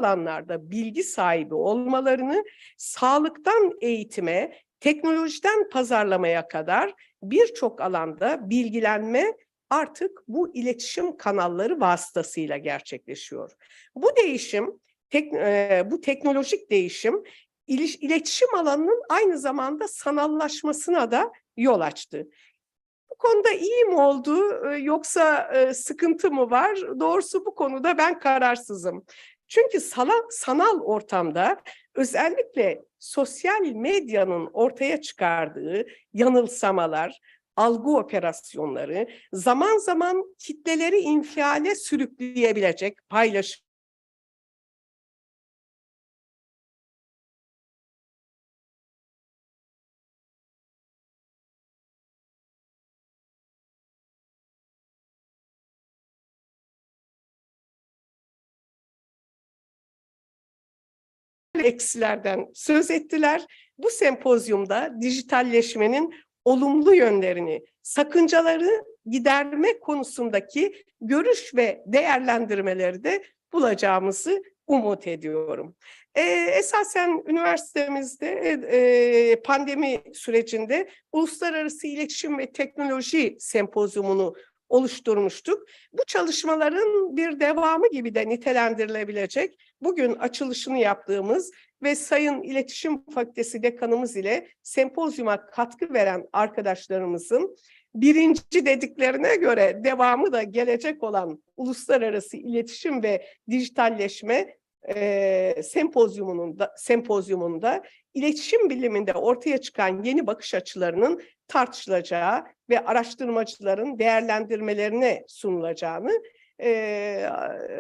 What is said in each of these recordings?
alanlarda bilgi sahibi olmalarını, sağlıktan eğitime, teknolojiden pazarlamaya kadar birçok alanda bilgilenme artık bu iletişim kanalları vasıtasıyla gerçekleşiyor. Bu değişim, bu teknolojik değişim, iletişim alanının aynı zamanda sanallaşmasına da yol açtı. Bu konuda iyi mi oldu yoksa sıkıntı mı var? Doğrusu bu konuda ben kararsızım. Çünkü sanal ortamda özellikle sosyal medyanın ortaya çıkardığı yanılsamalar, algı operasyonları, zaman zaman kitleleri infiale sürükleyebilecek paylaşım, eksilerden söz ettiler. Bu sempozyumda dijitalleşmenin olumlu yönlerini, sakıncaları giderme konusundaki görüş ve değerlendirmeleri de bulacağımızı umut ediyorum. Esasen üniversitemizde pandemi sürecinde Uluslararası İletişim ve Teknoloji Sempozyumunu oluşturmuştuk. Bu çalışmaların bir devamı gibi de nitelendirilebilecek, bugün açılışını yaptığımız ve Sayın İletişim Fakültesi Dekanımız ile sempozyuma katkı veren arkadaşlarımızın birinci dediklerine göre devamı da gelecek olan Uluslararası İletişim ve Dijitalleşme sempozyumunda iletişim biliminde ortaya çıkan yeni bakış açılarının tartışılacağı ve araştırmacıların değerlendirmelerine sunulacağını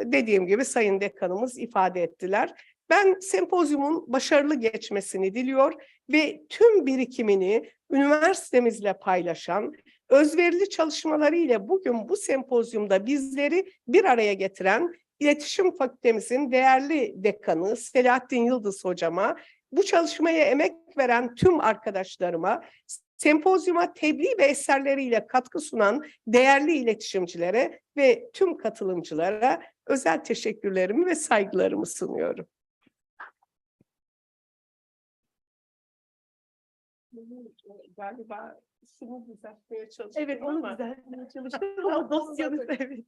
dediğim gibi Sayın Dekanımız ifade ettiler. Ben sempozyumun başarılı geçmesini diliyor ve tüm birikimini üniversitemizle paylaşan, özverili çalışmalarıyla bugün bu sempozyumda bizleri bir araya getiren İletişim Fakültemizin değerli dekanı Selahattin Yıldız hocama, bu çalışmaya emek veren tüm arkadaşlarıma, sempozyuma tebliğ ve eserleriyle katkı sunan değerli iletişimcilere ve tüm katılımcılara özel teşekkürlerimi ve saygılarımı sunuyorum. Galiba şunu düzeltmeye çalıştım. Evet, onu düzeltmeye çalıştım ama dosyanız evet.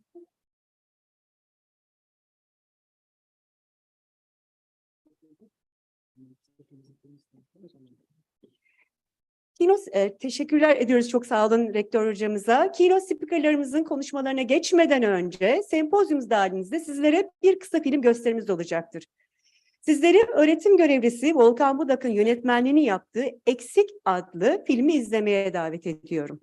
Teşekkürler ediyoruz, çok sağ olun rektör hocamıza. Keynote speakerlarımızın konuşmalarına geçmeden önce sempozyum dahilinizde sizlere bir kısa film gösterimiz olacaktır. Sizleri öğretim görevlisi Volkan Budak'ın yönetmenliğini yaptığı Eksik adlı filmi izlemeye davet ediyorum.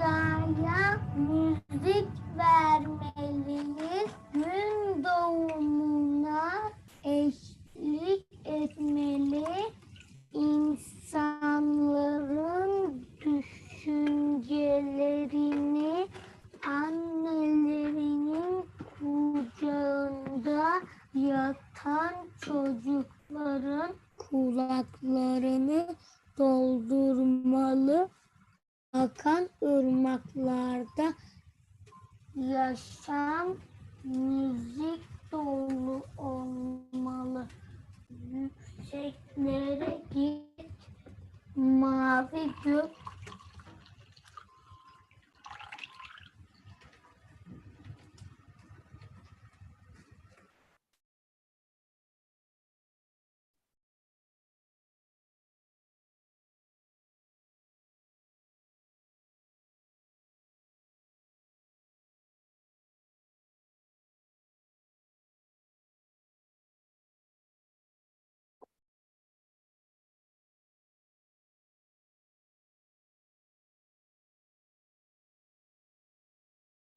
Dünyaya müzik vermeliyiz. Gün doğumuna eşlik etmeli. İnsanların düşüncelerini annelerinin kucağında yatan çocukların kulaklarını doldurmalı. Akan ırmaklarda yaşam müzik dolu olmalı. Yükseklere git, mavi gök.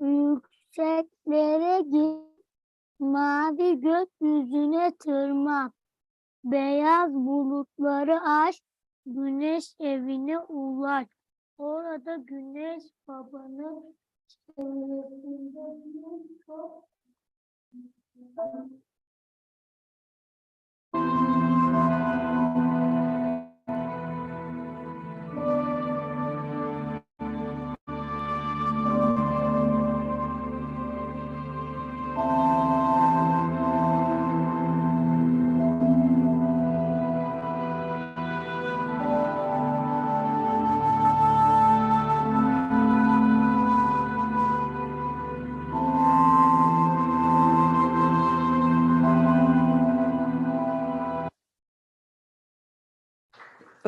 Yükseklere git, mavi gökyüzüne tırman. Beyaz bulutları aş, güneş evine ulaş. Orada güneş babanın çevresinde çok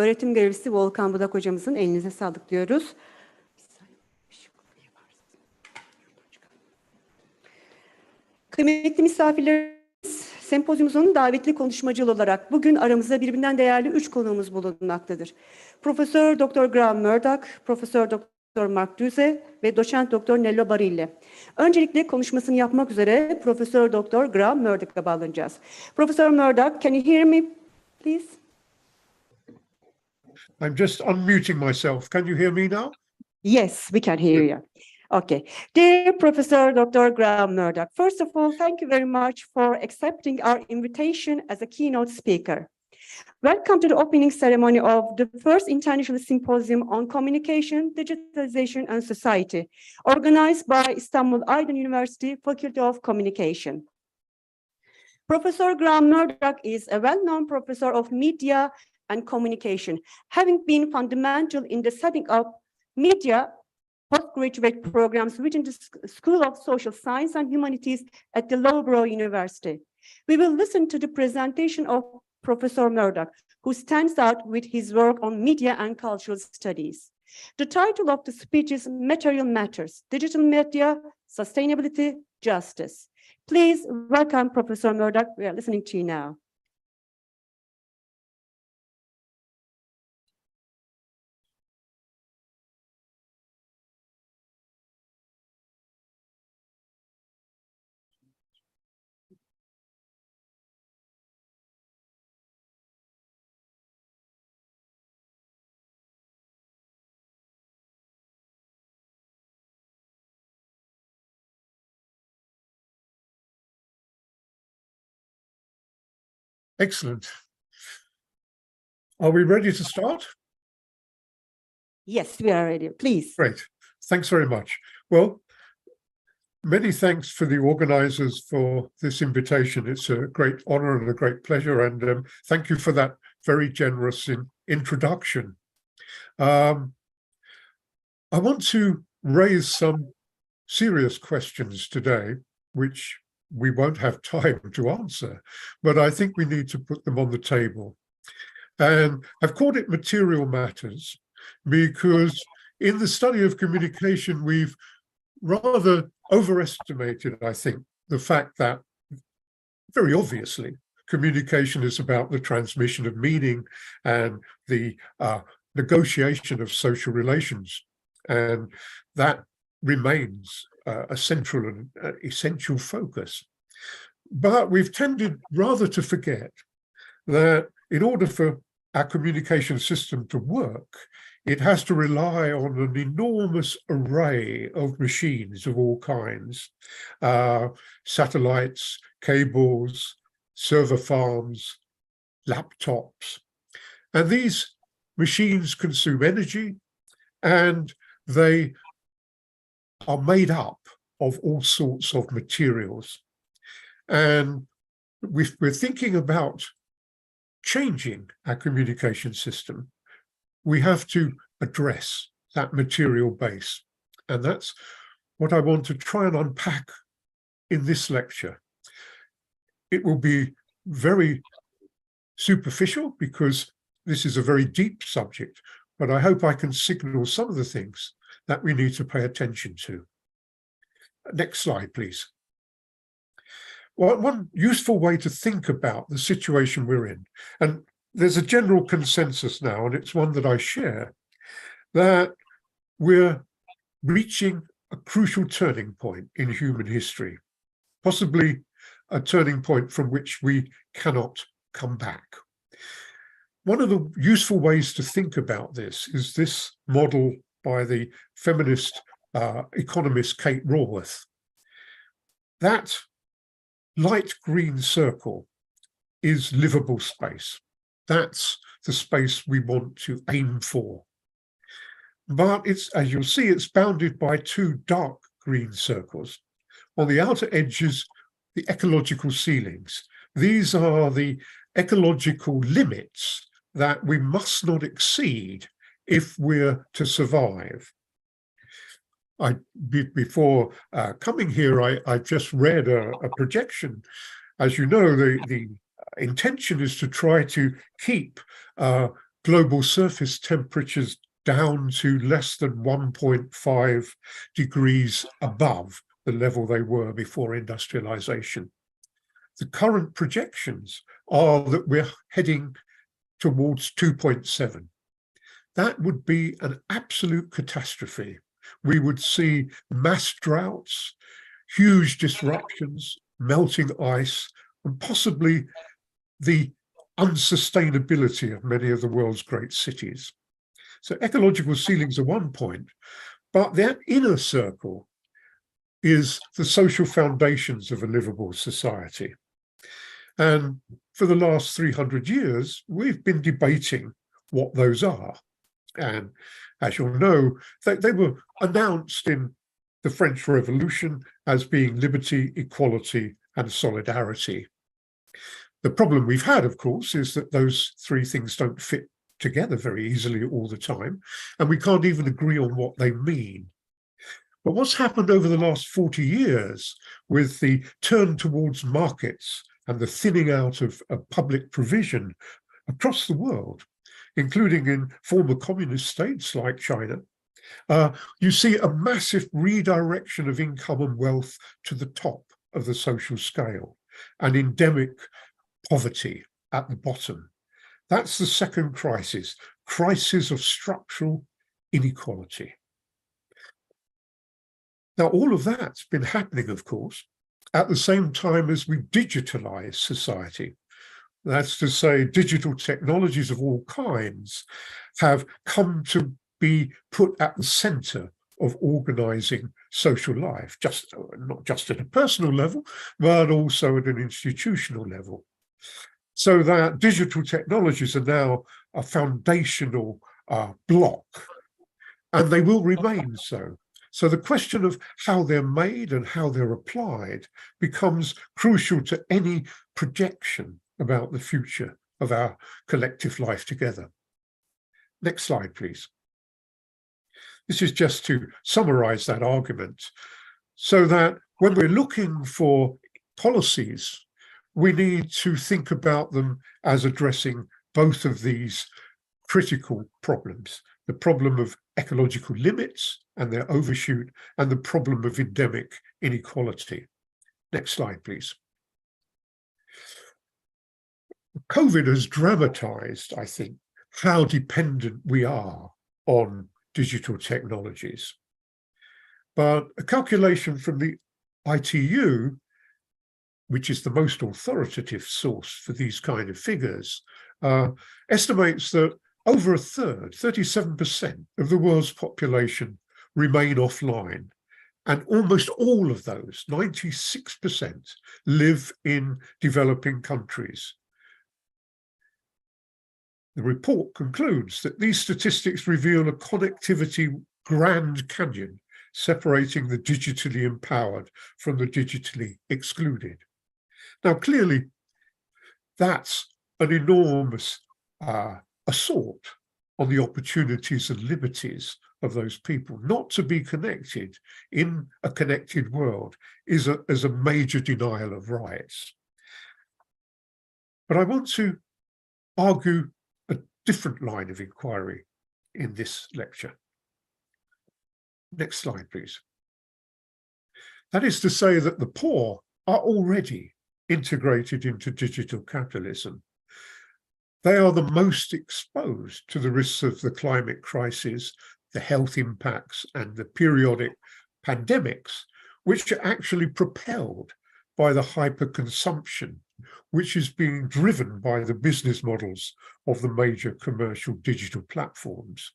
Öğretim görevlisi Volkan Budak hocamızın elinize sağlık diyoruz. Kıymetli misafirlerimiz, sempozyumumuzun davetli konuşmacılı olarak bugün aramızda birbirinden değerli 3 konuğumuz bulunmaktadır. Profesör Dr. Graham Murdoch, Profesör Dr. Mark Duze ve Doçent Dr. Nello Barile. Öncelikle konuşmasını yapmak üzere Profesör Dr. Graham Murdoch'a bağlanacağız. Profesör Murdoch, can you hear me, please? I'm just unmuting myself. Can you hear me now? Yes, we can hear you. Okay. Dear Professor Dr. Graham Murdoch, first of all, thank you very much for accepting our invitation as a keynote speaker. Welcome to the opening ceremony of the first International Symposium on Communication, Digitalization and Society, organized by Istanbul Aydın University Faculty of Communication. Professor Graham Murdoch is a well-known professor of media and communication, having been fundamental in the setting up media postgraduate programs within the School of Social Science and Humanities at the Loughborough University. We will listen to the presentation of Professor Murdoch, who stands out with his work on media and cultural studies. The title of the speech is Material Matters, Digital Media, Sustainability, Justice. Please welcome Professor Murdoch. We are listening to you now. Excellent. Are we ready to start? Yes, we are ready. Please. Great. Thanks very much. Well, many thanks for the organizers for this invitation. It's a great honor and a great pleasure. And thank you for that very generous introduction. I want to raise some serious questions today, which we won't have time to answer, but I think we need to put them on the table. And I've called it material matters because in the study of communication, we've rather overestimated, I think, the fact that very obviously communication is about the transmission of meaning and the negotiation of social relations. And that remains a central and essential focus. But we've tended rather to forget that in order for our communication system to work, it has to rely on an enormous array of machines of all kinds, satellites, cables, server farms, laptops. And these machines consume energy, and they are made up of all sorts of materials. And we're thinking about changing our communication system. We have to address that material base. And that's what I want to try and unpack in this lecture. It will be very superficial because this is a very deep subject, but I hope I can signal some of the things that we need to pay attention to. Next slide, please. Well, one useful way to think about the situation we're in, and there's a general consensus now, and it's one that I share, that we're reaching a crucial turning point in human history, possibly a turning point from which we cannot come back. One of the useful ways to think about this is this model by the feminist economist Kate Raworth. That light green circle is livable space. That's the space we want to aim for. But it's, as you'll see, it's bounded by two dark green circles. On the outer edges, the ecological ceilings. These are the ecological limits that we must not exceed if we're to survive. Before coming here, I just read a projection. As you know, the intention is to try to keep global surface temperatures down to less than 1.5 degrees above the level they were before industrialization. The current projections are that we're heading towards 2.7. That would be an absolute catastrophe. We would see mass droughts, huge disruptions, melting ice, and possibly the unsustainability of many of the world's great cities. So ecological ceilings are one point, but that inner circle is the social foundations of a livable society. And for the last 300 years, we've been debating what those are. And as you'll know, they were announced in the French Revolution as being liberty, equality, and solidarity. The problem we've had, of course, is that those three things don't fit together very easily all the time, and we can't even agree on what they mean. But what's happened over the last 40 years with the turn towards markets and the thinning out of public provision across the world, including in former communist states like China, you see a massive redirection of income and wealth to the top of the social scale and endemic poverty at the bottom. That's the second crisis of structural inequality. Now, all of that's been happening, of course, at the same time as we digitalize society. That's to say, digital technologies of all kinds have come to be put at the center of organizing social life, not just at a personal level, but also at an institutional level. So that digital technologies are now a foundational block, and they will remain so. So the question of how they're made and how they're applied becomes crucial to any projection about the future of our collective life together. Next slide, please. This is just to summarize that argument, so that when we're looking for policies, we need to think about them as addressing both of these critical problems: the problem of ecological limits and their overshoot, and the problem of endemic inequality. Next slide, please. COVID has dramatized, I think, how dependent we are on digital technologies. But a calculation from the ITU, which is the most authoritative source for these kind of figures, estimates that over a third, 37% of the world's population remain offline. And almost all of those, 96%, live in developing countries. The report concludes that these statistics reveal a connectivity Grand Canyon separating the digitally empowered from the digitally excluded. Now, clearly, that's an enormous assault on the opportunities and liberties of those people. Not to be connected in a connected world is a major denial of rights. But I want to argue a different line of inquiry in this lecture. Next slide, please. That is to say that the poor are already integrated into digital capitalism. They are the most exposed to the risks of the climate crisis, the health impacts, and the periodic pandemics, which are actually propelled by the hyperconsumption, which is being driven by the business models of the major commercial digital platforms.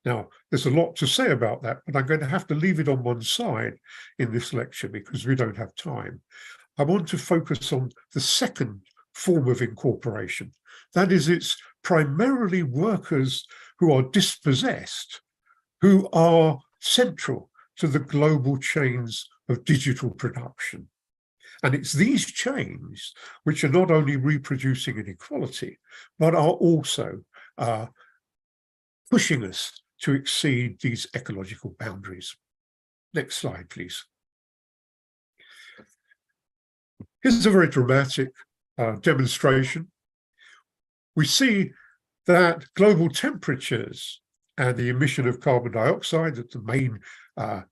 Now, there's a lot to say about that, but I'm going to have to leave it on one side in this lecture because we don't have time. I want to focus on the second form of incorporation. That is, it's primarily workers who are dispossessed, who are central to the global chains of digital production. And it's these chains which are not only reproducing inequality, but are also pushing us to exceed these ecological boundaries. Next slide, please. Here's a very dramatic demonstration. We see that global temperatures and the emission of carbon dioxide, that's the main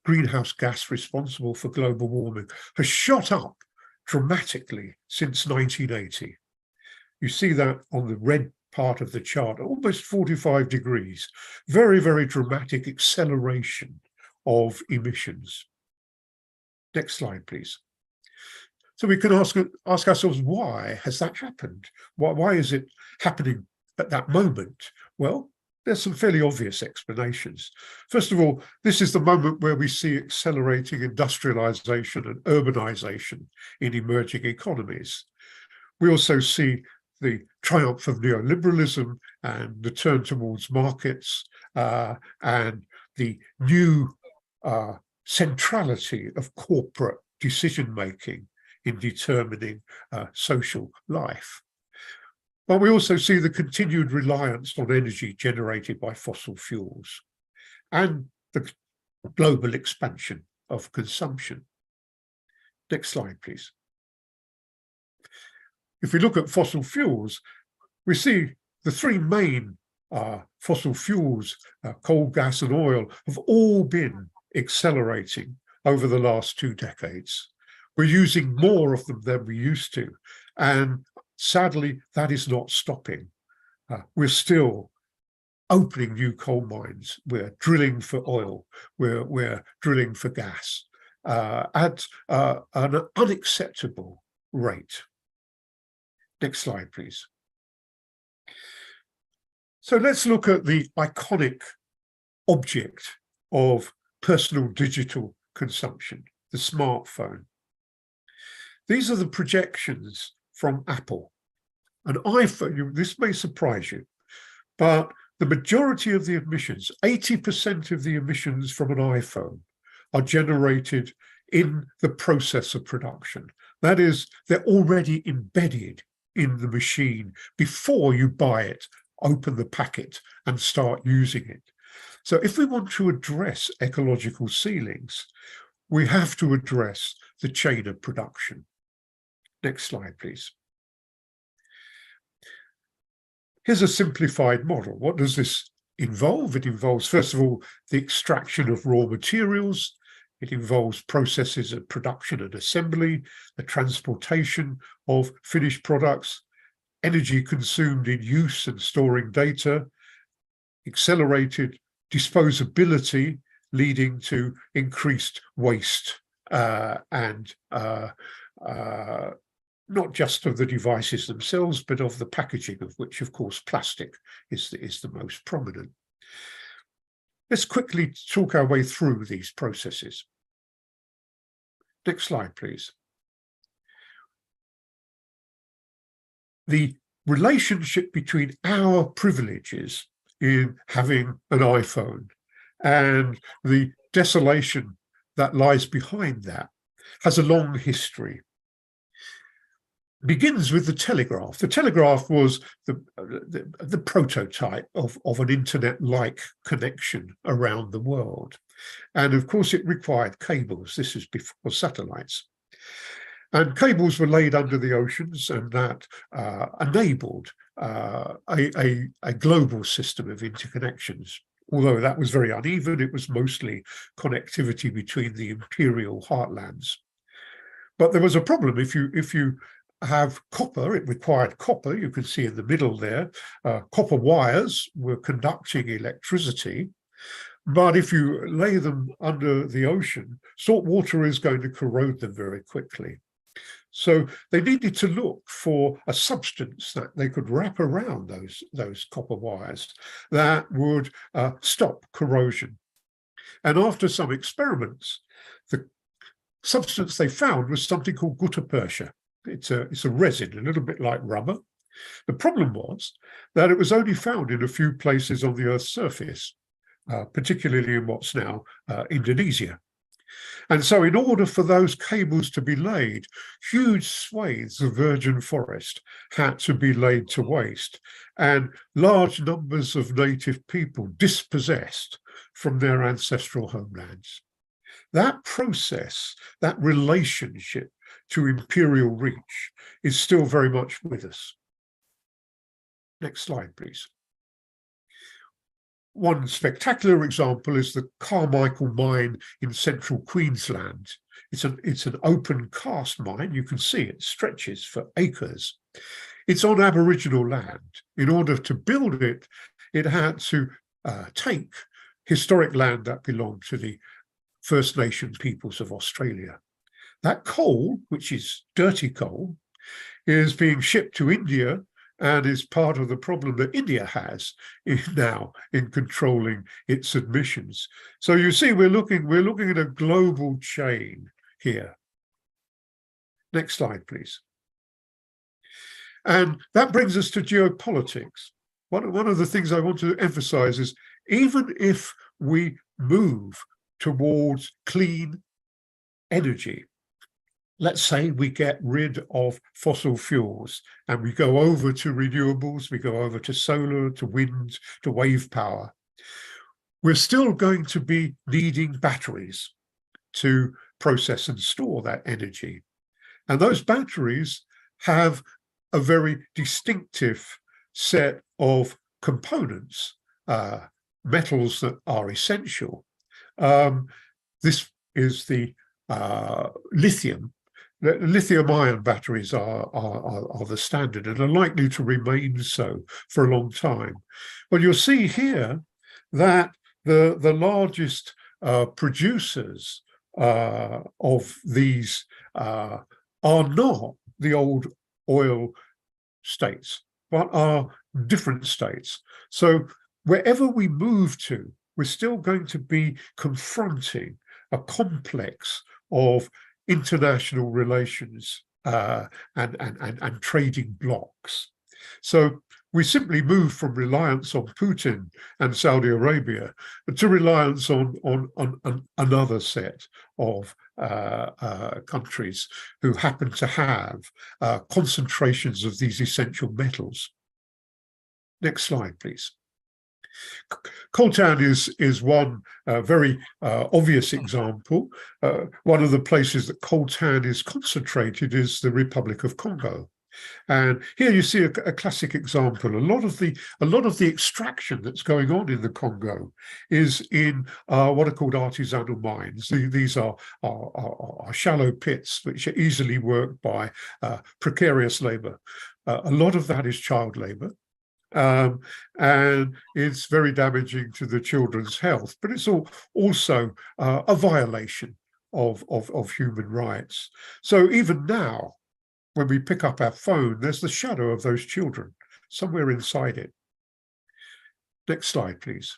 greenhouse gas responsible for global warming, has shot up dramatically since 1980. You see that on the red part of the chart, almost 45 degrees, very, very dramatic acceleration of emissions. Next slide, please. So we can ask ourselves, why has that happened? Why is it happening at that moment? Well, there's some fairly obvious explanations. First of all, this is the moment where we see accelerating industrialization and urbanization in emerging economies. We also see the triumph of neoliberalism and the turn towards markets and the new centrality of corporate decision-making in determining social life. But we also see the continued reliance on energy generated by fossil fuels and the global expansion of consumption. Next slide, please. If we look at fossil fuels, we see the three main fossil fuels, coal, gas, and oil, have all been accelerating over the last 2 decades. We're using more of them than we used to, and sadly, that is not stopping. We're still opening new coal mines. We're drilling for oil. We're drilling for gas at an unacceptable rate. Next slide, please. So let's look at the iconic object of personal digital consumption, the smartphone. These are the projections from Apple. An iPhone, this may surprise you, but the majority of the emissions, 80% of the emissions from an iPhone, are generated in the process of production. That is, they're already embedded in the machine before you buy it, open the packet, and start using it. So if we want to address ecological ceilings, we have to address the chain of production. Next slide, please. Here's a simplified model. What does this involve? It involves, first of all, the extraction of raw materials. It involves processes of production and assembly, the transportation of finished products, energy consumed in use and storing data, accelerated disposability leading to increased waste and not just of the devices themselves, but of the packaging, of which, of course, plastic is the most prominent. Let's quickly talk our way through these processes. Next slide, please. The relationship between our privileges in having an iPhone and the desolation that lies behind that has a long history. Begins with the telegraph. The telegraph was the prototype of an internet-like connection around the world. And of course, it required cables. This is before satellites. And cables were laid under the oceans, and that enabled a global system of interconnections. Although that was very uneven, it was mostly connectivity between the imperial heartlands. But there was a problem. If you have copper, it required copper, you can see in the middle there, copper wires were conducting electricity, but if you lay them under the ocean, salt water is going to corrode them very quickly. So they needed to look for a substance that they could wrap around those copper wires that would stop corrosion. And after some experiments, the substance they found was something called gutta percha. It's a resin, a little bit like rubber. The problem was that it was only found in a few places on the Earth's surface, particularly in what's now Indonesia. And so in order for those cables to be laid, huge swathes of virgin forest had to be laid to waste, and large numbers of native people dispossessed from their ancestral homelands. That process, that relationship to imperial reach is still very much with us. Next slide, please. One spectacular example is the Carmichael mine in central Queensland. It's an open cast mine. You can see it stretches for acres. It's on Aboriginal land. In order to build it, it had to take historic land that belonged to the First Nation peoples of Australia. That coal, which is dirty coal, is being shipped to India and is part of the problem that India has now in controlling its emissions. So you see, we're looking at a global chain here. Next slide, please. And that brings us to geopolitics. One of the things I want to emphasize is, even if we move towards clean energy, let's say we get rid of fossil fuels and we go over to renewables, we go over to solar, to wind, to wave power, we're still going to be needing batteries to process and store that energy. And those batteries have a very distinctive set of components, metals that are essential. This is the lithium. Lithium-ion batteries are the standard and are likely to remain so for a long time. But you'll see here that the largest producers of these are not the old oil states, but are different states. So wherever we move to, we're still going to be confronting a complex of international relations and trading blocks. So we simply move from reliance on Putin and Saudi Arabia to reliance on another set of countries who happen to have concentrations of these essential metals. Next slide, please. Coltan is one very obvious example. One of the places that coltan is concentrated is the Republic of Congo. And here you see a classic example. A lot of the extraction that's going on in the Congo is in what are called artisanal mines. These are shallow pits which are easily worked by precarious labor. A lot of that is child labor. And it's very damaging to the children's health, but it's also a violation of human rights. So even now, when we pick up our phone, there's the shadow of those children somewhere inside it. Next slide, please.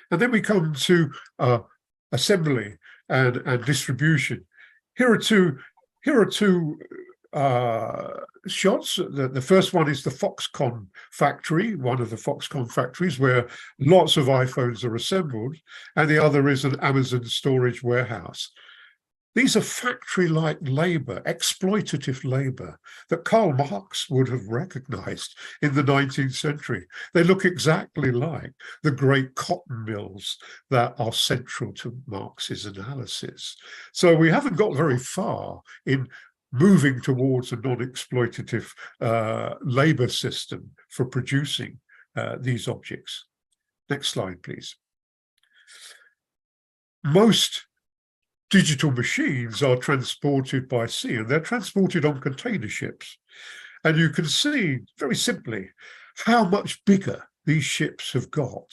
And then we come to assembly and distribution. Here are two shots. The first one is the Foxconn factory, one of the Foxconn factories where lots of iPhones are assembled, and the other is an Amazon storage warehouse. These are factory-like labor, exploitative labor that Karl Marx would have recognized in the 19th century. They look exactly like the great cotton mills that are central to Marx's analysis. So we haven't got very far in moving towards a non-exploitative labor system for producing these objects. Next slide, please. Most digital machines are transported by sea, and they're transported on container ships. And you can see very simply how much bigger these ships have got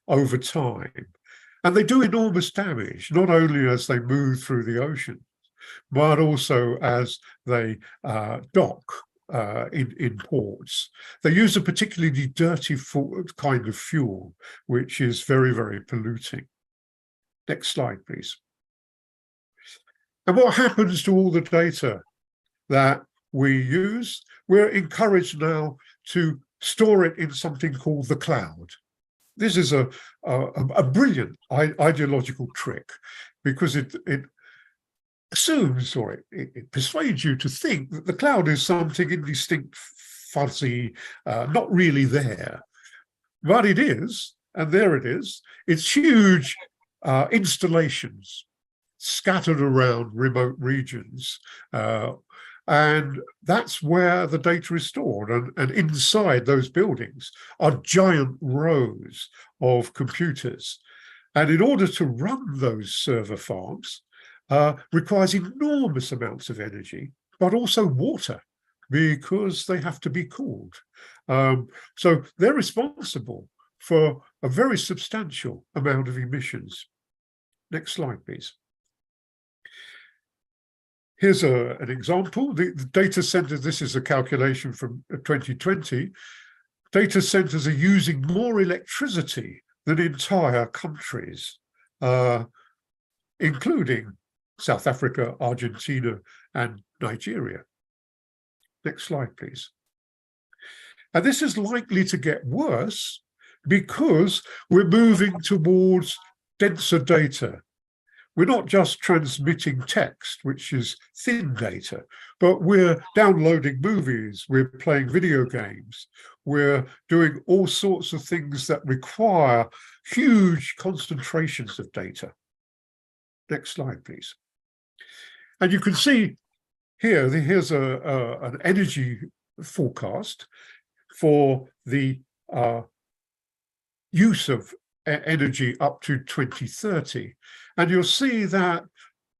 over time. And they do enormous damage, not only as they move through the ocean, but also as they dock in ports. They use a particularly dirty kind of fuel, which is very, very polluting. Next slide, please. And what happens to all the data that we use? We're encouraged now to store it in something called the cloud. This is a brilliant ideological trick, because it assumes, or it persuades you to think that the cloud is something indistinct, fuzzy, not really there. But it is, and there it is. It's huge installations scattered around remote regions. And that's where the data is stored. And inside those buildings are giant rows of computers. And in order to run those server farms, requires enormous amounts of energy, but also water, because they have to be cooled. So they're responsible for a very substantial amount of emissions. Next slide, please. Here's an example. The data centers, this is a calculation from 2020. Data centers are using more electricity than entire countries, including South Africa, Argentina, and Nigeria. Next slide, please. And this is likely to get worse because we're moving towards denser data. We're not just transmitting text, which is thin data, but we're downloading movies, we're playing video games, we're doing all sorts of things that require huge concentrations of data. Next slide, please. And you can see here, here's an energy forecast for the use of energy up to 2030. And you'll see that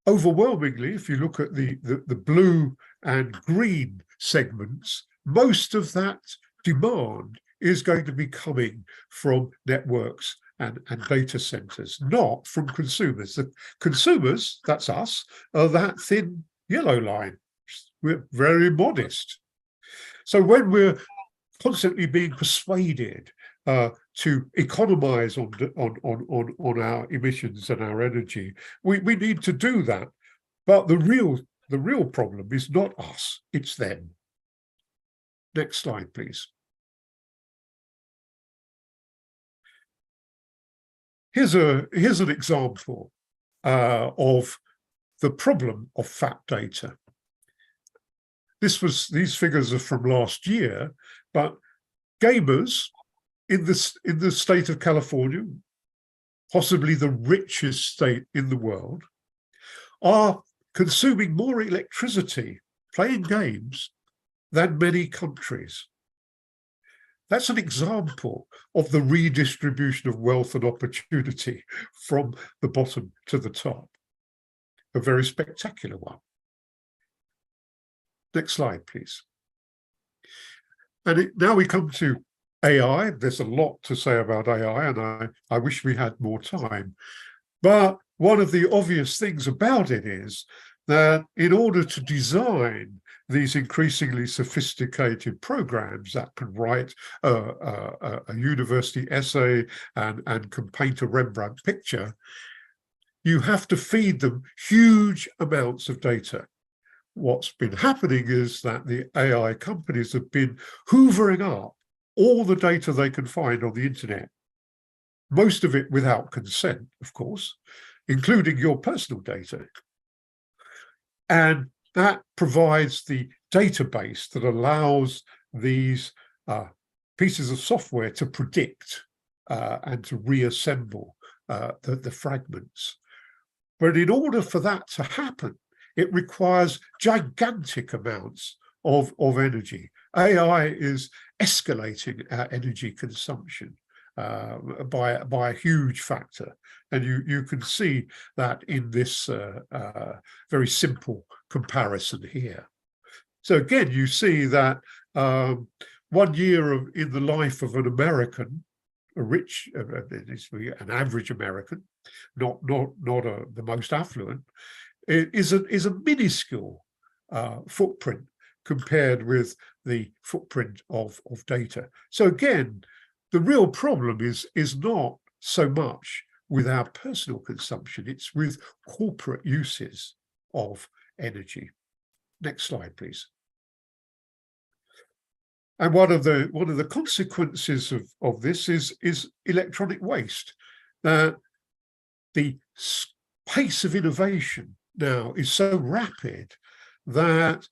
overwhelmingly, if you look at the blue and green segments, most of that demand is going to be coming from networks and data centers, not from consumers. The consumers, that's us, are that thin yellow line. We're very modest. So when we're constantly being persuaded to economize on our emissions and our energy, we need to do that. But the real problem is not us, it's them. Next slide, please. Here's an example of the problem of fat data. These figures are from last year, but gamers in the state of California, possibly the richest state in the world, are consuming more electricity playing games than many countries. That's an example of the redistribution of wealth and opportunity from the bottom to the top. A very spectacular one. Next slide, please. And now we come to AI. There's a lot to say about AI, and I wish we had more time. But one of the obvious things about it is that in order to design these increasingly sophisticated programs that can write a university essay and can paint a Rembrandt picture, you have to feed them huge amounts of data. What's been happening is that the AI companies have been hoovering up all the data they can find on the internet, most of it without consent, of course, including your personal data. And that provides the database that allows these pieces of software to predict and to reassemble the fragments. But in order for that to happen, it requires gigantic amounts of energy. AI is escalating our energy consumption by a huge factor. And you can see that in this very simple comparison here. So again, you see that 1 year in the life of an American, an average American, not the most affluent, is a minuscule footprint compared with the footprint of data. So again, the real problem is not so much with our personal consumption, it's with corporate uses of energy. Next slide, please. And one of the consequences of this is electronic waste. That the pace of innovation now is so rapid that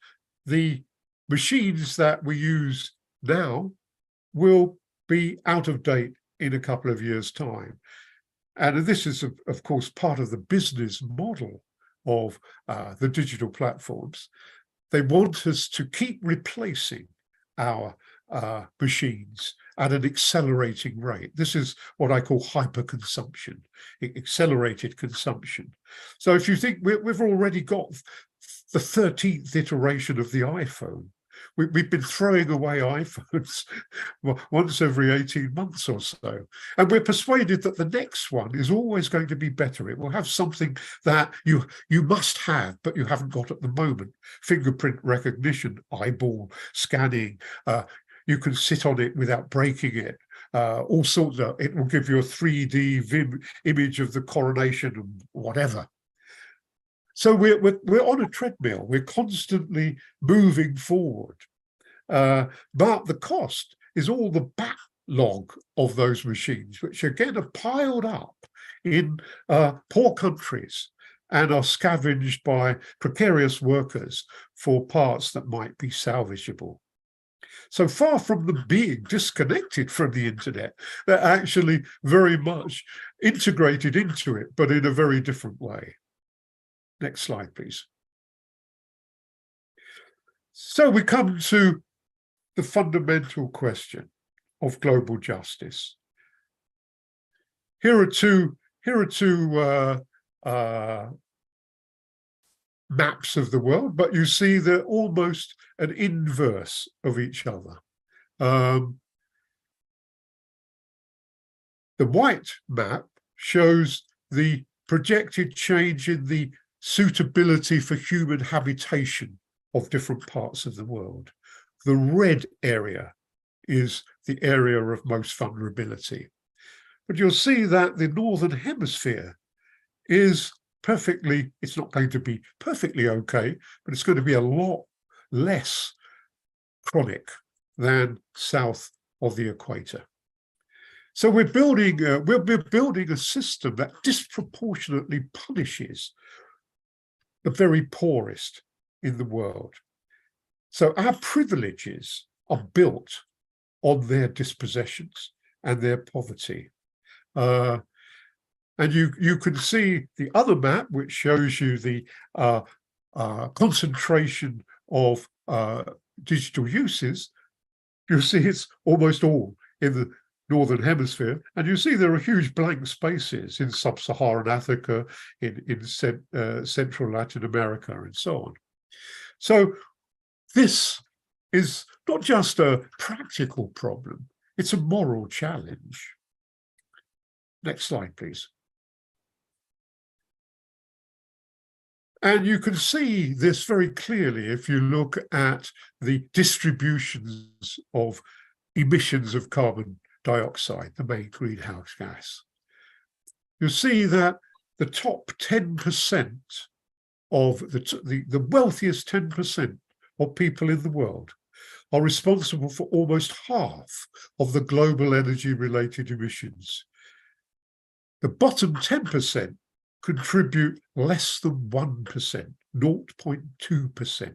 the machines that we use now will be out of date in a couple of years' time. And this is, of course, part of the business model of the digital platforms. They want us to keep replacing our machines at an accelerating rate. This is what I call hyperconsumption, accelerated consumption. So if you think we've already got the 13th iteration of the iPhone, we've been throwing away iPhones once every 18 months or so. And we're persuaded that the next one is always going to be better. It will have something that you must have, but you haven't got at the moment. Fingerprint recognition, eyeball scanning, you can sit on it without breaking it. All sorts of, it will give you a 3D image of the coronation and whatever. So we're on a treadmill. We're constantly moving forward. But the cost is all the backlog of those machines, which again are piled up in poor countries and are scavenged by precarious workers for parts that might be salvageable. So far from them being disconnected from the internet, they're actually very much integrated into it, but in a very different way. Next slide, please. So we come to the fundamental question of global justice. Here are two maps of the world, but you see they're almost an inverse of each other. The white map shows the projected change in the suitability for human habitation of different parts of the world. The red area is the area of most vulnerability. But you'll see that the Northern Hemisphere is perfectly, it's not going to be perfectly okay, but it's going to be a lot less chronic than south of the equator. So we're building a system that disproportionately punishes the very poorest in the world. So our privileges are built on their dispossessions and their poverty. And you can see the other map, which shows you the concentration of digital uses. You'll see it's almost all in the Northern Hemisphere, and you see there are huge blank spaces in sub-Saharan Africa, in Central Latin America, and so on. So this is not just a practical problem, it's a moral challenge. Next slide, please. And you can see this very clearly if you look at the distributions of emissions of carbon dioxide, the main greenhouse gas. You'll see that the top 10% of the wealthiest 10% of people in the world are responsible for almost half of the global energy-related emissions. The bottom 10% contribute less than 1%, 0.2%.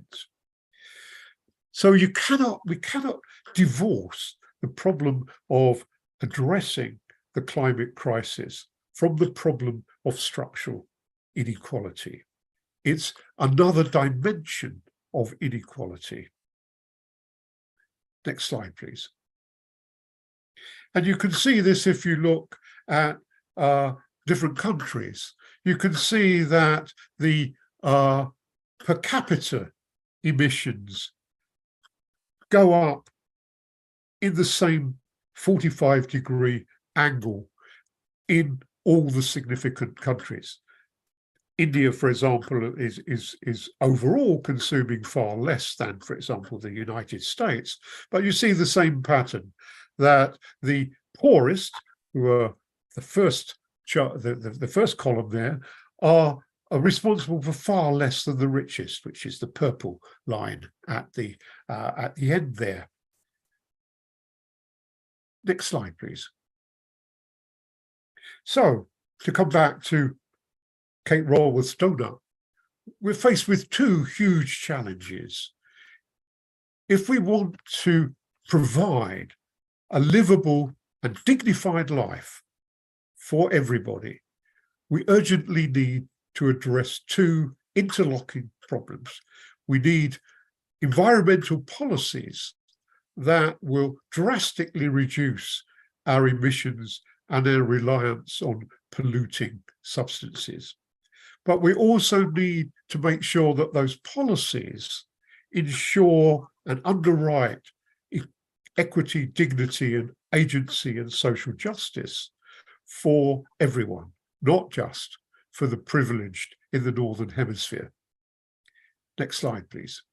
So we cannot divorce the problem of addressing the climate crisis from the problem of structural inequality. It's another dimension of inequality. Next slide, please. And you can see this if you look at different countries. You can see that the per capita emissions go up in the same 45-degree angle in all the significant countries. India, for example, is overall consuming far less than, for example, the United States. But you see the same pattern, that the poorest, who are the first column there, are responsible for far less than the richest, which is the purple line at the end there. Next slide, please. So, to come back to Kate Raworth's donut, we're faced with two huge challenges. If we want to provide a livable and dignified life for everybody, we urgently need to address two interlocking problems. We need environmental policies that will drastically reduce our emissions and our reliance on polluting substances. But we also need to make sure that those policies ensure and underwrite equity, dignity, and agency and social justice for everyone, not just for the privileged in the Northern Hemisphere. Next slide, please.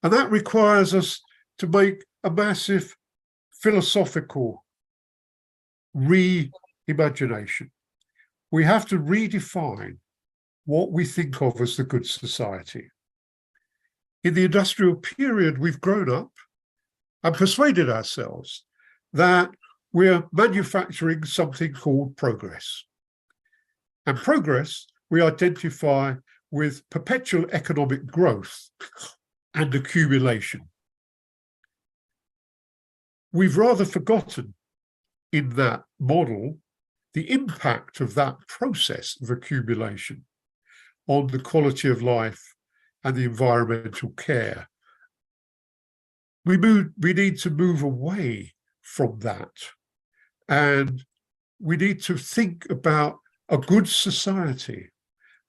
And that requires us to make a massive philosophical reimagination. We have to redefine what we think of as the good society. In the industrial period, we've grown up and persuaded ourselves that we're manufacturing something called progress. And progress we identify with perpetual economic growth and accumulation. We've rather forgotten in that model the impact of that process of accumulation on the quality of life and the environmental care. We need to move away from that, and we need to think about a good society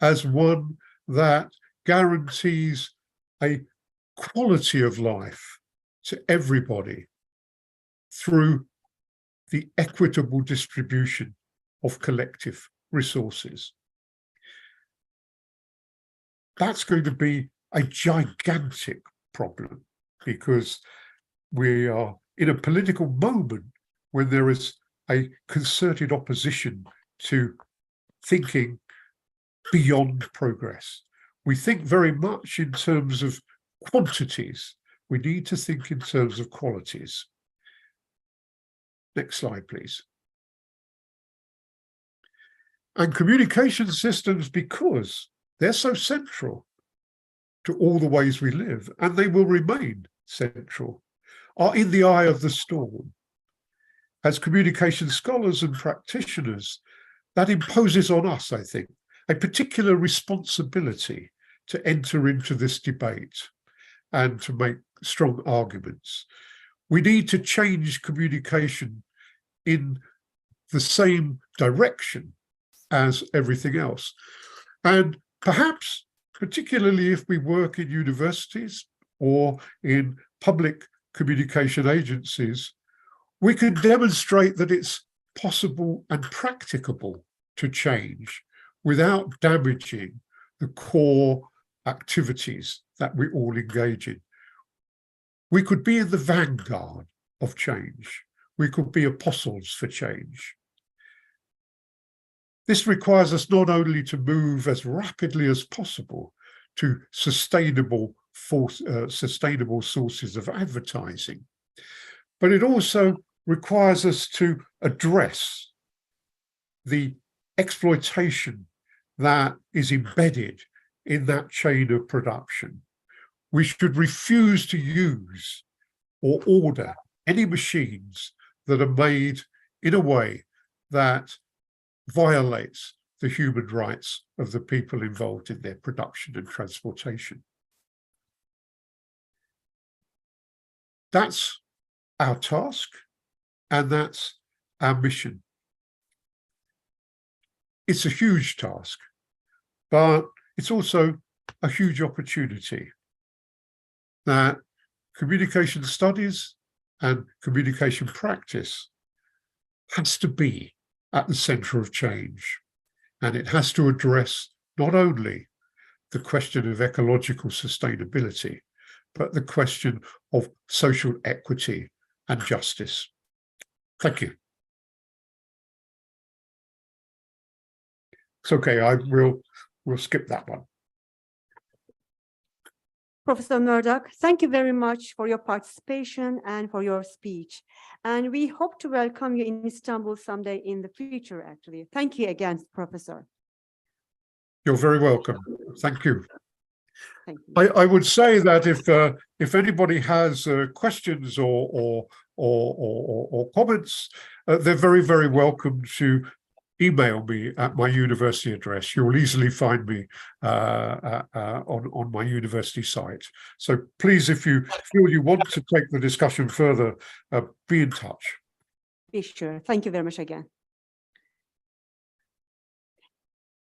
as one that guarantees a quality of life to everybody through the equitable distribution of collective resources. That's going to be a gigantic problem, because we are in a political moment when there is a concerted opposition to thinking beyond progress. We think very much in terms of quantities We need to think in terms of qualities. Next slide, please. And communication systems, because they're so central to all the ways we live, and they will remain central, are in the eye of the storm. As communication scholars and practitioners, that imposes on us, I think, a particular responsibility to enter into this debate and to make strong arguments. We need to change communication in the same direction as everything else. And perhaps, particularly if we work in universities or in public communication agencies, we can demonstrate that it's possible and practicable to change without damaging the core activities that we all engage in. We could be in the vanguard of change. We could be apostles for change. This requires us not only to move as rapidly as possible to sustainable sources of advertising, but it also requires us to address the exploitation that is embedded in that chain of production. We should refuse to use or order any machines that are made in a way that violates the human rights of the people involved in their production and transportation. That's our task, and that's our mission. It's a huge task, but it's also a huge opportunity that communication studies and communication practice has to be at the center of change. And it has to address not only the question of ecological sustainability, but the question of social equity and justice. Thank you. It's okay, we'll skip that one. Professor Murdoch, thank you very much for your participation and for your speech. And we hope to welcome you in Istanbul someday in the future, actually. Thank you again, Professor. You're very welcome. Thank you. Thank you. I would say that if anybody has questions or comments, they're very, very welcome to email me at my university address. You'll easily find me on my university site. So please, if you feel you want to take the discussion further, be in touch. Be sure. Thank you very much again.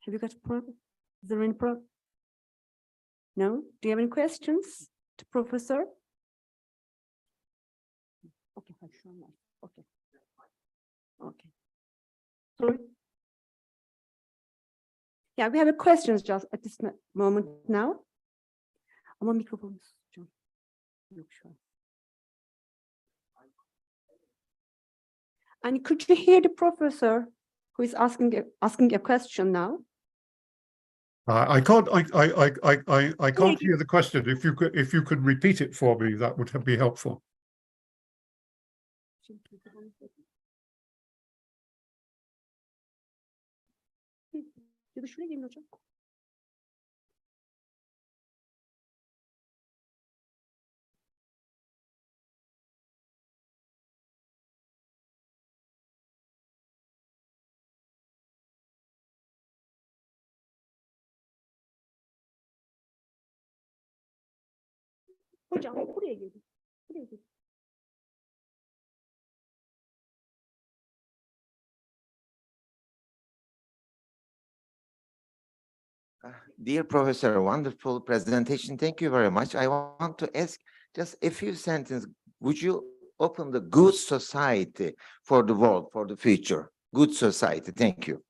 Have you got a problem? Is there any problem? No? Do you have any questions to Professor? Okay. Okay. Okay. Sorry. Yeah, we have a questions just at this moment now. Ama mikrofonumuz yok şu an. And could you hear the professor who is asking a question now? I can't hear the question. If you could repeat it for me, that would be helpful. Ya da şuraya gelin hocam. Hocam buraya gelin. Buraya gelin. Dear Professor, wonderful presentation. Thank you very much. I want to ask just a few sentences. Would you open the good society for the world, for the future? Good society. Thank you.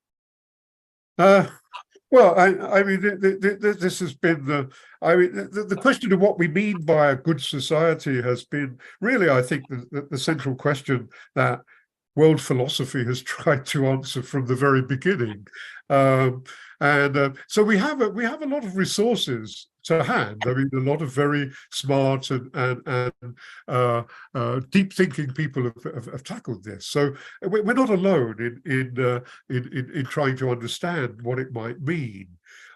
Well, I mean, this has been the question of what we mean by a good society has been really, I think, the central question that world philosophy has tried to answer from the very beginning. So we have a lot of resources to hand. I mean, a lot of very smart and deep thinking people have tackled this. So we're not alone in trying to understand what it might mean.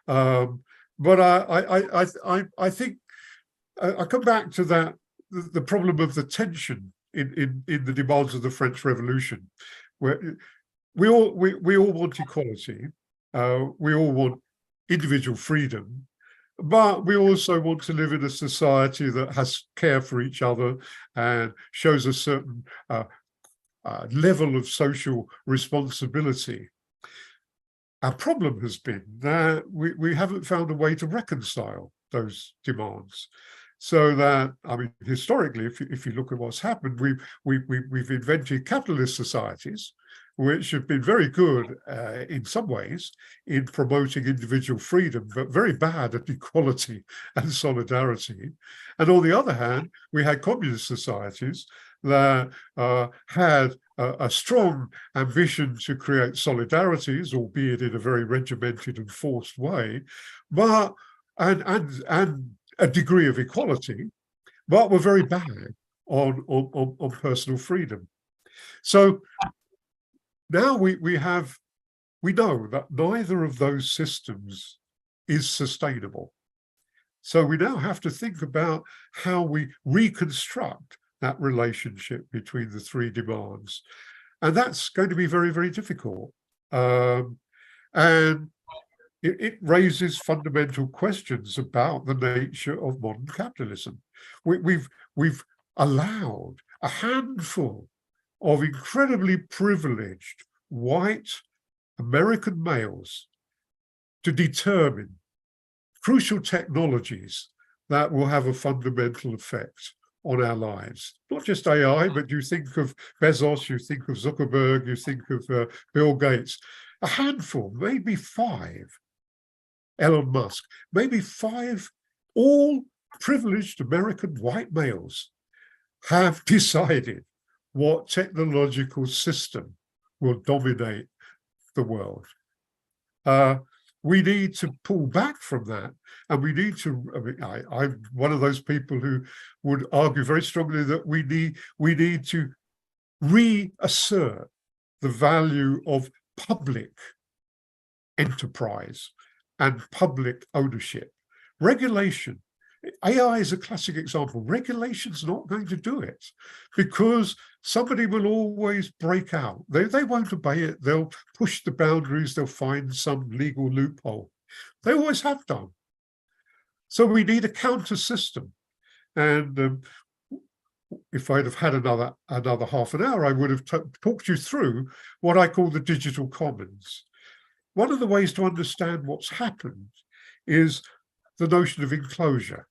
But I think I come back to that, the problem of the tension in the demands of the French Revolution, where we all want equality, we all want individual freedom, but we also want to live in a society that has care for each other and shows a certain level of social responsibility. Our problem has been that we haven't found a way to reconcile those demands. So that, I mean, historically, if you look at what's happened, we've invented capitalist societies, which have been very good in some ways in promoting individual freedom, but very bad at equality and solidarity. And on the other hand, we had communist societies that had a strong ambition to create solidarities, albeit in a very regimented and forced way, but and a degree of equality, but were very bad on personal freedom. So now we know that neither of those systems is sustainable. So we now have to think about how we reconstruct that relationship between the three demands. And that's going to be very, very difficult. And it raises fundamental questions about the nature of modern capitalism. We've allowed a handful of incredibly privileged white American males to determine crucial technologies that will have a fundamental effect on our lives. Not just AI, but you think of Bezos, you think of Zuckerberg, you think of Bill Gates. A handful, maybe 5, Elon Musk, maybe 5, all privileged American white males have decided what technological system will dominate the world. We need to pull back from that, and we need to, I mean, I'm one of those people who would argue very strongly that we need to reassert the value of public enterprise and public ownership. Regulation, AI is a classic example. Regulation's not going to do it because somebody will always break out. They won't obey it. They'll push the boundaries. They'll find some legal loophole. They always have done. So we need a counter system. And if I'd have had another half an hour, I would have talked you through what I call the digital commons. One of the ways to understand what's happened is the notion of enclosure.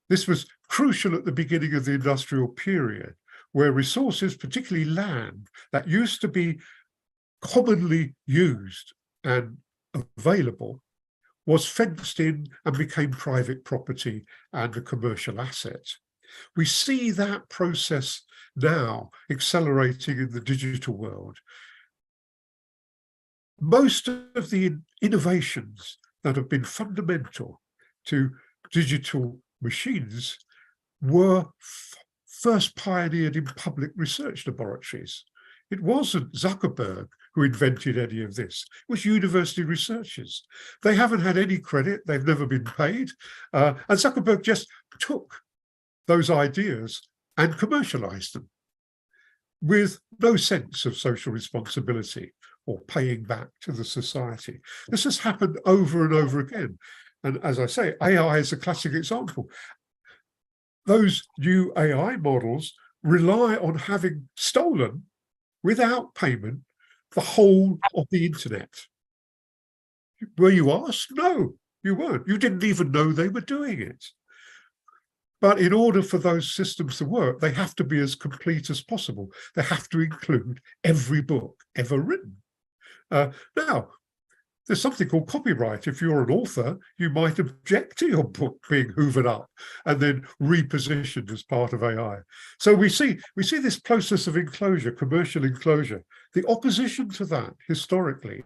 This was crucial at the beginning of the industrial period, where resources, particularly land, that used to be commonly used and available, was fenced in and became private property and a commercial asset. We see that process now accelerating in the digital world. Most of the innovations that have been fundamental to digital machines were first pioneered in public research laboratories. It wasn't Zuckerberg who invented any of this. It was university researchers. They haven't had any credit. They've never been paid. And Zuckerberg just took those ideas and commercialized them with no sense of social responsibility or paying back to the society. This has happened over and over again. And as I say, AI is a classic example. Those new AI models rely on having stolen, without payment, the whole of the internet. Were you asked? No, you weren't. You didn't even know they were doing it. But in order for those systems to work, they have to be as complete as possible. They have to include every book ever written. Now, there's something called copyright. If you're an author, you might object to your book being hoovered up and then repositioned as part of AI. So we see this process of enclosure, commercial enclosure. The opposition to that historically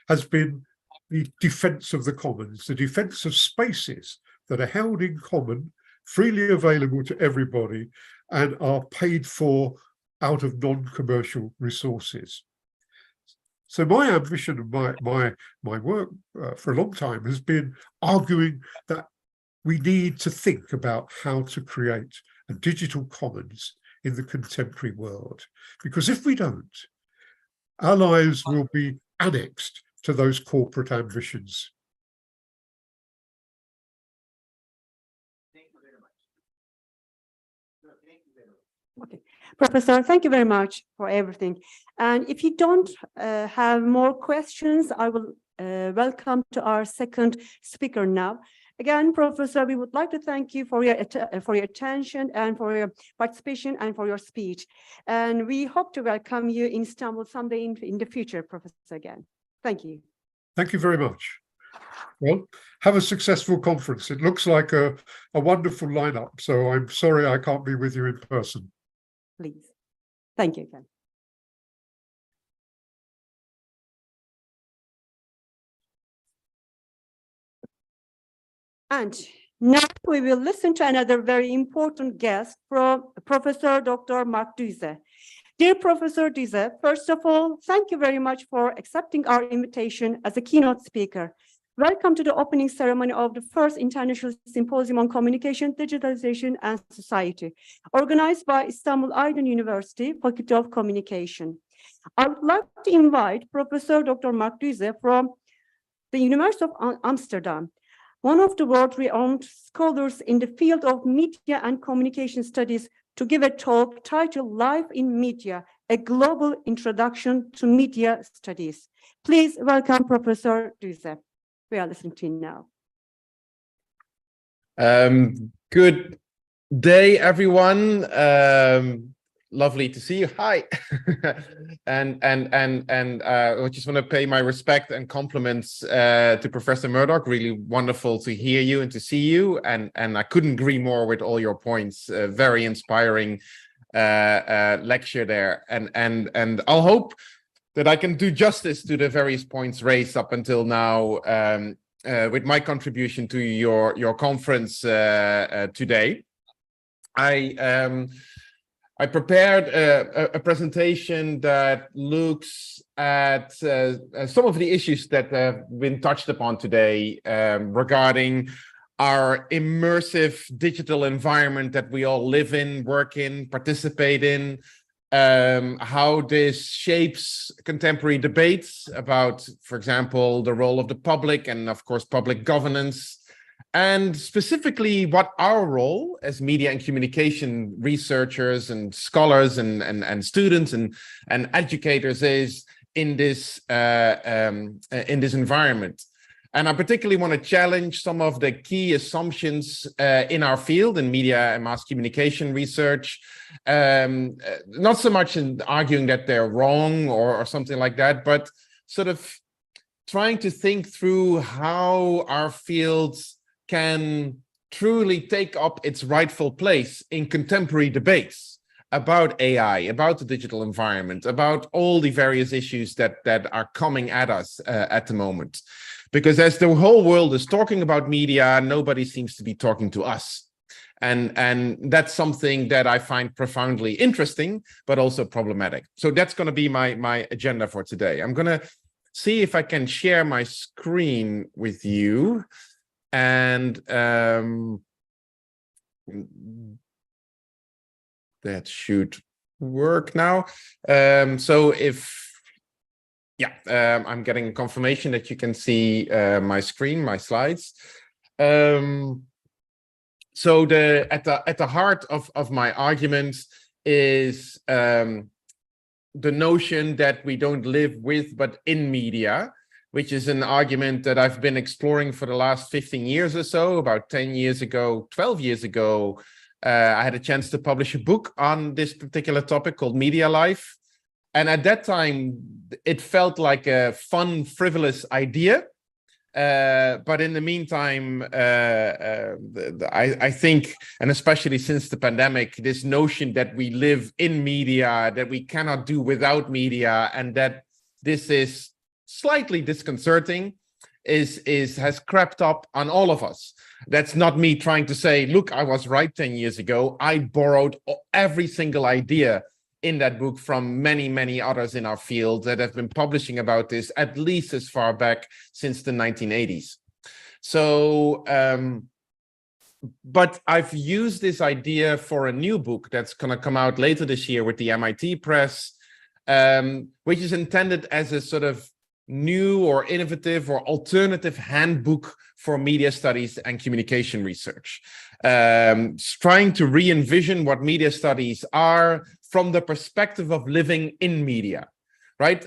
has been the defense of the commons, the defense of spaces that are held in common, freely available to everybody, and are paid for out of non-commercial resources. So my ambition and my work for a long time has been arguing that we need to think about how to create a digital commons in the contemporary world. Because if we don't, our lives will be annexed to those corporate ambitions. Okay. Professor, thank you very much for everything. And if you don't have more questions, I will welcome to our second speaker now. Again, Professor, we would like to thank you for your attention and for your participation and for your speech. And we hope to welcome you in Istanbul someday in the future, Professor, again. Thank you. Thank you very much. Well, have a successful conference. It looks like a wonderful lineup, so I'm sorry I can't be with you in person. Please. Thank you again. And now we will listen to another very important guest from Professor Dr. Mark Duze. Dear Professor Duze, first of all, thank you very much for accepting our invitation as a keynote speaker. Welcome to the opening ceremony of the first International Symposium on Communication, Digitalization and Society, organized by Istanbul Aydın University, Faculty of Communication. I would like to invite Professor Dr. Mark Duze from the University of Amsterdam, one of the world-renowned scholars in the field of media and communication studies, to give a talk titled Life in Media, a Global Introduction to Media Studies. Please welcome Professor Duze. We are listening to you now. Good day, everyone. Lovely to see you. Hi. and I just want to pay my respect and compliments to Professor Murdoch. Really wonderful to hear you and to see you. And I couldn't agree more with all your points. Very inspiring lecture there. And I'll hope that I can do justice to the various points raised up until now with my contribution to your conference today. I prepared a presentation that looks at some of the issues that have been touched upon today regarding our immersive digital environment that we all live in, work in, participate in, how this shapes contemporary debates about, for example, the role of the public and, of course, public governance, and specifically what our role as media and communication researchers and scholars and students and educators is in this environment. And I particularly want to challenge some of the key assumptions in our field in media and mass communication research, not so much in arguing that they're wrong or something like that, but sort of trying to think through how our fields can truly take up its rightful place in contemporary debates about AI, about the digital environment, about all the various issues that are coming at us at the moment. Because as the whole world is talking about media, nobody seems to be talking to us. And that's something that I find profoundly interesting, but also problematic. So that's going to be my agenda for today. I'm going to see if I can share my screen with you. And that should work now. So I'm getting a confirmation that you can see my screen, my slides. So at the heart of my argument is the notion that we don't live with but in media, which is an argument that I've been exploring for the last 15 years or so. About 10 years ago, 12 years ago, I had a chance to publish a book on this particular topic called Media Life. And at that time, it felt like a fun, frivolous idea. But in the meantime, I think, and especially since the pandemic, this notion that we live in media, that we cannot do without media, and that this is slightly disconcerting, has crept up on all of us. That's not me trying to say, look, I was right 10 years ago. I borrowed every single idea in that book from many, many others in our field that have been publishing about this at least as far back since the 1980s. So, but I've used this idea for a new book that's going to come out later this year with the MIT Press, which is intended as a sort of new or innovative or alternative handbook for media studies and communication research, trying to re-envision what media studies are from the perspective of living in media, right?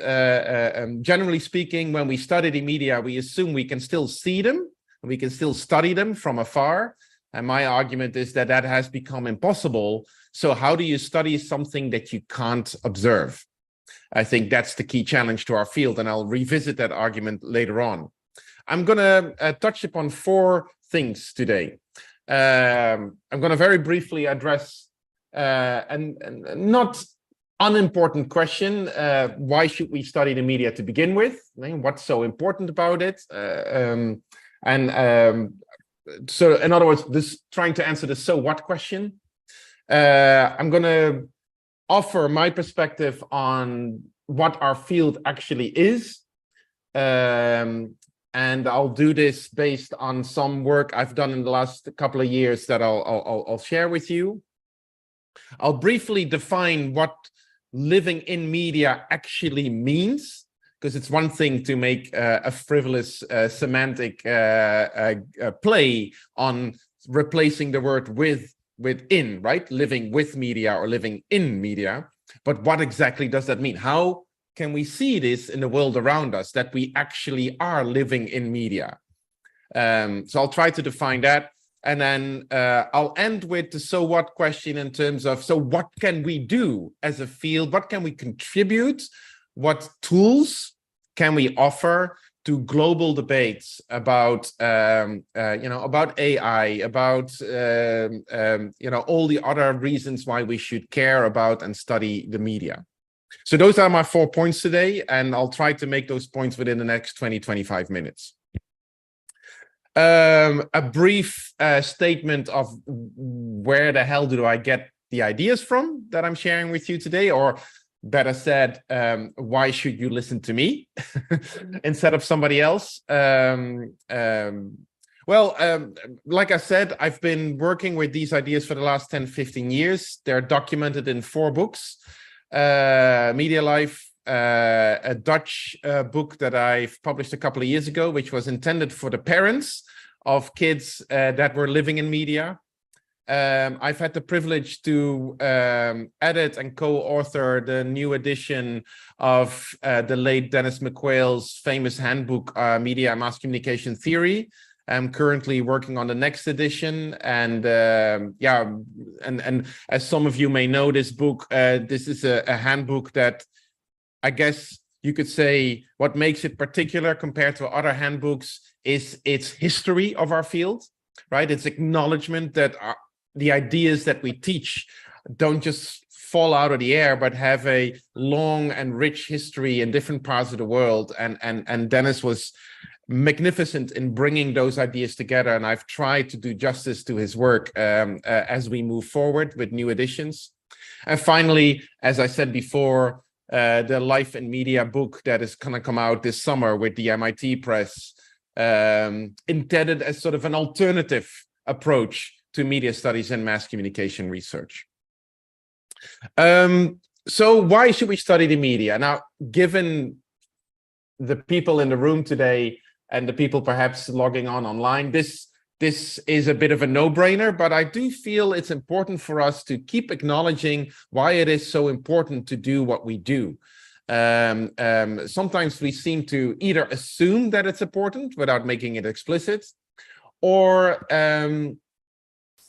Generally speaking, when we study the media, we assume we can still see them, we can still study them from afar. And my argument is that that has become impossible. So how do you study something that you can't observe? I think that's the key challenge to our field, and I'll revisit that argument later on. I'm going to touch upon 4 things today. I'm going to very briefly address and not unimportant question. Why should we study the media to begin with? What's so important about it? So in other words, this trying to answer the so what question. I'm going to offer my perspective on what our field actually is. And I'll do this based on some work I've done in the last couple of years that I'll share with you. I'll briefly define what living in media actually means, because it's one thing to make a frivolous semantic play on replacing the word with in, right? Living with media or living in media. But what exactly does that mean? How can we see this in the world around us, that we actually are living in media? So I'll try to define that. And then I'll end with the so what question in terms of, so what can we do as a field? What can we contribute? What tools can we offer to global debates about, about AI, about, all the other reasons why we should care about and study the media? So those are my 4 points today, and I'll try to make those points within the next 20-25 minutes. A brief statement of where the hell do I get the ideas from that I'm sharing with you today, or better said, why should you listen to me instead of somebody else? Like I said, I've been working with these ideas for the last 10-15 years. They're documented in 4 books. Media Life, a Dutch book that I've published a couple of years ago, which was intended for the parents of kids that were living in media. I've had the privilege to edit and co-author the new edition of the late Dennis McQuail's famous handbook, Media and Mass Communication Theory. I'm currently working on the next edition, and and as some of you may know, this book, this is a handbook that I guess you could say what makes it particular compared to other handbooks is its history of our field, right? It's acknowledgement that the ideas that we teach don't just fall out of the air, but have a long and rich history in different parts of the world. And Dennis was magnificent in bringing those ideas together, and I've tried to do justice to his work as we move forward with new editions. And finally, as I said before, the Life and Media book that is going to come out this summer with the MIT Press, intended as sort of an alternative approach to media studies and mass communication research. So why should we study the media? Now, given the people in the room today and the people perhaps logging on online, this is a bit of a no-brainer, but I do feel it's important for us to keep acknowledging why it is so important to do what we do. Sometimes we seem to either assume that it's important without making it explicit, or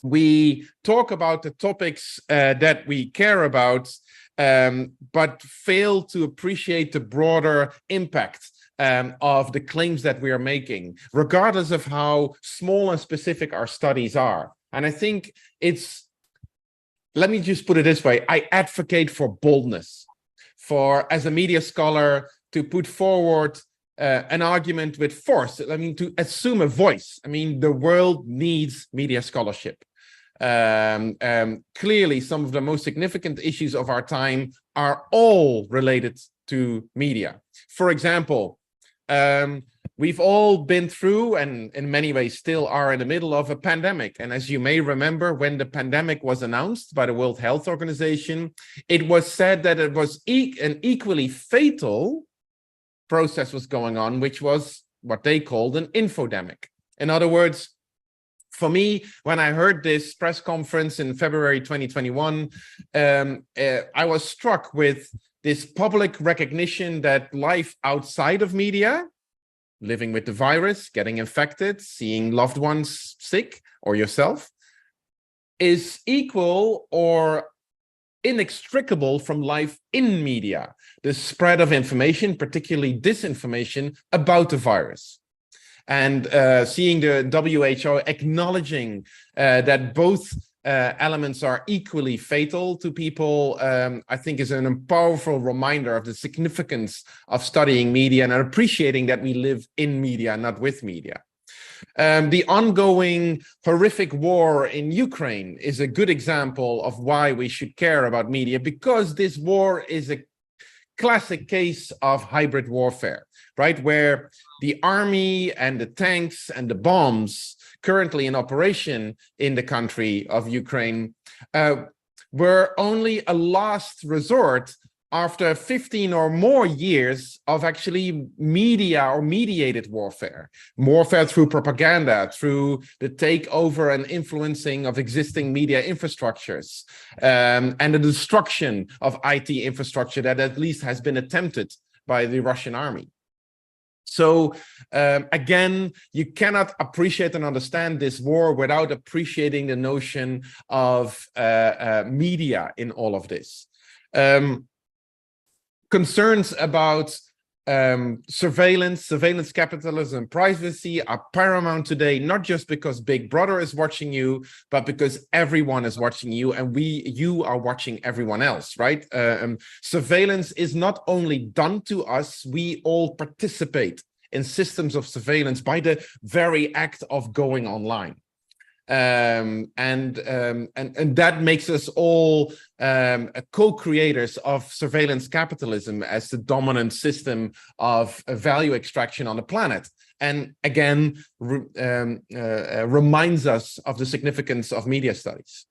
we talk about the topics that we care about, but fail to appreciate the broader impact of the claims that we are making, regardless of how small and specific our studies are. And I think let me just put it this way, I advocate for boldness, for as a media scholar to put forward an argument with force. I mean, to assume a voice. I mean, the world needs media scholarship. Clearly, some of the most significant issues of our time are all related to media. For example, we've all been through, and in many ways still are in the middle of, a pandemic. And as you may remember, when the pandemic was announced by the World Health Organization, it was said that it was an equally fatal process was going on, which was what they called an infodemic. In other words, for me, when I heard this press conference in February 2021, I was struck with this public recognition that life outside of media, living with the virus, getting infected, seeing loved ones sick, or yourself, is equal or inextricable from life in media. The spread of information, particularly disinformation about the virus. And seeing the WHO acknowledging that both elements are equally fatal to people, I think is a powerful reminder of the significance of studying media and appreciating that we live in media, not with media. The ongoing horrific war in Ukraine is a good example of why we should care about media, because this war is a classic case of hybrid warfare, right? Where the army and the tanks and the bombs currently in operation in the country of Ukraine were only a last resort after 15 or more years of actually media or mediated warfare through propaganda, through the takeover and influencing of existing media infrastructures, and the destruction of IT infrastructure that at least has been attempted by the Russian army. So again, you cannot appreciate and understand this war without appreciating the notion of media in all of this. Concerns about surveillance capitalism, privacy are paramount today, not just because Big Brother is watching you, but because everyone is watching you, and you are watching everyone else, right? Surveillance is not only done to us, we all participate in systems of surveillance by the very act of going online. And that makes us all co-creators of surveillance capitalism as the dominant system of value extraction on the planet. And again, reminds us of the significance of media studies.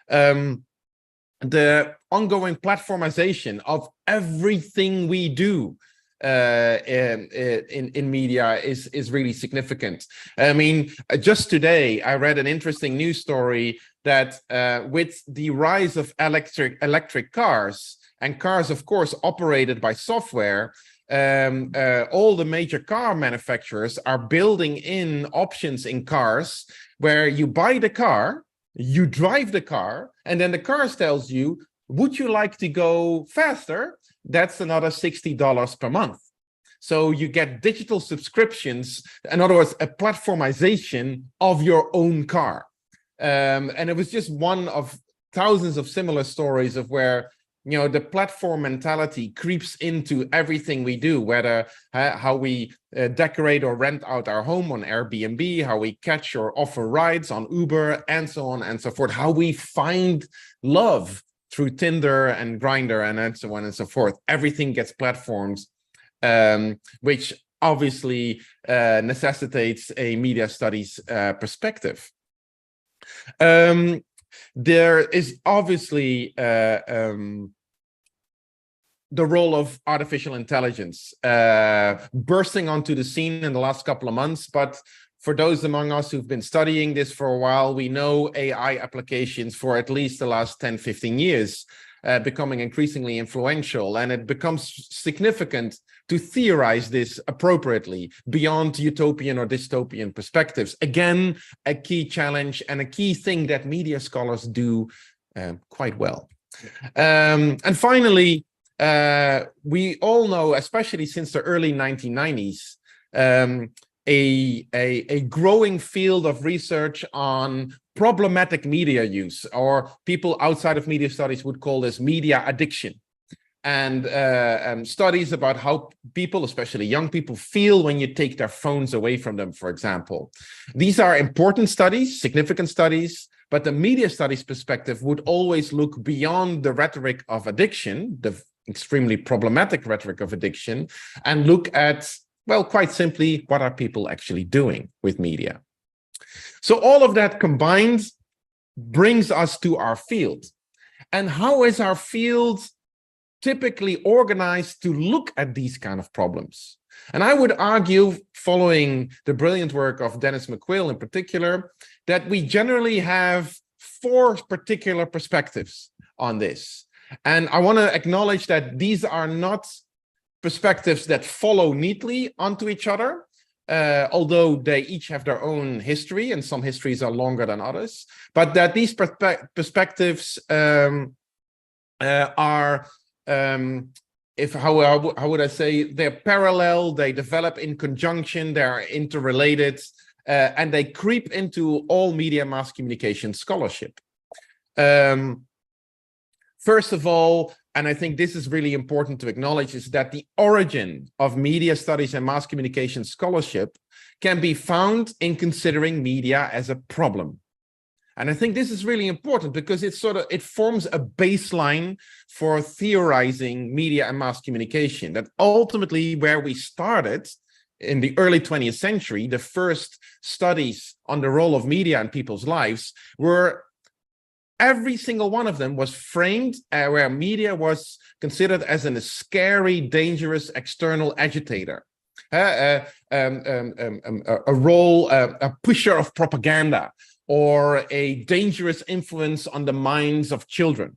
The ongoing platformization of everything we do in media is really significant. I mean, just today I read an interesting news story that with the rise of electric cars, and cars of course operated by software, all the major car manufacturers are building in options in cars where you buy the car, you drive the car, and then the car tells you, would you like to go faster? That's another $60 per month. So you get digital subscriptions, in other words, a platformization of your own car. And it was just one of thousands of similar stories of where, you know, the platform mentality creeps into everything we do, whether how we decorate or rent out our home on Airbnb, how we catch or offer rides on Uber, and so on and so forth, how we find love through Tinder and Grindr and so on and so forth. Everything gets platforms, which obviously necessitates a media studies perspective. There is obviously the role of artificial intelligence bursting onto the scene in the last couple of months, but for those among us who've been studying this for a while, we know AI applications for at least the last 10, 15 years, becoming increasingly influential, and it becomes significant to theorize this appropriately beyond utopian or dystopian perspectives. Again, a key challenge and a key thing that media scholars do quite well. And finally, we all know, especially since the early 1990s, a growing field of research on problematic media use, or people outside of media studies would call this media addiction. and studies about how people, especially young people, feel when you take their phones away from them, for example. These are important studies, significant studies, but the media studies perspective would always look beyond the rhetoric of addiction, the extremely problematic rhetoric of addiction, and look at, well, quite simply, what are people actually doing with media? So all of that combined brings us to our field. And how is our field typically organized to look at these kind of problems? And I would argue, following the brilliant work of Dennis McQuill in particular, that we generally have 4 particular perspectives on this. And I want to acknowledge that these are not perspectives that follow neatly onto each other, although they each have their own history, and some histories are longer than others, but that these perspectives are, how would I say, they're parallel, they develop in conjunction, they're interrelated, and they creep into all media mass communication scholarship. First of all, and I think this is really important to acknowledge, is that the origin of media studies and mass communication scholarship can be found in considering media as a problem. And I think this is really important because it forms a baseline for theorizing media and mass communication. That ultimately, where we started in the early 20th century, the first studies on the role of media in people's lives were, every single one of them was framed where media was considered as a scary, dangerous external agitator, a role, a pusher of propaganda, or a dangerous influence on the minds of children.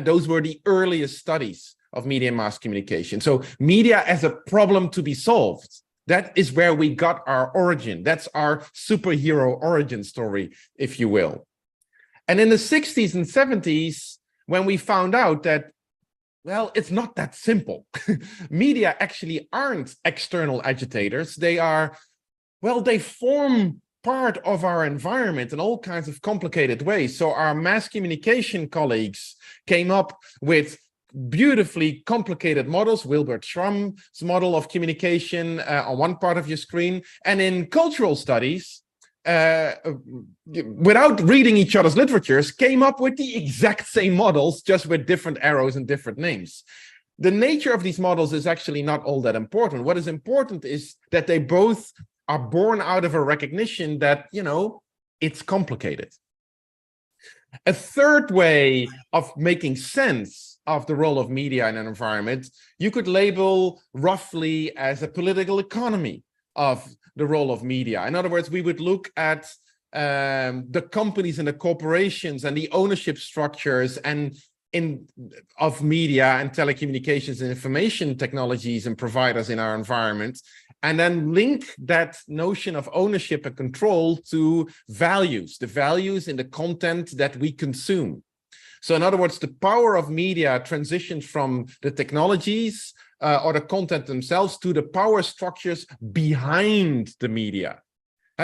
Those were the earliest studies of media and mass communication. So media as a problem to be solved, that is where we got our origin. That's our superhero origin story, if you will. And in the 60s and 70s, when we found out that, well, it's not that simple. Media actually aren't external agitators. They are, well, they form part of our environment in all kinds of complicated ways. So our mass communication colleagues came up with beautifully complicated models, Wilbert Schramm's model of communication on one part of your screen. And in cultural studies, without reading each other's literatures, came up with the exact same models, just with different arrows and different names. The nature of these models is actually not all that important. What is important is that they both are born out of a recognition that, you know, it's complicated. A third way of making sense of the role of media in an environment, you could label roughly as a political economy of the role of media. In other words, we would look at the companies and the corporations and the ownership structures of media and telecommunications and information technologies and providers in our environment, and then link that notion of ownership and control to values, the values in the content that we consume. So in other words, the power of media transitions from the technologies or the content themselves to the power structures behind the media.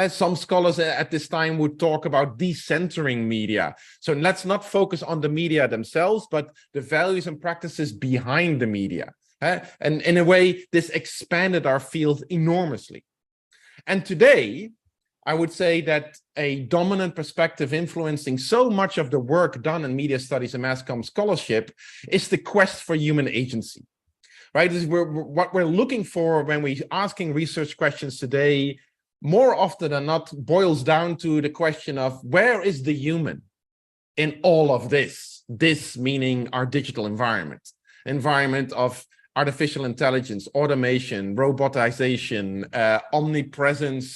Some scholars at this time would talk about decentering media. So let's not focus on the media themselves, but the values and practices behind the media. And in a way, this expanded our field enormously. And today, I would say that a dominant perspective influencing so much of the work done in media studies and mass comm scholarship is the quest for human agency. Right? What we're looking for when we're asking research questions today, more often than not, boils down to the question of where is the human in all of this? This meaning our digital environment of artificial intelligence, automation, robotization, omnipresent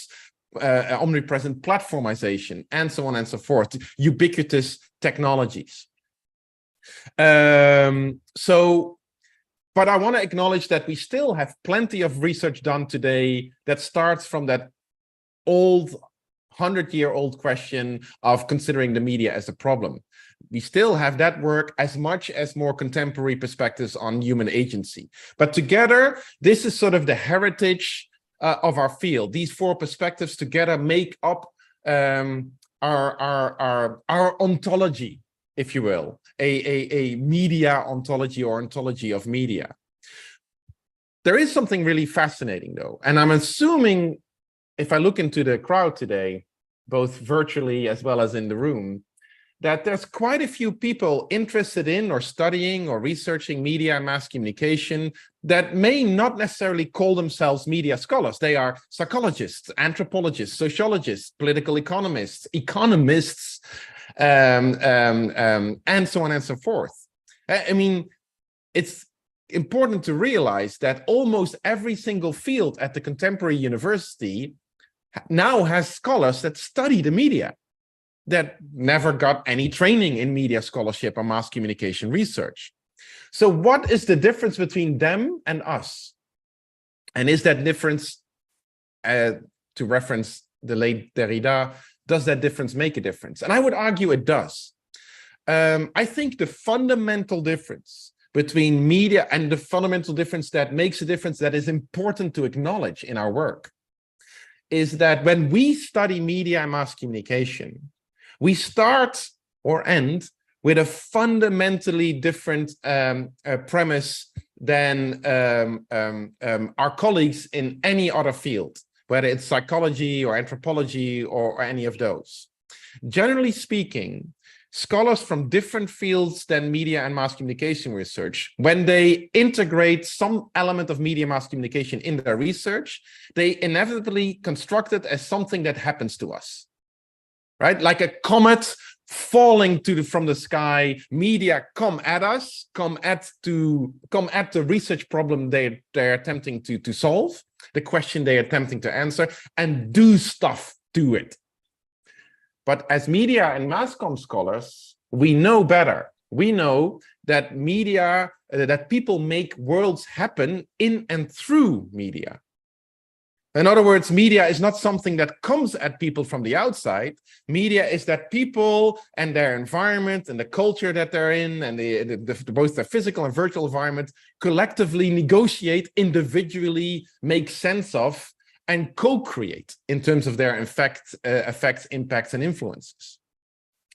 platformization, and so on and so forth, ubiquitous technologies. But I want to acknowledge that we still have plenty of research done today that starts from that old 100-year-old question of considering the media as a problem. We still have that work as much as more contemporary perspectives on human agency. But together, this is sort of the heritage of our field. These 4 perspectives together make up our ontology, if you will, a media ontology or ontology of media. There is something really fascinating, though, and I'm assuming, if I look into the crowd today, both virtually as well as in the room, that there's quite a few people interested in or studying or researching media and mass communication that may not necessarily call themselves media scholars. They are psychologists, anthropologists, sociologists, political economists, and so on and so forth. I mean, it's important to realize that almost every single field at the contemporary university now has scholars that study the media, that never got any training in media scholarship or mass communication research. So what is the difference between them and us? And is that difference, to reference the late Derrida, does that difference make a difference? And I would argue it does. I think the fundamental difference between media and the fundamental difference that makes a difference that is important to acknowledge in our work is that when we study media and mass communication, we start or end with a fundamentally different premise than our colleagues in any other field, whether it's psychology or anthropology or any of those. Generally speaking, scholars from different fields than media and mass communication research, when they integrate some element of media mass communication in their research, they inevitably construct it as something that happens to us. Right? Like a comet falling from the sky, media come at us, come at the research problem they're attempting to solve, the question they're attempting to answer, and do stuff to it. But as media and mass comm scholars, we know better. We know that media, that people make worlds happen in and through media. In other words, media is not something that comes at people from the outside. Media is that people and their environment and the culture that they're in and both their physical and virtual environment collectively negotiate, individually make sense of, and co-create in terms of their effects, impacts, and influences.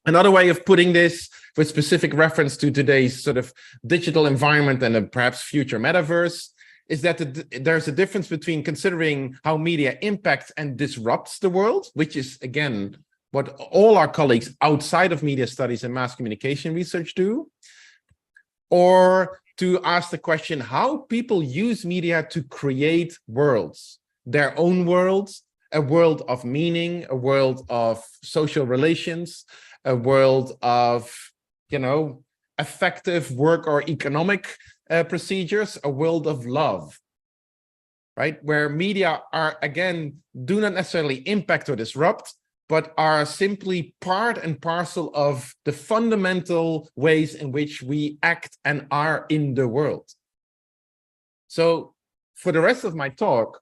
Another way of putting this, with specific reference to today's sort of digital environment and a perhaps future metaverse, is that there's a difference between considering how media impacts and disrupts the world, which is, again, what all our colleagues outside of media studies and mass communication research do, or to ask the question how people use media to create worlds, their own worlds, a world of meaning, a world of social relations, a world of, effective work or economic procedures, a world of love, right? Where media are, again, do not necessarily impact or disrupt, but are simply part and parcel of the fundamental ways in which we act and are in the world. So for the rest of my talk,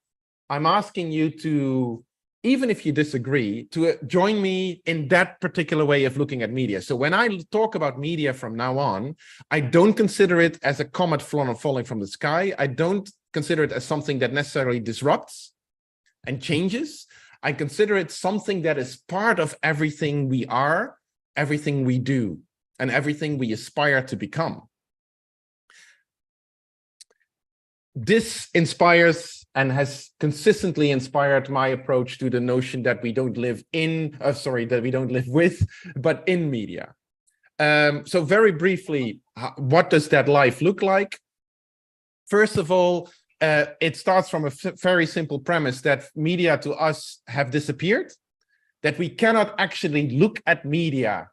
I'm asking you to, even if you disagree, to join me in that particular way of looking at media. So when I talk about media from now on, I don't consider it as a comet falling from the sky. I don't consider it as something that necessarily disrupts and changes. I consider it something that is part of everything we are, everything we do, and everything we aspire to become. This inspires and has consistently inspired my approach to the notion that we don't live in, that we don't live with, but in media. So very briefly, what does that life look like? First of all, it starts from a very simple premise that media to us have disappeared, that we cannot actually look at media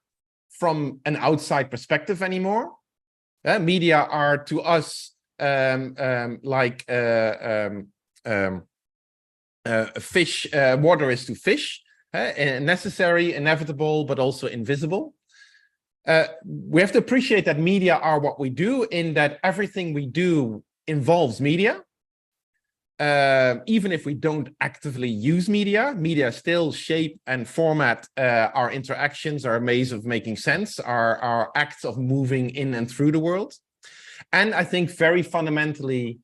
from an outside perspective anymore. Media are to us like fish, water is to fish, necessary, inevitable, but also invisible. We have to appreciate that media are what we do, in that everything we do involves media. Even if we don't actively use media, media still shape and format our interactions, our ways of making sense, our acts of moving in and through the world. And I think very fundamentally,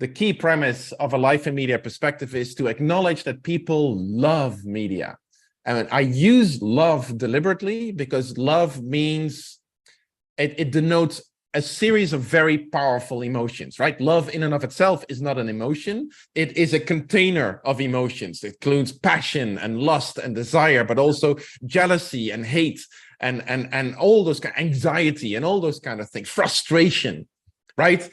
the key premise of a life in media perspective is to acknowledge that people love media. And I use love deliberately because love means it denotes a series of very powerful emotions, right? Love in and of itself is not an emotion. It is a container of emotions. It includes passion and lust and desire, but also jealousy and hate and all those kind of anxiety and all those kind of things, frustration, right?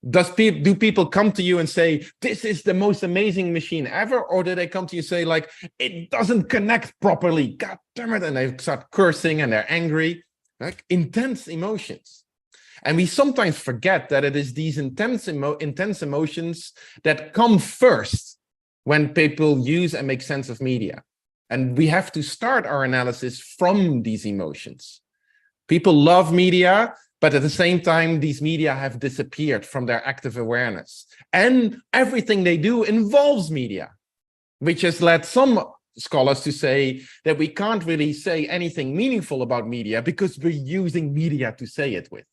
Do people come to you and say, this is the most amazing machine ever? Or do they come to you and say, like, it doesn't connect properly, God damn it, and they start cursing and they're angry, like intense emotions. And we sometimes forget that it is these intense emotions that come first when people use and make sense of media. And we have to start our analysis from these emotions. People love media, but at the same time, these media have disappeared from their active awareness. And everything they do involves media, which has led some scholars to say that we can't really say anything meaningful about media because we're using media to say it with.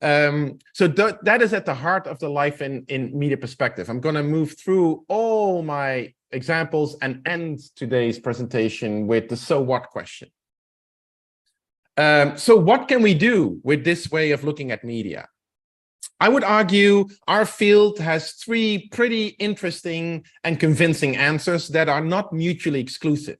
So that is at the heart of the life in media perspective. I'm going to move through all my examples and end today's presentation with the so what question. So what can we do with this way of looking at media? I would argue our field has three pretty interesting and convincing answers that are not mutually exclusive.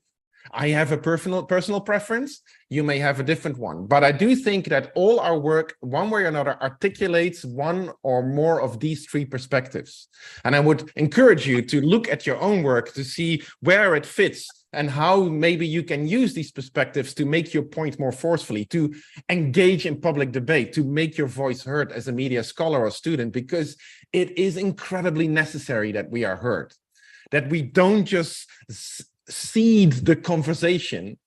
I have a personal preference. You may have a different one, but I do think that all our work, one way or another, articulates one or more of these three perspectives. And I would encourage you to look at your own work to see where it fits and how maybe you can use these perspectives to make your point more forcefully, to engage in public debate, to make your voice heard as a media scholar or student, because it is incredibly necessary that we are heard, that we don't just cede the conversation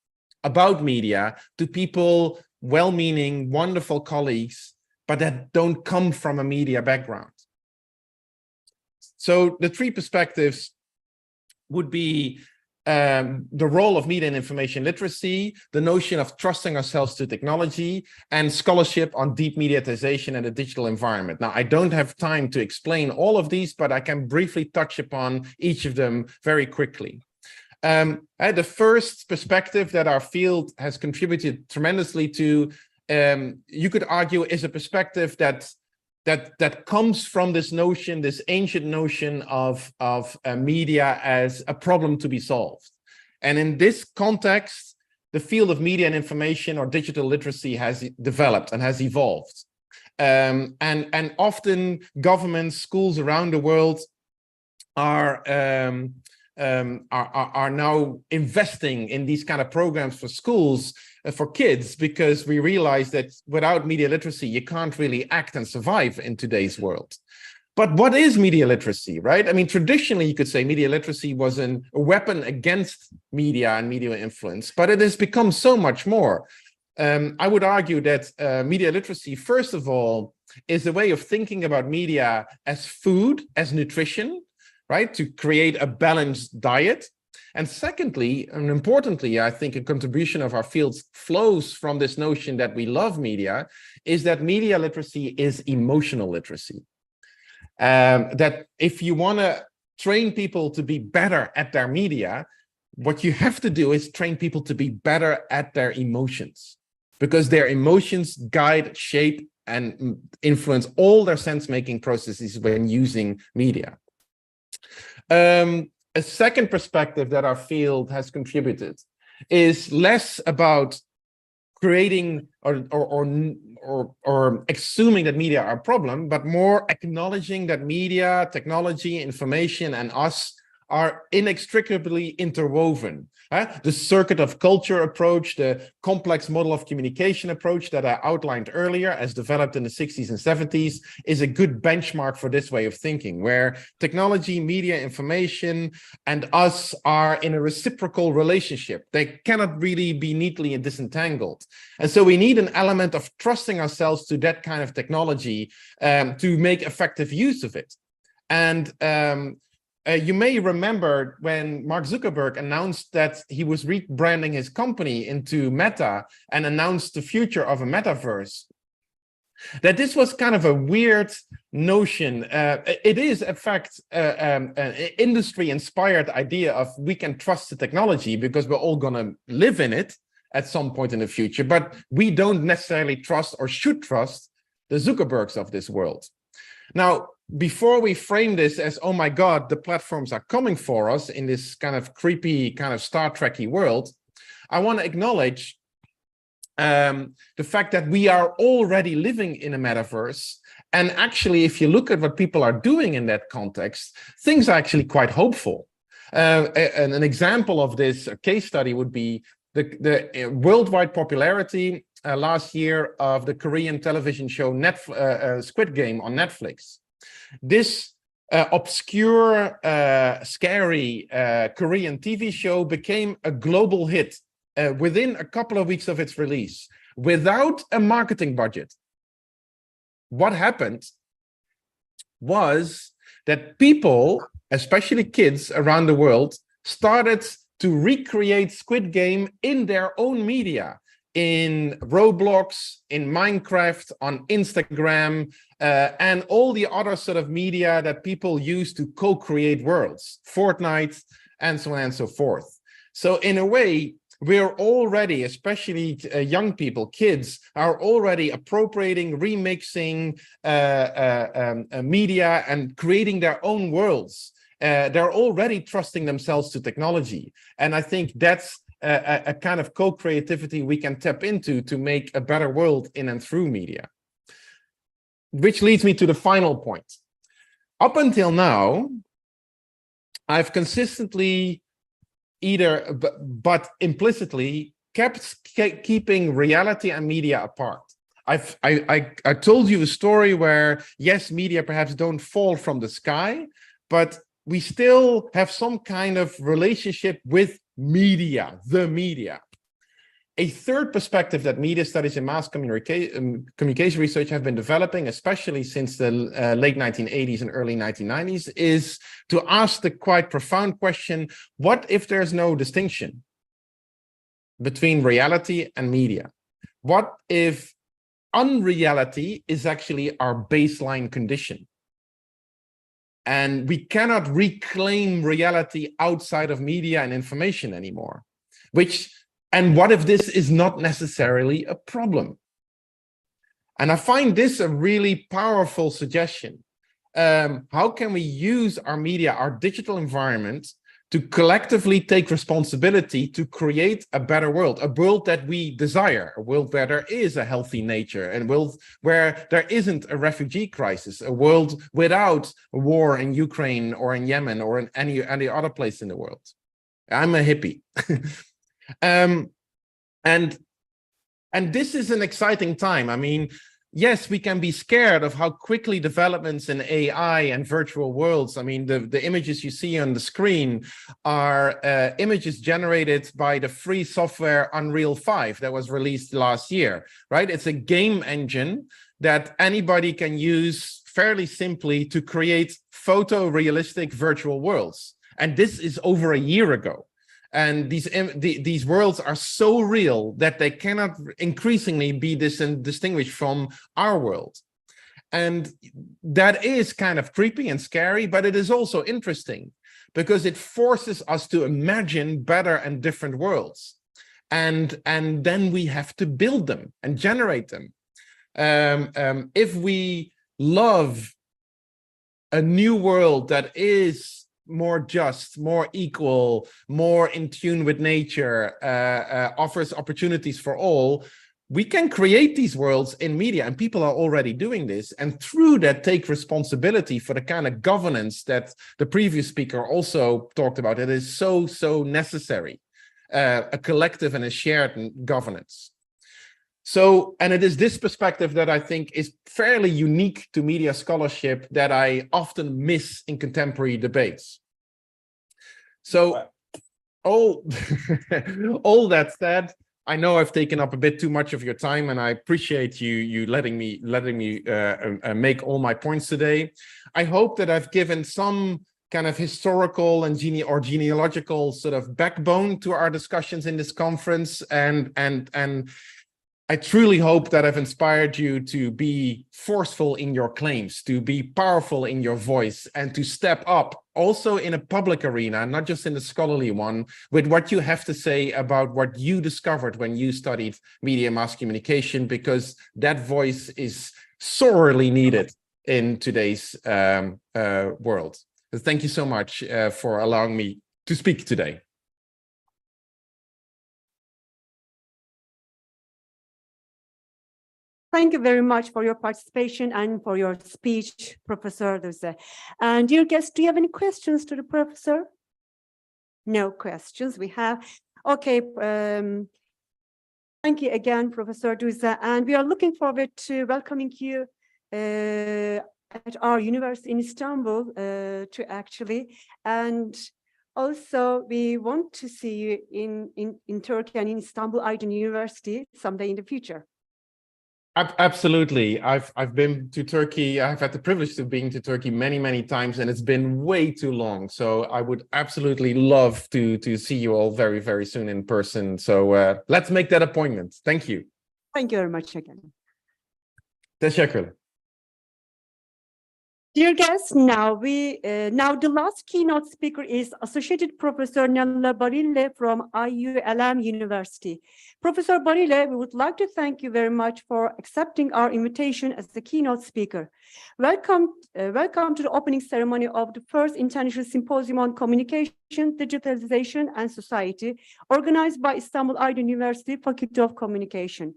about media to people, well-meaning, wonderful colleagues, but that don't come from a media background. So the three perspectives would be the role of media and information literacy, the notion of trusting ourselves to technology, and scholarship on deep mediatization and the digital environment. Now, I don't have time to explain all of these, but I can briefly touch upon each of them very quickly. The first perspective that our field has contributed tremendously to, you could argue, is a perspective that comes from this notion, this ancient notion of media as a problem to be solved. And in this context, the field of media and information or digital literacy has developed and has evolved. And often governments, schools around the world are now investing in these kind of programs for schools, for kids, because we realize that without media literacy, you can't really act and survive in today's world. But what is media literacy, right? I mean, traditionally, you could say media literacy was a weapon against media and media influence, but it has become so much more. I would argue that media literacy, first of all, is a way of thinking about media as food, as nutrition, right, to create a balanced diet. And secondly, and importantly, I think a contribution of our fields flows from this notion that we love media, is that media literacy is emotional literacy. That if you want to train people to be better at their media, what you have to do is train people to be better at their emotions, because their emotions guide, shape, and influence all their sense-making processes when using media. A second perspective that our field has contributed is less about creating or assuming that media are a problem, but more acknowledging that media, technology, information, and us are inextricably interwoven. The circuit of culture approach, the complex model of communication approach that I outlined earlier, as developed in the 60s and 70s, is a good benchmark for this way of thinking, where technology, media, information, and us are in a reciprocal relationship. They cannot really be neatly disentangled. And so we need an element of trusting ourselves to that kind of technology to make effective use of it. And you may remember when Mark Zuckerberg announced that he was rebranding his company into Meta and announced the future of a metaverse, that this was kind of a weird notion. It is, in fact, an industry-inspired idea of we can trust the technology because we're all going to live in it at some point in the future, but we don't necessarily trust or should trust the Zuckerbergs of this world. Now, before we frame this as, oh my God, the platforms are coming for us in this kind of creepy, kind of Star Trek-y world, I want to acknowledge the fact that we are already living in a metaverse. And actually, if you look at what people are doing in that context, things are actually quite hopeful. An example of this case study would be the worldwide popularity last year of the Korean television show Squid Game on Netflix. This obscure, scary Korean TV show became a global hit within a couple of weeks of its release, without a marketing budget. What happened was that people, especially kids around the world, started to recreate Squid Game in their own media, in Roblox, in Minecraft, on Instagram, and all the other sort of media that people use to co-create worlds, Fortnite, and so on and so forth. So in a way, we're already, especially young people, kids, are already appropriating, remixing media and creating their own worlds. They're already trusting themselves to technology. And I think that's a kind of co-creativity we can tap into to make a better world in and through media. Which leads me to the final point. Up until now, I've consistently but implicitly kept keeping reality and media apart. I told you a story where, yes, media perhaps don't fall from the sky, but we still have some kind of relationship with media, the media. A third perspective that media studies and mass communication research have been developing, especially since the late 1980s and early 1990s, is to ask the quite profound question, what if there's no distinction between reality and media? What if unreality is actually our baseline condition? And we cannot reclaim reality outside of media and information anymore, and what if this is not necessarily a problem? And I find this a really powerful suggestion. How can we use our media, our digital environment, to collectively take responsibility to create a better world, a world that we desire, a world where there is a healthy nature, and a world where there isn't a refugee crisis, a world without a war in Ukraine or in Yemen or in any other place in the world? I'm a hippie. And this is an exciting time. I mean, yes, we can be scared of how quickly developments in AI and virtual worlds, I mean, the images you see on the screen are images generated by the free software Unreal 5 that was released last year, right? It's a game engine that anybody can use fairly simply to create photorealistic virtual worlds. And this is over a year ago. And these worlds are so real that they cannot increasingly be distinguished from our world. And that is kind of creepy and scary, but it is also interesting because it forces us to imagine better and different worlds. And then we have to build them and generate them. If we love a new world that is more just, more equal, more in tune with nature, offers opportunities for all, we can create these worlds in media, and people are already doing this, and through that take responsibility for the kind of governance that the previous speaker also talked about. It is so necessary, a collective and a shared governance. So, and it is this perspective that I think is fairly unique to media scholarship that I often miss in contemporary debates. So, all that said, I know I've taken up a bit too much of your time, and I appreciate you letting me make all my points today. I hope that I've given some kind of historical and genealogical sort of backbone to our discussions in this conference, and I truly hope that I've inspired you to be forceful in your claims, to be powerful in your voice, and to step up also in a public arena, not just in the scholarly one, with what you have to say about what you discovered when you studied media and mass communication, because that voice is sorely needed in today's world. Thank you so much for allowing me to speak today. Thank you very much for your participation and for your speech, Professor Duze. And dear guests, do you have any questions to the professor? No questions we have. Okay, thank you again, Professor Duze. And we are looking forward to welcoming you at our university in Istanbul to actually. And also we want to see you in Turkey and in Istanbul Aydın University someday in the future. Absolutely. I've been to Turkey. I've had the privilege of being to Turkey many times, and it's been way too long. So I would absolutely love to see you all very soon in person. So let's make that appointment. Thank you. Thank you very much again. Teşekkürler. Dear guests, now the last keynote speaker is Associated Professor Nella Barille from IULM University. Professor Barille, we would like to thank you very much for accepting our invitation as the keynote speaker. Welcome to the opening ceremony of the first International Symposium on Communication, Digitalization and Society, organized by Istanbul Aydın University Faculty of Communication.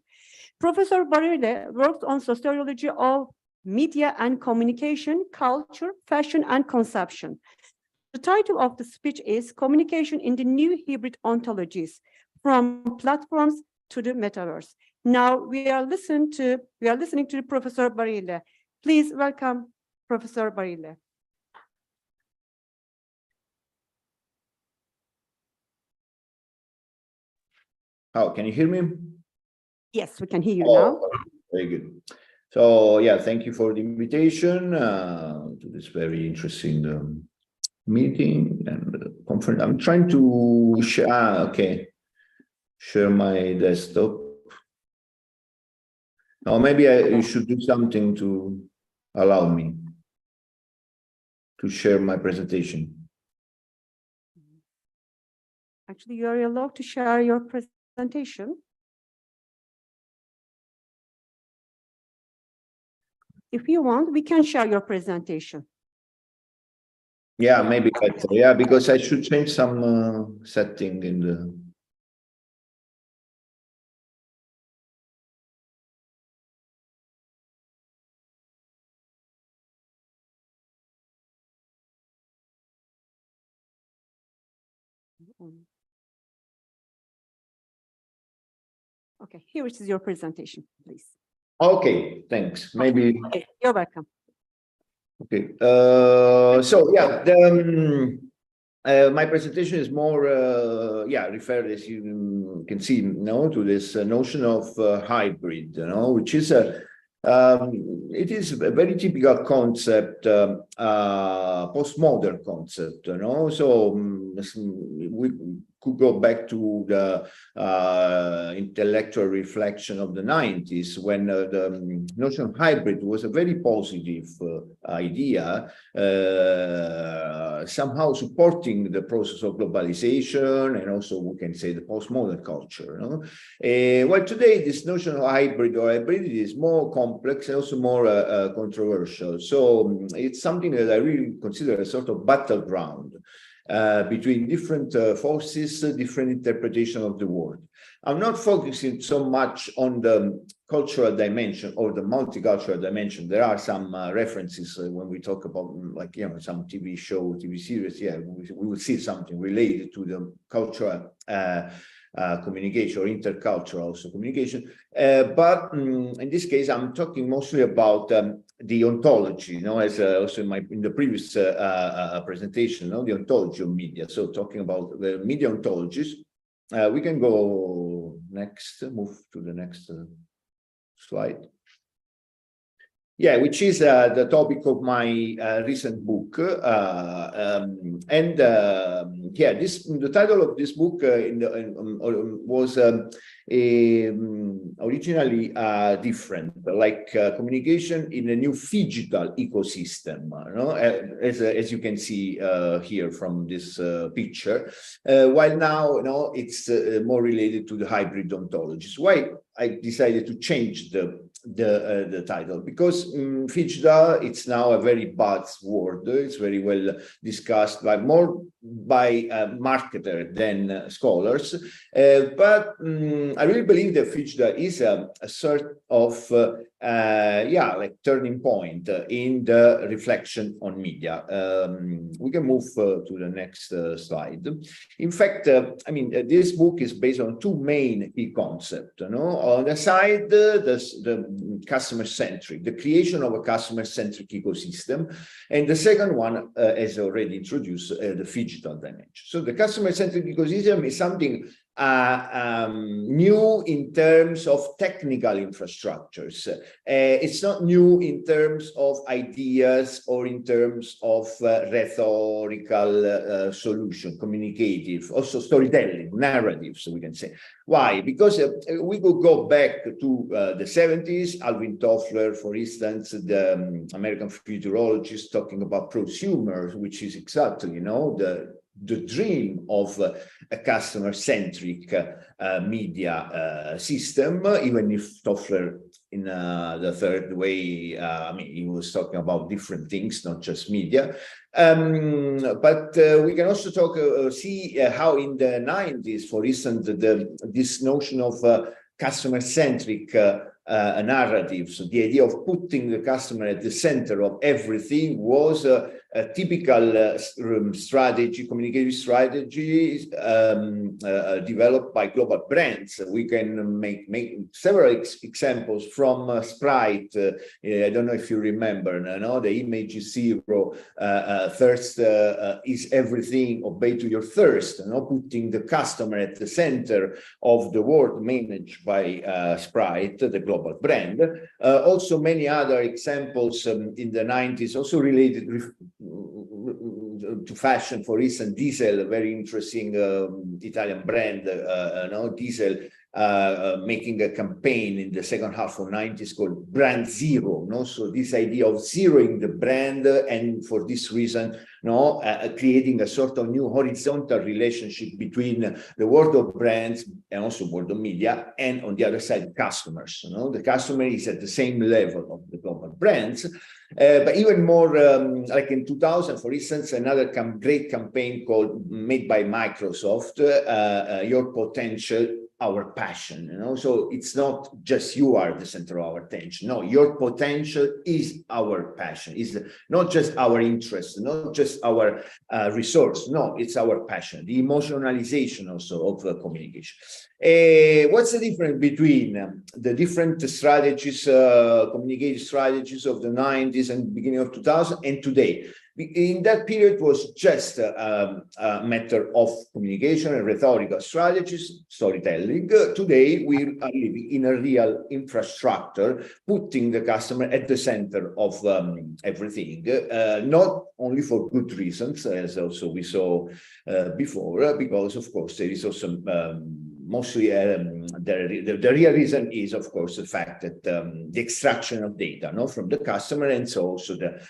Professor Barille worked on sociology of media and communication, culture, fashion, and consumption. The title of the speech is Communication in the New Hybrid Ontologies, from Platforms to the Metaverse. Now we are listening to Professor Barille. Please welcome Professor Barille. Oh, can you hear me? Yes, we can hear you now. Very good. So yeah, thank you for the invitation to this very interesting meeting and conference. I'm trying to share my desktop. Or maybe you should do something to allow me to share my presentation. Actually, you are allowed to share your presentation. If you want, we can share your presentation. Yeah, maybe better. Yeah, because I should change some setting in the. Okay, here is your presentation, please. Okay, thanks. Maybe. Okay, you're welcome. Okay. So yeah, my presentation is more referred, as you can see, to this notion of hybrid, which is it is a very typical concept, postmodern concept, So we could go back to the intellectual reflection of the 90s, when the notion of hybrid was a very positive idea, somehow supporting the process of globalization, and also we can say the postmodern culture. Well, today this notion of hybrid or hybridity is more complex and also more controversial. So it's something that I really consider a sort of battleground between different forces, different interpretation of the world. I'm not focusing so much on the cultural dimension or the multicultural dimension. There are some references when we talk about, like, some TV show, TV series. Yeah, we will see something related to the cultural communication or intercultural also communication. But in this case, I'm talking mostly about the ontology, as also in the previous presentation, the ontology of media. So talking about the media ontologies, we can go next, move to the next slide. Yeah, which is the topic of my recent book, the title of this book was originally different, like communication in a new phygital ecosystem. As you can see here from this picture, while now it's more related to the hybrid ontologies. Why I decided to change the title? Because phygital, it's now a very buzzword. It's very well discussed more by marketers than scholars. But I really believe that phygital is a sort of like turning point in the reflection on media. We can move to the next slide. In fact, this book is based on two main key concepts. On the side, the customer-centric, the creation of a customer-centric ecosystem, and the second one, as already introduced, the phygital dimension. So the customer-centric ecosystem is something new in terms of technical infrastructures. It's not new in terms of ideas or in terms of rhetorical solution, communicative, also storytelling, narratives, we can say. Why? Because we could go back to the 70s, Alvin Toffler, for instance, the American futurologist, talking about prosumers, which is exactly, the dream of a customer-centric media system, even if Toffler in the third way, he was talking about different things, not just media. But we can also see how in the 90s, for instance, this notion of customer-centric narratives, the idea of putting the customer at the center of everything was a typical strategy, communicative strategy developed by global brands. We can make several examples from Sprite. I don't know if you remember, the image is zero, thirst is everything, obey to your thirst, putting the customer at the center of the world managed by Sprite, the global brand. Also many other examples in the 90s, also related to fashion. For instance, Diesel, a very interesting Italian brand, Diesel, making a campaign in the second half of 90s called Brand Zero. So this idea of zeroing the brand, and for this reason, creating a sort of new horizontal relationship between the world of brands and also world of media, and on the other side, customers. The customer is at the same level of the global brands. But even more, like in 2000, for instance, another great campaign made by Microsoft, Your Potential, Our Passion. So it's not just you are the center of our attention. No, your potential is our passion. Is not just our interest, not just our resource. No, it's our passion. The emotionalization also of communication. What's the difference between the different strategies, communication strategies of the 90s and beginning of 2000 and today? In that period was just a matter of communication and rhetorical strategies, storytelling. Today, we are living in a real infrastructure, putting the customer at the center of everything, not only for good reasons, as also we saw before, because, of course, there is also mostly the real reason is, of course, the fact that the extraction of data from the customer, and so also the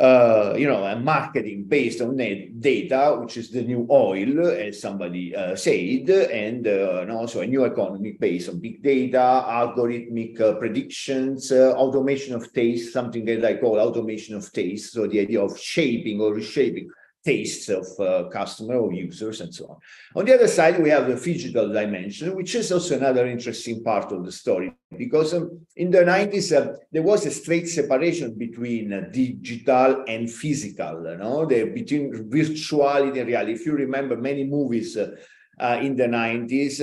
a marketing based on data, which is the new oil, as somebody said, and also a new economy based on big data, algorithmic predictions, automation of taste, something that I call automation of taste. So the idea of shaping or reshaping tastes of customer or users and so on. On the other side, we have the phygital dimension, which is also another interesting part of the story, because in the 90s, there was a straight separation between digital and physical, between virtuality and reality. If you remember, many movies in the 90s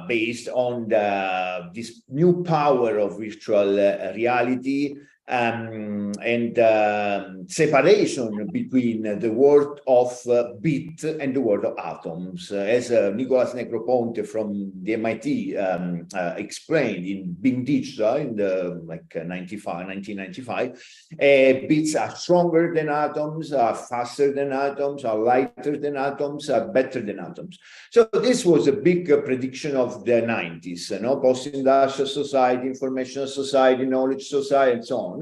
based on this new power of virtual reality, separation between the world of bit and the world of atoms. As Nicolas Negroponte from the MIT explained in Being Digital in the 1995, bits are stronger than atoms, are faster than atoms, are lighter than atoms, are better than atoms. So this was a big prediction of the 90s, post-industrial society, information society, knowledge society, and so on,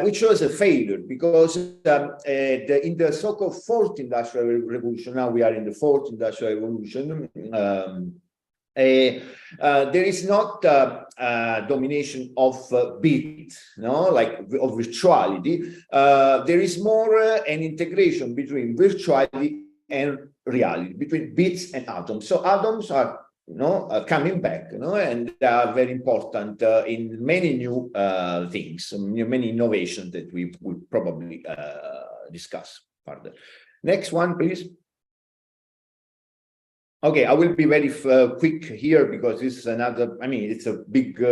which was a failure because in the so-called fourth industrial revolution, now we are in the fourth industrial revolution, there is not domination of bit, like of virtuality. There is more an integration between virtuality and reality, between bits and atoms. So atoms are coming back, and they are very important in many new things, many innovations that we will probably discuss further. Next one, please. Okay, I will be very quick here because this is another, it's a big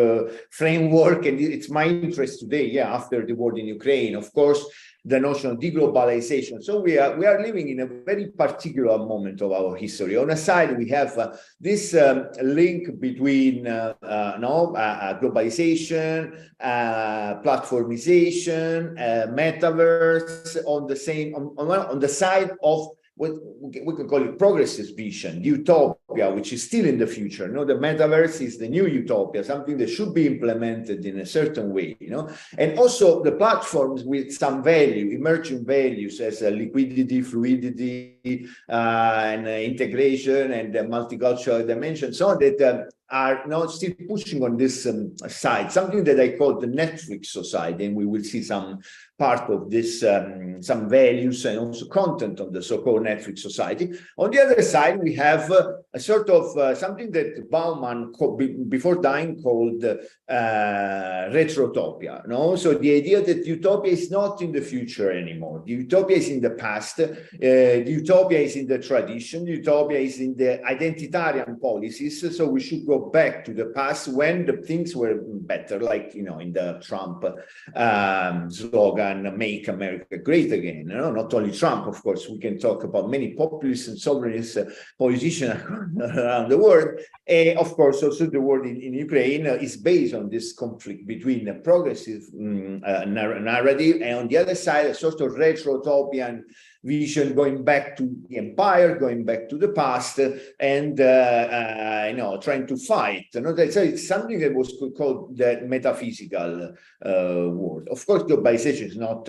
framework, and it's my interest today, after the war in Ukraine, of course, the notion of deglobalization. So we are living in a very particular moment of our history. On a side, we have this link between globalization, platformization, metaverse on the side of what we can call it progressive vision, utopia, which is still in the future. The metaverse is the new utopia, something that should be implemented in a certain way, and also the platforms with some value, emerging values as liquidity, fluidity, and integration and multicultural dimension, so that are now still pushing on this side, something that I call the Netflix society, and we will see some part of this, some values and also content of the so-called Netflix society. On the other side, we have a sort of something that Bauman, before dying, called retrotopia. So the idea that utopia is not in the future anymore. The utopia is in the past. The utopia is in the tradition. The utopia is in the identitarian policies. So we should go back to the past when the things were better, like in the Trump slogan, "Make America Great Again." Not only Trump, of course. We can talk about many populist and sovereignist politicians around the world. Of course, also the war in Ukraine is based on this conflict between a progressive narrative and, on the other side, a sort of retrotopian vision, going back to the empire, going back to the past, and trying to fight. So it's something that was called the metaphysical world. Of course, globalization is not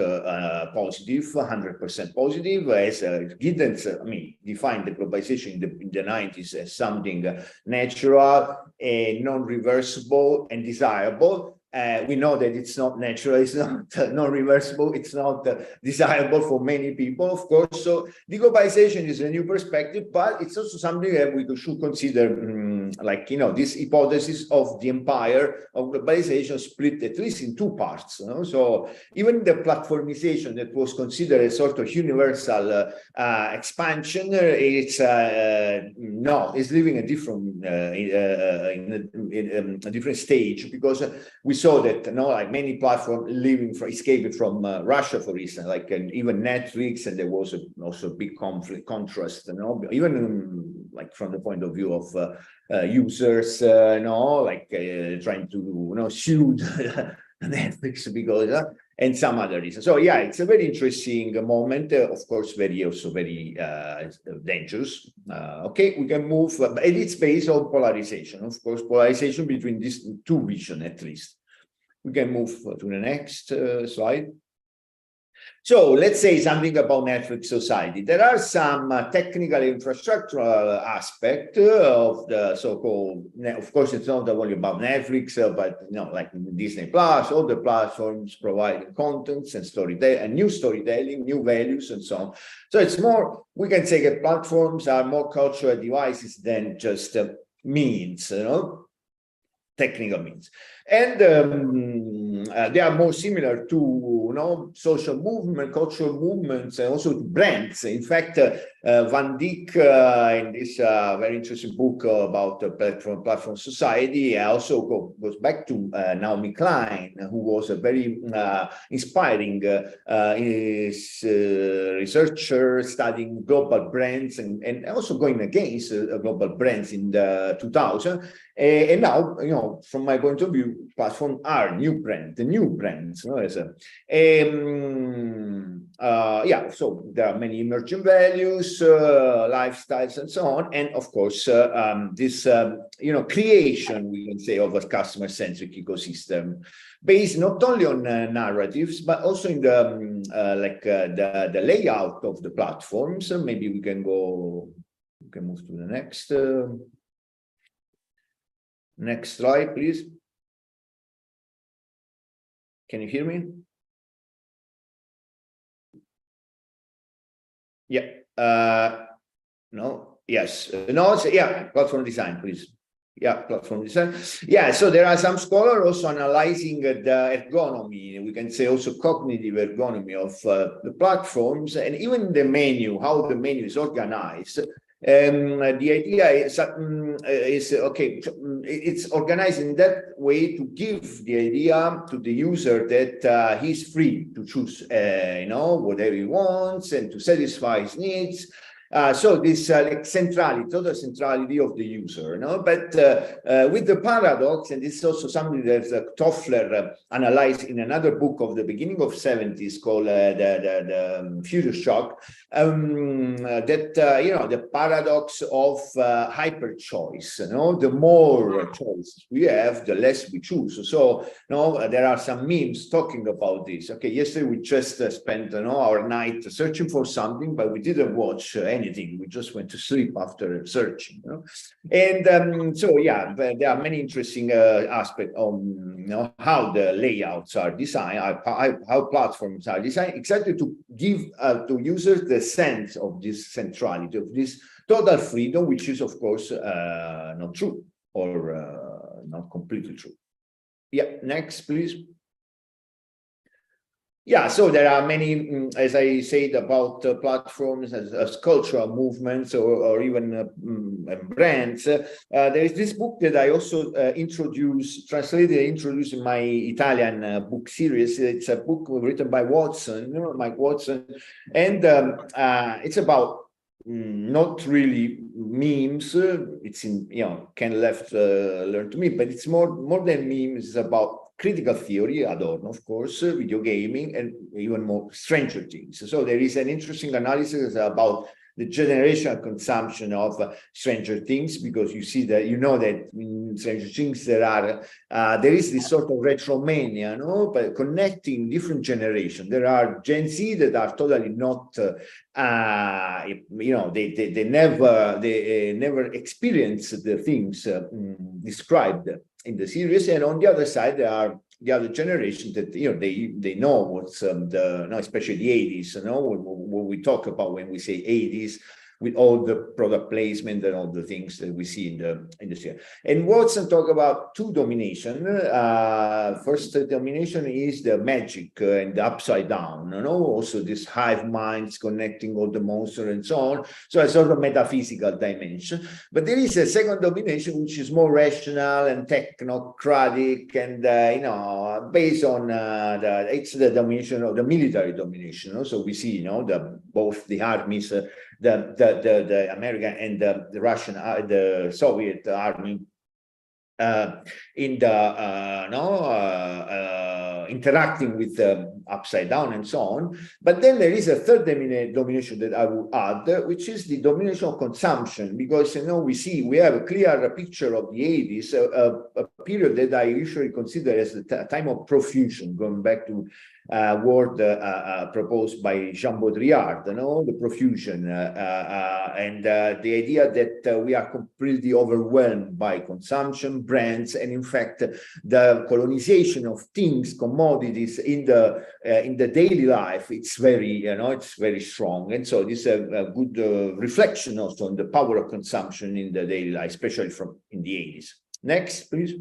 positive, 100% positive, as Giddens, defined the globalization in the 90s as something natural, non-reversible, and desirable. We know that it's not natural, it's not non-reversible, it's not desirable for many people, of course. So deglobalization is a new perspective, but it's also something that we should consider, this hypothesis of the empire of globalization split at least in two parts. So even the platformization that was considered a sort of universal expansion, it's living a different in a different stage, because we saw that many platforms escaping from Russia, for instance, even Netflix, and there was also a big contrast, even from the point of view of users, trying to sue Netflix because and some other reasons. So it's a very interesting moment, of course, very dangerous. Okay, we can move, and it's based on polarization, of course, polarization between these two visions at least. We can move to the next slide. So let's say something about Netflix society. There are some technical infrastructural aspect of the so-called, of course, it's not only about Netflix, but like Disney Plus, all the platforms providing contents and new storytelling, new values, and so on. So it's more, we can say that platforms are more cultural devices than just means, technical means. And they are more similar to social movement, cultural movements, and also to brands. In fact, Van Dijk, in this very interesting book about the platform society, also goes back to Naomi Klein, who was a very inspiring researcher studying global brands and also going against global brands in the 2000. And now, you know, from my point of view, platforms are new brands, the new brands. You know, yeah, so there are many emerging values, lifestyles, and so on, and of course, this you know, creation, we can say, of a customer-centric ecosystem based not only on narratives but also in the the layout of the platforms. So maybe we can move to the next. Next slide, please. Can you hear me? Yeah. No. Yes. No. Yeah. Platform design, please. Yeah. Platform design. Yeah. So there are some scholars also analyzing the ergonomy. We can say also cognitive ergonomy of the platforms, and even the menu, how the menu is organized. The idea is okay, it's organized in that way to give the idea to the user that he's free to choose, you know, whatever he wants and to satisfy his needs. So this like centrality, total centrality of the user, you know? But with the paradox, and this is also something that Toffler analyzed in another book of the beginning of 70s called the Future Shock, that you know, the paradox of hyper choice. You know, the more choices we have, the less we choose. So you know, there are some memes talking about this. Okay, yesterday we just spent, you know, our night searching for something, but we didn't watch anything. We just went to sleep after searching, you know? And so yeah, there are many interesting aspects on, you know, how the layouts are designed, how platforms are designed, exactly to give to users the sense of this centrality, of this total freedom, which is of course not true, or not completely true. Yeah, next, please. Yeah, so there are many, as I said, about platforms as cultural movements or even brands. There is this book that I also introduced in my Italian book series. It's a book written by Watson, you know, Mike Watson, and it's about not really memes. It's in, you know, Ken Left learned to me, but it's more than memes. It's about critical theory, Adorno, of course, video gaming, and even more Stranger Things. So there is an interesting analysis about the generational consumption of Stranger Things, because you see that, you know, that in Stranger Things there is this sort of retromania, no, but connecting different generations. There are Gen Z that are totally not, you know, they never experienced the things described in the series, and on the other side there are the other generation that, you know, they know what's especially the 80s, you know, what we talk about when we say 80s, with all the product placement and all the things that we see in the industry. And Watson talk about two domination. First domination is the magic and the upside down, you know, also this hive minds connecting all the monsters and so on. So a sort of metaphysical dimension. But there is a second domination, which is more rational and technocratic, and you know, based on it's the domination of the military domination. You know? So we see, you know, both the armies, the American and the Russian, the Soviet army in the interacting with the upside down and so on. But then there is a third domination that I will add, which is the domination of consumption, because, you know, we have a clear picture of the 80s, a period that I usually consider as the time of profusion, going back to word proposed by Jean Baudrillard, you know, the profusion, and the idea that we are completely overwhelmed by consumption, brands, and in fact the colonization of things, commodities in the daily life, it's very, you know, it's very strong. And so this is a good reflection also on the power of consumption in the daily life, especially in the 80s. Next, please.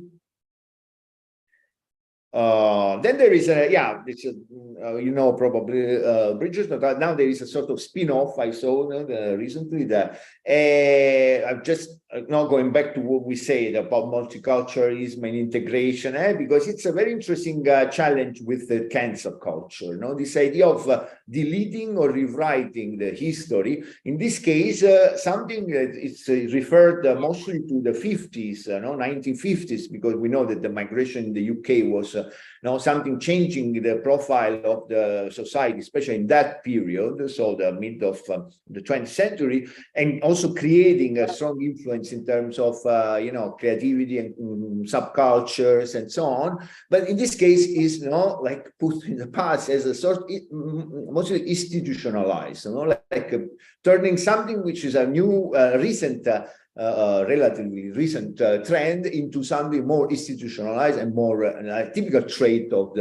Then there is it's you know, probably Bridges, but now there is a sort of spin-off I saw recently that I'm just now going back to what we said about multiculturalism and integration, because it's a very interesting challenge with the cancel culture. You know, this idea of deleting or rewriting the history. In this case, something that it's referred mostly to the 50s, 1950s, because we know that the migration in the UK was something changing the profile of the society, especially in that period, so the mid of the 20th century, and also creating a strong influence in terms of creativity and subcultures and so on. But in this case, is like put in the past as a sort mostly institutionalized, like turning something which is a new recent relatively recent trend into something more institutionalized and more a typical trait of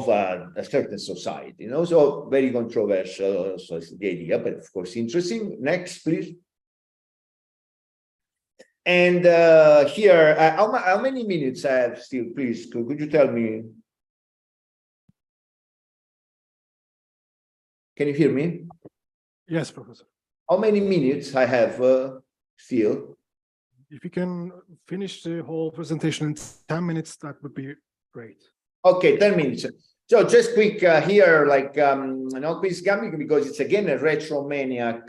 a certain society. So very controversial also is the idea, but of course interesting. Next, please. And here, how many minutes I have still? Please, could you tell me? Can you hear me? Yes, Professor. How many minutes I have still? If you can finish the whole presentation in 10 minutes, that would be great. Okay, 10 minutes. So just quick here, like, quiz coming because it's again a retro-maniac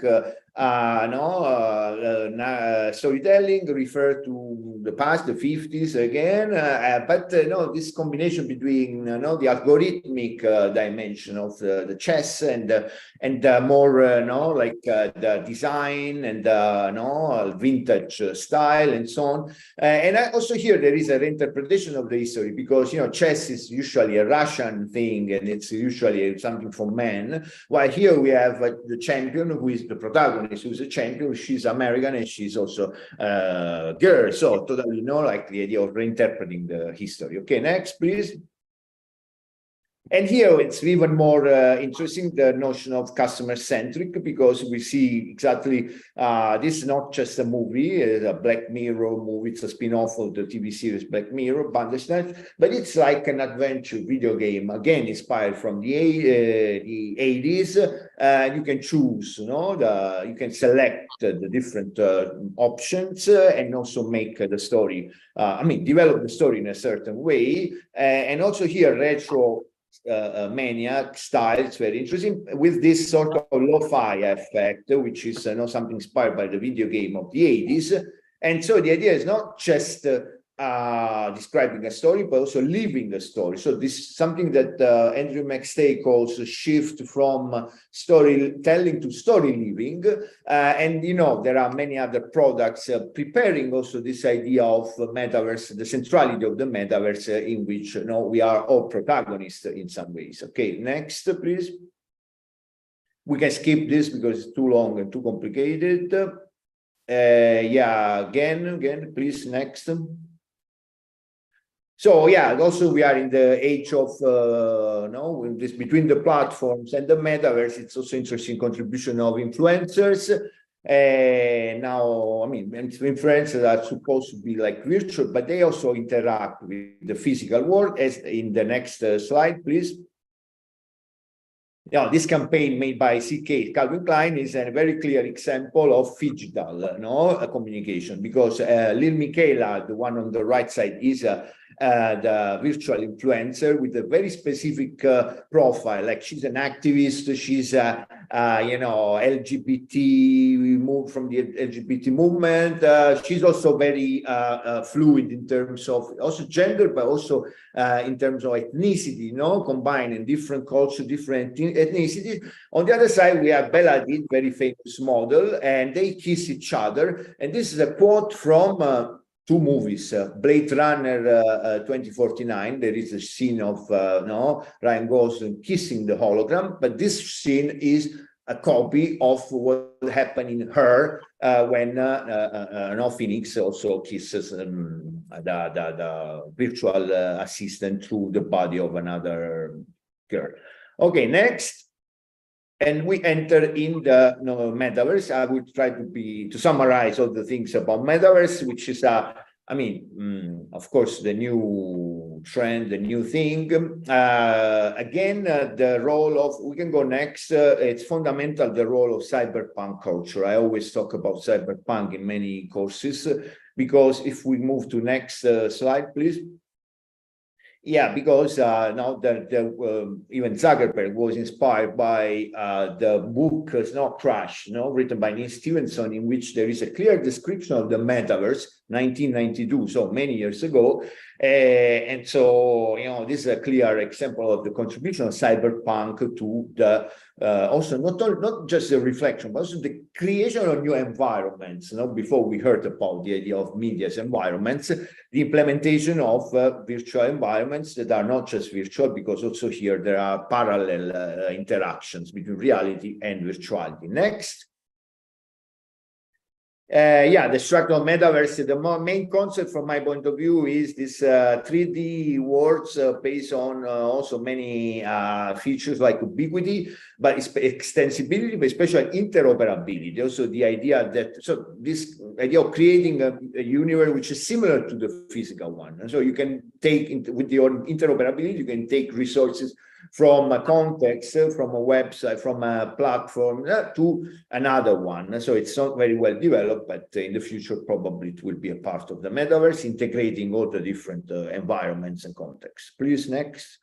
storytelling, refer to the past, the 50s again, but this combination between the algorithmic dimension of the chess and more like the design and vintage style and so on. And I also here there is a reinterpretation of the history because chess is usually a Russian thing and it's usually something for men, while here we have the champion who is the protagonist, who's a champion. She's American and she's also a girl, so totally like the idea of reinterpreting the history. Okay, next please. And here it's even more interesting, the notion of customer-centric, because we see exactly, this is not just a movie, it's a Black Mirror movie, it's a spin-off of the TV series Black Mirror, Bandersnatch, but it's like an adventure video game, again, inspired from the 80s, and you can choose, you can select the different options and also make the story, develop the story in a certain way, and also here, retro maniac style. It's very interesting with this sort of lo-fi effect, which is something inspired by the video game of the 80s. And so the idea is not just describing a story, but also living a story. So this is something that Andrew McStay calls a shift from storytelling to story living. And, there are many other products preparing also this idea of metaverse, the centrality of the metaverse in which, we are all protagonists in some ways. Okay, next, please. We can skip this because it's too long and too complicated. Again, please, next. So also we are in the age of this between the platforms and the metaverse. It's also interesting contribution of influencers. Now, influencers are supposed to be like virtual, but they also interact with the physical world. As in the next slide, please. This campaign made by CK Calvin Klein is a very clear example of phygital communication, because Lil Michaela, the one on the right side, is the virtual influencer with a very specific profile. Like she's an activist, she's LGBT, we moved from the LGBT movement. She's also very fluid in terms of also gender, but also in terms of ethnicity, combining different cultures, different ethnicities. On the other side, we have Bella Hadid, very famous model, and they kiss each other. And this is a quote from two movies, Blade Runner 2049. There is a scene of Ryan Gosling kissing the hologram, but this scene is a copy of what happened in Her when Phoenix also kisses the virtual assistant through the body of another girl. Okay, next. And we enter in the metaverse. I will try to summarize all the things about metaverse, which is a I mean, of course, the new trend, the new thing. Again, the role of, we can go next, it's fundamental, the role of cyberpunk culture. I always talk about cyberpunk in many courses, because if we move to next slide, please. Yeah, because now that even Zuckerberg was inspired by the book Snow Crash, written by Neil Stephenson, in which there is a clear description of the metaverse, 1992, so many years ago. And so, this is a clear example of the contribution of cyberpunk to the also not just the reflection, but also the creation of new environments. Before we heard about the idea of media as environments, the implementation of virtual environments that are not just virtual, because also here there are parallel interactions between reality and virtuality. Next. The structure of metaverse, the main concept from my point of view is this 3D worlds based on also many features like ubiquity, but extensibility, but especially interoperability. Also the idea that, so this idea of creating a universe which is similar to the physical one. And so you can take, with your interoperability, you can take resources from a context, from a website, from a platform to another one. So it's not very well developed, but in the future, probably it will be a part of the metaverse, integrating all the different environments and contexts. Please, next.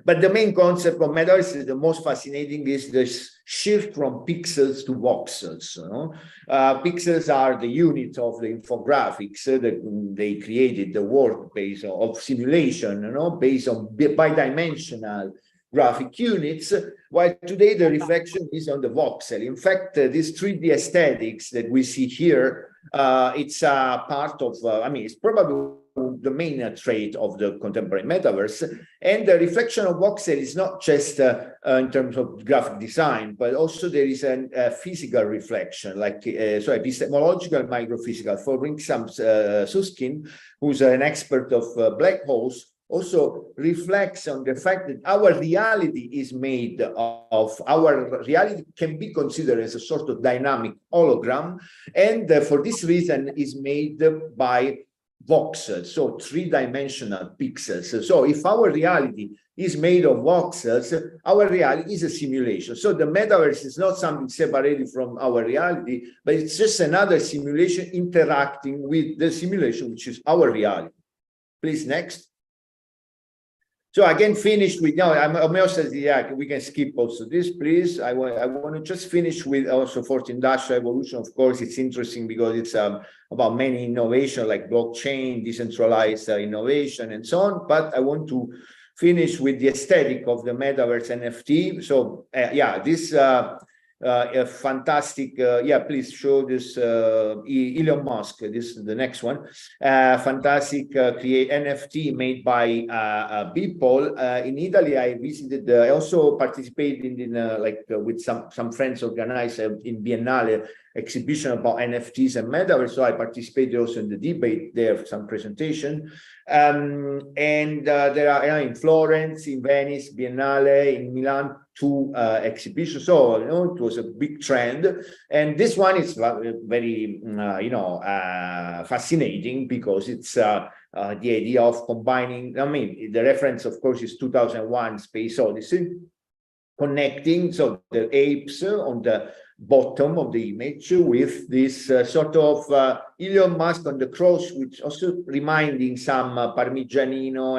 But the main concept of metaverse is the most fascinating is this shift from pixels to voxels. Pixels are the unit of the infographics that they created, the world based of simulation, based on bidimensional graphic units, while today the reflection is on the voxel. In fact, this 3D aesthetics that we see here, it's a part of, it's probably the main trait of the contemporary metaverse. And the reflection of voxel is not just in terms of graphic design, but also there is a physical reflection, like so epistemological microphysical. For instance, Susskind, who's an expert of black holes, also reflects on the fact that our reality is made of, our reality can be considered as a sort of dynamic hologram, and for this reason is made by voxels, so three-dimensional pixels. So if our reality is made of voxels, our reality is a simulation. So the metaverse is not something separated from our reality, but it's just another simulation interacting with the simulation, which is our reality. Please, next. So again, finish with, we can skip also this, please. I want to just finish with also fourth industrial revolution. Of course, it's interesting because it's about many innovation like blockchain, decentralized innovation, and so on. But I want to finish with the aesthetic of the metaverse NFT. So this a fantastic, please show this Elon Musk, this is the next one, fantastic create NFT made by people in Italy. I visited, I also participated in with some friends organized in Biennale exhibition about NFTs and metaverse. So I participated also in the debate there, some presentation. And there are in Florence, in Venice, Biennale, in Milan, 2 exhibitions. So it was a big trend, and this one is very fascinating because it's the idea of combining. The reference, of course, is 2001: Space Odyssey, connecting so the apes on the bottom of the image with this sort of Elon Musk on the cross, which also reminding some Parmigianino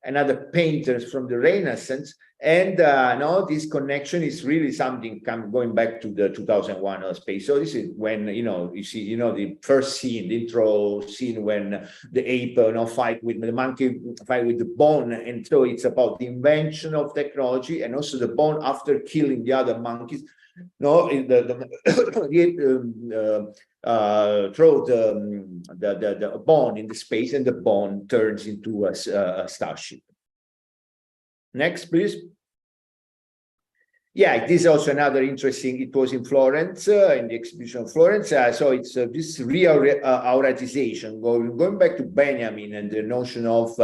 and other painters from the Renaissance. And now this connection is really something going back to the 2001 Space Odyssey, when you see the first scene, the intro scene, when the ape fight with the monkey, fight with the bone, and so it's about the invention of technology and also the bone after killing the other monkeys. Throw the bone in the space, and the bone turns into a starship. Next, please. Yeah, this is also another interesting. It was in Florence, in the exhibition of Florence. So it's this real auratization, going back to Benjamin and the notion of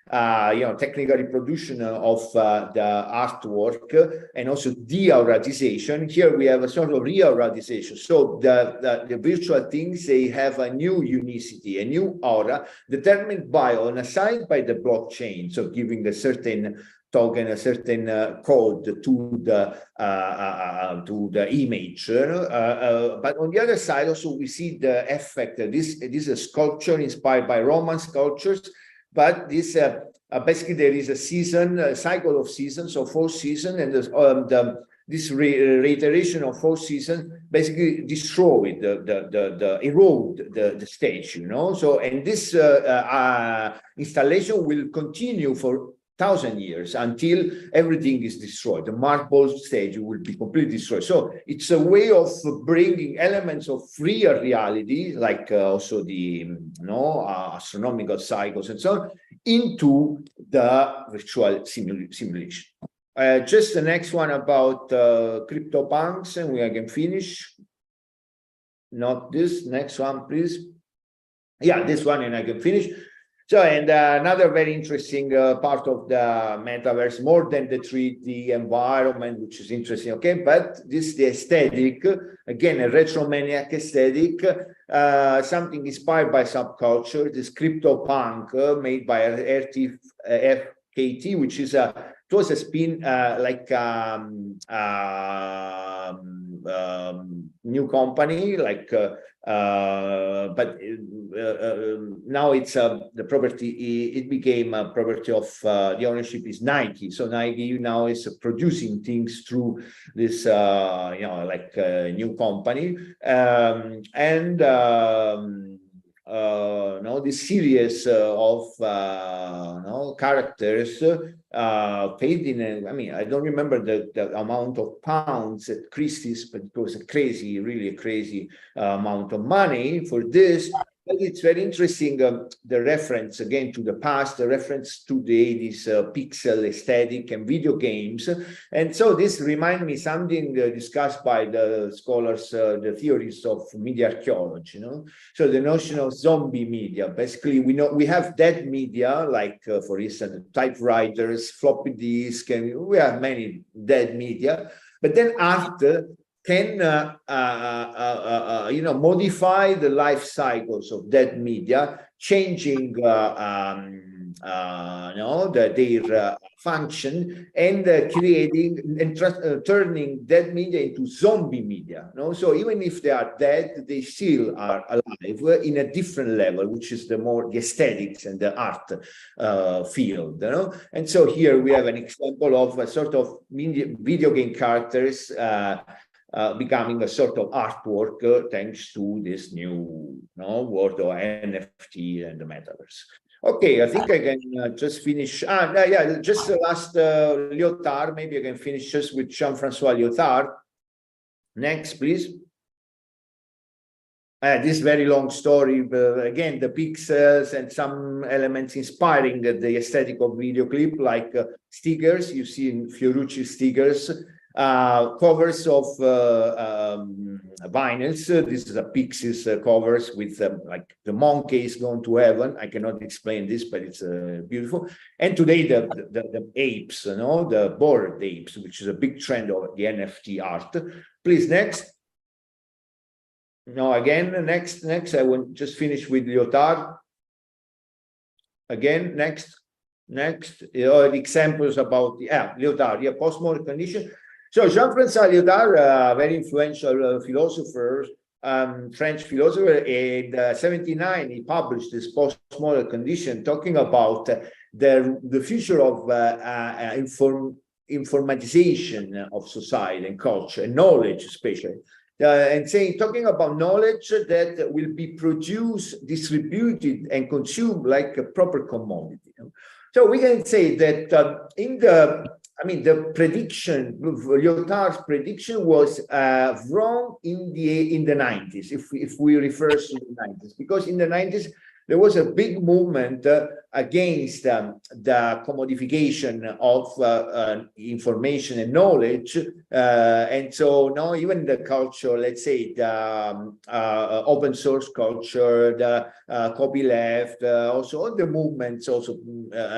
technical reproduction of the artwork, and also de-auratization. Here we have a sort of re-auratization. So the virtual things, they have a new unicity, a new aura, determined by, on a side, by the blockchain, so giving a certain token, a certain code to the image. But on the other side, also we see the effect. This is a sculpture inspired by Roman sculptures, but this basically there is a season, a cycle of seasons, so 4 seasons, and this reiteration of 4 seasons basically destroy erode the stage, So, and this installation will continue for 1,000 years until everything is destroyed. The marble stage will be completely destroyed. So it's a way of bringing elements of real reality, like also the astronomical cycles and so on, into the virtual simulation. Just the next one about CryptoPunks, and we can finish. Not this, next one, please. Yeah, this one, and I can finish. So, and another very interesting part of the metaverse, more than the 3D environment, which is interesting, okay, but this, the aesthetic, again, a retromaniac aesthetic, something inspired by subculture, this CryptoPunk made by FKT, which is it was a spin, like new company, like but now it's the property, it became a property of the ownership is Nike. So Nike now is producing things through this like new company, this series of characters paid in I don't remember the amount of pounds at Christie's, but it was a crazy, really a crazy amount of money for this. But it's very interesting, the reference again to the past, the reference to the 80s pixel aesthetic and video games. And so this reminds me something discussed by the scholars, the theories of media archaeology, So the notion of zombie media, basically we have dead media, like for instance, typewriters, floppy disk, and we have many dead media, but then art can modify the life cycles of that media, changing their function, and creating and turning that media into zombie media. So even if they are dead, they still are alive in a different level, which is the aesthetics and the art field. And so here we have an example of a sort of video game characters becoming a sort of artwork thanks to this new world of NFT and the metaverse. Okay, I think I can just finish. Just the last Lyotard. Maybe I can finish just with Jean-François Lyotard. Next, please. This very long story, again, the pixels and some elements inspiring the aesthetic of video clip, like stickers. You see in Fiorucci stickers. Covers of vinyls. This is a Pixies covers with like the monkeys going to heaven. I cannot explain this, but it's beautiful. And today the apes, the bored apes, which is a big trend of the NFT art. Please, next. No, again, next. I will just finish with Lyotard. Again, next. Examples about Lyotard, postmodern condition. So Jean-François Lyotard, a very influential philosopher, French philosopher, in 1979, he published this postmodern condition, talking about the future of informatization of society and culture, and knowledge especially. And talking about knowledge that will be produced, distributed, and consumed like a proper commodity. So we can say that the prediction, Lyotard's prediction was wrong in the 90s, if we refer to the 90s, because in the 90s there was a big movement against the commodification of information and knowledge. And so now even the culture, let's say the open source culture, the copyleft, also all the movements also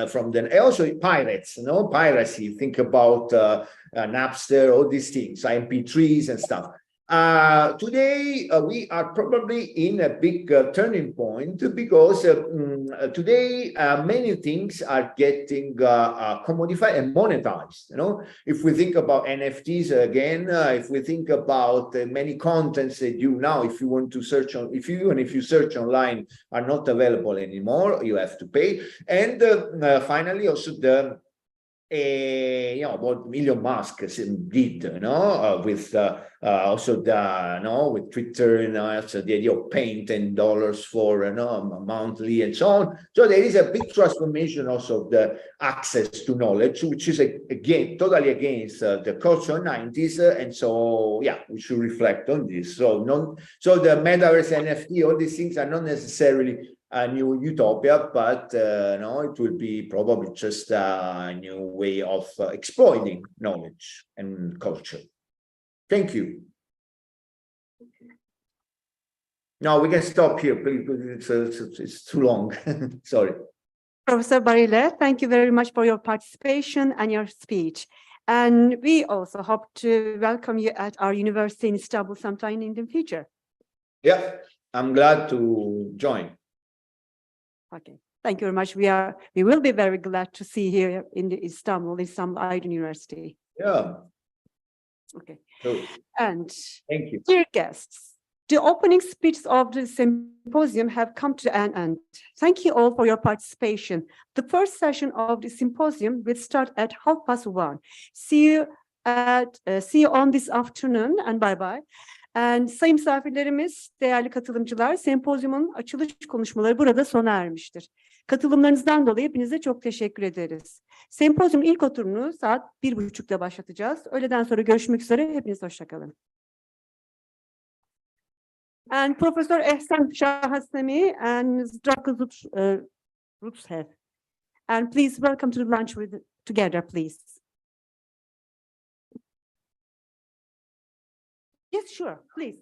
from the, also pirates, piracy, think about Napster, all these things, MP3s and stuff. Today, we are probably in a big turning point because today many things are getting commodified and monetized. If we think about NFTs again, if we think about many contents that you now, if you want to search on, even if you search online, are not available anymore, you have to pay. And finally, also the what Elon Musk did, with also the, with Twitter, so the idea of paying $10 for, monthly and so on. So there is a big transformation also of the access to knowledge, which is again totally against the cultural 90s, and so yeah, we should reflect on this. So the metaverse, NFT, all these things are not necessarily a new utopia, but no, it will be probably just a new way of exploiting knowledge and culture. Thank you. No, we can stop here, please. It's too long. Sorry. Professor Barile, thank you very much for your participation and your speech. And we also hope to welcome you at our university in Istanbul sometime in the future. Yeah, I'm glad to join. Okay, thank you very much. We will be very glad to see you here in the Istanbul Aydın University. Yeah. Okay. So, and thank you. Dear guests, the opening speeches of the symposium have come to an end. Thank you all for your participation. The first session of the symposium will start at 1:30. See you on this afternoon and bye bye. And sayın misafirlerimiz, değerli katılımcılar, sempozyumun açılış konuşmaları burada sona ermiştir. Katılımlarınızdan dolayı hepinize çok teşekkür ederiz. Sempozyumun ilk oturumunu saat 1:30'da başlatacağız. Öğleden sonra görüşmek üzere. Hepiniz hoşça kalın. And Professor Ehsan Şahasemi and Zdravko Rutsev. And please welcome to the lunch together, please. Yes, sure, please.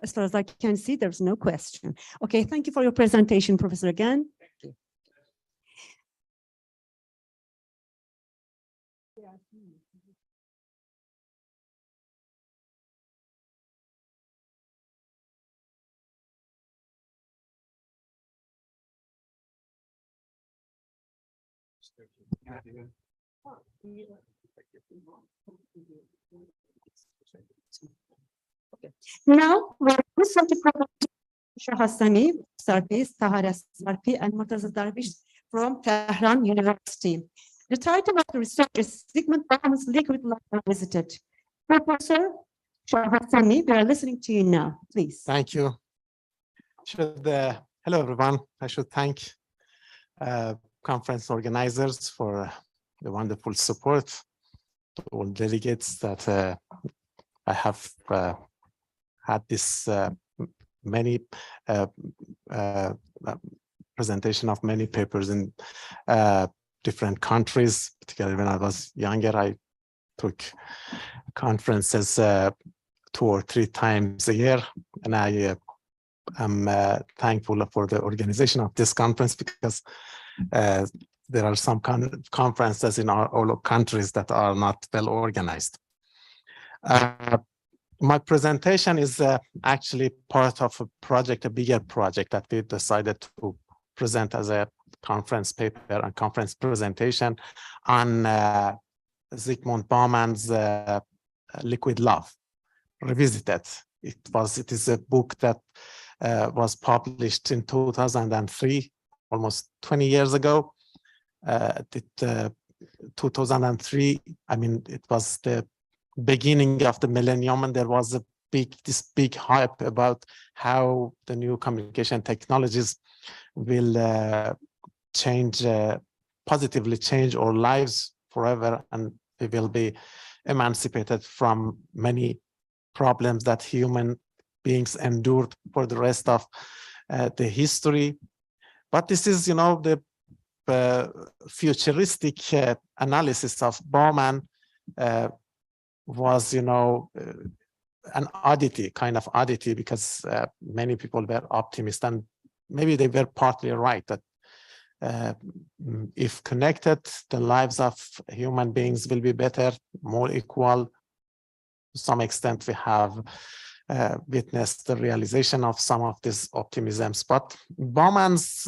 as far as I can see, there's no question. Okay, thank you for your presentation, Professor, again. Thank you. Now, we listen to Professor Hassani Sarpi, Sahara Sarpi, and Murtaza Darwish from Tehran University. The title of the research is Zygmunt Bauman's Liquid Life Revisited. Professor Hassani, we are listening to you now, please. Thank you. Hello, everyone. I should thank conference organizers for the wonderful support, to all delegates that I have had this many presentation of many papers in different countries. Particularly when I was younger, I took conferences 2 or 3 times a year, and I am thankful for the organization of this conference, because there are some conferences in all countries that are not well organized. My presentation is actually part of a project, a bigger project that we decided to present as a conference paper and conference presentation on Zygmunt Bauman's Liquid Love Revisited. It is a book that was published in 2003, almost 20 years ago. 2003, I mean, it was the beginning of the millennium, and there was this big hype about how the new communication technologies will positively change our lives forever, and we will be emancipated from many problems that human beings endured for the rest of the history. But this is, you know, the futuristic analysis of Bauman was, you know, an oddity, kind of oddity, because many people were optimistic, and maybe they were partly right that if connected, the lives of human beings will be better, more equal. To some extent, we have witnessed the realization of some of these optimisms. But Bauman's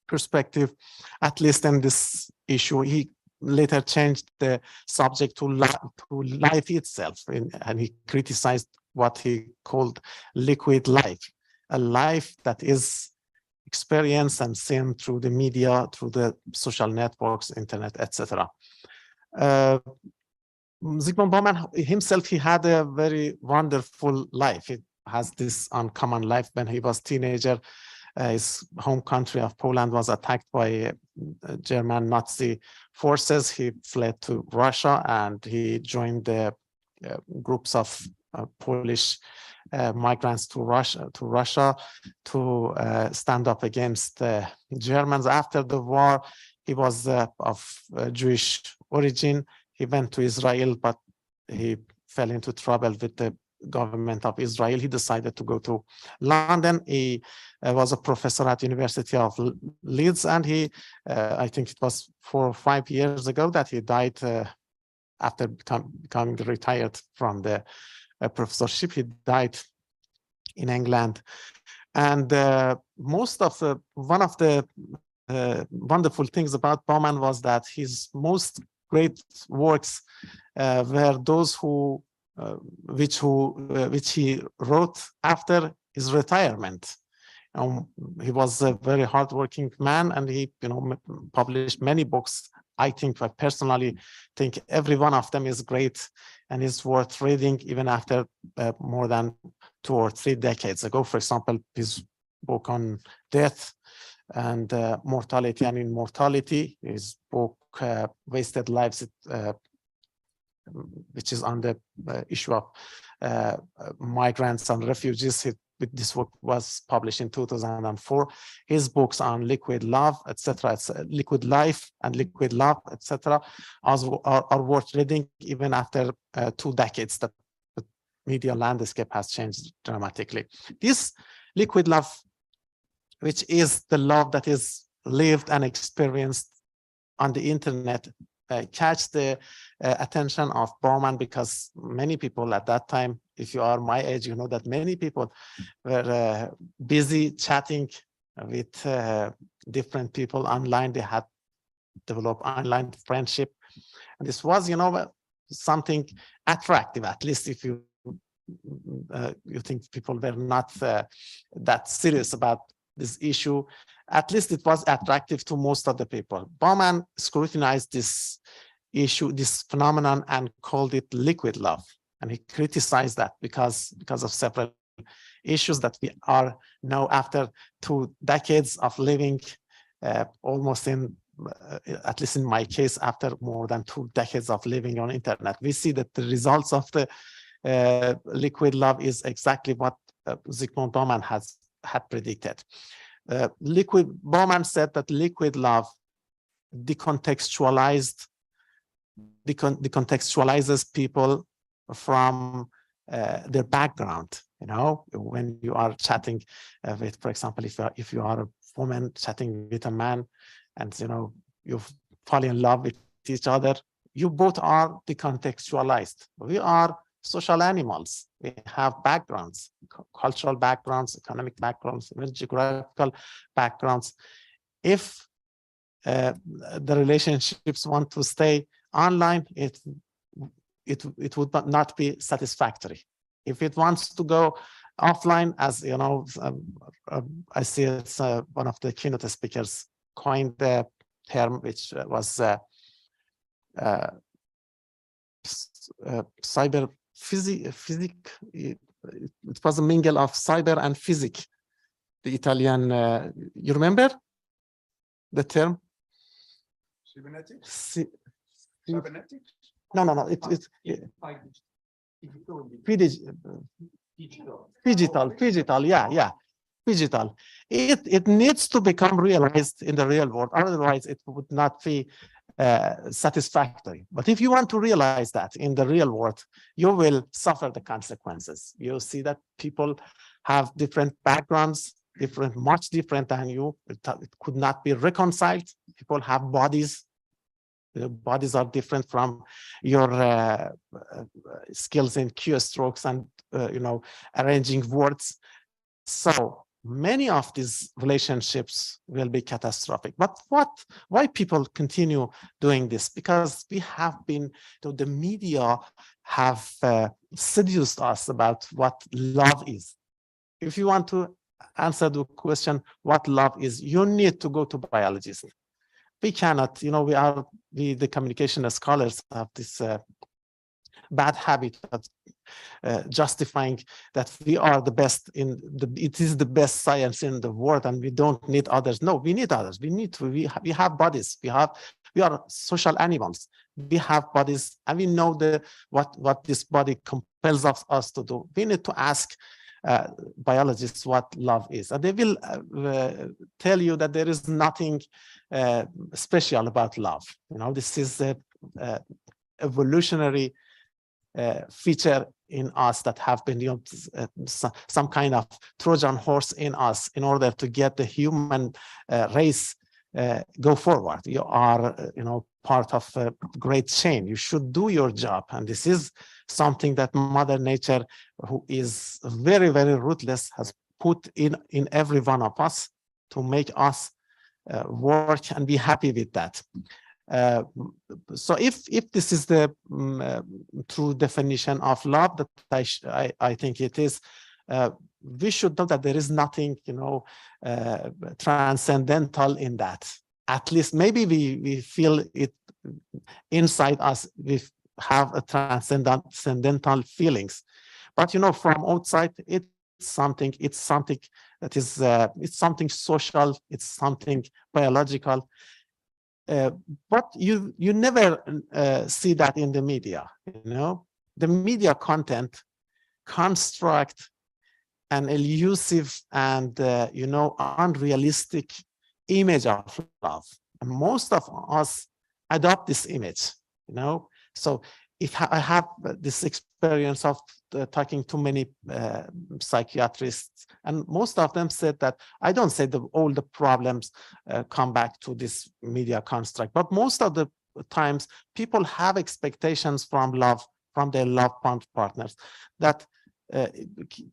perspective, at least in this issue, he later changed the subject to life itself, and he criticized what he called liquid life, a life that is experienced and seen through the media, through the social networks, internet, etc. Zygmunt Bauman himself, he had a very wonderful life. He has this uncommon life. When he was a teenager, his home country of Poland was attacked by German Nazi forces. He fled to Russia, and he joined the groups of Polish migrants to Russia to stand up against the Germans. After the war, he was of Jewish origin. He went to Israel, but he fell into trouble with the government of Israel. He decided to go to London. He was a professor at University of Leeds, and he, I think it was 4 or 5 years ago that he died after becoming retired from the professorship. He died in England. And one of the wonderful things about Bauman was that his most great works were those which he wrote after his retirement. He was a very hardworking man, and he, you know, published many books. I personally think every one of them is great and is worth reading even after more than 2 or 3 decades ago. For example, his book on death and mortality and immortality, his book Wasted Lives, which is on the issue of migrants and refugees. This book was published in 2004. His books on liquid love, etc., liquid life and liquid love, etc., are worth reading even after 2 decades. media landscape has changed dramatically. This liquid love, which is the love that is lived and experienced on the internet, catch the attention of Bauman, because many people at that time, if you are my age, you know that many people were busy chatting with different people online. They had developed online friendship. And this was, you know, something attractive, at least if you think people were not that serious about this issue. At least it was attractive to most of the people. Bauman scrutinized this issue, this phenomenon, and called it liquid love. And he criticized that because of several issues that we are now, after 2 decades of living, almost in, at least in my case, after more than 2 decades of living on internet, we see that the results of the liquid love is exactly what Zygmunt Bauman had predicted. Bauman said that liquid love decontextualizes people from their background. You know, when you are chatting with, for example, if you are a woman chatting with a man, and you know you fall in love with each other, you both are decontextualized. We are social animals. We have backgrounds, cultural backgrounds, economic backgrounds, even geographical backgrounds. If the relationships want to stay online, it would not be satisfactory. If it wants to go offline, as you know, I see it's one of the keynote speakers coined the term, which was cyber physic. It was a mingle of cyber and physic. The Italian, you remember the term? Cybernetics? Cybernetics? No. It's digital. Yeah. Digital. It needs to become realized in the real world. Otherwise, it would not be satisfactory. But if you want to realize that in the real world, you will suffer the consequences. You see that people have different backgrounds, much different than you. It could not be reconciled. People have bodies. The bodies are different from your skills in keystrokes and you know, arranging words. So many of these relationships will be catastrophic. But why people continue doing this? Because we have been, the media have seduced us about what love is. If you want to answer the question what love is, you need to go to biologists. We cannot, you know, we the communication scholars have this bad habit of justifying that we are the best it is the best science in the world and we don't need others. No, we need others. We have bodies. We are social animals. We have bodies, and we know what this body compels us to do. We need to ask biologists what love is, and they will tell you that there is nothing special about love. You know, this is a evolutionary feature in us that have been, you know, some kind of Trojan horse in us in order to get the human race go forward. You are, you know, part of a great chain. You should do your job, and this is something that Mother Nature, who is very, very ruthless, has put in every one of us to make us work and be happy with that. So if this is the true definition of love that I think it is, we should know that there is nothing, you know, transcendental in that. At least maybe we feel it inside us. We have a transcendental feelings, but you know, from outside it's something that is it's something social, it's something biological. But you never see that in the media. You know, the media content construct an elusive and you know, unrealistic image of love, and most of us adopt this image. You know, so I have this experience of talking to many psychiatrists, and most of them said that I don't say that all the problems come back to this media construct, but most of the times people have expectations from their love partners that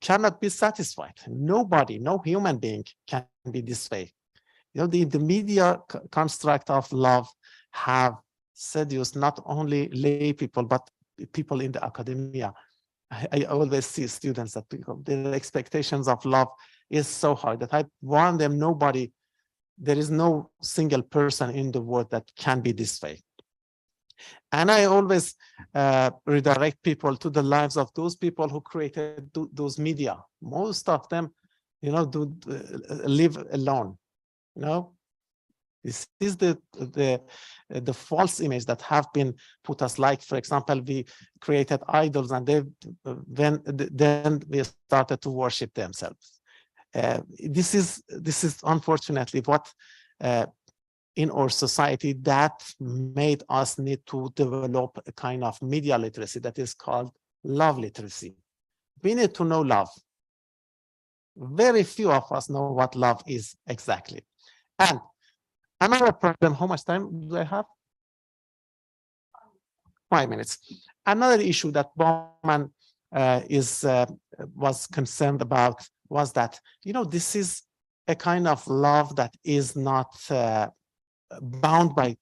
cannot be satisfied. Nobody, no human being can be this way. You know, the media construct of love have seduced not only lay people, but people in the academia. I always see students that their expectations of love is so high that I warn them, there is no single person in the world that can be this way. And I always redirect people to the lives of those people who created those media. Most of them, you know, live alone. You know, this is the false image that have been put us. Like, for example, we created idols, and then we started to worship themselves. This is unfortunately what in our society that made us need to develop a kind of media literacy that is called love literacy. We need to know love. Very few of us know what love is exactly. And another problem, how much time do I have? 5 minutes. Another issue that Bauman was concerned about was that, you know, this is a kind of love that is not bound by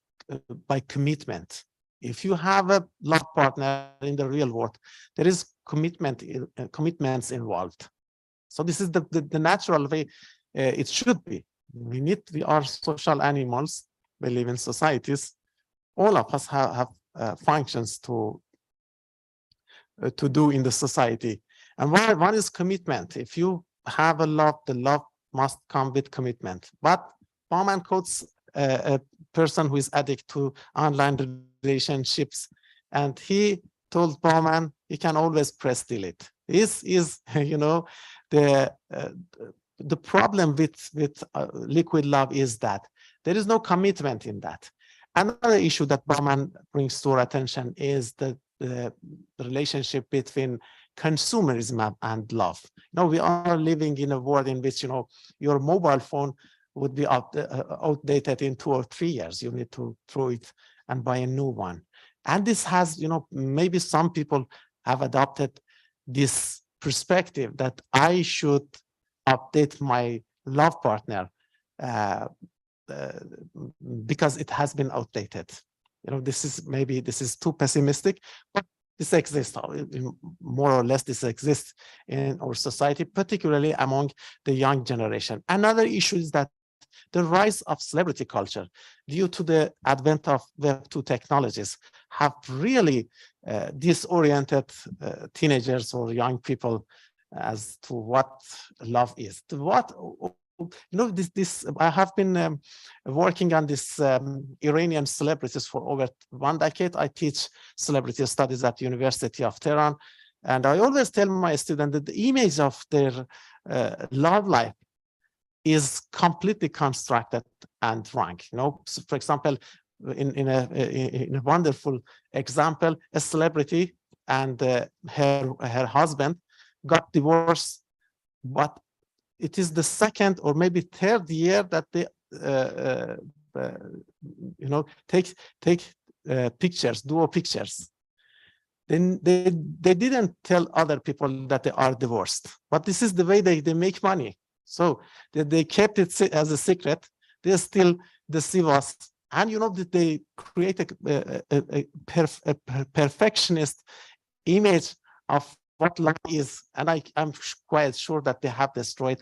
commitment. If you have a love partner in the real world, there is commitments involved. So this is the natural way it should be. We are social animals. We live in societies. All of us have functions to do in the society. And one is commitment. If you have a love, the love must come with commitment. But Bauman quotes a person who is addicted to online relationships, and he told Bauman he can always press delete. This is, you know, the problem with liquid love is that there is no commitment in that. Another issue that Bauman brings to our attention is the relationship between consumerism and love. You know, we are living in a world in which, you know, your mobile phone would be outdated in 2 or 3 years. You need to throw it and buy a new one. And this has, you know, maybe some people have adopted this perspective that I should update my love partner because it has been outdated. You know, this is too pessimistic, but this exists, more or less this exists in our society, particularly among the young generation. Another issue is that the rise of celebrity culture due to the advent of Web2 technologies have really disoriented teenagers or young people as to what love is. You know, I have been working on this Iranian celebrities for over 1 decade. I teach celebrity studies at the University of Tehran, and I always tell my students that the image of their love life is completely constructed and wrong. You know, so for example, in a wonderful example, a celebrity and her husband got divorced, but it is the second or maybe third year that they you know, take pictures, duo pictures. Then they didn't tell other people that they are divorced, but this is the way they make money. So they kept it as a secret. They still deceive us, and you know that they create a perfectionist image of what love is, and I'm quite sure that they have destroyed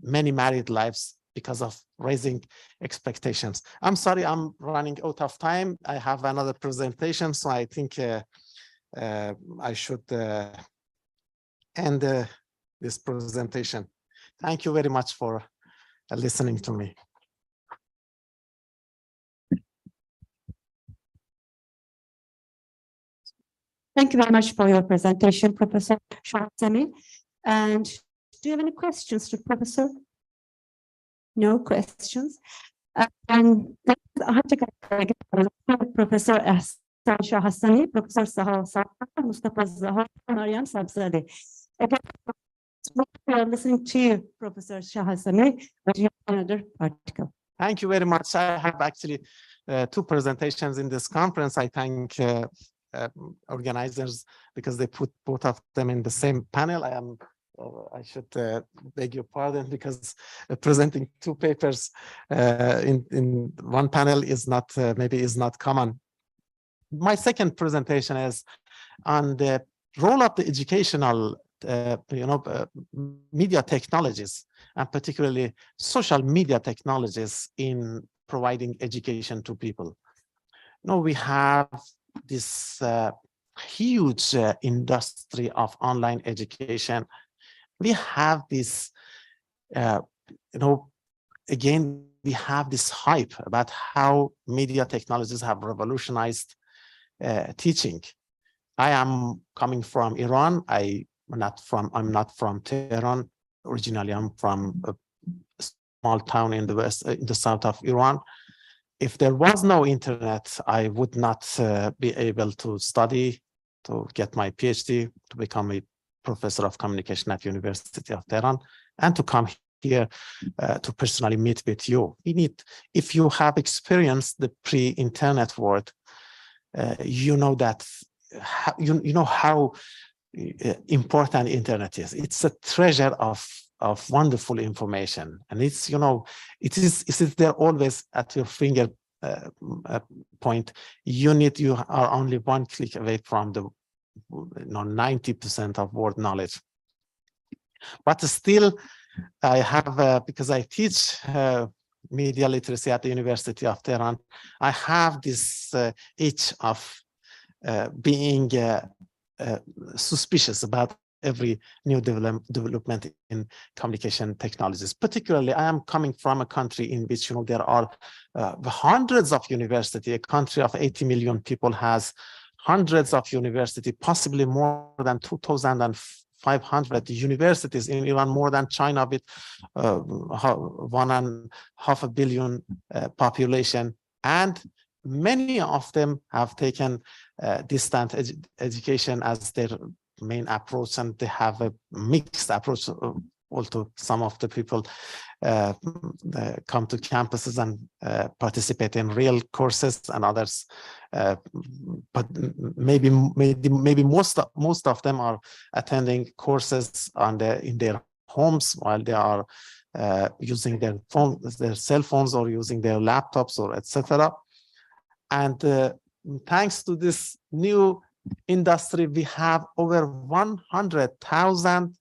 many married lives because of raising expectations. I'm sorry, I'm running out of time. I have another presentation, so I think I should end this presentation. Thank you very much for listening to me. Thank you very much for your presentation, Professor Shorsemi. And do you have any questions to Professor? No questions. And Professor Shah Hassani, Professor Saha Sarkar, Mustafa Zahar, Mariam Sabzadeh. Listening to you, Professor Shah Hassani, another article. Thank you very much. I have actually two presentations in this conference. I thank organizers because they put both of them in the same panel. I should beg your pardon because presenting two papers in one panel is not maybe is not common. My second presentation is on the role of the educational media technologies, and particularly social media technologies in providing education to people. We have this huge industry of online education. We have this, again, we have this hype about how media technologies have revolutionized teaching. I am coming from Iran. I'm not from Tehran. Originally, I'm from a small town in the west, in the south of Iran. If there was no internet, I would not be able to study, to get my PhD, to become a professor of communication at University of Tehran, and to come here to personally meet with you. If you have experienced the pre-internet world, you know that you know how important internet is. It's a treasure of wonderful information, and it's it is there always at your finger point. You are only one click away from the 90% of world knowledge. But still, I have because I teach media literacy at the University of Tehran, I have this itch of being suspicious about every new development in communication technologies. Particularly, I am coming from a country in which there are hundreds of universities. A country of 80 million people has hundreds of universities, possibly more than 2,500 universities in Iran, more than China with 1.5 billion population, and many of them have taken distant education as their main approach, and they have a mixed approach. Also, some of the people come to campuses and participate in real courses, and others, but maybe most of them are attending courses in their homes while they are using their cell phones, or using their laptops, or etc. And thanks to this new industry, we have over 100,000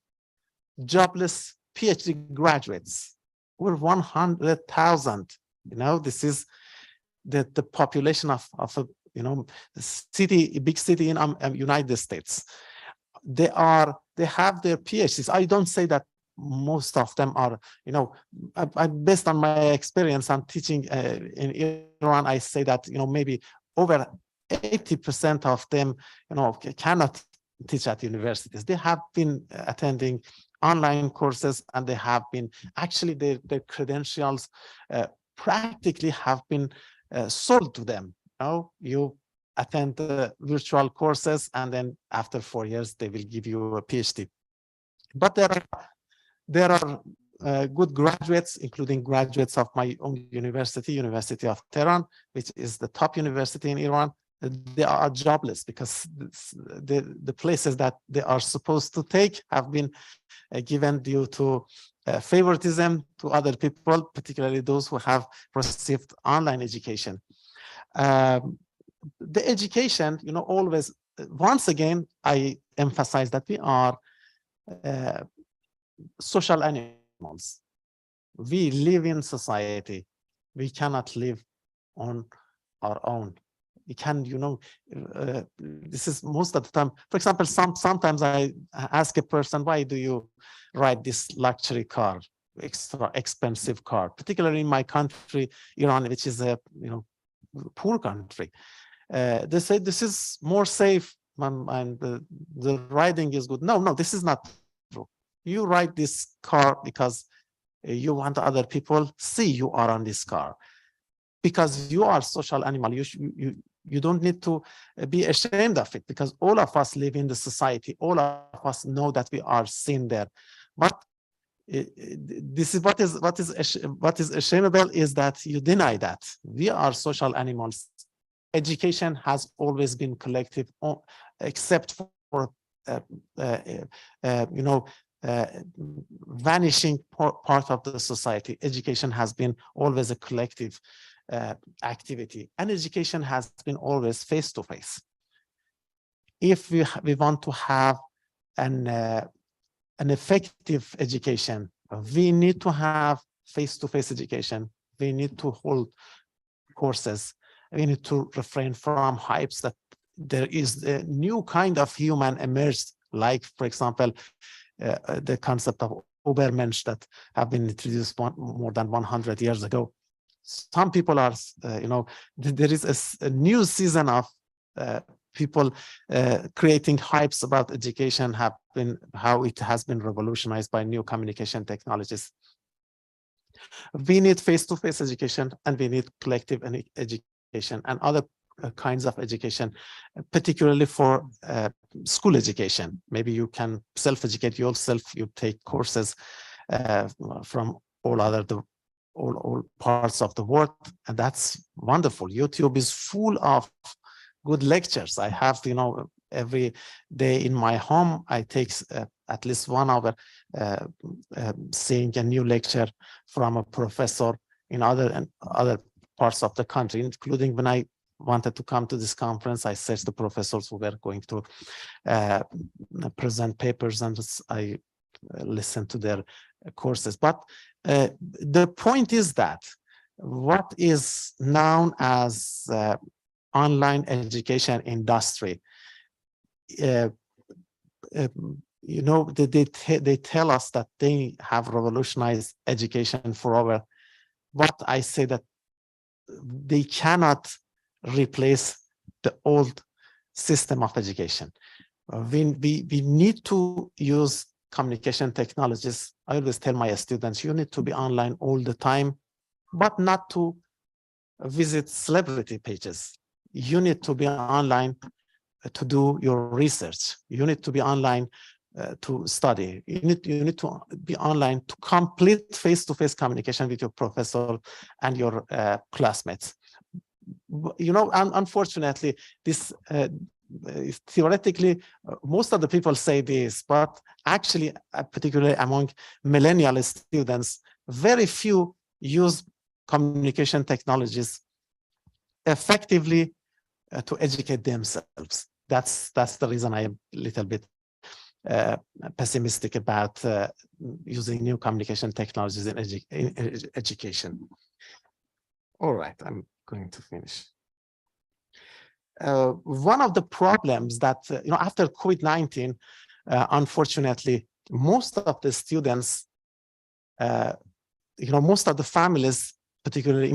jobless PhD graduates. Over 100,000. This is the population of a big city in United States. They have their PhDs. I don't say that most of them are, based on my experience, I'm teaching in Iran. I say that maybe over 80% of them cannot teach at universities. They have been attending online courses, and they have been actually their credentials practically have been sold to them. You attend the virtual courses, and then after 4 years they will give you a PhD. But there are good graduates, including graduates of my own university, University of Tehran, which is the top university in Iran. They are jobless because the places that they are supposed to take have been given due to favoritism to other people, particularly those who have received online education. The education, always, once again, I emphasize that we are social animals. We live in society. We cannot live on our own. We can, this is most of the time. For example, sometimes I ask a person, why do you ride this luxury car, extra expensive car, particularly in my country, Iran, which is a poor country. They say this is more safe and the riding is good. No, this is not true. You ride this car because you want other people see you are on this car. Because you are social animal, You don't need to be ashamed of it, because all of us live in the society. All of us know that we are seen there. But this is what is ashameable is that you deny that. We are social animals. Education has always been collective, except for vanishing part of the society. Education has been always a collective activity, and education has been always face-to-face. If we want to have an effective education, we need to have face-to-face education. We need to hold courses. We need to refrain from hypes that there is a new kind of human emerged, like, for example, the concept of Übermensch that have been introduced more than 100 years ago. Some people are, there is a new season of people creating hypes about education, how it has been revolutionized by new communication technologies. We need face-to-face education, and we need collective education and other kinds of education, particularly for school education. Maybe you can self-educate yourself. You take courses from all parts of the world, and that's wonderful. YouTube is full of good lectures. I have, every day in my home, I take at least 1 hour seeing a new lecture from a professor in other parts of the country, including when I wanted to come to this conference, I searched the professors who were going to present papers, and I listened to their courses. But the point is that what is known as online education industry, they tell us that they have revolutionized education forever. But I say that they cannot replace the old system of education. We need to use communication technologies. I always tell my students, you need to be online all the time, but not to visit celebrity pages. You need to be online to do your research. You need to be online to study. You need to be online to complete face-to-face communication with your professor and your classmates. Unfortunately, this theoretically, most of the people say this, but actually, particularly among millennial students, very few use communication technologies effectively to educate themselves. That's the reason I am a little bit pessimistic about using new communication technologies in education. All right, I'm going to finish. One of the problems that, after COVID-19, unfortunately, most of the students, most of the families, particularly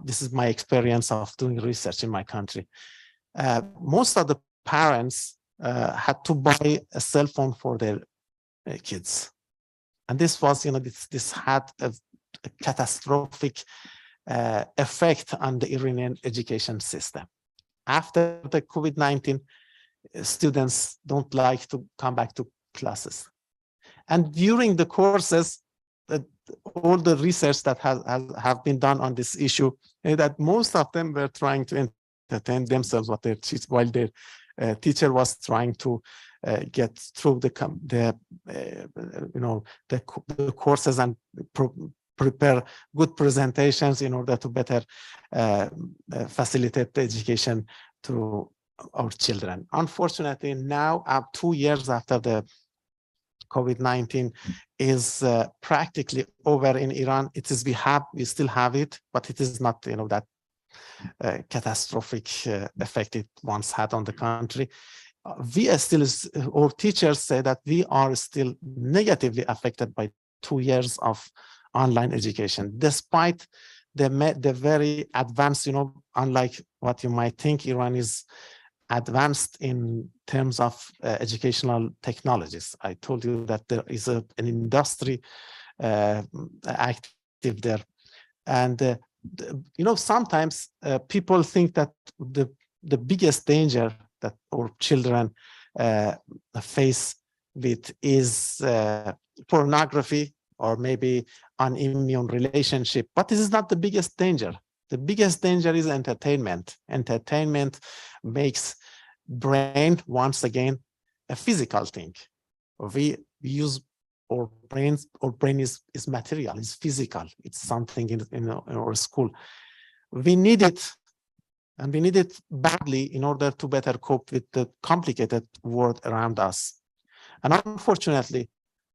this is my experience of doing research in my country, most of the parents had to buy a cell phone for their kids. And this was, this had a catastrophic effect on the Iranian education system. After the COVID-19, students don't like to come back to classes. And during the courses, all the research that have been done on this issue, that most of them were trying to entertain themselves while their teacher was trying to get through the courses and prepare good presentations in order to better facilitate the education to our children. Unfortunately, now, 2 years after the COVID-19 is practically over in Iran, we still have it, but it is not, that catastrophic effect it once had on the country. We are still, our teachers say that we are still negatively affected by 2 years of online education, despite the very advanced, unlike what you might think, Iran is advanced in terms of educational technologies. I told you that there is an industry active there. And, sometimes people think that the biggest danger that our children face with is pornography or maybe unimmune relationship. But this is not the biggest danger. The biggest danger is entertainment. Entertainment makes brain, once again, a physical thing. We use our brains, our brain is material, is physical. It's something in our school. We need it, and we need it badly in order to better cope with the complicated world around us. And unfortunately,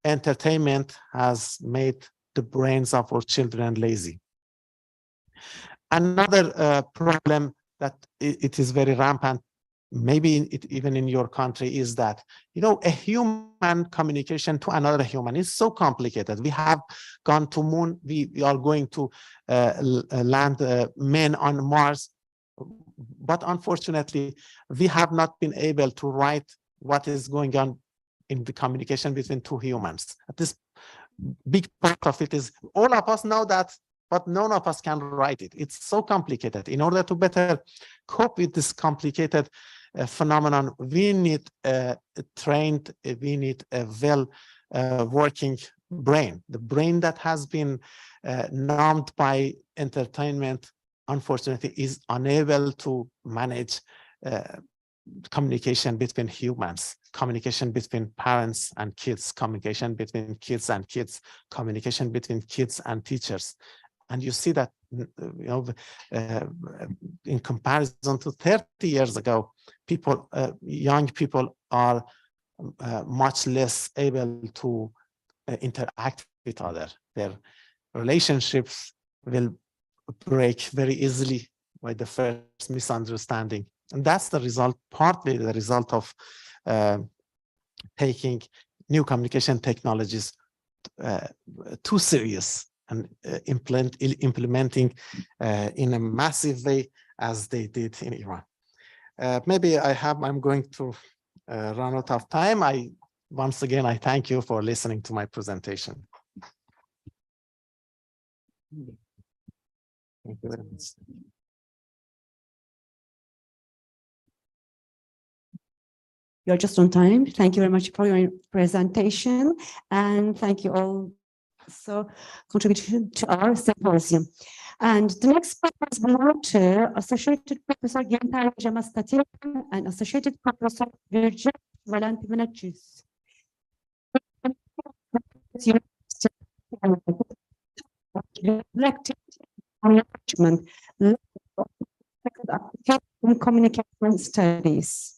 entertainment has made the brains of our children lazy. Another problem that it is very rampant, maybe even in your country, is that, you know, a human communication to another human is so complicated. We have gone to moon, we are going to land men on Mars, but unfortunately, we have not been able to write what is going on in the communication between two humans. This big part of it is all of us know that, but none of us can write it. It's so complicated. In order to better cope with this complicated phenomenon, we need a trained, we need a well working brain. The brain that has been numbed by entertainment, unfortunately, is unable to manage communication between humans, communication between parents and kids, communication between kids and kids, communication between kids and teachers. And you see that, you know, in comparison to 30 years ago, people, young people are much less able to interact with others. Their relationships will break very easily by the first misunderstanding. And that's the result, partly the result of taking new communication technologies too serious and implementing in a massive way as they did in Iran. Maybe I'm going to run out of time. Once again, I thank you for listening to my presentation. Thank you very much. You're just on time. Thank you very much for your presentation, and thank you all for contributing to our symposium. And the next speaker is belong to Associated Professor Gentar Jamastatin and Associated Professor Virgil Valentinacis. Management in communication studies.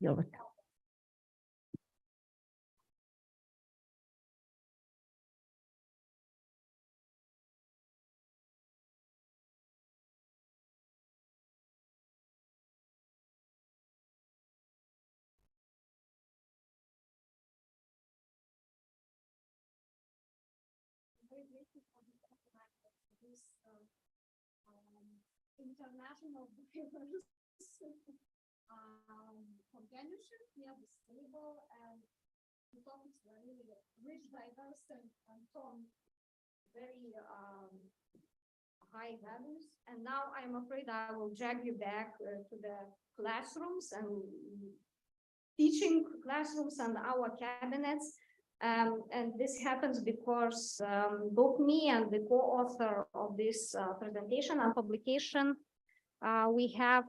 You're welcome. International companionship, we are stable, and the topics were really rich, diverse, and from very high values. And now I'm afraid I will drag you back to the classrooms and teaching classrooms and our cabinets. And this happens because both me and the co-author of this presentation and publication, we have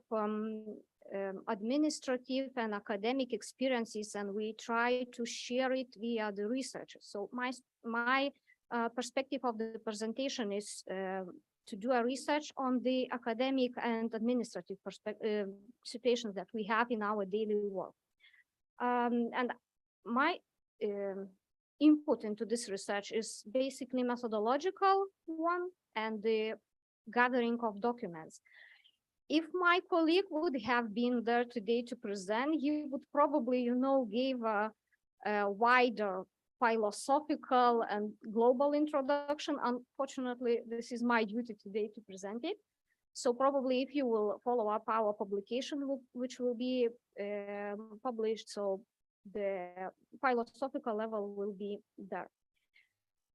administrative and academic experiences, and we try to share it via the research. So my perspective of the presentation is to do a research on the academic and administrative situations that we have in our daily work. And my input into this research is basically methodological one and the gathering of documents. If my colleague would have been there today to present, he would probably, you know, give a wider philosophical and global introduction. Unfortunately, this is my duty today to present it. So probably if you will follow up our publication, which will be published, so the philosophical level will be there.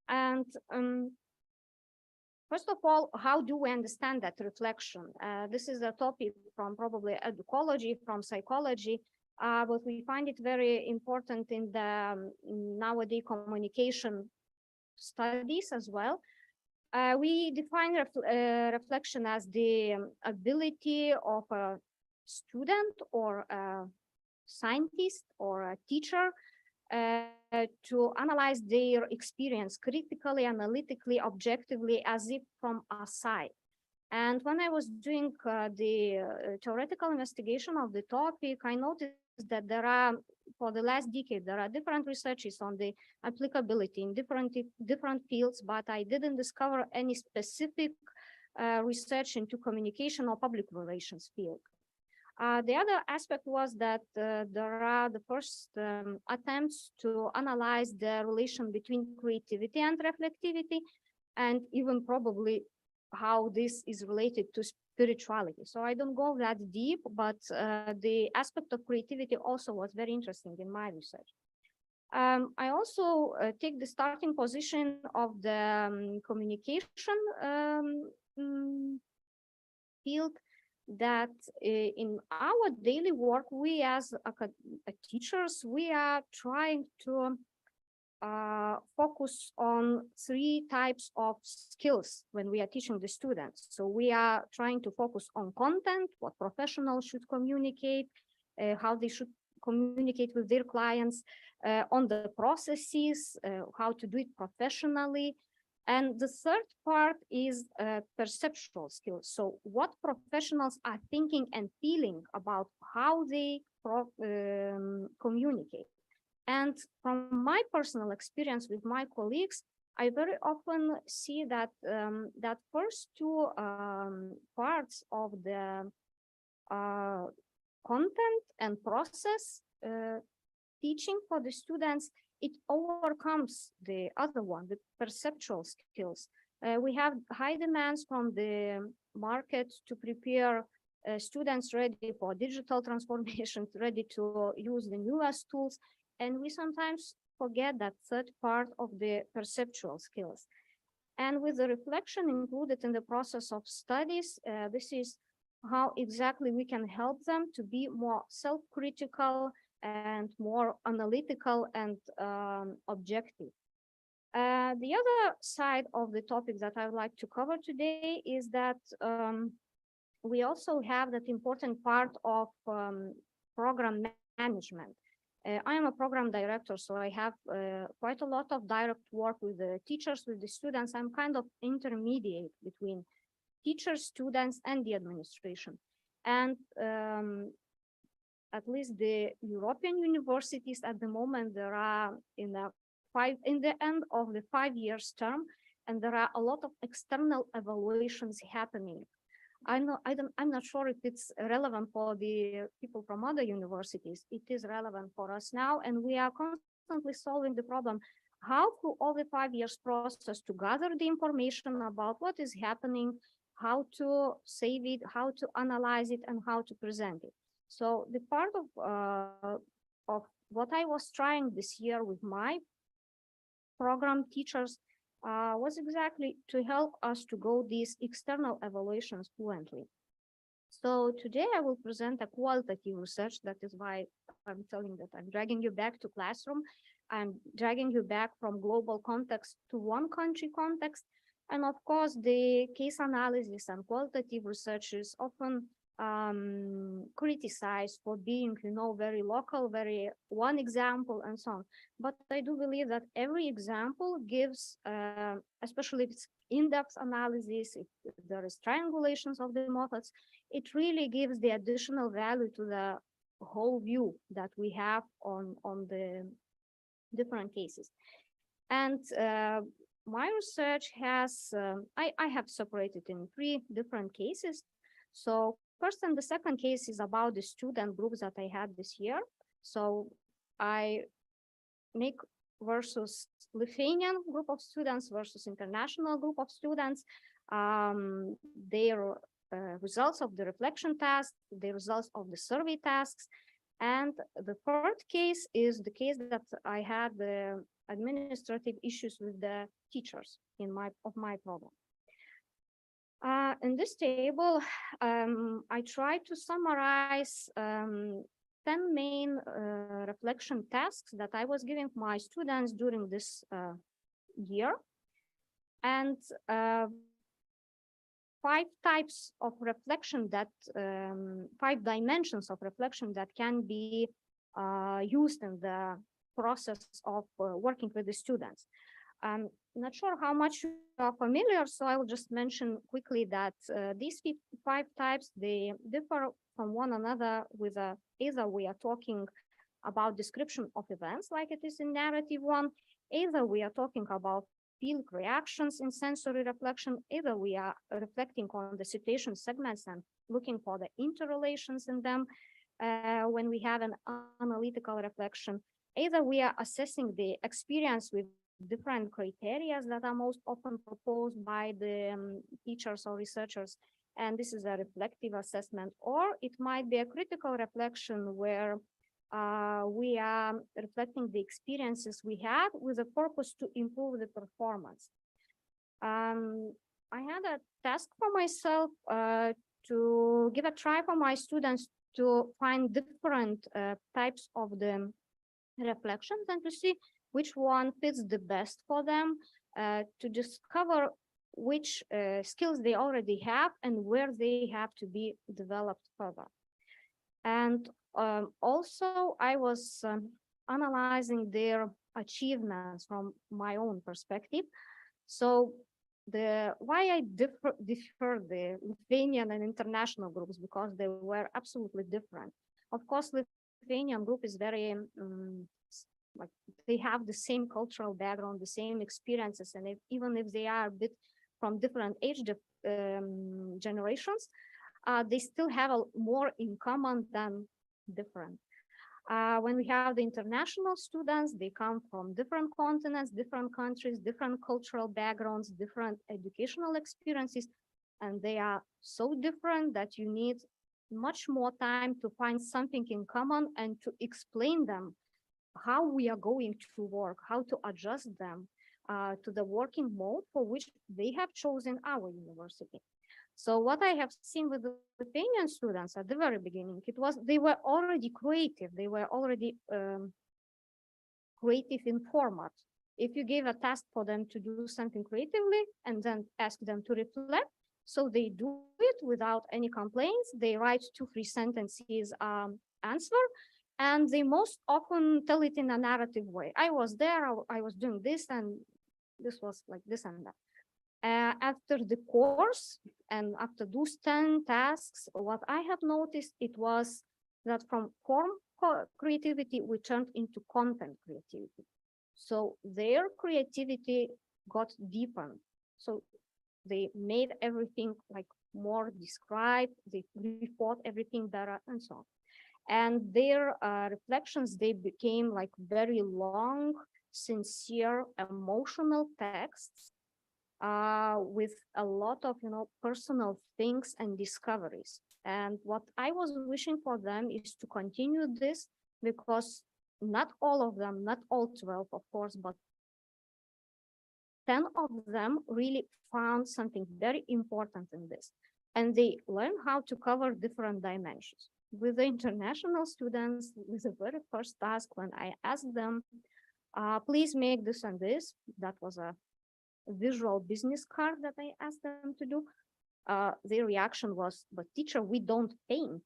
And First of all, how do we understand that reflection? This is a topic from probably educology, from psychology, but we find it very important in the nowadays communication studies as well. We define reflection as the ability of a student or a scientist or a teacher to analyze their experience critically, analytically, objectively, as if from outside. And when I was doing the theoretical investigation of the topic, I noticed that there are, for the last decade, there are different researches on the applicability in different fields, but I didn't discover any specific research into communication or public relations field. The other aspect was that there are the first attempts to analyze the relation between creativity and reflectivity, and even probably how this is related to spirituality. So I don't go that deep, but the aspect of creativity also was very interesting in my research. I also take the starting position of the communication field, that in our daily work, we as teachers, we are trying to focus on 3 types of skills when we are teaching the students. So we are trying to focus on content, what professionals should communicate, how they should communicate with their clients, on the processes, how to do it professionally. And the third part is perceptual skills. So what professionals are thinking and feeling about how they communicate. And from my personal experience with my colleagues, I very often see that that first 2 parts of the content and process teaching for the students, it overcomes the other one, the perceptual skills. We have high demands from the market to prepare students ready for digital transformation, ready to use the newest tools. And we sometimes forget that third part of the perceptual skills. And with the reflection included in the process of studies, this is how exactly we can help them to be more self-critical and more analytical and objective. The other side of the topic that I would like to cover today is that we also have that important part of program management. I am a program director, so I have quite a lot of direct work with the teachers, with the students. I'm kind of intermediate between teachers, students, and the administration. And at least the European universities at the moment, there are in the end of the 5 years term, and there are a lot of external evaluations happening. I'm not sure if it's relevant for the people from other universities. It is relevant for us now, and we are constantly solving the problem. How through all the 5 years process to gather the information about what is happening, how to save it, how to analyze it, and how to present it. So the part of what I was trying this year with my program teachers was exactly to help us to go these external evaluations fluently. So today I will present a qualitative research. That is why I'm telling that I'm dragging you back to classroom. I'm dragging you back from global context to one country context. And of course, the case analysis and qualitative research is often criticized for being, very local, very one example and so on. But I do believe that every example gives, especially if it's in-depth analysis, if there is triangulations of the methods, it really gives the additional value to the whole view that we have on the different cases. And my research has, I have separated in 3 different cases. So first and the second case is about the student groups that I had this year. So I make versus Lithuanian group of students versus international group of students, their results of the reflection task, the results of the survey tasks. And the third case is the case that I had the administrative issues with the teachers of my program. in this table, I try to summarize 10 main reflection tasks that I was giving my students during this year, and 5 types of reflection that 5 dimensions of reflection that can be used in the process of working with the students. I'm not sure how much you are familiar, so I will just mention quickly that these 5 types, they differ from one another with either we are talking about description of events like it is in narrative 1, either we are talking about field reactions in sensory reflection, either we are reflecting on the situation segments and looking for the interrelations in them when we have an analytical reflection, either we are assessing the experience with different criteria that are most often proposed by the teachers or researchers, and this is a reflective assessment, or it might be a critical reflection where we are reflecting the experiences we had with a purpose to improve the performance. I had a task for myself to give a try for my students to find different types of the reflections and to see which one fits the best for them, to discover which skills they already have and where they have to be developed further. And also I was analyzing their achievements from my own perspective. So why I differ the Lithuanian and international groups, because they were absolutely different. Of course, Lithuanian group is very like they have the same cultural background, the same experiences, and even if they are a bit from different age generations, they still have more in common than different. When we have the international students, they come from different continents, different countries, different cultural backgrounds, different educational experiences, and they are so different that you need much more time to find something in common and to explain them how we are going to work, how to adjust them to the working mode for which they have chosen our university. So what I have seen with the Lithuanian students at the very beginning, they were already creative. They were already creative in format. If you gave a task for them to do something creatively and then ask them to reflect, so they do it without any complaints. They write 2-3 sentences answer, and they most often tell it in a narrative way. I was there, I was doing this, and this was like this and that. After the course and after those 10 tasks, what I have noticed, it was that from form creativity, we turned into content creativity. So their creativity got deepened. So they made everything like more described, they report everything better and so on. And their reflections, they became like very long, sincere, emotional texts with a lot of, personal things and discoveries. And what I was wishing for them is to continue this, because not all of them, not all 12, of course, but 10 of them really found something very important in this. And they learned how to cover different dimensions. With the international students, with the very first task, when I asked them, please make this and this, that was a visual business card that I asked them to do, their reaction was, but teacher, we don't paint.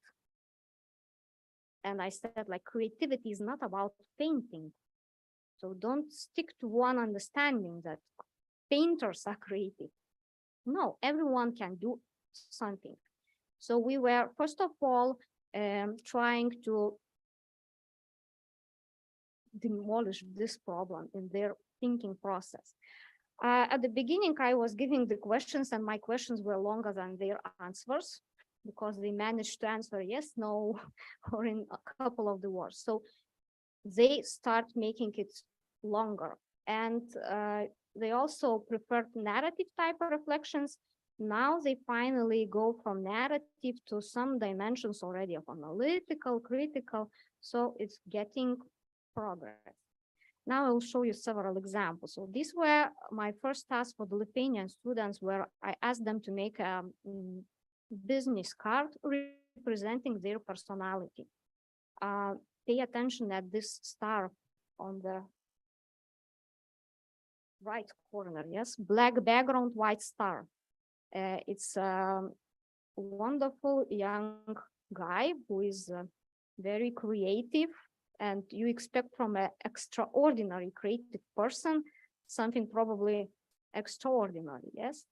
And I said, like, creativity is not about painting. So don't stick to one understanding that painters are creative. No, everyone can do something. So we were, first of all, trying to demolish this problem in their thinking process. At the beginning, I was giving the questions, and my questions were longer than their answers, because they managed to answer yes, no, or in a couple of the words. So they start making it longer. And they also preferred narrative type of reflections. Now they finally go from narrative to some dimensions already of analytical, critical. So it's getting progress. Now I will show you several examples. So these were my first tasks for the Lithuanian students, where I asked them to make a business card representing their personality. Pay attention at this star on the right corner, yes, black background, white star. It's a wonderful young guy who is very creative, and you expect from an extraordinary creative person something probably extraordinary, yes?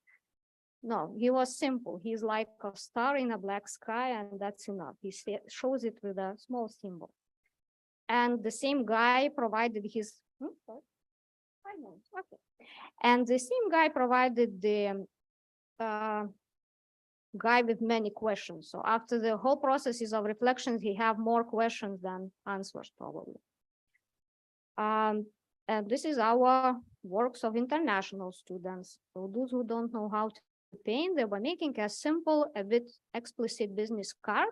No, he was simple. He's like a star in a black sky, and that's enough. He shows it with a small symbol. And the same guy provided his, okay. And the same guy provided the guy with many questions. So after the whole processes of reflections, he have more questions than answers probably. And this is our works of international students. So those who don't know how to paint, they were making a simple, a bit explicit business card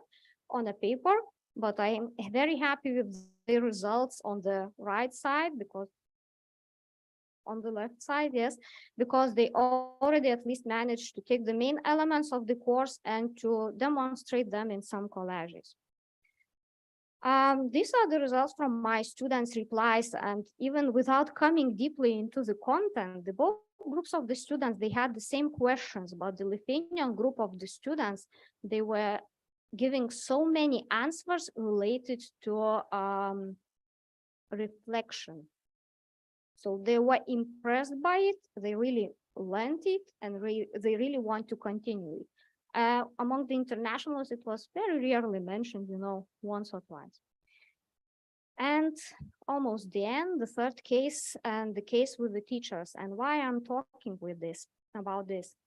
on a paper, but I am very happy with the results on the right side, because on the left side, yes, because they already at least managed to take the main elements of the course and to demonstrate them in some collages. These are the results from my students' replies, and even without coming deeply into the content, the both groups of the students, they had the same questions, but the Lithuanian group of the students, they were giving so many answers related to reflection. So they were impressed by it, they really learned it, and they really want to continue it. Among the internationals, it was very rarely mentioned, you know, once or twice. And almost the end, the third case, and the case with the teachers, and why I'm talking about this.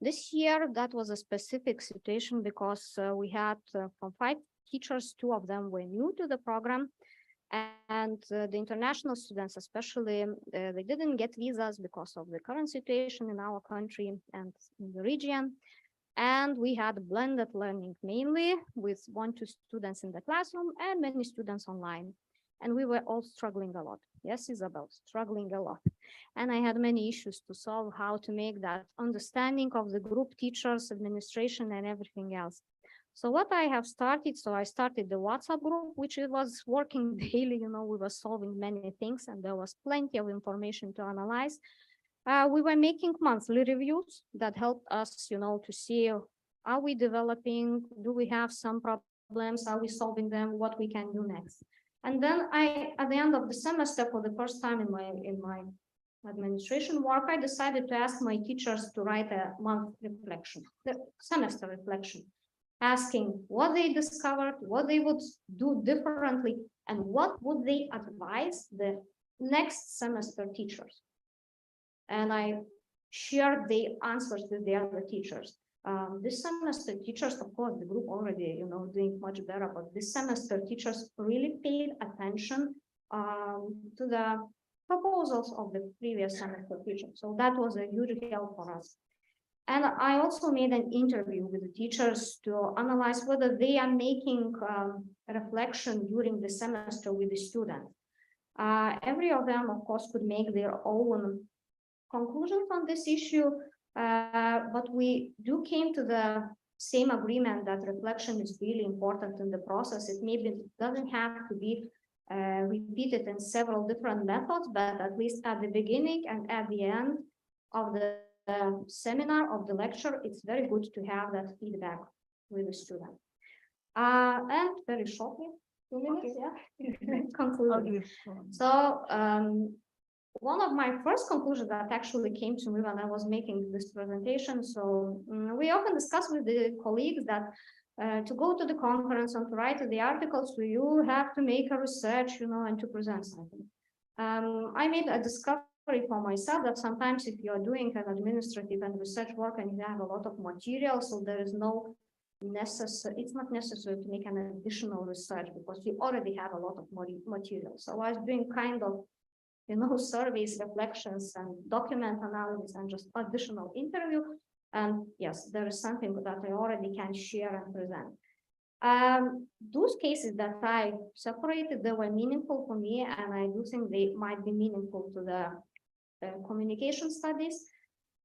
This year, that was a specific situation because we had from 5 teachers, 2 of them were new to the program. And the international students, especially, they didn't get visas because of the current situation in our country and in the region. And we had blended learning, mainly with 1-2 students in the classroom and many students online. And we were all struggling a lot. Yes, Isabel, struggling a lot. And I had many issues to solve, how to make that understanding of the group teachers, administration, and everything else. So what I have started, so I started the WhatsApp group, which it was working daily, you know, we were solving many things and there was plenty of information to analyze. We were making monthly reviews that helped us, you know, to see, are we developing, do we have some problems, are we solving them, what we can do next. And then at the end of the semester, for the first time in my administration work, I decided to ask my teachers to write a month reflection, the semester reflection, asking what they discovered, what they would do differently, and what would they advise the next semester teachers. And I shared the answers with the other teachers. This semester teachers, of course, the group already, you know, doing much better, but this semester teachers really paid attention to the proposals of the previous semester teachers. So that was a huge help for us. And I also made an interview with the teachers to analyze whether they are making reflection during the semester with the students. Every of them, of course, could make their own conclusions on this issue, but we came to the same agreement that reflection is really important in the process. It maybe doesn't have to be repeated in several different methods, but at least at the beginning and at the end of the seminar, of the lecture, it's very good to have that feedback with the student. And very shortly, 2 minutes, yeah, conclusion. So one of my first conclusions that actually came to me when I was making this presentation, so we often discuss with the colleagues that to go to the conference and to write the articles, so you have to make a research, you know, and to present something. I made a discovery for myself that sometimes if you're doing an administrative and research work and you have a lot of material, so there is no necessary, it's not necessary to make an additional research because you already have a lot of material. So I was doing kind of, you know, surveys, reflections, and document analysis, and just additional interview. And yes, there is something that I already can share and present. Those cases that I separated, they were meaningful for me, and I do think they might be meaningful to the communication studies.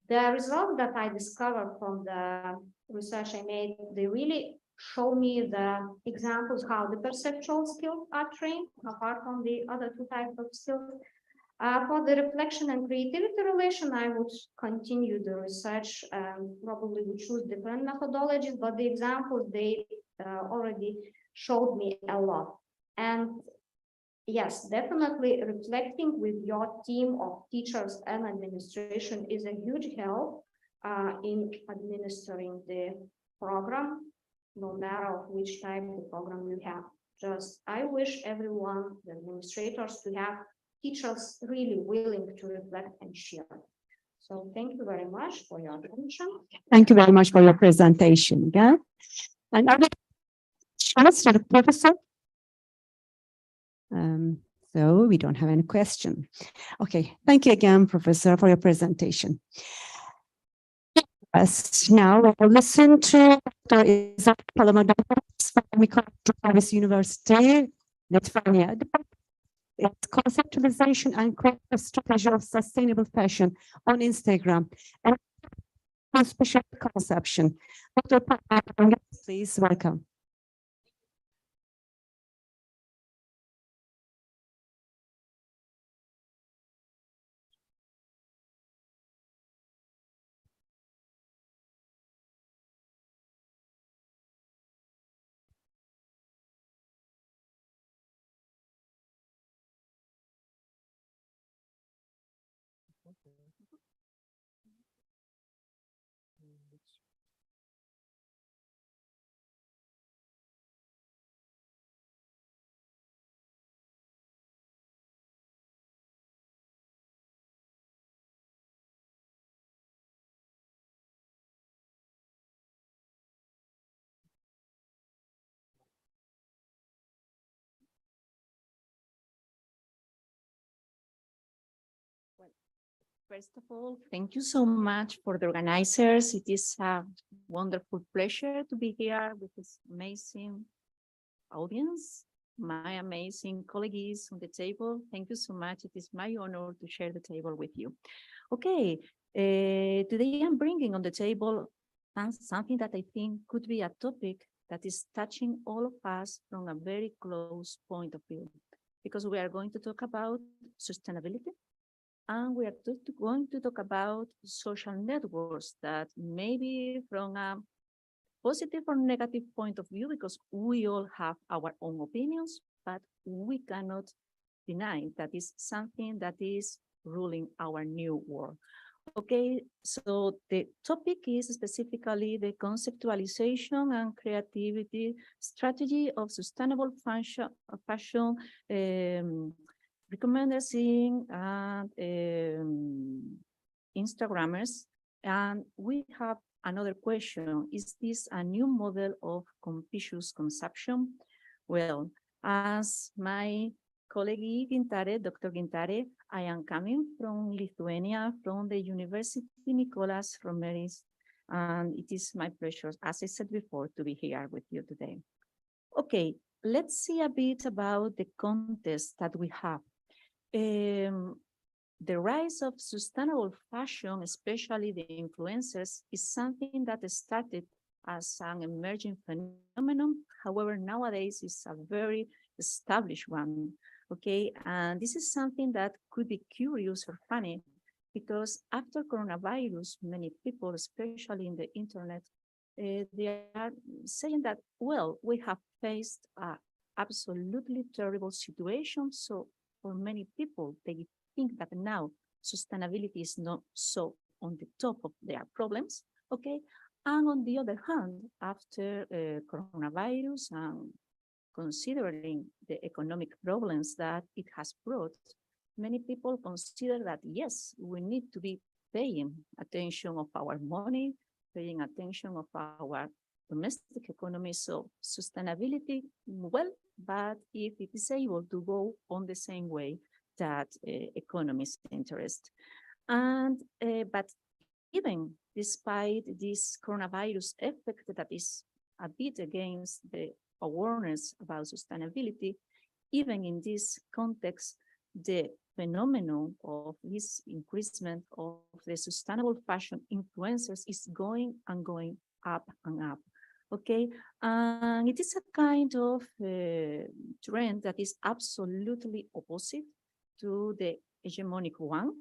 The results that I discovered from the research I made, they really show me the examples how the perceptual skills are trained, apart from the other two types of skills. For the reflection and creativity relation, I would continue the research, probably would choose different methodologies, but the examples, they already showed me a lot. And yes, definitely reflecting with your team of teachers and administration is a huge help in administering the program, no matter which type of program you have. Just, I wish everyone, the administrators, to have teachers really willing to reflect and share. So thank you very much for your attention. Thank you very much for your presentation again. And are there questions for the professor? So we don't have any question. Okay, thank you again, Professor, for your presentation. Yes, now we will listen to Dr. Isaac Palomadoros from Microservice University, Lithuania. It's conceptualization and creative strategy of sustainable fashion on Instagram and special conception. Dr. Palomadoros, please welcome. First of all, thank you so much for the organizers. It is a wonderful pleasure to be here with this amazing audience, my amazing colleagues on the table. Thank you so much. It is my honor to share the table with you. Okay, today I'm bringing on the table something that I think could be a topic that is touching all of us from a very close point of view, because we are going to talk about sustainability. And we are going to talk about social networks that maybe from a positive or negative point of view, because we all have our own opinions, but we cannot deny that is something that is ruling our new world. Okay, so the topic is specifically the conceptualization and creativity strategy of sustainable fashion recommending Instagrammers. And we have another question. Is this a new model of conscious consumption? Well, as my colleague Gintare, Dr. Gintare, I am coming from Lithuania, from the University Nicolas Romeris, and it is my pleasure, as I said before, to be here with you today. Okay, let's see a bit about the context that we have. The rise of sustainable fashion, especially the influencers, is something that started as an emerging phenomenon. However, nowadays it's a very established one. Okay, and this is something that could be curious or funny, because after coronavirus, many people, especially in the internet, they are saying that, well, we have faced an absolutely terrible situation. So for many people, they think that now sustainability is not so on the top of their problems, okay? And on the other hand, after coronavirus and considering the economic problems that it has brought, many people consider that, yes, we need to be paying attention of our money, paying attention of our domestic economy. So sustainability, well, but if it is able to go on the same way that economists interest. And, but even despite this coronavirus effect that is a bit against the awareness about sustainability. Even in this context, the phenomenon of this increasement of the sustainable fashion influencers is going and going up and up. Okay, and it is a kind of trend that is absolutely opposite to the hegemonic one.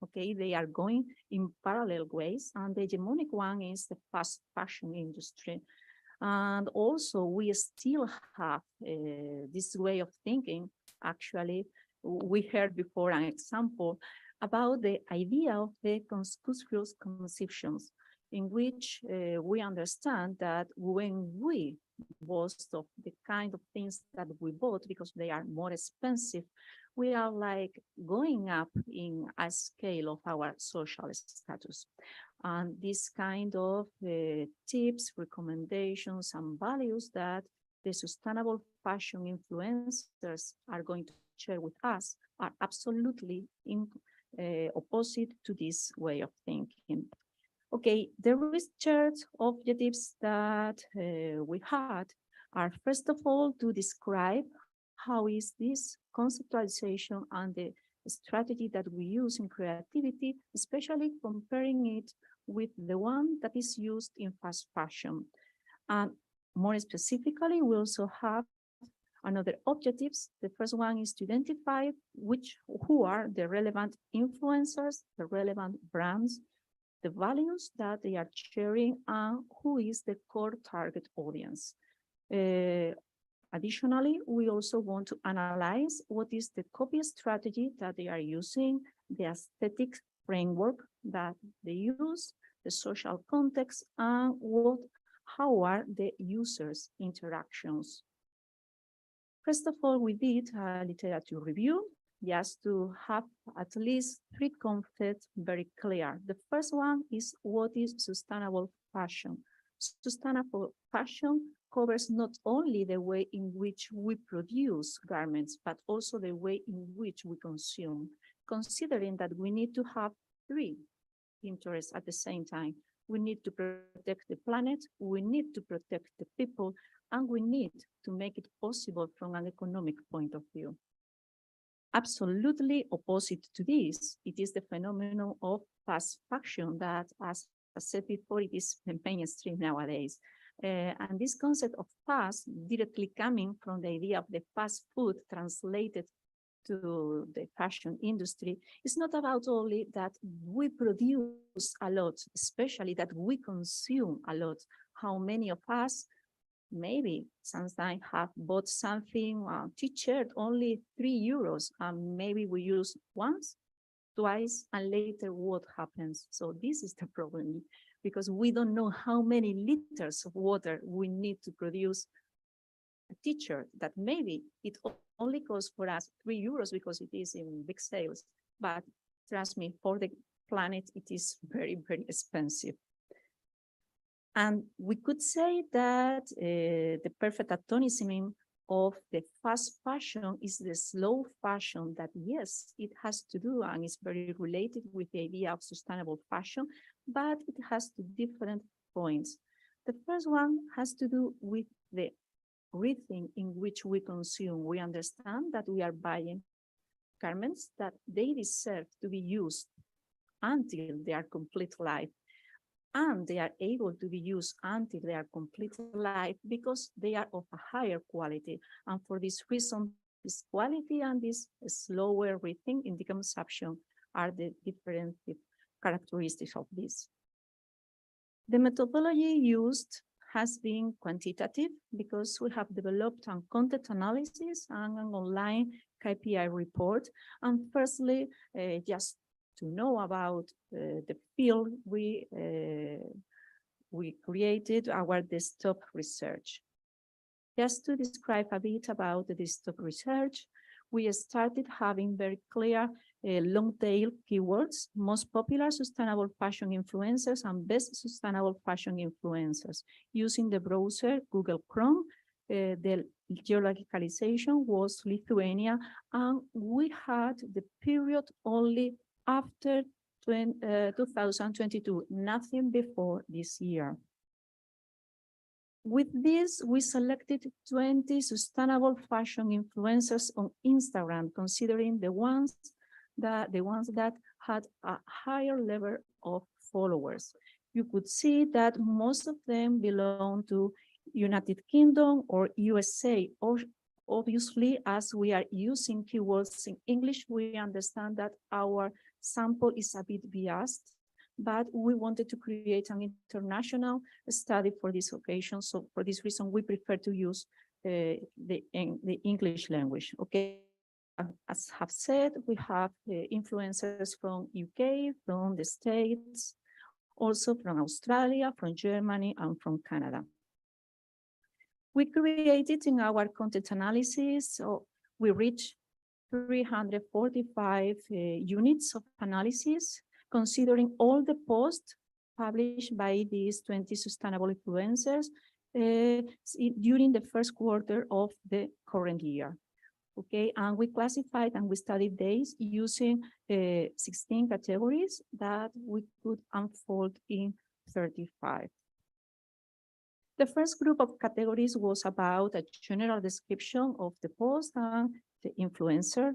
Okay, they are going in parallel ways, and the hegemonic one is the fast fashion industry. And also, we still have this way of thinking. Actually, we heard before an example about the idea of the conspicuous conceptions, in which we understand that when we boast of the kind of things that we bought because they are more expensive, we are like going up in a scale of our social status. And this kind of tips, recommendations, and values that the sustainable fashion influencers are going to share with us are absolutely opposite to this way of thinking. Okay, the research objectives that we had are, first of all, to describe how is this conceptualization and the strategy that we use in creativity, especially comparing it with the one that is used in fast fashion. And more specifically, we also have another objectives. The first one is to identify who are the relevant influencers, the relevant brands, the values that they are sharing, and who is the core target audience. Additionally, we also want to analyze what is the copy strategy that they are using, the aesthetic framework that they use, the social context, and how are the users' interactions. First of all, we did a literature review just to have at least 3 concepts very clear. The first one is what is sustainable fashion. Sustainable fashion covers not only the way in which we produce garments, but also the way in which we consume, considering that we need to have 3 interests at the same time. We need to protect the planet, we need to protect the people, and we need to make it possible from an economic point of view. Absolutely opposite to this, it is the phenomenon of fast fashion that, as I said before, it is the mainstream nowadays. And this concept of fast directly coming from the idea of the fast food translated to the fashion industry is not about only that we produce a lot, especially that we consume a lot. How many of us maybe sometimes have bought something, a t-shirt, only €3, and maybe we use once, twice, and later what happens? So this is the problem, because we don't know how many liters of water we need to produce a t-shirt that maybe it only costs for us €3 because it is in big sales. But trust me, for the planet, it is very, very expensive. And we could say that the perfect antonym of the fast fashion is the slow fashion that, yes, it has to do and is very related with the idea of sustainable fashion, but it has 2 different points. The first one has to do with the rhythm in which we consume. We understand that we are buying garments that they deserve to be used until their complete life. And they are able to be used until they are complete life because they are of a higher quality. And for this reason, this quality and this slower rhythm in the consumption are the different characteristics of this. The methodology used has been quantitative because we have developed a content analysis and an online KPI report. And firstly, just to know about the field, we created our desktop research. Just to describe a bit about the desktop research, we started having very clear long tail keywords, most popular sustainable fashion influencers and best sustainable fashion influencers. Using the browser Google Chrome, the geolocalization was Lithuania, and we had the period only after 2022, nothing before this year. With this, we selected 20 sustainable fashion influencers on Instagram, considering the ones that had a higher level of followers. You could see that most of them belong to United Kingdom or USA. Obviously, as we are using keywords in English, we understand that our sample is a bit biased, but we wanted to create an international study for this occasion. So for this reason, we prefer to use the English language, okay? As have said, we have influencers from UK, from the States, also from Australia, from Germany, and from Canada. We created in our content analysis, so we reached 345 units of analysis, considering all the posts published by these 20 sustainable influencers during the first quarter of the current year. Okay, and we classified and we studied these using 16 categories that we could unfold in 35. The first group of categories was about a general description of the post and the influencer.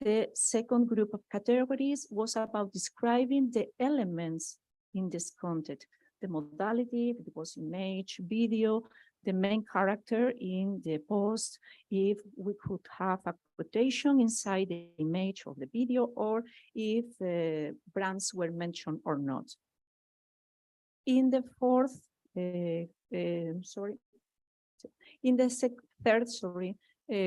The second group of categories was about describing the elements in this content, the modality, if it was image, video, the main character in the post, if we could have a quotation inside the image of the video, or if brands were mentioned or not. In the third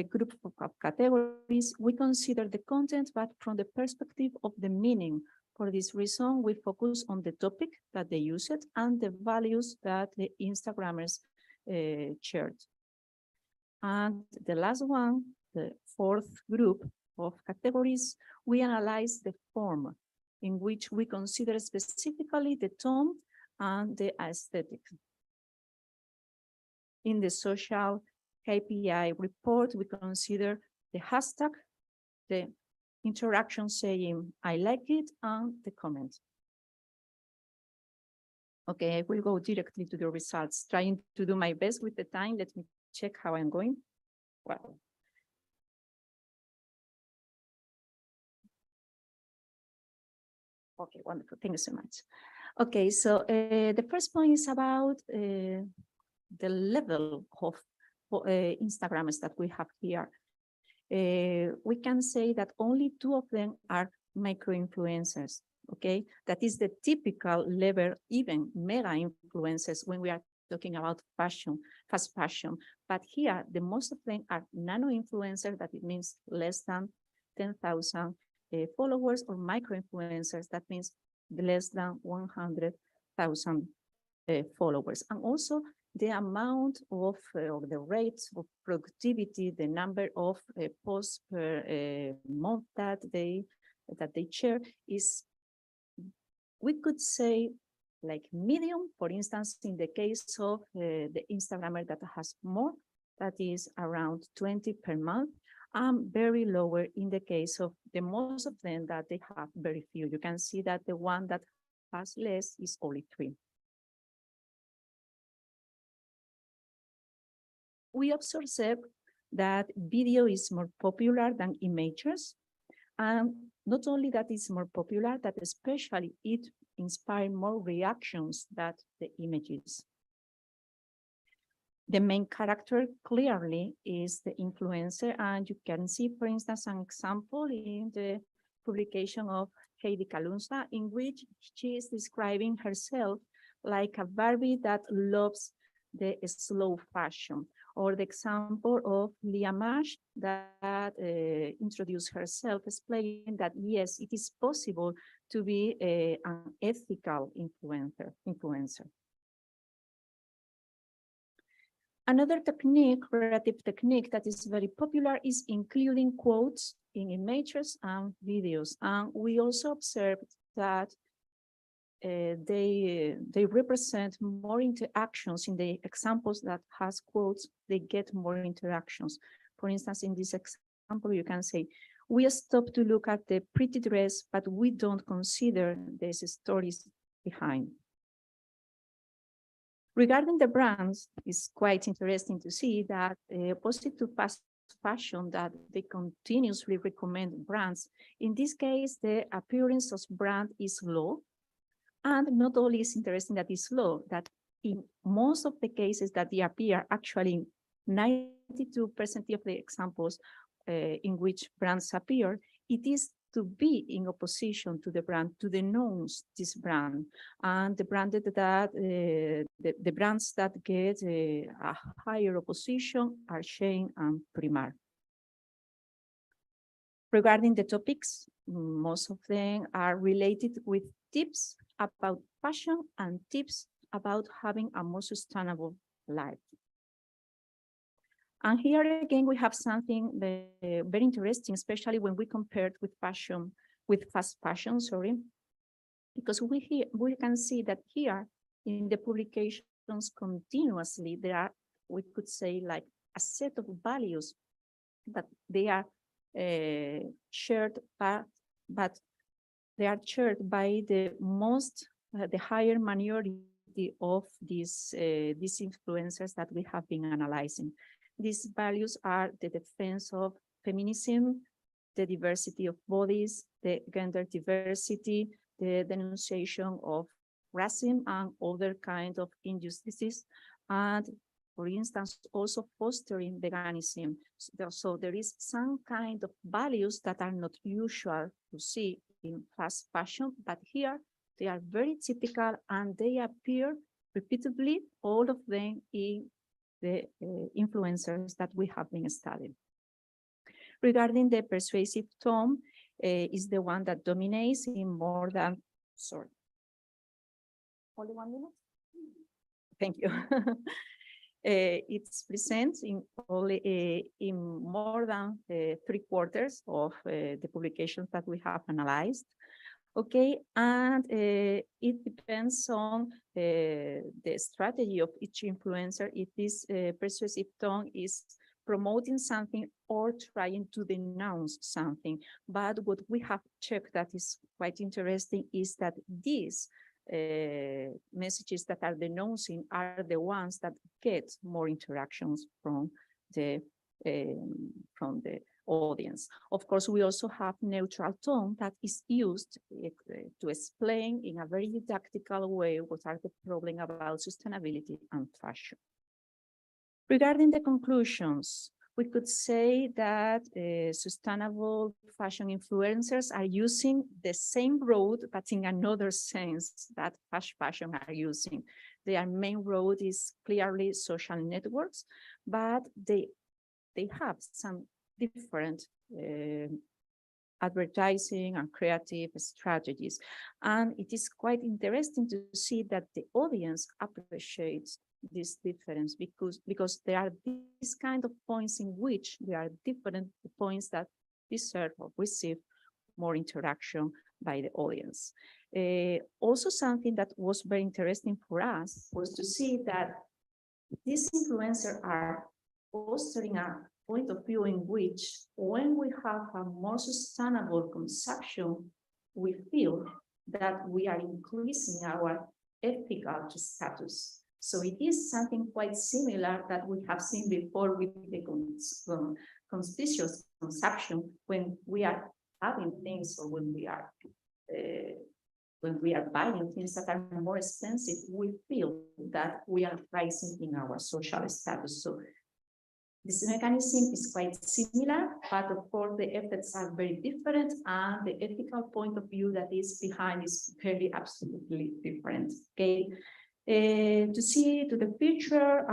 group of categories, we consider the content, but from the perspective of the meaning. For this reason, we focus on the topic that they used and the values that the Instagrammers shared. And the last one, the fourth group of categories, we analyze the form in which we consider specifically the tone and the aesthetic. In the social KPI report, we consider the hashtag, the interaction saying, I like it, and the comment. Okay, I will go directly to the results, trying to do my best with the time. Let me check how I'm going. Well. Okay, wonderful, thank you so much. Okay, so the first point is about the level of Instagrammers that we have here. We can say that only 2 of them are micro-influencers, okay? That is the typical level, even mega influencers when we are talking about fashion, fast fashion. But here, the most of them are nano-influencers, that it means less than 10,000 followers, or micro-influencers, that means less than 100,000 followers. And also the amount of the rates of productivity, the number of posts per month that they share is, we could say, like medium. For instance, in the case of the Instagrammer that has more, that is around 20 per month, and very lower in the case of the most of them that they have very few. You can see that the one that has less is only 3. We observe that video is more popular than images. And not only that it's more popular, that especially it inspires more reactions than the images. The main character clearly is the influencer. And you can see, for instance, an example in the publication of Heidi Kalunza, in which she is describing herself like a Barbie that loves the slow fashion. Or the example of Leah Marsh that introduced herself, explaining that yes, it is possible to be an ethical influencer. Another technique, creative technique that is very popular is including quotes in images and videos. And we also observed that they represent more interactions. In the examples that has quotes, they get more interactions. For instance, in this example, you can say, we stop to look at the pretty dress, but we don't consider these stories behind. Regarding the brands, it's quite interesting to see that opposite to fast fashion that they continuously recommend brands. In this case, the appearance of brand is low. And not only is interesting that it's low, that in most of the cases that they appear, actually 92% of the examples in which brands appear, it is to be in opposition to the brand, to denounce this brand, and the branded that the brands that get a higher opposition are Shein and Primark. Regarding the topics, most of them are related with tips about fashion and tips about having a more sustainable life. And here again, we have something very interesting, especially when we compare it with fashion, with fast fashion, sorry, because we can see that here in the publications continuously, there are, we could say, like a set of values that they are shared, but they are shared by the higher minority of these influencers that we have been analyzing. These values are the defense of feminism, the diversity of bodies, the gender diversity, the denunciation of racism and other kinds of injustices, and for instance, also fostering veganism. So there is some kind of values that are not usual to see in fast fashion, but here they are very typical and they appear repeatedly, all of them in the influencers that we have been studying. Regarding the persuasive tone, is the one that dominates in more than, sorry. Only 1 minute? Thank you. It's present in only in more than 3/4 of the publications that we have analyzed. Okay, and it depends on the strategy of each influencer. If this persuasive tone is promoting something or trying to denounce something. But what we have checked that is quite interesting is that these messages that are denouncing are the ones that get more interactions from the audience. Of course, we also have neutral tone that is used to explain in a very didactical way what are the problems about sustainability and fashion. Regarding the conclusions, we could say that sustainable fashion influencers are using the same road, but in another sense that fast fashion are using. Their main road is clearly social networks, but they have some different advertising and creative strategies. And it is quite interesting to see that the audience appreciates this difference because there are these kind of points in which there are different points that deserve or receive more interaction by the audience. Also something that was very interesting for us was to see that these influencers are fostering a point of view in which when we have a more sustainable consumption, we feel that we are increasing our ethical status. So it is something quite similar that we have seen before with the conspicuous consumption when we are having things or when we are buying things that are more expensive, we feel that we are rising in our social status. So this mechanism is quite similar, but of course the effects are very different and the ethical point of view that is behind is very absolutely different. Okay. To see to the future,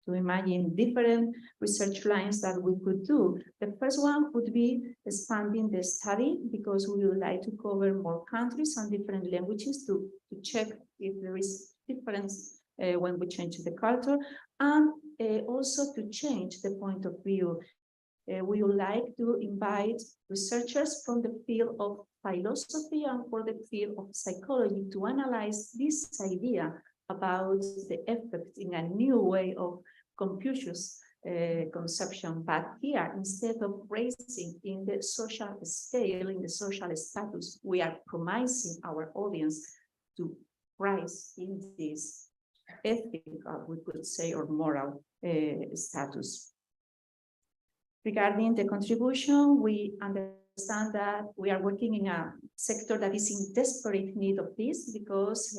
to imagine different research lines that we could do. The first one would be expanding the study because we would like to cover more countries and different languages to check if there is difference when we change the culture, and also to change the point of view. We would like to invite researchers from the field of philosophy and for the field of psychology to analyze this idea about the effect in a new way of Confucius conception. But here, instead of raising in the social scale, in the social status, we are promising our audience to rise in this ethical, we could say, or moral status. Regarding the contribution, we understand that we are working in a sector that is in desperate need of this because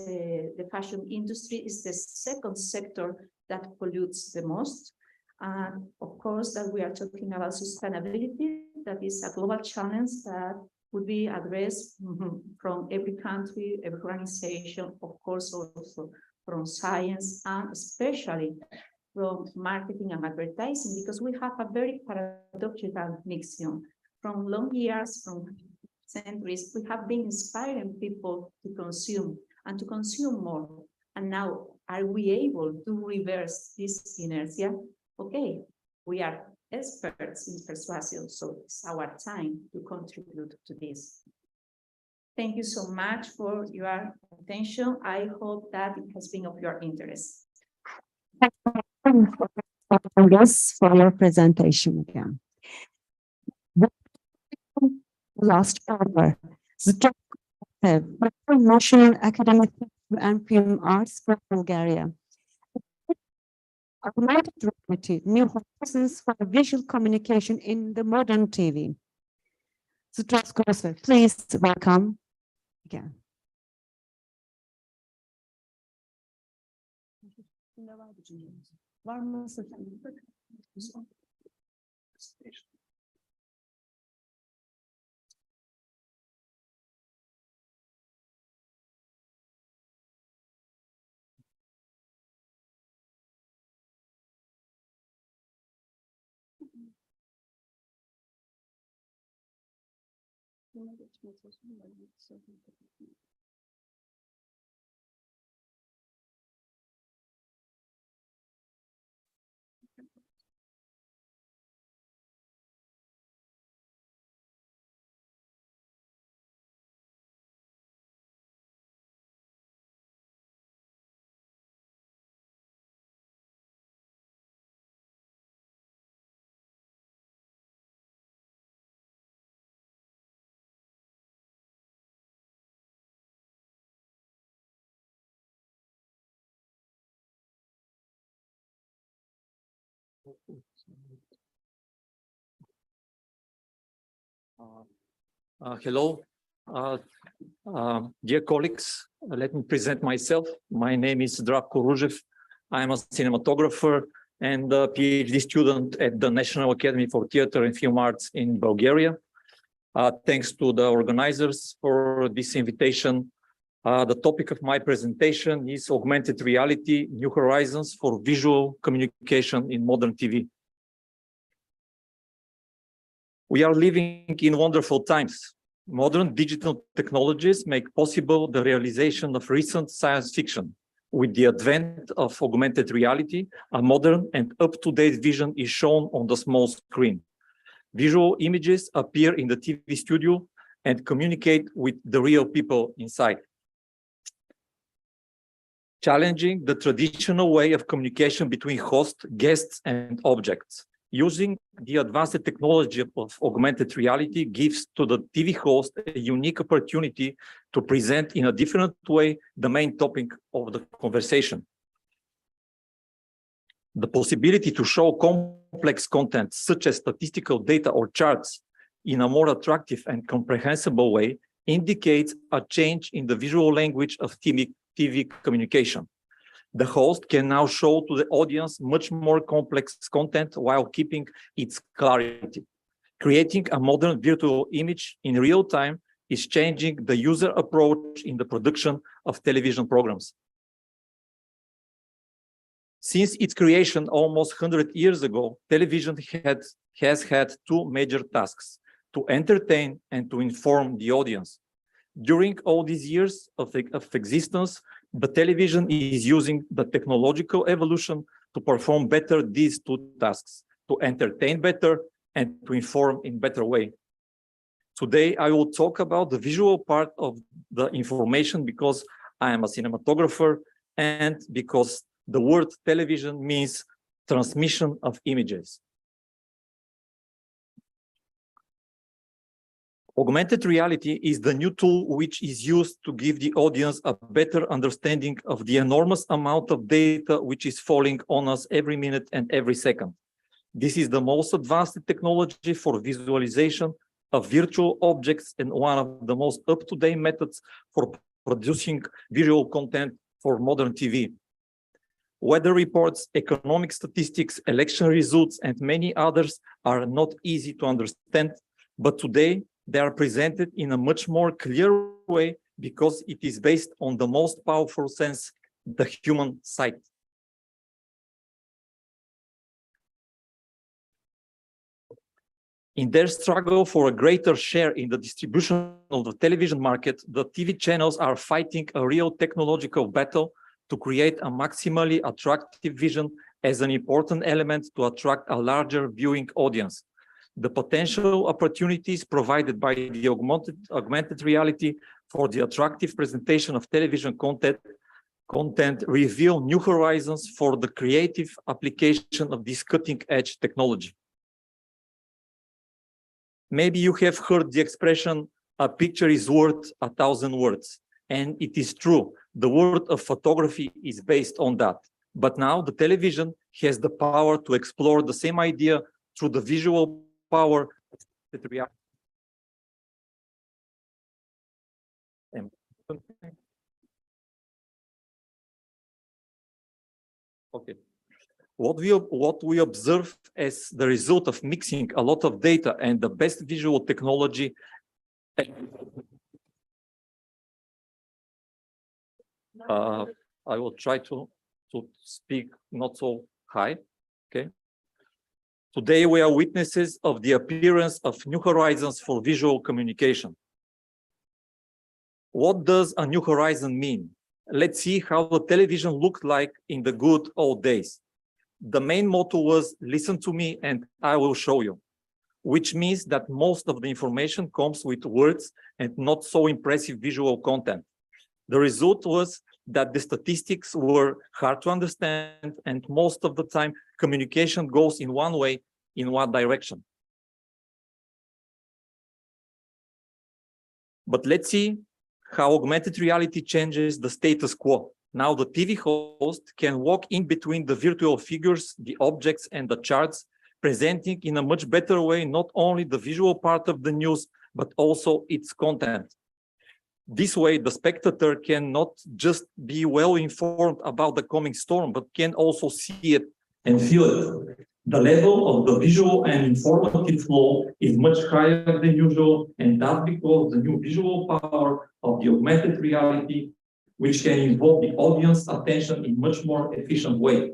the fashion industry is the second sector that pollutes the most. And of course, that we are talking about sustainability, that is a global challenge that would be addressed from every country, every organization, of course, also from science, and especially from marketing and advertising, because we have a very paradoxical mixture. From long years, from centuries, we have been inspiring people to consume and to consume more. And now, are we able to reverse this inertia? Okay, we are experts in persuasion, so it's our time to contribute to this. Thank you so much for your attention. I hope that it has been of your interest. Yes, for your presentation again. Last order. National Academy and Film Arts for Bulgaria. Augmented reality, new horizons for visual communication in the modern TV. Please welcome again. Hello, dear colleagues. Let me present myself. My name is Zdravko Ružev. I'm a cinematographer and a PhD student at the National Academy for Theatre and Film Arts in Bulgaria. Thanks to the organizers for this invitation. The topic of my presentation is augmented reality, new horizons for visual communication in modern TV. We are living in wonderful times. Modern digital technologies make possible the realization of recent science fiction. With the advent of augmented reality, a modern and up-to-date vision is shown on the small screen. Visual images appear in the TV studio and communicate with the real people inside, challenging the traditional way of communication between host, guests, and objects. Using the advanced technology of augmented reality gives to the TV host a unique opportunity to present in a different way the main topic of the conversation. The possibility to show complex content such as statistical data or charts in a more attractive and comprehensible way indicates a change in the visual language of TV communication. The host can now show to the audience much more complex content while keeping its clarity. Creating a modern virtual image in real time is changing the user approach in the production of television programs. Since its creation almost 100 years ago, television has had two major tasks: to entertain and to inform the audience. During all these years of existence, the television is using the technological evolution to perform better these two tasks: to entertain better and to inform in better way. Today, I will talk about the visual part of the information because I am a cinematographer and because the word television means transmission of images. Augmented reality is the new tool which is used to give the audience a better understanding of the enormous amount of data which is falling on us every minute and every second. This is the most advanced technology for visualization of virtual objects and one of the most up-to-date methods for producing visual content for modern TV. Weather reports, economic statistics, election results, and many others are not easy to understand, but today they are presented in a much more clear way because it is based on the most powerful sense, the human sight. In their struggle for a greater share in the distribution of the television market, the TV channels are fighting a real technological battle to create a maximally attractive vision as an important element to attract a larger viewing audience. The potential opportunities provided by the augmented reality for the attractive presentation of television content reveal new horizons for the creative application of this cutting-edge technology. Maybe you have heard the expression, a picture is worth 1,000 words. And it is true, the world of photography is based on that. But now the television has the power to explore the same idea through the visual power that we are. Okay. What we observe as the result of mixing a lot of data and the best visual technology. I will try to speak not so high. Okay. Today we are witnesses of the appearance of new horizons for visual communication. What does a new horizon mean? Let's see how the television looked like in the good old days. The main motto was, listen to me and I will show you, which means that most of the information comes with words and not so impressive visual content. The result was that the statistics were hard to understand and most of the time communication goes in one way, in one direction. But let's see how augmented reality changes the status quo. Now the TV host can walk in between the virtual figures, the objects, and the charts, presenting in a much better way not only the visual part of the news, but also its content. This way, the spectator can not just be well informed about the coming storm, but can also see it and feel it. The level of the visual and informative flow is much higher than usual, and that's because the new visual power of the augmented reality, which can involve the audience attention in much more efficient way.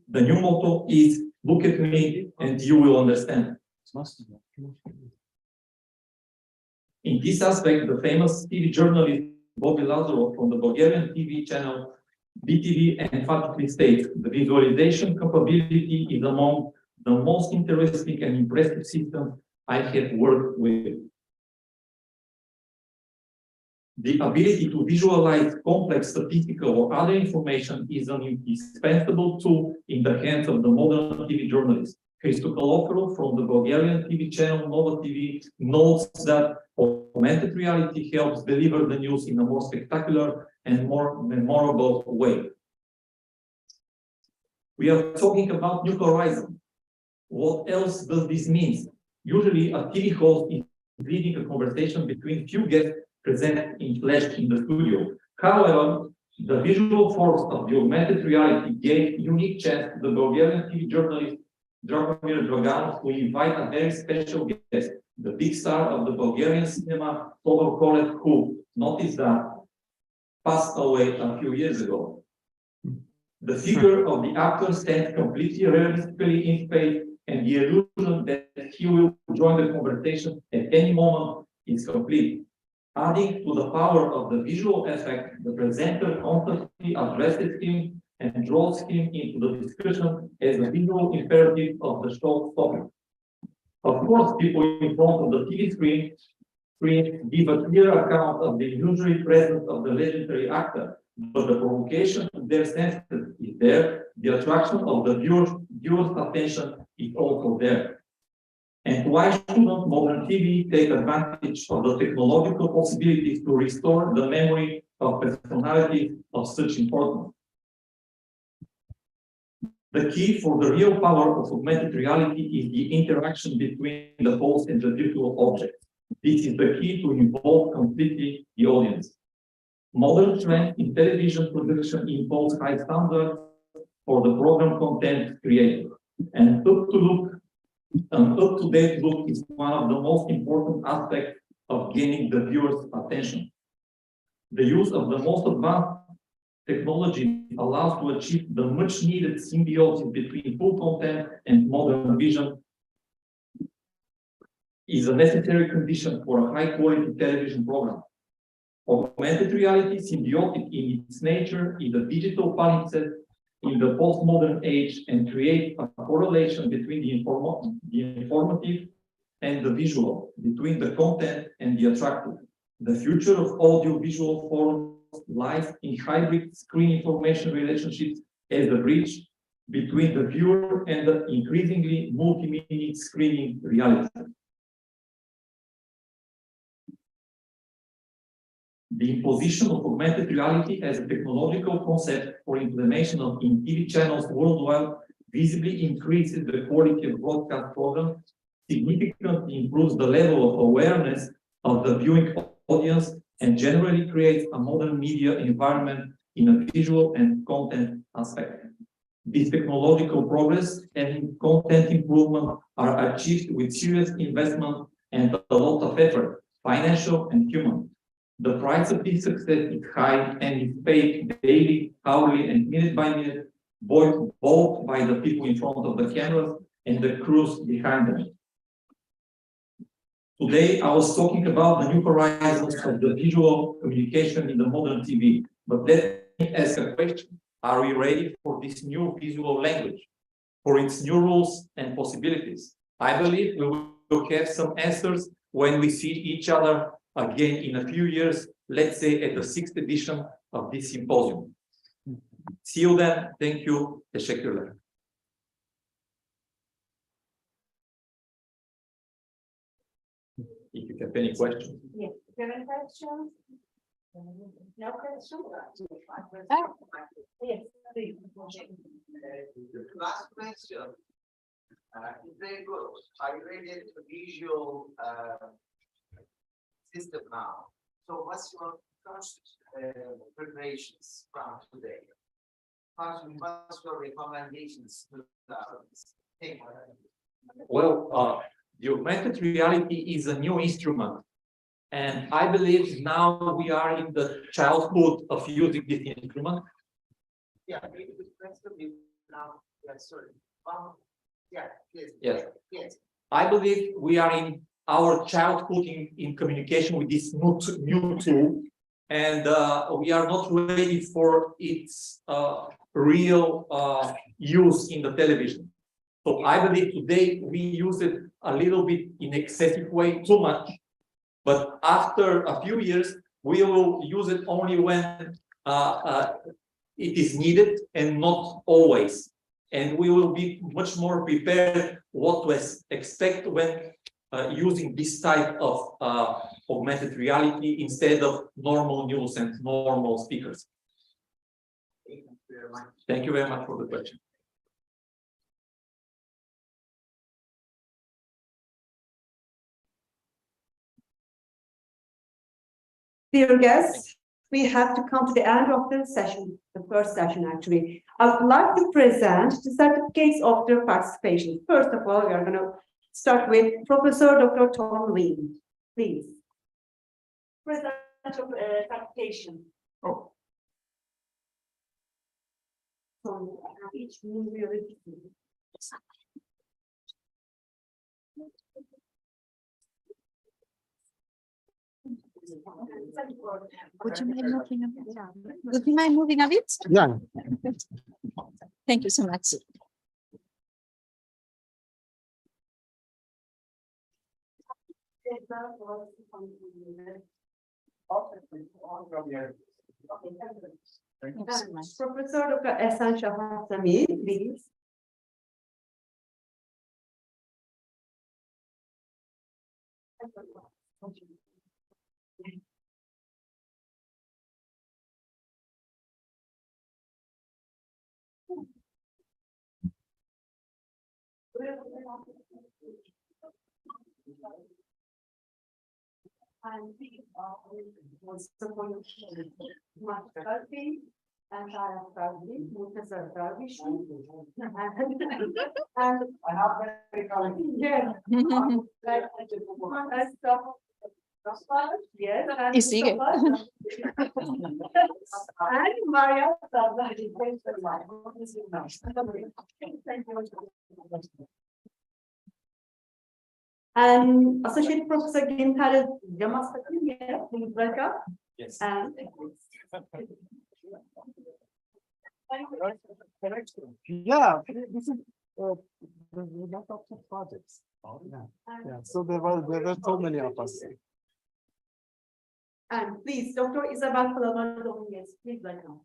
The new motto is, look at me and you will understand. In this aspect, the famous TV journalist Bobby Lazarov from the Bulgarian TV channel BTV emphatically states the visualization capability is among the most interesting and impressive systems I have worked with. The ability to visualize complex statistical or other information is an indispensable tool in the hands of the modern TV journalist. Hristo Kalofero from the Bulgarian TV channel Nova TV notes that augmented reality helps deliver the news in a more spectacular and more memorable way. We are talking about new horizon. What else does this mean? Usually a TV host is leading a conversation between few guests present in flesh in the studio. However, the visual force of the augmented reality gave unique chance to the Bulgarian TV journalist Dragomir Draganov to invite a very special guest, the big star of the Bulgarian cinema, Todor Kolev, who, notice that, passed away a few years ago. The figure of the actor stands completely realistically in space, and the illusion that he will join the conversation at any moment is complete. Adding to the power of the visual effect, the presenter constantly addresses him and draws him into the discussion as a visual imperative of the show's topic. Of course, people in front of the TV screen give a clear account of the usual presence of the legendary actor, but the provocation to their senses is there, the attraction of the viewer's attention is also there. And why shouldn't modern TV take advantage of the technological possibilities to restore the memory of personality of such importance? The key for the real power of augmented reality is the interaction between the host and the virtual object. This is the key to involve completely the audience. Modern trends in television production impose high standards for the program content created. And an up-to-date look is one of the most important aspects of gaining the viewer's attention. The use of the most advanced technology allows to achieve the much-needed symbiosis between full content and modern vision is a necessary condition for a high-quality television program. Augmented reality, symbiotic in its nature, is a digital palimpsest in the postmodern age and create a correlation between the informative and the visual, between the content and the attractive. The future of audiovisual forms lies in hybrid screen information relationships as the bridge between the viewer and the increasingly multi-meaning screening reality. The imposition of augmented reality as a technological concept for implementation in TV channels worldwide visibly increases the quality of broadcast programs, significantly improves the level of awareness of the viewing audience, and generally creates a modern media environment in a visual and content aspect. This technological progress and content improvement are achieved with serious investment and a lot of effort, financial and human. The price of this success is high and is paid daily, hourly, and minute by minute, both by the people in front of the cameras and the crews behind them. Today, I was talking about the new horizons of the visual communication in the modern TV. But let me ask a question. Are we ready for this new visual language, for its new rules and possibilities? I believe we will have some answers when we see each other again in a few years, let's say at the 6th edition of this symposium. See you then. Thank you. Teşekkürler. If you have any questions. Yes. Do you have any questions? No questions? Yes. The last question is very good. I created a visual system now. So what's your first preparations from today? What's your recommendations to the thing? Well, the augmented reality is a new instrument. And I believe now we are in the childhood of using this instrument. Yeah, maybe the question is now, yes, sorry. Yeah, yes. Yes. Yes. I believe we are in our childhood in communication with this new tool, and we are not ready for its real use in the television. So I believe today we use it a little bit in excessive way, too much. But after a few years, we will use it only when it is needed and not always. And we will be much more prepared what to expect when using this type of augmented reality instead of normal news and normal speakers. Thank you very much for the question. Dear guests, we have to come to the end of the session, the first session actually. I would like to present the certificates of their participation. First of all, we are going to start with Professor Dr. Toplum. Please. Present your certification. Oh. So, each really. Would you mind moving a bit? Would you mind moving a bit? Yeah. Thank you so much. Professor Dr. Ehsan Şahatsami, please. And was the and I have probably and I have yes, and Maria. And Associate Professor Gintar Yamazaki, yes, please welcome. Yes. And Yeah, this is there's lot of projects. Yeah. So there were so many of us. and please, Dr. Isabel Palomar, yes, please welcome.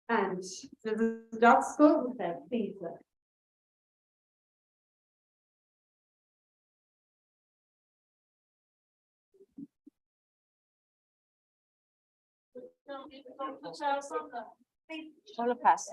And the results go with that, please. Solo pass.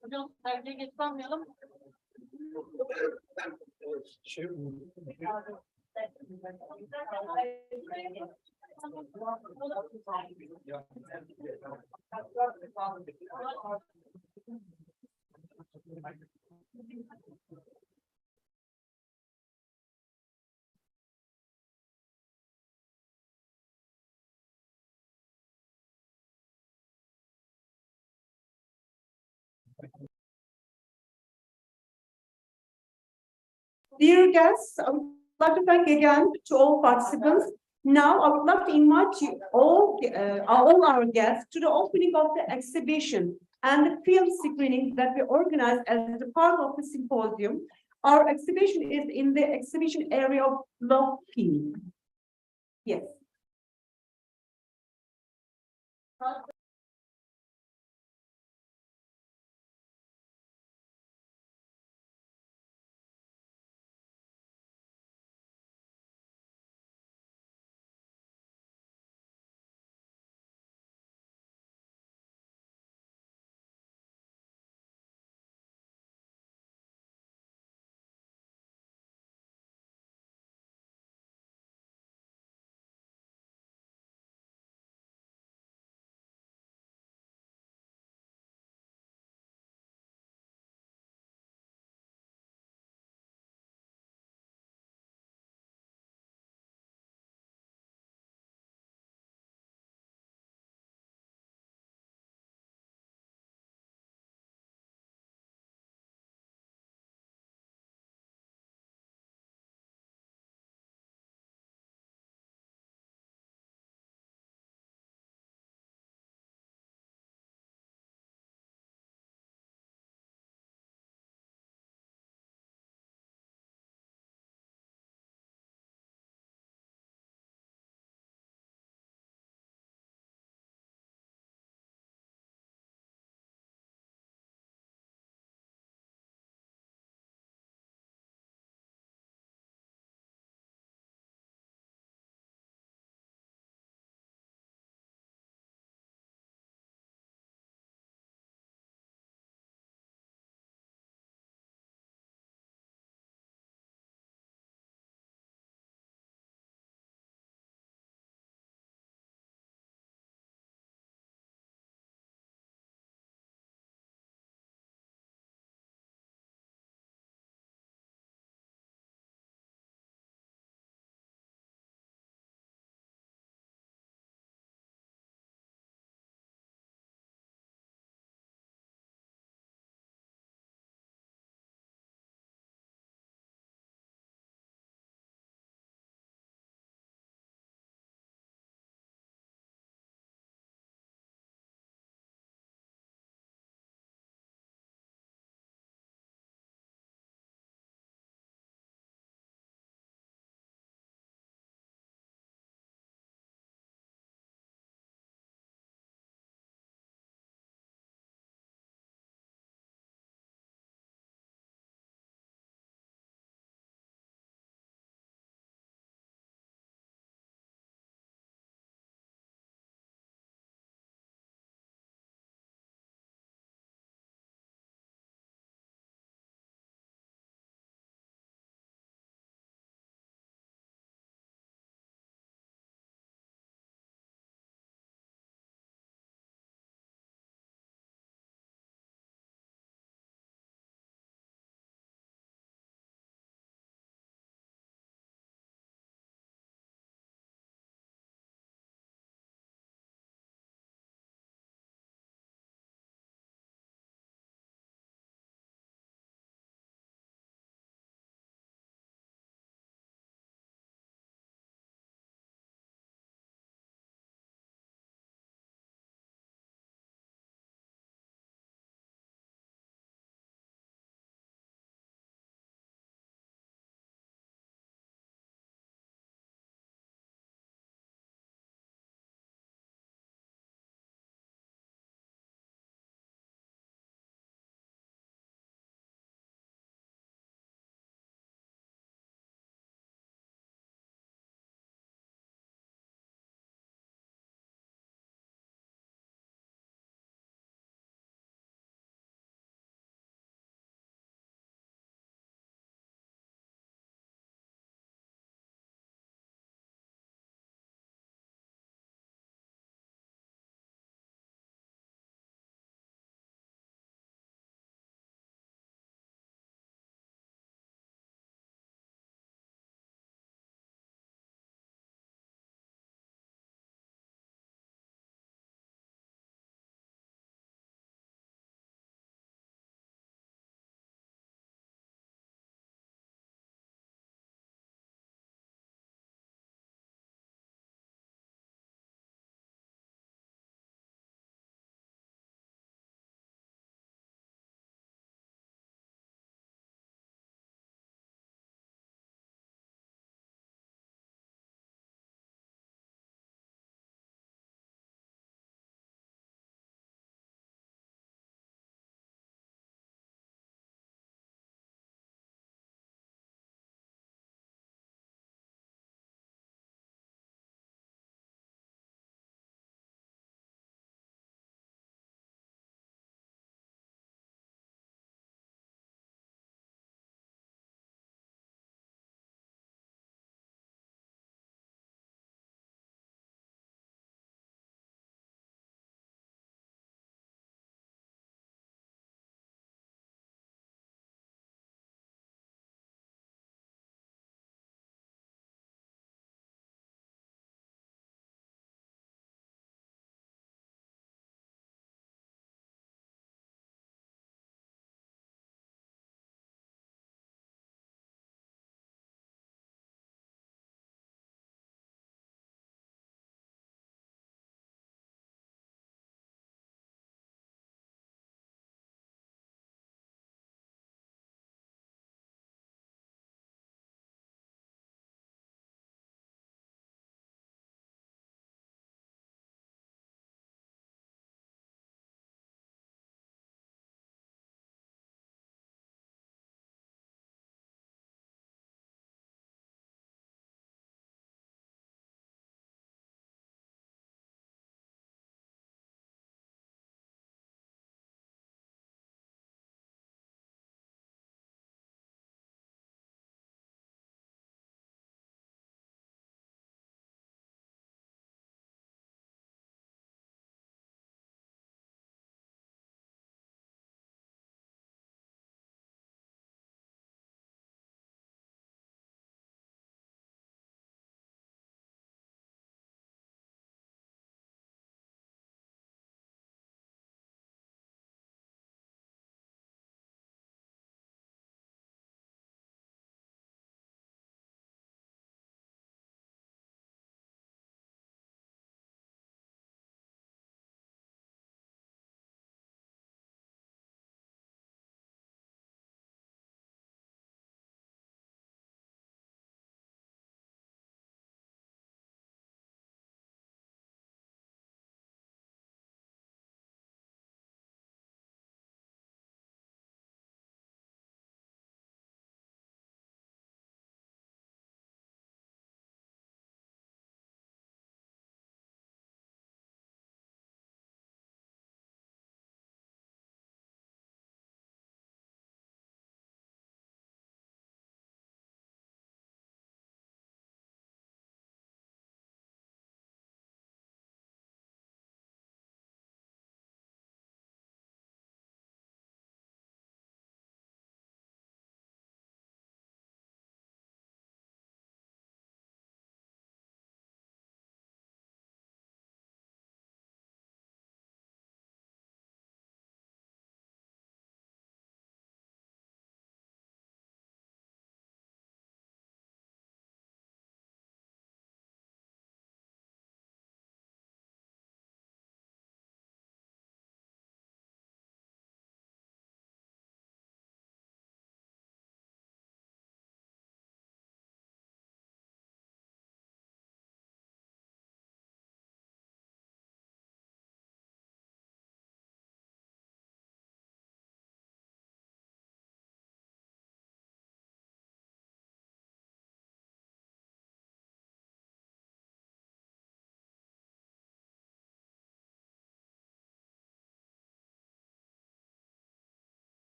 Hocam sergiye geç kalmayalım. Dear guests, I would like to thank again to all participants. Now, I would like to invite you all our guests to the opening of the exhibition and the film screening that we organized as a part of the symposium. Our exhibition is in the exhibition area of Loki. Yes.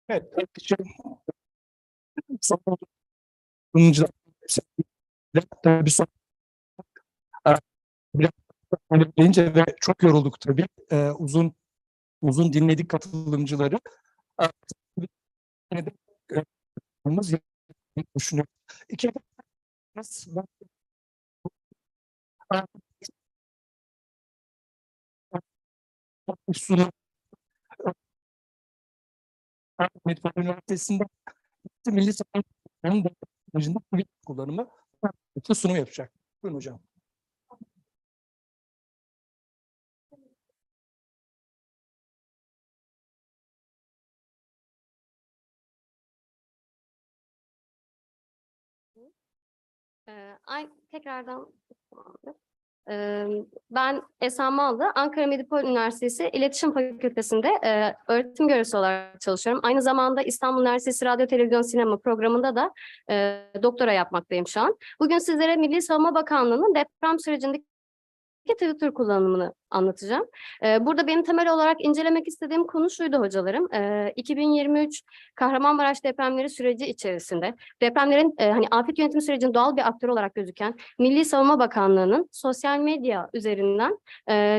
Evet. Tabii deyince ve çok yorulduk tabii. Uzun dinledik katılımcıları. Yine de düşünüyorum. Sunum Metropol Üniversitesi'nde Milli Savunma kullanımı sunum yapacak. Buyurun hocam. Tekrardan ben Esen Mallı, Ankara Medipol Üniversitesi İletişim Fakültesi'nde öğretim görevlisi olarak çalışıyorum. Aynı zamanda İstanbul Üniversitesi Radyo Televizyon Sinema programında da doktora yapmaktayım şu an. Bugün sizlere Milli Savunma Bakanlığı'nın deprem sürecindeki Twitter kullanımını anlatacağım. Burada benim temel olarak incelemek istediğim konu şuydu hocalarım. 2023 Kahramanmaraş depremleri süreci içerisinde depremlerin hani afet yönetimi sürecinin doğal bir aktörü olarak gözüken Milli Savunma Bakanlığı'nın sosyal medya üzerinden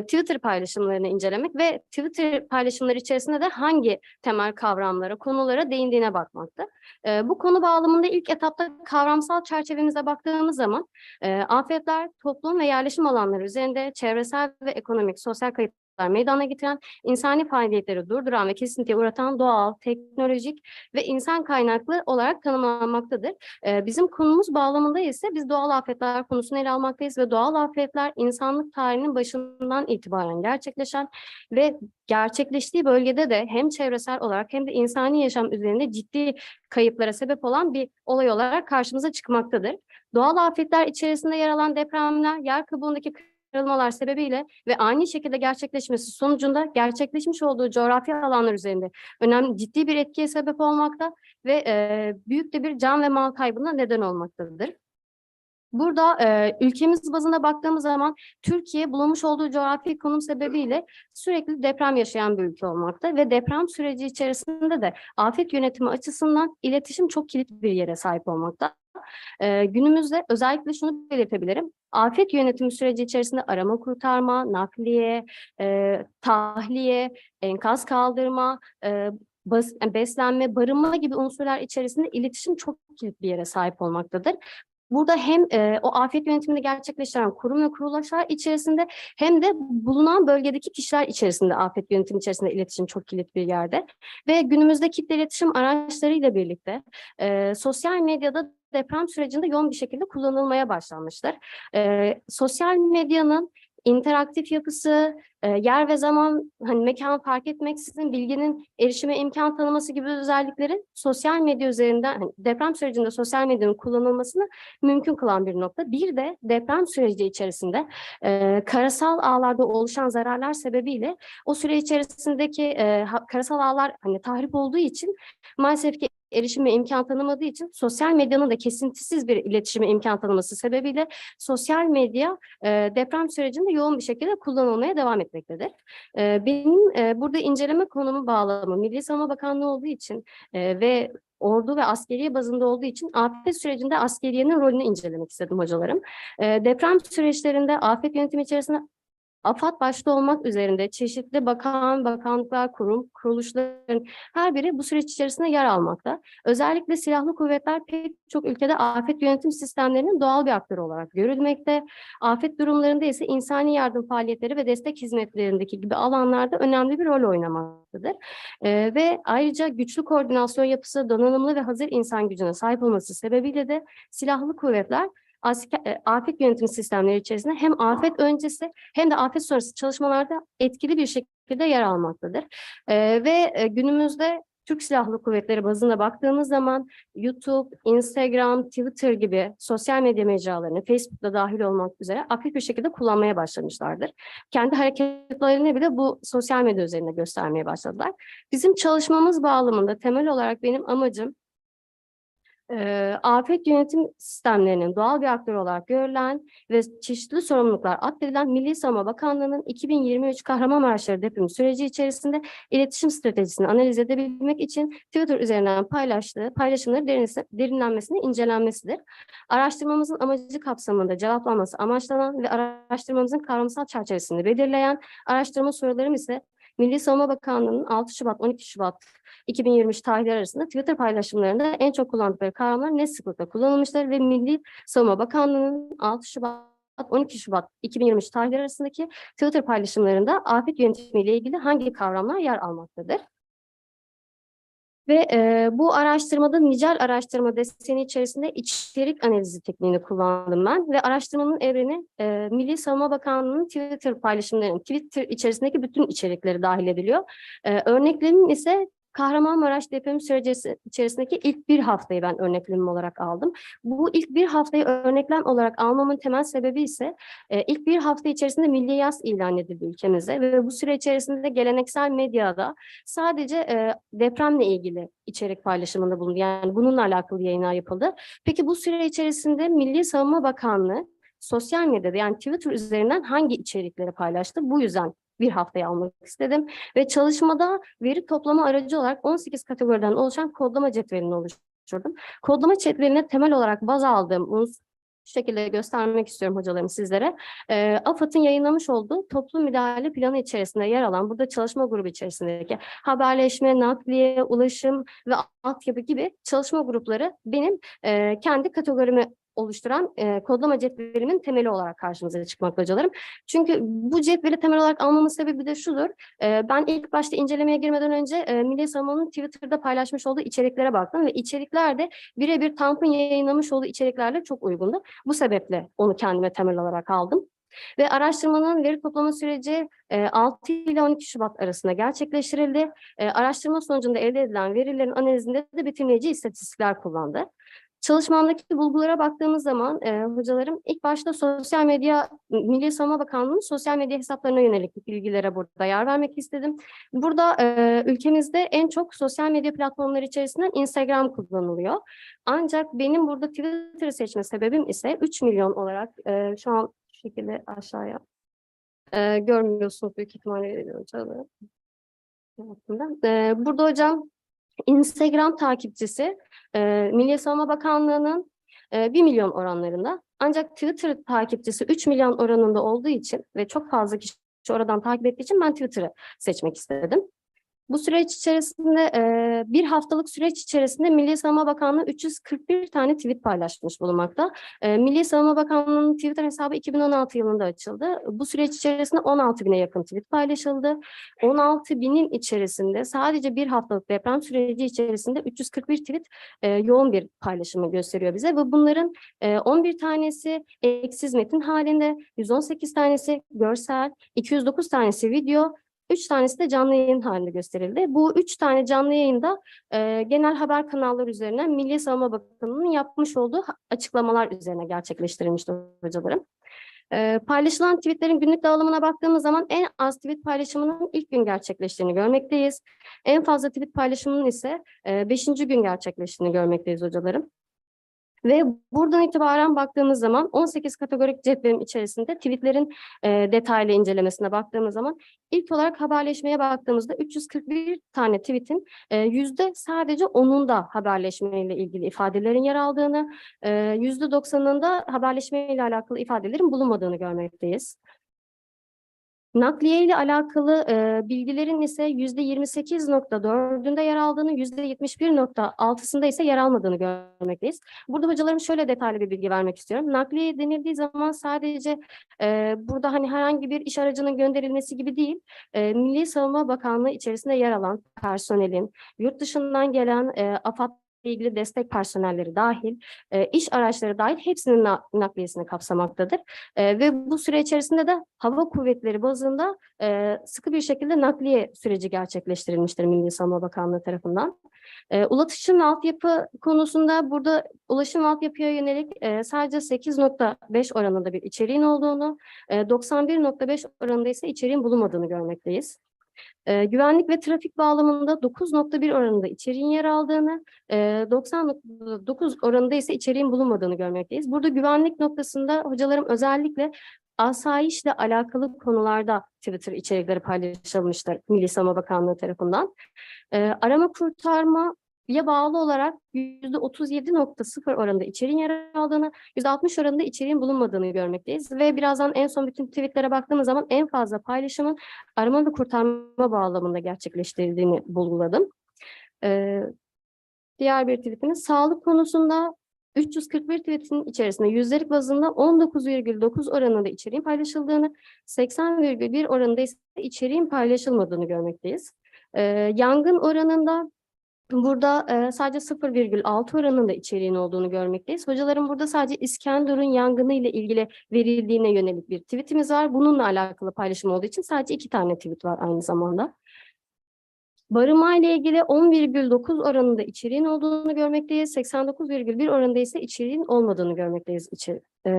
Twitter paylaşımlarını incelemek ve Twitter paylaşımları içerisinde de hangi temel kavramlara, konulara değindiğine bakmaktı. Bu konu bağlamında ilk etapta kavramsal çerçevemize baktığımız zaman afetler, toplum ve yerleşim alanları üzerinde çevresel ve ekonomik, sosyal kayıplar meydana getiren, insani faaliyetleri durduran ve kesintiye uğratan doğal, teknolojik ve insan kaynaklı olarak tanımlanmaktadır. Bizim konumuz bağlamında ise biz doğal afetler konusunu ele almaktayız ve doğal afetler insanlık tarihinin başından itibaren gerçekleşen ve gerçekleştiği bölgede de hem çevresel olarak hem de insani yaşam üzerinde ciddi kayıplara sebep olan bir olay olarak karşımıza çıkmaktadır. Doğal afetler içerisinde yer alan depremler, yer kabuğundaki kırılmalar sebebiyle ve aynı şekilde gerçekleşmesi sonucunda gerçekleşmiş olduğu coğrafi alanlar üzerinde önemli ciddi bir etkiye sebep olmakta ve büyük de bir can ve mal kaybına neden olmaktadır. Burada ülkemiz bazında baktığımız zaman Türkiye bulunmuş olduğu coğrafi konum sebebiyle sürekli deprem yaşayan bir ülke olmakta ve deprem süreci içerisinde de afet yönetimi açısından iletişim çok kilit bir yere sahip olmakta. Günümüzde özellikle şunu belirtebilirim. Afet yönetimi süreci içerisinde arama kurtarma, nakliye, tahliye, enkaz kaldırma, beslenme, barınma gibi unsurlar içerisinde iletişim çok kilit bir yere sahip olmaktadır. Burada hem o afet yönetimini gerçekleştiren kurum ve kuruluşlar içerisinde hem de bulunan bölgedeki kişiler içerisinde afet yönetimi içerisinde iletişim çok kilit bir yerde. Ve günümüzde kitle iletişim araçlarıyla birlikte sosyal medyada deprem sürecinde yoğun bir şekilde kullanılmaya başlanmıştır. Sosyal medyanın interaktif yapısı, yer ve zaman, hani mekan fark etmeksizin bilginin erişime imkan tanıması gibi özellikleri sosyal medya üzerinden hani deprem sürecinde sosyal medyanın kullanılmasını mümkün kılan bir nokta. Bir de deprem süreci içerisinde karasal ağlarda oluşan zararlar sebebiyle o süre içerisindeki karasal ağlar hani tahrip olduğu için maalesef ki erişime imkan tanımadığı için sosyal medyanın da kesintisiz bir iletişime imkan tanıması sebebiyle sosyal medya deprem sürecinde yoğun bir şekilde kullanılmaya devam etmektedir. Benim burada inceleme konumu bağlamı Milli Savunma Bakanlığı olduğu için ve ordu ve askeriye bazında olduğu için afet sürecinde askeriyenin rolünü incelemek istedim hocalarım. Deprem süreçlerinde afet yönetimi içerisinde AFAD başta olmak üzerinde çeşitli bakanlıklar, kurum, kuruluşların her biri bu süreç içerisinde yer almakta. Özellikle silahlı kuvvetler pek çok ülkede afet yönetim sistemlerinin doğal bir aktörü olarak görülmekte. Afet durumlarında ise insani yardım faaliyetleri ve destek hizmetlerindeki gibi alanlarda önemli bir rol oynamaktadır. Ve ayrıca güçlü koordinasyon yapısı, donanımlı ve hazır insan gücüne sahip olması sebebiyle de silahlı kuvvetler afet yönetim sistemleri içerisinde hem afet öncesi hem de afet sonrası çalışmalarda etkili bir şekilde yer almaktadır. Ve günümüzde Türk Silahlı Kuvvetleri bazında baktığımız zaman YouTube, Instagram, Twitter gibi sosyal medya mecralarını Facebook'ta dahil olmak üzere aktif bir şekilde kullanmaya başlamışlardır. Kendi hareketlerini bile bu sosyal medya üzerinde göstermeye başladılar. Bizim çalışmamız bağlamında temel olarak benim amacım Afet yönetim sistemlerinin doğal bir aktörü olarak görülen ve çeşitli sorumluluklar atfedilen Milli Savunma Bakanlığı'nın 2023 Kahramanmaraşları depremi süreci içerisinde iletişim stratejisini analiz edebilmek için Twitter üzerinden paylaştığı paylaşımları derinlenmesini incelenmesidir. Araştırmamızın amacı kapsamında cevaplanması amaçlanan ve araştırmamızın kavramsal çerçevesini belirleyen araştırma sorularım ise Milli Savunma Bakanlığı'nın 6 Şubat 12 Şubat 2023 tarihleri arasında Twitter paylaşımlarında en çok kullandıkları kavramlar ne sıklıkla kullanılmıştır ve Milli Savunma Bakanlığı'nın 6 Şubat 12 Şubat 2023 tarihleri arasındaki Twitter paylaşımlarında afet yönetimi ile ilgili hangi kavramlar yer almaktadır? Ve bu araştırmada nicel araştırma deseni içerisinde içerik analizi tekniğini kullandım ben ve araştırmanın evreni Milli Savunma Bakanlığı'nın Twitter paylaşımlarının Twitter içerisindeki bütün içerikleri dahil ediliyor. Örneklemim ise Kahramanmaraş depremi süreci içerisindeki ilk bir haftayı ben örneklemim olarak aldım. Bu ilk bir haftayı örneklem olarak almamın temel sebebi ise ilk bir hafta içerisinde milli yas ilan edildi ülkemizde ve bu süre içerisinde geleneksel medyada sadece depremle ilgili içerik paylaşımında bulundu. Yani bununla alakalı yayınlar yapıldı. Peki bu süre içerisinde Milli Savunma Bakanlığı sosyal medyada yani Twitter üzerinden hangi içerikleri paylaştı? Bu yüzden bir haftaya almak istedim ve çalışmada veri toplama aracı olarak 18 kategoriden oluşan kodlama cetvelini oluşturdum. Kodlama cetveline temel olarak baz aldığım, bunu şu şekilde göstermek istiyorum hocalarım sizlere. AFAD'ın yayınlamış olduğu toplum müdahale planı içerisinde yer alan, burada çalışma grubu içerisindeki haberleşme, nakliye, ulaşım ve altyapı gibi çalışma grupları benim kendi kategorimi oluşturan kodlama cetvelimin temeli olarak karşımıza çıkmakta hocalarım. Çünkü bu cetveli temel olarak almamın sebebi de şudur. Ben ilk başta incelemeye girmeden önce Milli Savunma'nın Twitter'da paylaşmış olduğu içeriklere baktım ve içerikler de birebir TAMP'ın yayınlamış olduğu içeriklerle çok uygundu. Bu sebeple onu kendime temel olarak aldım. Ve araştırmanın veri toplama süreci 6 ile 12 Şubat arasında gerçekleştirildi. Araştırma sonucunda elde edilen verilerin analizinde de betimleyici istatistikler kullandı. Çalışmamdaki bulgulara baktığımız zaman hocalarım ilk başta sosyal medya, Milli Savunma Bakanlığı'nın sosyal medya hesaplarına yönelik bilgilere burada yer vermek istedim. Burada ülkemizde en çok sosyal medya platformları içerisinden Instagram kullanılıyor. Ancak benim burada Twitter'ı seçme sebebim ise 3 milyon olarak şu an şu şekilde aşağıya görmüyorsunuz büyük ihtimalle hocalarım. Burada hocam Instagram takipçisi Milli Savunma Bakanlığı'nın 1 milyon oranlarında. Ancak Twitter takipçisi 3 milyon oranında olduğu için ve çok fazla kişi oradan takip ettiği için ben Twitter'ı seçmek istedim. Bu süreç içerisinde bir haftalık süreç içerisinde Milli Savunma Bakanlığı 341 tane tweet paylaşmış bulunmakta. Milli Savunma Bakanlığı'nın Twitter hesabı 2016 yılında açıldı. Bu süreç içerisinde 16 bine yakın tweet paylaşıldı. 16 binin içerisinde sadece bir haftalık deprem süreci içerisinde 341 tweet yoğun bir paylaşımı gösteriyor bize. Ve bunların 11 tanesi eksiz metin halinde, 118 tanesi görsel, 209 tanesi video, 3 tanesi de canlı yayın halinde gösterildi. Bu 3 tane canlı yayında genel haber kanalları üzerinden Milli Savunma Bakanlığı'nın yapmış olduğu açıklamalar üzerine gerçekleştirilmişti hocalarım. Paylaşılan tweetlerin günlük dağılımına baktığımız zaman en az tweet paylaşımının ilk gün gerçekleştiğini görmekteyiz. En fazla tweet paylaşımının ise 5. gün gerçekleştiğini görmekteyiz hocalarım. Ve buradan itibaren baktığımız zaman 18 kategorik cetvelin içerisinde tweetlerin detaylı incelemesine baktığımız zaman ilk olarak haberleşmeye baktığımızda 341 tane tweetin sadece 10'unda haberleşmeyle ilgili ifadelerin yer aldığını, %90'ında haberleşmeyle alakalı ifadelerin bulunmadığını görmekteyiz. Nakliye ile alakalı bilgilerin ise %28.4'ünde yer aldığını, %71.6'sında ise yer almadığını görmekteyiz. Burada hocalarım şöyle detaylı bir bilgi vermek istiyorum. Nakliye denildiği zaman sadece burada hani herhangi bir iş aracının gönderilmesi gibi değil, Milli Savunma Bakanlığı içerisinde yer alan personelin, yurt dışından gelen AFAD ilgili destek personelleri dahil, iş araçları dahil hepsinin nakliyesini kapsamaktadır. Ve bu süre içerisinde de hava kuvvetleri bazında sıkı bir şekilde nakliye süreci gerçekleştirilmiştir Milli Savunma Bakanlığı tarafından. Ulaşım ve altyapı konusunda burada ulaşım ve altyapıya yönelik sadece 8.5 oranında bir içeriğin olduğunu, 91.5 oranında ise içeriğin bulunmadığını görmekteyiz. Güvenlik ve trafik bağlamında 9.1 oranında içeriğin yer aldığını, 90.9 oranında ise içeriğin bulunmadığını görmekteyiz. Burada güvenlik noktasında hocalarım özellikle asayişle alakalı konularda Twitter içerikleri paylaşılmıştır Milli Savunma Bakanlığı tarafından. Arama kurtarmaya bağlı olarak %37.0 oranında içeriğin yer aldığını, %60 oranında içeriğin bulunmadığını görmekteyiz. Ve birazdan en son bütün tweetlere baktığımız zaman en fazla paylaşımın arama ve kurtarma bağlamında gerçekleştirildiğini bulguladım. Diğer bir tweetimiz sağlık konusunda 341 tweetin içerisinde yüzdelik bazında 19,9 oranında içeriğin paylaşıldığını, 80,1 oranında ise içeriğin paylaşılmadığını görmekteyiz. Yangın oranında burada sadece 0,6 oranında içeriğin olduğunu görmekteyiz. Hocalarım burada sadece İskenderun yangını ile ilgili verildiğine yönelik bir tweetimiz var. Bununla alakalı paylaşım olduğu için sadece 2 tane tweet var aynı zamanda. Barınma ile ilgili 10,9 oranında içeriğin olduğunu görmekteyiz. 89,1 oranında ise içeriğin olmadığını görmekteyiz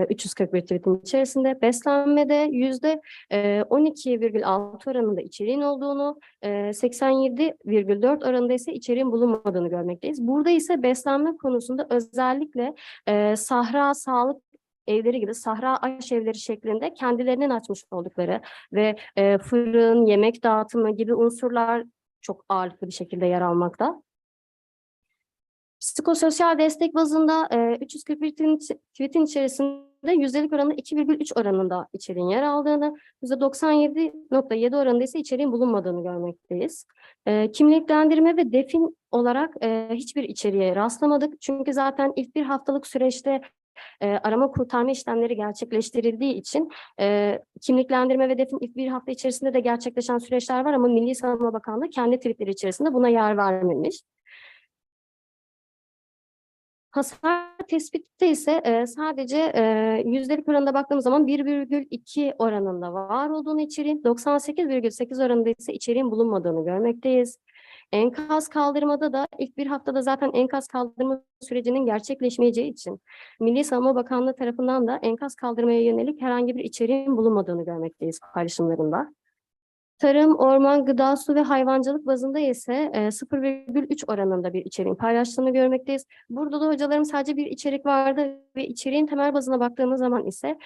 341 tweetin içerisinde. Beslenmede %12,6 oranında içeriğin olduğunu, 87,4 oranında ise içeriğin bulunmadığını görmekteyiz. Burada ise beslenme konusunda özellikle sahra sağlık evleri gibi sahra aş evleri şeklinde kendilerinin açmış oldukları ve fırın, yemek dağıtımı gibi unsurlar çok ağırlıklı bir şekilde yer almakta. Psikososyal destek bazında 341 tweetin içerisinde yüzdelik oranında 2,3 oranında içeriğin yer aldığını, %97,7 oranında ise içeriğin bulunmadığını görmekteyiz. Kimliklendirme ve defin olarak hiçbir içeriğe rastlamadık. Çünkü zaten ilk bir haftalık süreçte arama kurtarma işlemleri gerçekleştirildiği için kimliklendirme ve defin ilk bir hafta içerisinde de gerçekleşen süreçler var ama Milli Savunma Bakanlığı kendi tweetleri içerisinde buna yer vermemiş. Hasar tespitte ise sadece yüzdelik oranında baktığımız zaman 1,2 oranında var olduğunu içeriğin, 98,8 oranında ise içeriğin bulunmadığını görmekteyiz. Enkaz kaldırmada da ilk bir haftada zaten enkaz kaldırma sürecinin gerçekleşmeyeceği için Milli Savunma Bakanlığı tarafından da enkaz kaldırmaya yönelik herhangi bir içeriğin bulunmadığını görmekteyiz paylaşımlarında. Tarım, orman, gıda, su ve hayvancılık bazında ise 0,3 oranında bir içeriğin paylaştığını görmekteyiz. Burada da hocalarım sadece bir içerik vardı ve içeriğin temel bazına baktığımız zaman ise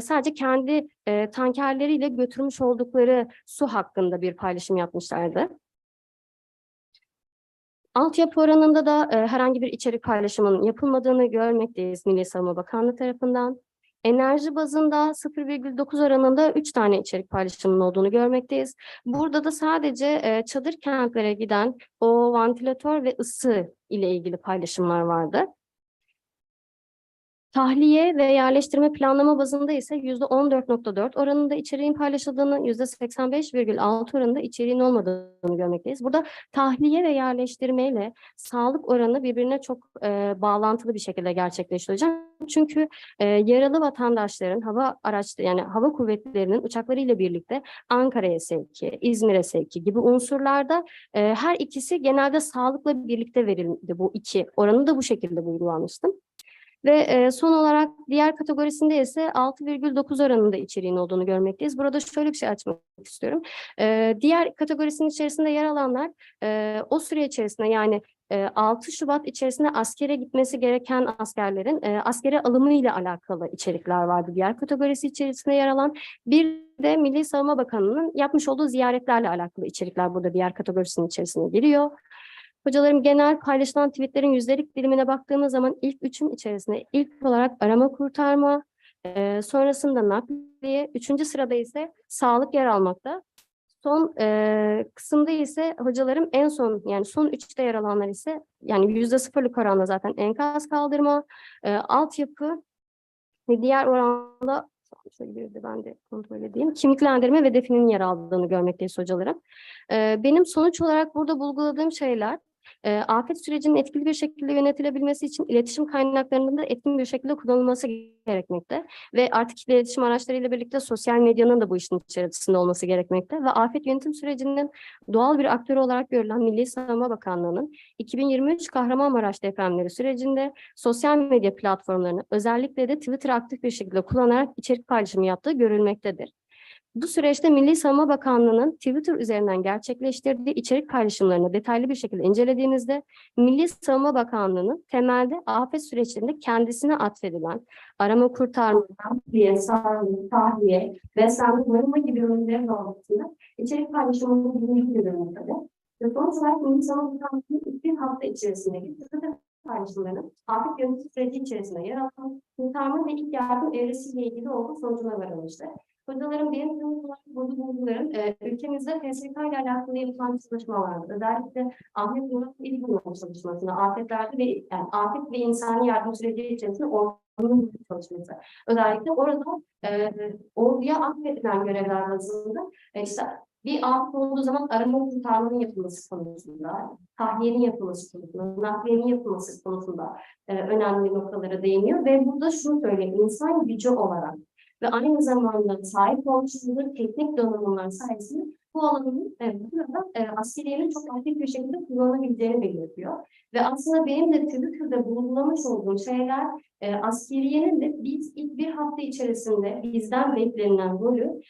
sadece kendi tankerleriyle götürmüş oldukları su hakkında bir paylaşım yapmışlardı. Altyapı oranında da herhangi bir içerik paylaşımının yapılmadığını görmekteyiz Milli Savunma Bakanlığı tarafından. Enerji bazında 0,9 oranında 3 tane içerik paylaşımının olduğunu görmekteyiz. Burada da sadece çadır kentlere giden o vantilatör ve ısı ile ilgili paylaşımlar vardı. Tahliye ve yerleştirme planlama bazında ise %14,4 oranında içeriğin paylaşıldığını, %85,6 oranında içeriğin olmadığını görmekteyiz. Burada tahliye ve yerleştirmeyle sağlık oranı birbirine çok bağlantılı bir şekilde gerçekleşiyor. Çünkü yaralı vatandaşların hava araçları, yani hava kuvvetlerinin uçaklarıyla birlikte Ankara'ya sevki, İzmir'e sevki gibi unsurlarda her ikisi genelde sağlıkla birlikte verildi. Bu iki oranı da bu şekilde vurgulanmıştım. Ve son olarak diğer kategorisinde ise 6,9 oranında içeriğin olduğunu görmekteyiz. Burada şöyle bir şey açmak istiyorum. Diğer kategorisinin içerisinde yer alanlar o süre içerisinde, yani 6 Şubat içerisinde askere gitmesi gereken askerlerin askere alımı ile alakalı içerikler vardı diğer kategorisi içerisinde yer alan. Bir de Milli Savunma Bakanlığı'nın yapmış olduğu ziyaretlerle alakalı içerikler burada diğer kategorisinin içerisine giriyor. Hocalarım, genel paylaşılan tweetlerin yüzdelik dilimine baktığımız zaman ilk üçün içerisinde ilk olarak arama kurtarma, sonrasında nakliye, 3. sırada ise sağlık yer almakta. Son kısımda ise hocalarım en son, yani son 3'te yer alanlar ise yani %0'lık oranla zaten enkaz kaldırma, altyapı ve diğer oranda şöyle bir de ben de kontrol edeyim. Kimliklendirme ve definin yer aldığını görmekteyiz hocalarım. Benim sonuç olarak burada bulguladığım şeyler, afet sürecinin etkili bir şekilde yönetilebilmesi için iletişim kaynaklarının da etkin bir şekilde kullanılması gerekmekte. Ve artık iletişim araçlarıyla birlikte sosyal medyanın da bu işin içerisinde olması gerekmekte. Ve afet yönetim sürecinin doğal bir aktörü olarak görülen Milli Savunma Bakanlığı'nın 2023 Kahramanmaraş depremleri sürecinde sosyal medya platformlarını, özellikle de Twitter'ı aktif bir şekilde kullanarak içerik paylaşımı yaptığı görülmektedir. Bu süreçte Milli Savunma Bakanlığı'nın Twitter üzerinden gerçekleştirdiği içerik paylaşımlarını detaylı bir şekilde incelediğimizde Milli Savunma Bakanlığı'nın temelde afet süreçlerinde kendisine atfedilen arama kurtarma, sağlık, tahliye, beslenme, barınma gibi ürünlerin doğrultusunda içerik paylaşımının bulunduğu bir ürünleri. Ve sonuç olarak Milli Savunma Bakanlığı'nın bir hafta içerisindeki Twitter paylaşımlarının afet yönetim süreci içerisinde yer alan kurtarma ve ilk yardım evresiyle ilgili olduğu sonucuna varılmıştı. Hocalarım benim bulgularım ülkemizde TSK ile alakalı yapılan çalışmalardı. Özellikle Ahmet Murat İlgün'ün çalışmasında afetlerde ve yani afet ve insani yardım süreci içerisinde ormanın çalışması. Özellikle orada orduya atfedilen görevler bazında işte bir afet olduğu zaman arama kurtarmanın yapılması konusunda, tahliyenin yapılması konusunda, nakliyenin yapılması konusunda önemli noktalara değiniyor ve burada şunu söyleyeyim, insan gücü olarak ve aynı zamanda sahip oluşturduğu teknik donanımlar sayesinde bu alanın burada askeriyenin çok aktif bir şekilde kullanabileceğini belirtiyor. Ve aslında benim de Twitter'da bulgulamış olduğum şeyler askeriyenin de biz ilk bir hafta içerisinde bizden beklenilen rolü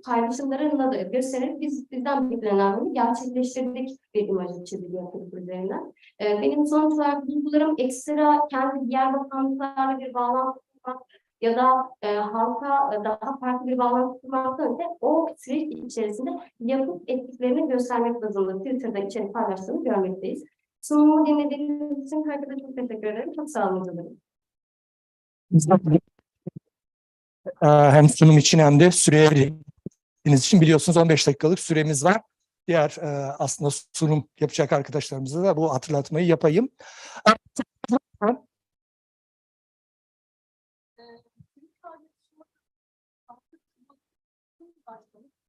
paylaşımlarına da göstererek bizden beklenen rolü gerçekleştirdik bir imajı çiziliyor Twitter üzerinden. Benim sonuç olarak bulgularım ekstra kendi diğer bakanlıklarla bir bağlantı ya da halka daha farklı bir bağlantı kurmaktan öte o süreç içerisinde yapıp ettiklerini göstermek lazımdır. Twitter'da içerik paylaştığını görmekteyiz. Sunumu dinlediğiniz için herkese çok teşekkür ederim. Çok sağ olun. Hem sunum için hem de süreye verdiğiniz için biliyorsunuz 15 dakikalık süremiz var. Diğer aslında sunum yapacak arkadaşlarımıza da bu hatırlatmayı yapayım.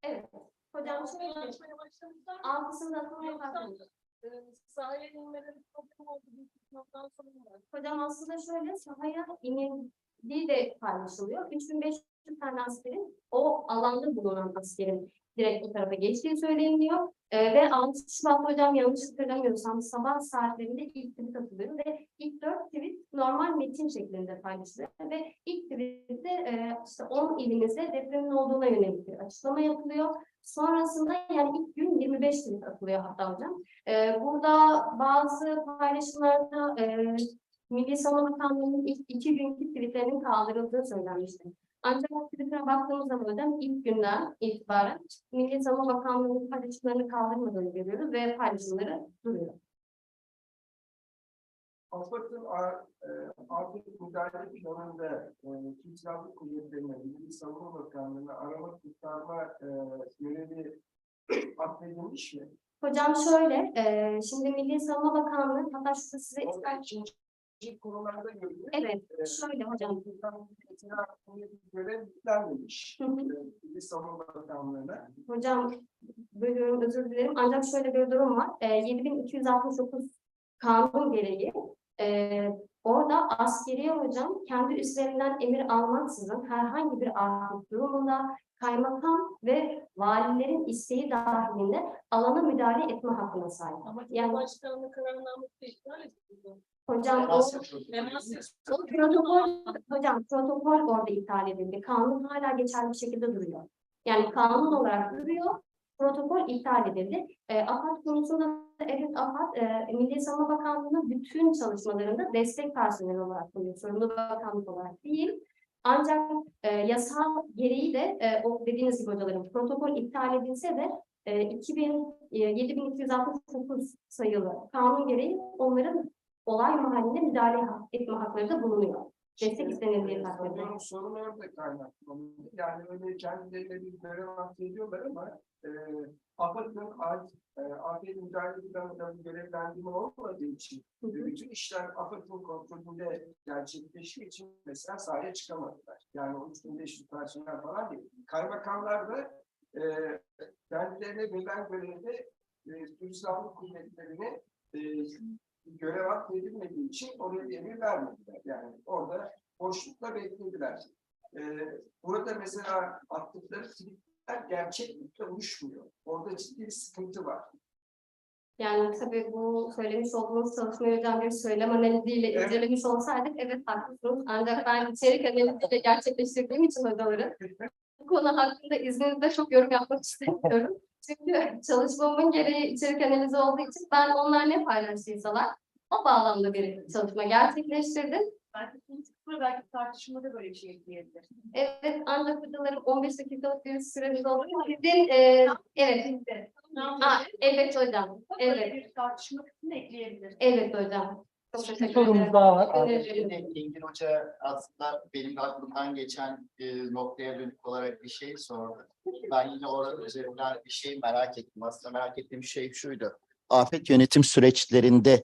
Evet. Hocam şöyle altısında sahaya inmeleri problem oldu. Hocam aslında şöyle sahaya inildiği de paylaşılıyor. 3500 tane askerin o alanda bulunan askerin direkt o tarafa geçtiği söyleniyor. Ve 6 Şubat hocam yanlış hatırlamıyorsam sabah saatlerinde ilk tweet atılıyor ve ilk 4 tweet normal metin şeklinde paylaşılıyor ve ilk tweette işte 10 ilimizde depremin olduğuna yönelik bir açıklama yapılıyor. Sonrasında yani ilk gün 25 tweet atılıyor hatta hocam. Burada bazı paylaşımlarda Milli Savunma Bakanlığı'nın ilk 2 günkü tweetlerinin kaldırıldığı söylenmişti. Ancak Twitter'a baktığımız zaman hocam ilk günden itibaren Milli Savunma Bakanlığı'nın paylaşımlarını kaldırmadığını görüyoruz ve paylaşımları duruyor. AFAD'ın afet müdahale planında Türk Silahlı Kuvvetleri'ne, Milli Savunma Bakanlığı'na arama kurtarma görevi atfedilmiş mi? Hocam şöyle, şimdi Milli Savunma Bakanlığı, hatta şurada size ikinci konularda görülüyor. Evet, şöyle hocam. Mesela görev yüklenmemiş Milli Savunma Bakanlığı'na. Hocam, bölüyorum, özür dilerim. Ancak şöyle bir durum var. 7269 kanun gereği orada askeriye hocam kendi üstlerinden emir almaksızın herhangi bir afet durumunda kaymakam ve valilerin isteği dahilinde alana müdahale etme hakkına sahip. Ama yani başkanlığı kararnamesi iptal edildi. Hocam protokol orada iptal edildi. Kanun hala geçerli bir şekilde duruyor. Yani kanun olarak duruyor. Protokol iptal edildi. AFAD konusunda evet AFAD Milli Savunma Bakanlığı'nın bütün çalışmalarında destek personeli olarak bulunuyor. Sorumlu bakanlık olarak değil. Ancak yasal gereği de o dediğiniz gibi hocalarım protokol iptal edilse de 7269 sayılı kanun gereği onların olay mahalline müdahale etme hakları da bulunuyor. Destek istenildiği takdirde. Sorun orada kaynaklanıyor. Yani öyle kendilerine bir görev atfediyorlar ama AFAD'ın afet müdahale planlarının görevlendirme olmadığı için bütün işler AFAD'ın kontrolünde gerçekleştiği için mesela sahaya çıkamadılar. Yani 3500 personel falan değil. Kaymakamlar da kendilerine verilen görevde Türk Silahlı Kuvvetleri'ne görev atfedilmediği için oraya emir vermediler. Yani orada boşlukla beklediler. Burada mesela attıkları tweetler gerçeklikle uyuşmuyor. Orada ciddi bir sıkıntı var. Yani tabii bu söylemiş olduğunuz çalışmayı hocam bir söylem analiziyle incelemiş olsaydık evet haklısınız. Ancak ben içerik analiziyle gerçekleştirdiğim için hocaları konu hakkında izninizle çok yorum yapmak istemiyorum. Çünkü çalışmamın gereği içerik analizi olduğu için ben onlar ne paylaştıysalar o bağlamda bir çalışma gerçekleştirdim. Belki tartışmada böyle bir şey ekleyebilir. Evet, ancak hocalarım 15 dakikalık bir süremiz olduğu için sizin, evet. Evet hocam. Evet. Bir tartışma kısmını ekleyebilir. Evet hocam. Çok teşekkür Sorumuz ederim. daha var. İlgin Hoca aslında benim de aklımdan geçen noktaya dönük olarak bir şey sordu. Ben yine orada üzerinden bir şey merak ettim. Aslında merak ettiğim şey şuydu. Afet yönetim süreçlerinde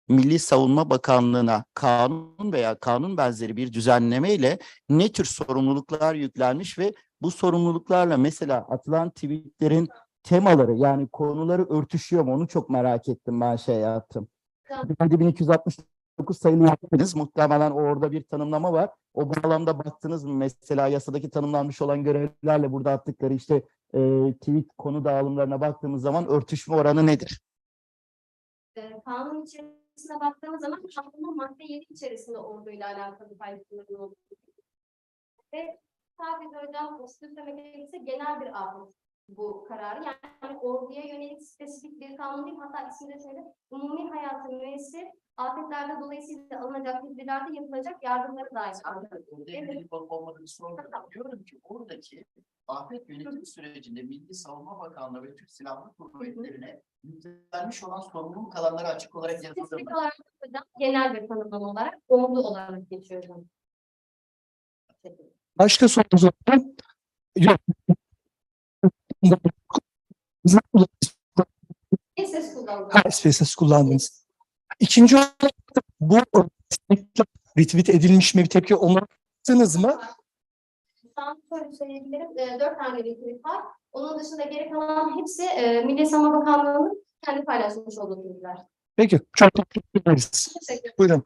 Milli Savunma Bakanlığı'na kanun veya kanun benzeri bir düzenlemeyle ne tür sorumluluklar yüklenmiş ve bu sorumluluklarla mesela atılan tweetlerin temaları yani konuları örtüşüyor mu? Onu çok merak ettim, ben şey yaptım. 1269 sayılı yaptınız. Muhtemelen orada bir tanımlama var. O bağlamda baktınız mı? Mesela yasadaki tanımlanmış olan görevlerle burada attıkları işte tweet konu dağılımlarına baktığımız zaman örtüşme oranı nedir? Kanun içerisine baktığımız zaman kanunun madde 7 içerisinde olduğuyla alakalı paylaşımların olduğu. Ve sadece hocam süslemek gerekirse genel bir afet bu kararı. Yani orduya yönelik spesifik bir kanun değil, hatta isminde şöyle umumi hayatın müessir afetlerde dolayısıyla alınacak tedbirlerde yapılacak yardımları dair. Burada ilgili olmadığını sormuyorum. Diyorum ki oradaki afet yönetim sürecinde Milli Savunma Bakanlığı ve Türk Silahlı Kuvvetleri'ne yüklenmiş olan sorumluluk alanları açık olarak yazıldı Spesifik mı? olarak hocam genel bir tanımlama olarak ordu olarak geçiyor hocam. Başka sorunuz var mı? Yok. Ses kullanılıyor. Ses kullandınız. İkinci olarak bu retweet edilmiş mi bir tepki onarttınız mı? Şu an şöyle söyleyebilirim. 4 tane retweet var. Onun dışında geri kalan hepsi Milli Savunma Bakanlığı'nın kendi paylaşmış olduğu bilgiler. Peki. Çok teşekkür ederiz. Buyurun.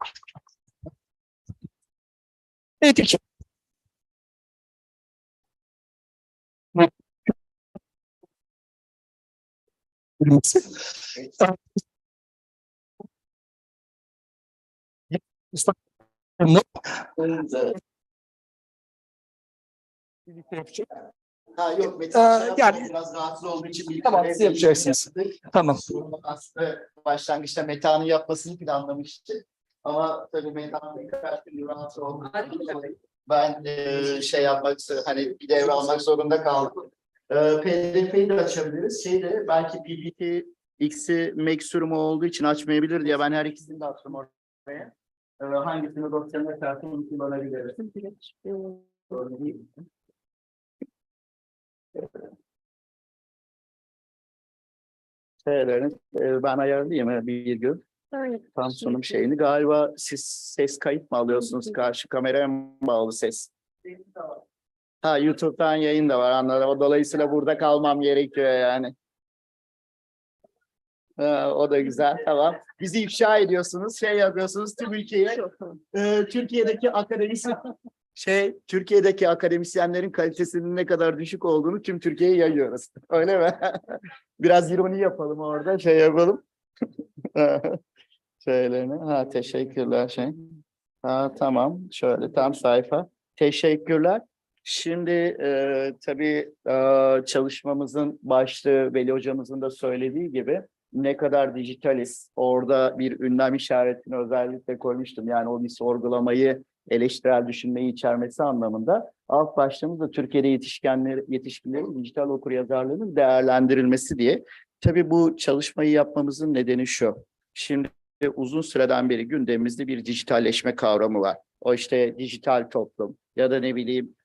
Evet. Ha yok, Metin yani biraz rahatsız olduğu için bir tamam, siz yapacaksınız. Tamam. Aslında başlangıçta Metehan'ın yapmasını planlamıştı. Ama tabii Metehan birkaç gün rahatsız oldu. Ben şey yapmak, hani bir devre almak zorunda kaldım. PDF'yi de açabiliriz. Belki PPT X'i Maximum olduğu için açmayabilir diye ben her ikisini de attım oraya. Hangisini dosyanın etrafını kullanabiliriz? Ben ayarlayayım bir gün. Tam sunum şeyini. Galiba siz ses kayıt mı alıyorsunuz? Karşı kameraya mı bağlı ses? Ha, YouTube'dan yayın da var, anladım. Dolayısıyla burada kalmam gerekiyor yani. O da güzel, tamam. Bizi ifşa ediyorsunuz, şey yapıyorsunuz tüm ülkeye. Türkiye'deki akademisyenlerin kalitesinin ne kadar düşük olduğunu tüm Türkiye'ye yayıyoruz. Öyle mi? Biraz ironi yapalım orada, şey yapalım. Şeylerini. Teşekkürler . Tamam. Şöyle tam sayfa. Teşekkürler. Şimdi tabii çalışmamızın başlığı Veli hocamızın da söylediği gibi ne kadar dijitaliz, orada bir ünlem işaretini özellikle koymuştum. Yani o bir sorgulamayı, eleştirel düşünmeyi içermesi anlamında. Alt başlığımız da Türkiye'de yetişkinlerin dijital okuryazarlığının değerlendirilmesi diye. Tabii bu çalışmayı yapmamızın nedeni şu. Şimdi uzun süreden beri gündemimizde bir dijitalleşme kavramı var. O işte dijital toplum ya da ne bileyim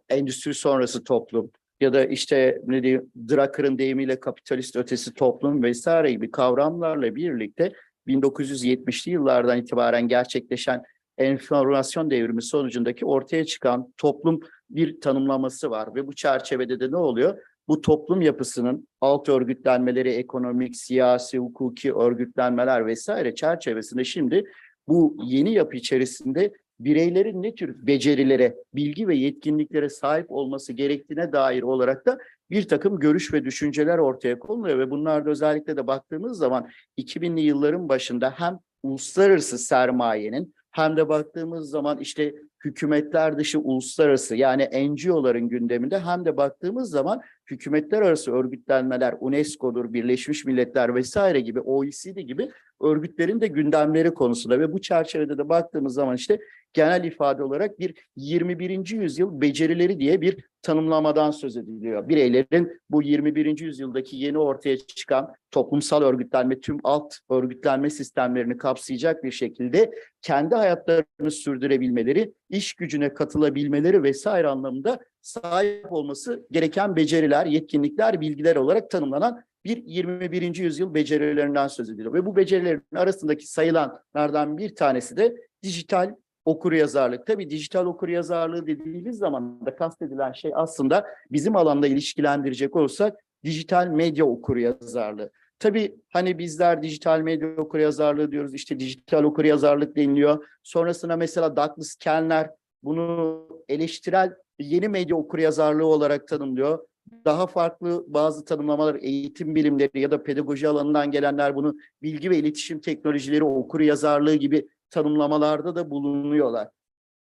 endüstri sonrası toplum ya da işte ne diyeyim Drucker'ın deyimiyle kapitalist ötesi toplum vesaire gibi kavramlarla birlikte 1970'li yıllardan itibaren gerçekleşen enformasyon devrimi sonucundaki ortaya çıkan toplum bir tanımlaması var ve bu çerçevede de ne oluyor? Bu toplum yapısının alt örgütlenmeleri, ekonomik, siyasi, hukuki örgütlenmeler vesaire çerçevesinde şimdi bu yeni yapı içerisinde bireylerin ne tür becerilere, bilgi ve yetkinliklere sahip olması gerektiğine dair olarak da bir takım görüş ve düşünceler ortaya konuluyor ve bunlarda özellikle de baktığımız zaman 2000'li yılların başında hem uluslararası sermayenin hem de baktığımız zaman işte hükümetler dışı uluslararası yani NGO'ların gündeminde hem de baktığımız zaman hükümetler arası örgütlenmeler, UNESCO'dur, Birleşmiş Milletler vesaire gibi, OECD gibi örgütlerin de gündemleri konusunda ve bu çerçevede de baktığımız zaman işte genel ifade olarak bir 21. yüzyıl becerileri diye bir tanımlamadan söz ediliyor. Bireylerin bu 21. yüzyıldaki yeni ortaya çıkan toplumsal örgütlenme, tüm alt örgütlenme sistemlerini kapsayacak bir şekilde kendi hayatlarını sürdürebilmeleri, iş gücüne katılabilmeleri vesaire anlamında sahip olması gereken beceriler, yetkinlikler, bilgiler olarak tanımlanan bir 21. yüzyıl becerilerinden söz ediliyor. Ve bu becerilerin arasındaki sayılanlardan bir tanesi de dijital okuryazarlık. Tabii dijital okuryazarlığı dediğimiz zaman da kastedilen şey aslında bizim alanda ilişkilendirecek olursak dijital medya okuryazarlığı. Tabii hani bizler dijital medya okuryazarlığı diyoruz, işte dijital okuryazarlık deniliyor. Sonrasında mesela Douglas Kellner bunu eleştirel yeni medya okuryazarlığı olarak tanımlıyor. Daha farklı bazı tanımlamalar, eğitim bilimleri ya da pedagoji alanından gelenler bunu bilgi ve iletişim teknolojileri okuryazarlığı gibi tanımlamalarda da bulunuyorlar.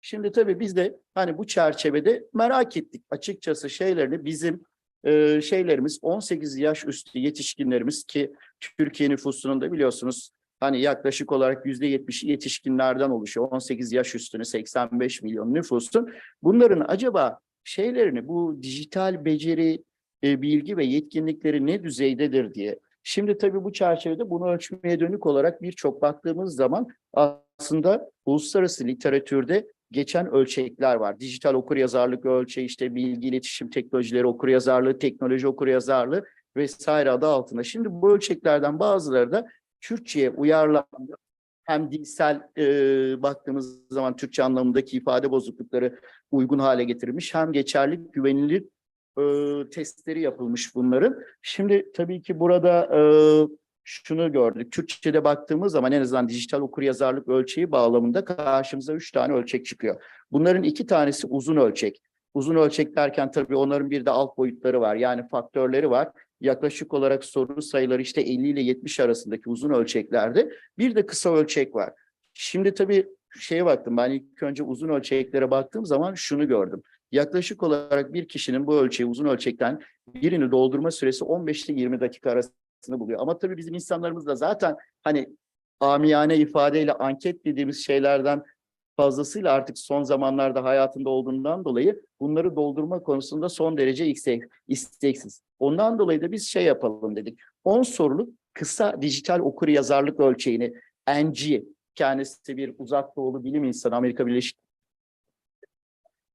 Şimdi tabii biz de hani bu çerçevede merak ettik açıkçası şeylerini. Bizim şeylerimiz 18 yaş üstü yetişkinlerimiz ki Türkiye nüfusunun da biliyorsunuz hani yaklaşık olarak %70'i yetişkinlerden oluşuyor. 18 yaş üstünü 85 milyon nüfusun. Bunların acaba şeylerini, bu dijital beceri, bilgi ve yetkinlikleri ne düzeydedir diye. Şimdi tabii bu çerçevede bunu ölçmeye dönük olarak birçok baktığımız zaman aslında uluslararası literatürde geçen ölçekler var. Dijital okuryazarlık ölçeği, işte bilgi iletişim teknolojileri okuryazarlığı, teknoloji okuryazarlığı vesaire adı altında. Şimdi bu ölçeklerden bazıları da Türkçe'ye uyarlanıyor. Hem dilsel baktığımız zaman Türkçe anlamındaki ifade bozuklukları uygun hale getirilmiş, hem geçerlilik, güvenilir testleri yapılmış bunların. Şimdi tabii ki burada şunu gördük. Türkçe'de baktığımız zaman en azından dijital okuryazarlık ölçeği bağlamında karşımıza 3 tane ölçek çıkıyor. Bunların 2 tanesi uzun ölçek. Uzun ölçek derken tabii onların bir de alt boyutları var. Yani faktörleri var. Yaklaşık olarak soru sayıları işte 50 ile 70 arasındaki uzun ölçeklerde. Bir de kısa ölçek var. Şimdi tabii şeye baktım, ben ilk önce uzun ölçeklere baktığım zaman şunu gördüm. Yaklaşık olarak bir kişinin bu ölçeği, uzun ölçekten birini doldurma süresi 15 ile 20 dakika arasını buluyor. Ama tabii bizim insanlarımız da zaten hani amiyane ifadeyle anket dediğimiz şeylerden fazlasıyla artık son zamanlarda hayatında olduğundan dolayı bunları doldurma konusunda son derece isteksiz. Ondan dolayı da biz şey yapalım dedik. 10 soruluk kısa dijital okuryazarlık ölçeğini NG, kendisi bir uzak doğulu bilim insanı, Amerika Birleşik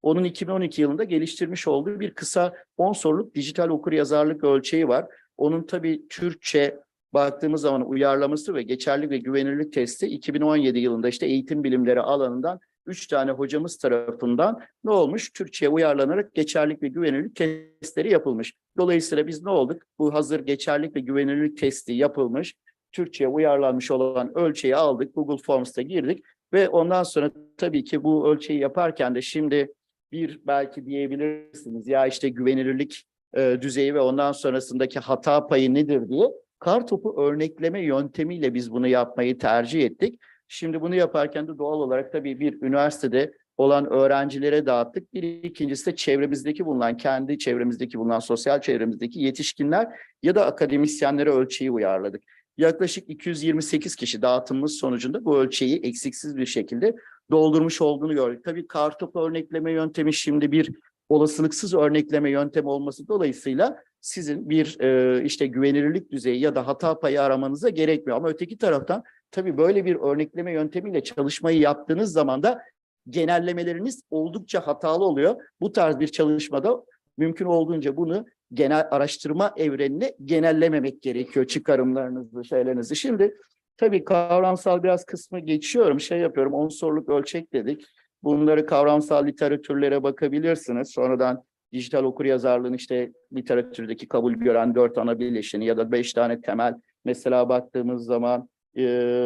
onun 2012 yılında geliştirmiş olduğu bir kısa 10 soruluk dijital okuryazarlık ölçeği var. Onun tabii Türkçe baktığımız zaman uyarlaması ve geçerlilik ve güvenilirlik testi 2017 yılında işte eğitim bilimleri alanından 3 tane hocamız tarafından ne olmuş? Türkçe'ye uyarlanarak geçerlilik ve güvenilirlik testleri yapılmış. Dolayısıyla biz ne olduk? Bu hazır geçerlilik ve güvenilirlik testi yapılmış, Türkçe'ye uyarlanmış olan ölçeği aldık, Google Forms'ta girdik ve ondan sonra tabii ki bu ölçeği yaparken de şimdi bir belki diyebilirsiniz ya işte güvenilirlik düzeyi ve ondan sonrasındaki hata payı nedir diye kartopu örnekleme yöntemiyle biz bunu yapmayı tercih ettik. Şimdi bunu yaparken de doğal olarak tabii bir üniversitede olan öğrencilere dağıttık. Bir ikincisi de çevremizdeki bulunan, kendi çevremizdeki bulunan, sosyal çevremizdeki yetişkinler ya da akademisyenlere ölçeği uyarladık. Yaklaşık 228 kişi dağıtımımız sonucunda bu ölçeği eksiksiz bir şekilde doldurmuş olduğunu gördük. Tabii kartopu örnekleme yöntemi şimdi bir olasılıksız örnekleme yöntemi olması dolayısıyla sizin bir işte güvenilirlik düzeyi ya da hata payı aramanıza gerekmiyor. Ama öteki taraftan tabii böyle bir örnekleme yöntemiyle çalışmayı yaptığınız zaman da genellemeleriniz oldukça hatalı oluyor. Bu tarz bir çalışmada mümkün olduğunca bunu genel araştırma evrenine genellememek gerekiyor, çıkarımlarınızı, şeylerinizi. Şimdi tabii kavramsal biraz kısmı geçiyorum, şey yapıyorum, 10 soruluk ölçek dedik. Bunları kavramsal literatürlere bakabilirsiniz. Sonradan dijital okuryazarlığın işte literatürdeki kabul gören 4 ana bileşeni ya da 5 tane temel, mesela baktığımız zaman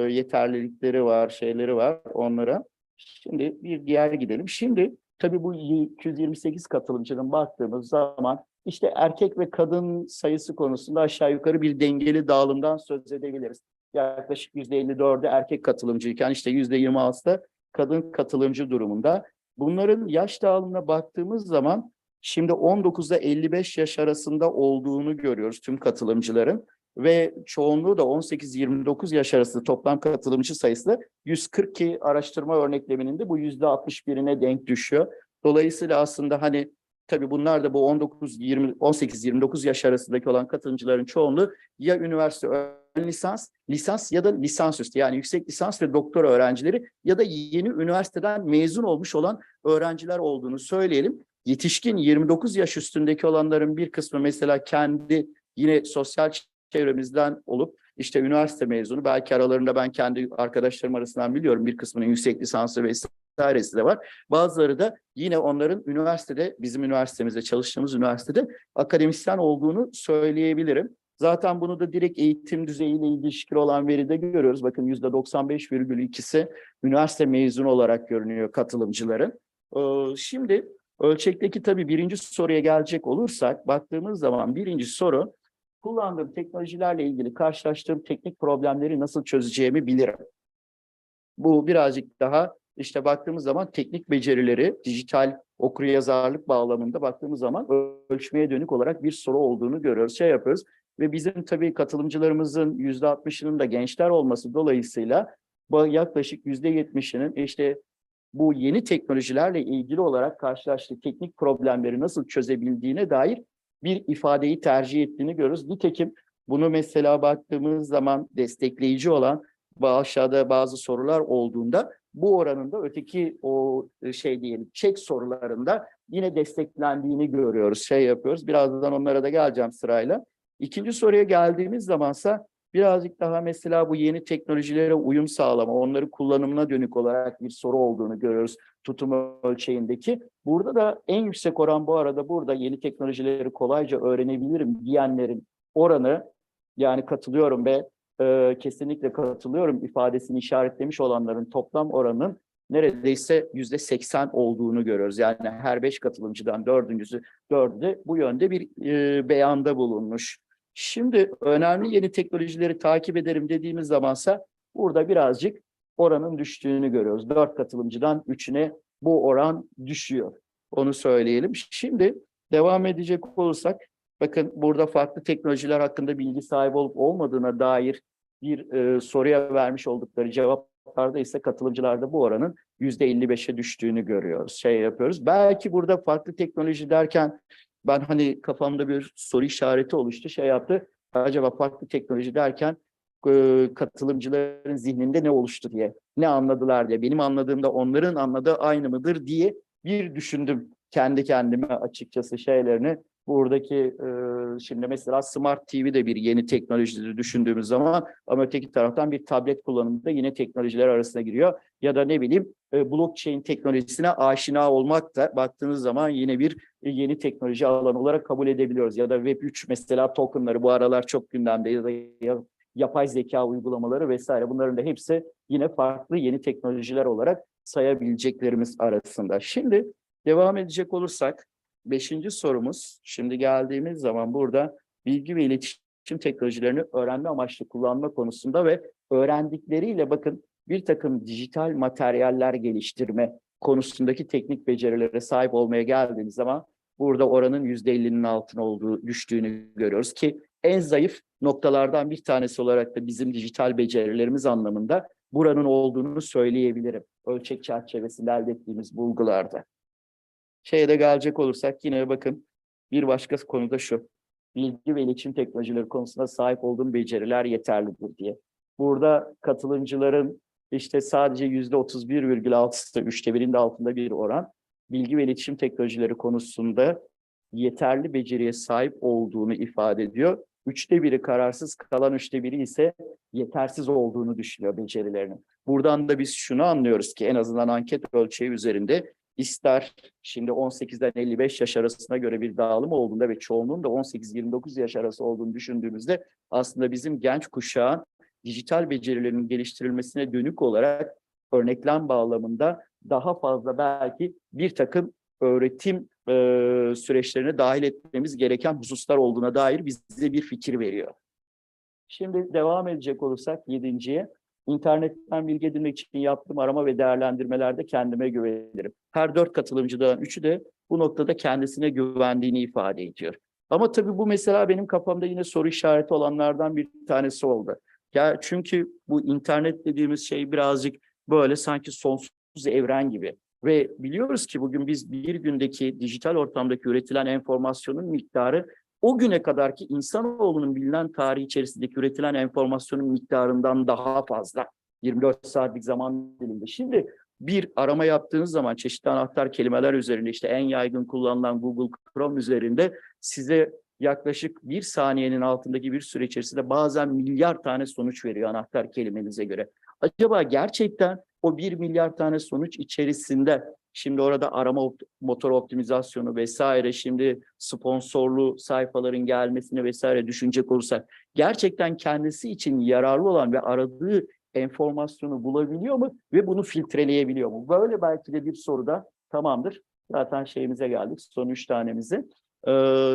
yeterlilikleri var, şeyleri var onlara. Şimdi bir diğer gidelim. Şimdi tabii bu 228 katılımcının baktığımız zaman işte erkek ve kadın sayısı konusunda aşağı yukarı bir dengeli dağılımdan söz edebiliriz. Yaklaşık %54'ü erkek katılımcıyken işte %26'da kadın katılımcı durumunda. Bunların yaş dağılımına baktığımız zaman şimdi 19'da 55 yaş arasında olduğunu görüyoruz tüm katılımcıların ve çoğunluğu da 18-29 yaş arasında toplam katılımcı sayısı da 142 araştırma örnekleminin de bu %61'ine denk düşüyor. Dolayısıyla aslında hani tabii bunlar da bu 18-29 yaş arasındaki olan katılımcıların çoğunluğu ya üniversite ön lisans ya da lisansüstü yani yüksek lisans ve doktora öğrencileri ya da yeni üniversiteden mezun olmuş olan öğrenciler olduğunu söyleyelim. Yetişkin 29 yaş üstündeki olanların bir kısmı mesela kendi yine sosyal çevremizden olup işte üniversite mezunu, belki aralarında ben kendi arkadaşlarım arasından biliyorum bir kısmının yüksek lisansı vesairesi de var. Bazıları da yine onların üniversitede, bizim üniversitemizde, çalıştığımız üniversitede akademisyen olduğunu söyleyebilirim. Zaten bunu da direkt eğitim düzeyiyle ilişkili olan veride görüyoruz. Bakın %95,2'si üniversite mezunu olarak görünüyor katılımcıların. Şimdi ölçekteki tabii birinci soruya gelecek olursak, baktığımız zaman birinci soru, kullandığım teknolojilerle ilgili karşılaştığım teknik problemleri nasıl çözeceğimi bilirim. Bu birazcık daha işte baktığımız zaman teknik becerileri, dijital okuryazarlık bağlamında baktığımız zaman ölçmeye dönük olarak bir soru olduğunu görüyoruz, yapıyoruz. Ve bizim tabii katılımcılarımızın %60'ının da gençler olması dolayısıyla yaklaşık %70'inin işte bu yeni teknolojilerle ilgili olarak karşılaştığı teknik problemleri nasıl çözebildiğine dair bir ifadeyi tercih ettiğini görüyoruz. Nitekim bunu mesela baktığımız zaman destekleyici olan aşağıda bazı sorular olduğunda bu oranın da öteki o diyelim çek sorularında yine desteklendiğini görüyoruz, yapıyoruz. Birazdan onlara da geleceğim sırayla. İkinci soruya geldiğimiz zamansa birazcık daha mesela bu yeni teknolojilere uyum sağlama, onları kullanımına dönük olarak bir soru olduğunu görüyoruz tutum ölçeğindeki. Burada da en yüksek oran bu arada burada yeni teknolojileri kolayca öğrenebilirim diyenlerin oranı, yani katılıyorum ve kesinlikle katılıyorum ifadesini işaretlemiş olanların toplam oranının neredeyse %80 olduğunu görüyoruz. Yani her 5 katılımcıdan dördü de bu yönde bir beyanda bulunmuş. Şimdi önemli yeni teknolojileri takip ederim dediğimiz zamansa burada birazcık oranın düştüğünü görüyoruz. 4 katılımcıdan 3'üne bu oran düşüyor. Onu söyleyelim. Şimdi devam edecek olursak, bakın burada farklı teknolojiler hakkında bilgi sahibi olup olmadığına dair bir soruya vermiş oldukları cevaplarda ise katılımcılarda bu oranın %55'e düştüğünü görüyoruz. Yapıyoruz. Belki burada farklı teknoloji derken ben hani kafamda bir soru işareti oluştu. Yaptı. Acaba farklı teknoloji derken katılımcıların zihninde ne oluştu diye, ne anladılar diye, benim anladığımda onların anladığı aynı mıdır diye bir düşündüm kendi kendime açıkçası şeylerini. Buradaki şimdi mesela Smart TV de bir yeni teknolojileri düşündüğümüz zaman ama öteki taraftan bir tablet kullanımı da yine teknolojiler arasına giriyor. Ya da ne bileyim blockchain teknolojisine aşina olmak da baktığınız zaman yine bir yeni teknoloji alanı olarak kabul edebiliyoruz. Ya da Web3 mesela tokenları bu aralar çok gündemde ya da yapay zeka uygulamaları vesaire, bunların da hepsi yine farklı yeni teknolojiler olarak sayabileceklerimiz arasında. Şimdi devam edecek olursak 5. sorumuz, şimdi geldiğimiz zaman burada bilgi ve iletişim teknolojilerini öğrenme amaçlı kullanma konusunda ve öğrendikleriyle bakın bir takım dijital materyaller geliştirme konusundaki teknik becerilere sahip olmaya geldiğimiz zaman burada oranın %50'nin altına düştüğünü görüyoruz ki en zayıf noktalardan bir tanesi olarak da bizim dijital becerilerimiz anlamında buranın olduğunu söyleyebilirim. Ölçek çerçevesinde elde ettiğimiz bulgularda. De gelecek olursak yine bakın bir başka konuda şu. Bilgi ve iletişim teknolojileri konusunda sahip olduğum beceriler yeterlidir diye. Burada katılımcıların işte sadece %31,6'sı, 1/3'ün de altında bir oran bilgi ve iletişim teknolojileri konusunda yeterli beceriye sahip olduğunu ifade ediyor. 1/3 kararsız, kalan 1/3 ise yetersiz olduğunu düşünüyor becerilerinin. Buradan da biz şunu anlıyoruz ki en azından anket ölçeği üzerinde ister şimdi 18'den 55 yaş arasına göre bir dağılım olduğunda ve çoğunluğun da 18-29 yaş arası olduğunu düşündüğümüzde aslında bizim genç kuşağın dijital becerilerinin geliştirilmesine dönük olarak örneklem bağlamında daha fazla belki bir takım öğretim süreçlerine dahil etmemiz gereken hususlar olduğuna dair bize bir fikir veriyor. Şimdi devam edecek olursak 7.'ye. İnternetten bilgi edinmek için yaptığım arama ve değerlendirmelerde kendime güvenirim. Her 4 katılımcıdan 3'ü de bu noktada kendisine güvendiğini ifade ediyor. Ama tabii bu mesela benim kafamda yine soru işareti olanlardan bir tanesi oldu. Ya çünkü bu internet dediğimiz şey birazcık böyle sanki sonsuz evren gibi. Ve biliyoruz ki bugün biz bir gündeki dijital ortamdaki üretilen enformasyonun miktarı o güne kadarki insanoğlunun bilinen tarihi içerisindeki üretilen enformasyonun miktarından daha fazla. 24 saatlik zaman diliminde. Şimdi bir arama yaptığınız zaman çeşitli anahtar kelimeler üzerinde işte en yaygın kullanılan Google Chrome üzerinde size yaklaşık 1 saniyenin altındaki bir süre içerisinde bazen milyar tane sonuç veriyor anahtar kelimenize göre. Acaba gerçekten o 1 milyar tane sonuç içerisinde şimdi orada arama motor optimizasyonu vesaire, şimdi sponsorlu sayfaların gelmesini vesaire düşünecek olursak gerçekten kendisi için yararlı olan ve aradığı enformasyonu bulabiliyor mu ve bunu filtreleyebiliyor mu? Böyle belki de bir soruda tamamdır. Zaten şeyimize geldik, son 3 tanemize.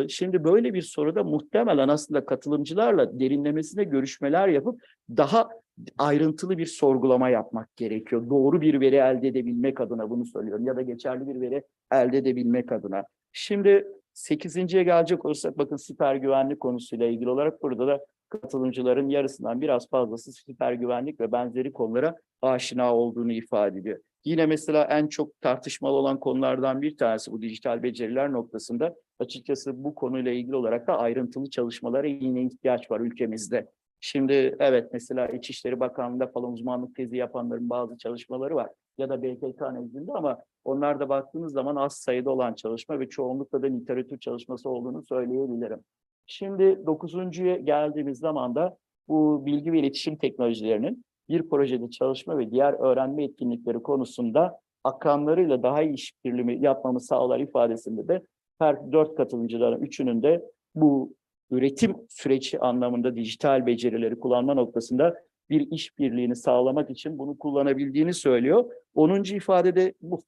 Şimdi böyle bir soruda muhtemelen aslında katılımcılarla derinlemesine görüşmeler yapıp daha ayrıntılı bir sorgulama yapmak gerekiyor. Doğru bir veri elde edebilmek adına bunu söylüyorum ya da geçerli bir veri elde edebilmek adına. Şimdi 8.'ye gelecek olursak bakın siber güvenlik konusuyla ilgili olarak burada da katılımcıların yarısından biraz fazlası siber güvenlik ve benzeri konulara aşina olduğunu ifade ediyor. Yine mesela en çok tartışmalı olan konulardan bir tanesi bu dijital beceriler noktasında açıkçası bu konuyla ilgili olarak da ayrıntılı çalışmalara yine ihtiyaç var ülkemizde. Şimdi evet mesela İçişleri Bakanlığı'nda falan uzmanlık tezi yapanların bazı çalışmaları var ya da BTK nezdinde ama onlar da baktığınız zaman az sayıda olan çalışma ve çoğunlukla da literatür çalışması olduğunu söyleyebilirim. Şimdi 9.'ya geldiğimiz zaman da bu bilgi ve iletişim teknolojilerinin bir projede çalışma ve diğer öğrenme etkinlikleri konusunda akranlarıyla daha iyi işbirliği yapmamı sağlar ifadesinde de her 4 katılımcıların 3'ünün de bu üretim süreci anlamında dijital becerileri kullanma noktasında bir işbirliğini sağlamak için bunu kullanabildiğini söylüyor. 10. ifadede bu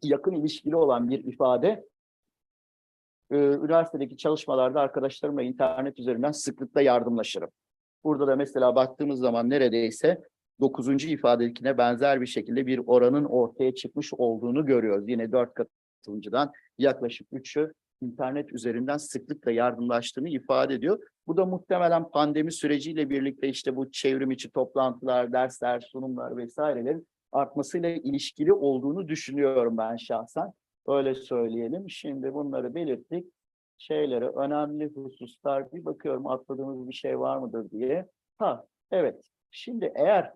yakın ilişkili olan bir ifade. Üniversitedeki çalışmalarda arkadaşlarımla internet üzerinden sıklıkla yardımlaşırım. Burada da mesela baktığımız zaman neredeyse 9. ifadedekine benzer bir şekilde bir oranın ortaya çıkmış olduğunu görüyoruz. Yine 4 katılımcıdan yaklaşık 3'ü internet üzerinden sıklıkla yardımlaştığını ifade ediyor. Bu da muhtemelen pandemi süreciyle birlikte işte bu çevrim içi toplantılar, dersler, sunumlar vesairelerin artmasıyla ilişkili olduğunu düşünüyorum ben şahsen. Öyle söyleyelim. Şimdi bunları belirttik. Şeylere önemli hususlar bir bakıyorum atladığımız bir şey var mıdır diye. Evet. Şimdi eğer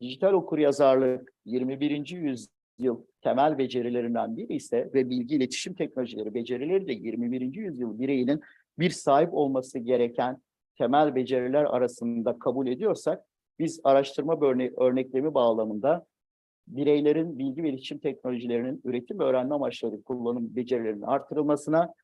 dijital okuryazarlık 21. yüzyıl temel becerilerinden biri ise ve bilgi iletişim teknolojileri becerileri de 21. yüzyıl bireyinin bir sahip olması gereken temel beceriler arasında kabul ediyorsak biz araştırma örneklemi bağlamında bireylerin bilgi ve iletişim teknolojilerinin üretim ve öğrenme amaçları kullanım becerilerinin artırılmasına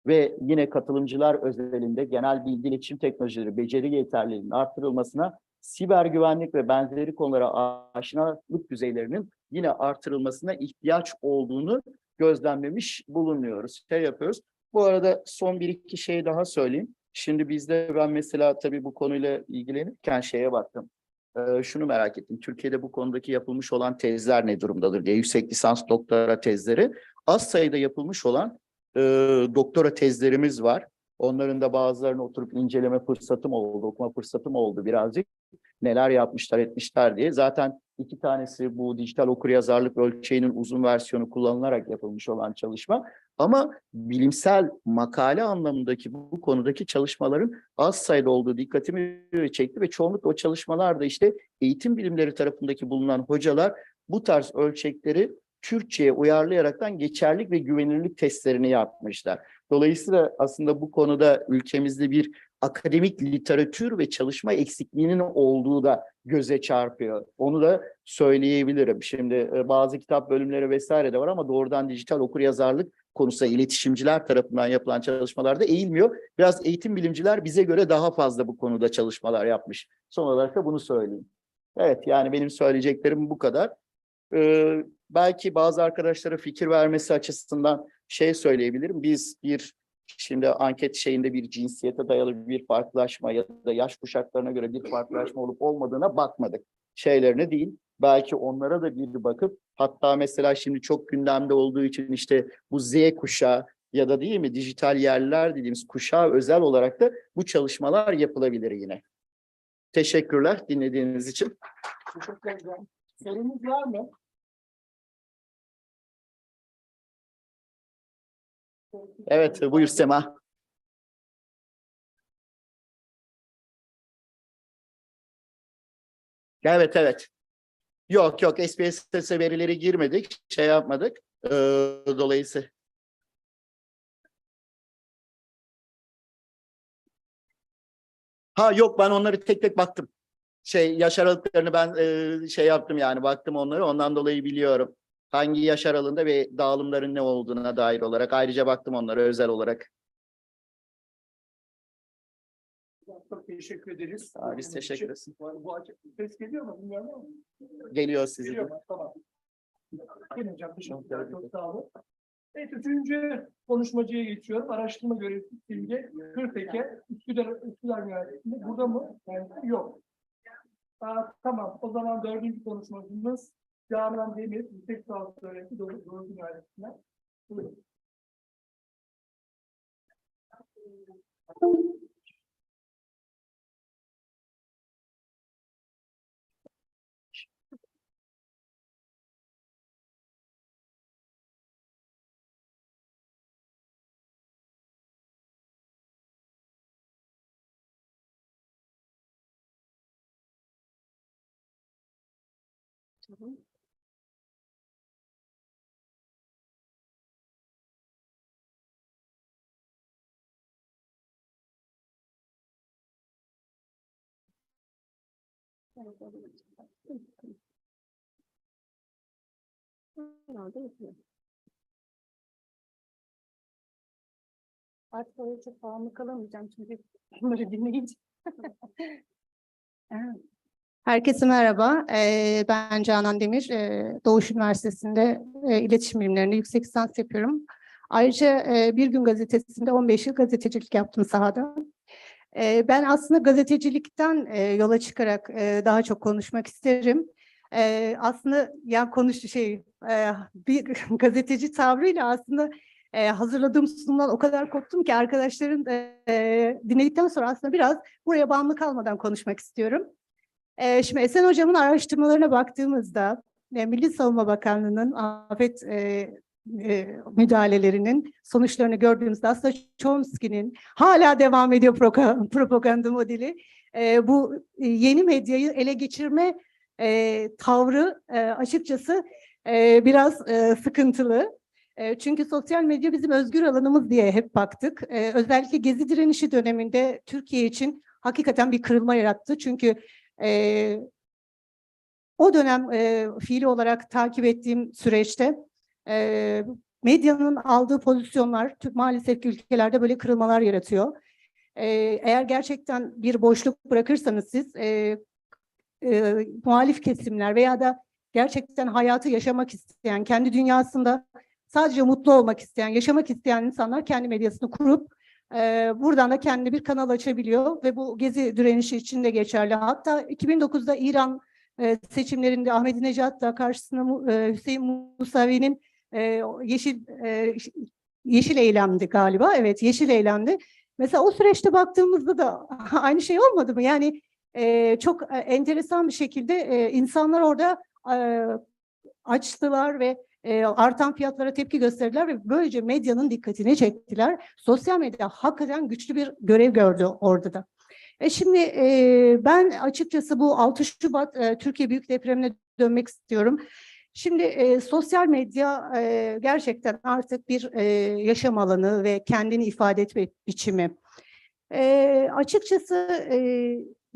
ve yine katılımcılar özelinde genel bilgi iletişim teknolojileri beceri yeterliliğinin artırılmasına, siber güvenlik ve benzeri konulara aşinalık düzeylerinin yine artırılmasına ihtiyaç olduğunu gözlemlemiş bulunuyoruz. Yapıyoruz. Bu arada son bir iki şey daha söyleyeyim. Şimdi bizde ben mesela tabii bu konuyla ilgilenirken şeye baktım. Şunu merak ettim. Türkiye'de bu konudaki yapılmış olan tezler ne durumdadır diye. Yüksek lisans doktora tezleri. Az sayıda yapılmış olan doktora tezlerimiz var. Onların da bazılarını oturup inceleme fırsatım oldu, okuma fırsatım oldu birazcık. Neler yapmışlar, etmişler diye. Zaten 2 tanesi bu dijital okuryazarlık ölçeğinin uzun versiyonu kullanılarak yapılmış olan çalışma. Ama bilimsel makale anlamındaki bu konudaki çalışmaların az sayıda olduğu dikkatimi çekti ve çoğunlukla o çalışmalarda işte eğitim bilimleri tarafındaki bulunan hocalar bu tarz ölçekleri Türkçe'ye uyarlayaraktan geçerlilik ve güvenilirlik testlerini yapmışlar. Dolayısıyla aslında bu konuda ülkemizde bir akademik literatür ve çalışma eksikliğinin olduğu da göze çarpıyor. Onu da söyleyebilirim. Şimdi bazı kitap bölümleri vesaire de var ama doğrudan dijital okuryazarlık konusunda iletişimciler tarafından yapılan çalışmalarda eğilmiyor. Biraz eğitim bilimciler bize göre daha fazla bu konuda çalışmalar yapmış. Son olarak da bunu söyleyeyim. Evet, yani benim söyleyeceklerim bu kadar. Belki bazı arkadaşlara fikir vermesi açısından şey söyleyebilirim. Biz bir Şimdi anket şeyinde bir cinsiyete dayalı bir farklılaşma ya da yaş kuşaklarına göre bir farklılaşma olup olmadığına bakmadık. Şeylerine değil. Belki onlara da bir bakıp, hatta mesela şimdi çok gündemde olduğu için işte bu Z kuşağı ya da değil mi dijital yerliler dediğimiz kuşağı özel olarak da bu çalışmalar yapılabilir yine. Teşekkürler dinlediğiniz için. Teşekkür ederim. Sorunuz var mı? Evet, buyur Sema. Evet, evet. Yok yok, SPSS verileri girmedik, şey yapmadık. Dolayısıyla. Ha yok, ben onları tek tek baktım. Yaş aralıklarını ben şey yaptım yani, baktım onları, ondan dolayı biliyorum. Hangi yaş aralığında ve dağılımların ne olduğuna dair olarak ayrıca baktım onlara özel olarak. Çok teşekkür ederiz. Biz teşekkür ederiz. Bu açık ses geliyor mu bilmiyorum ama. Geliyor size. Geliyor mu? Tamam. Gelin hocam, teşekkürler. Çok sağ olun. Evet, üçüncü konuşmacıya geçiyorum. Araştırma görevlisi Simge Kırteke, Üsküdar Üniversitesi'nde. Burada mı? Yani yok. Tamam. O zaman dördüncü konuşmacımız Canan Demir, Yüksek Sağlık Öğretmeni Doğu Üniversitesi'nden. Buyurun. Artık oraya çok bağımlı kalamayacağım çünkü bunları dinleyince. Herkese merhaba. Ben Canan Demir. Doğuş Üniversitesi'nde İletişim Bilimlerinde yüksek lisans yapıyorum. Ayrıca Bir Gün Gazetesi'nde 15 yıl gazetecilik yaptım sahada. Ben aslında gazetecilikten yola çıkarak daha çok konuşmak isterim. Aslında yani bir gazeteci tavrıyla aslında hazırladığım sunumdan o kadar korktum ki arkadaşların dinledikten sonra aslında biraz buraya bağımlı kalmadan konuşmak istiyorum. Şimdi Esen Hocam'ın araştırmalarına baktığımızda Milli Savunma Bakanlığı'nın afet müdahalelerinin sonuçlarını gördüğümüzde aslında Chomsky'nin hala devam ediyor propaganda modeli. Bu yeni medyayı ele geçirme tavrı açıkçası biraz sıkıntılı. Çünkü sosyal medya bizim özgür alanımız diye hep baktık. Özellikle Gezi direnişi döneminde Türkiye için hakikaten bir kırılma yarattı. Çünkü o dönem fiili olarak takip ettiğim süreçte medyanın aldığı pozisyonlar maalesef ki ülkelerde böyle kırılmalar yaratıyor. Eğer gerçekten bir boşluk bırakırsanız siz muhalif kesimler veya da gerçekten hayatı yaşamak isteyen, kendi dünyasında sadece mutlu olmak isteyen, yaşamak isteyen insanlar kendi medyasını kurup buradan da kendine bir kanal açabiliyor ve bu Gezi direnişi için de geçerli. Hatta 2009'da İran seçimlerinde Ahmadinejad'la karşısında Hüseyin Musavi'nin yeşil eylemdi galiba. Evet, yeşil eylemdi. Mesela o süreçte baktığımızda da aynı şey olmadı mı? Yani çok enteresan bir şekilde insanlar orada açtılar ve artan fiyatlara tepki gösterdiler ve böylece medyanın dikkatini çektiler. Sosyal medya hakikaten güçlü bir görev gördü orada da. Şimdi ben açıkçası bu 6 Şubat Türkiye Büyük Depremi'ne dönmek istiyorum. Şimdi sosyal medya gerçekten artık bir yaşam alanı ve kendini ifade etme biçimi. Açıkçası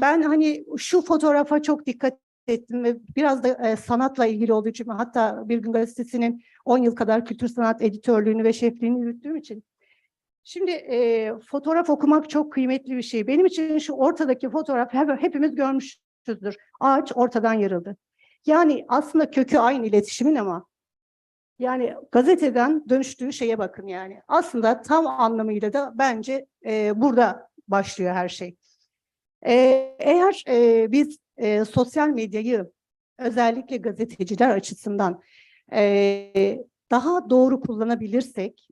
ben hani şu fotoğrafa çok dikkat ettim ve biraz da sanatla ilgili olduğu için, hatta Bir Gün Gazetesi'nin 10 yıl kadar kültür sanat editörlüğünü ve şefliğini yürüttüğüm için. Şimdi fotoğraf okumak çok kıymetli bir şey. Benim için şu ortadaki fotoğraf hepimiz görmüşüzdür. Ağaç ortadan yarıldı. Yani aslında kökü aynı iletişimin ama Yani gazeteden dönüştüğü şeye bakın yani. Aslında tam anlamıyla da bence burada başlıyor her şey. Eğer biz sosyal medyayı özellikle gazeteciler açısından daha doğru kullanabilirsek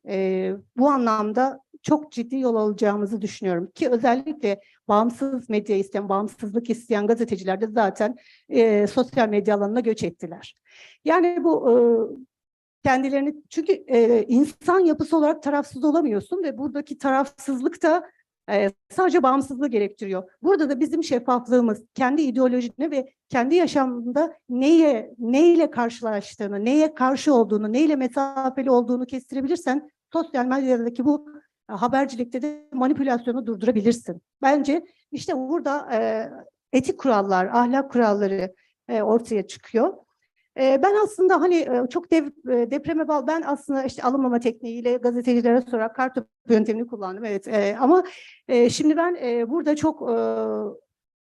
bu anlamda çok ciddi yol alacağımızı düşünüyorum. Ki özellikle bağımsız medya isteyen, bağımsızlık isteyen gazeteciler de zaten sosyal medya alanına göç ettiler. Yani bu kendilerini, çünkü insan yapısı olarak tarafsız olamıyorsun ve buradaki tarafsızlık da sadece bağımsızlığı gerektiriyor. Burada da bizim şeffaflığımız, kendi ideolojine ve kendi yaşamında neyle karşılaştığını, neye karşı olduğunu, neyle mesafeli olduğunu kestirebilirsen sosyal medyadaki bu habercilikte de manipülasyonu durdurabilirsin. Bence işte burada etik kurallar, ahlak kuralları ortaya çıkıyor. Ben aslında hani çok depreme bağlı, ben aslında işte alınmama tekniğiyle gazetecilere sorarak kartopu yöntemini kullandım, evet. Ama şimdi ben burada çok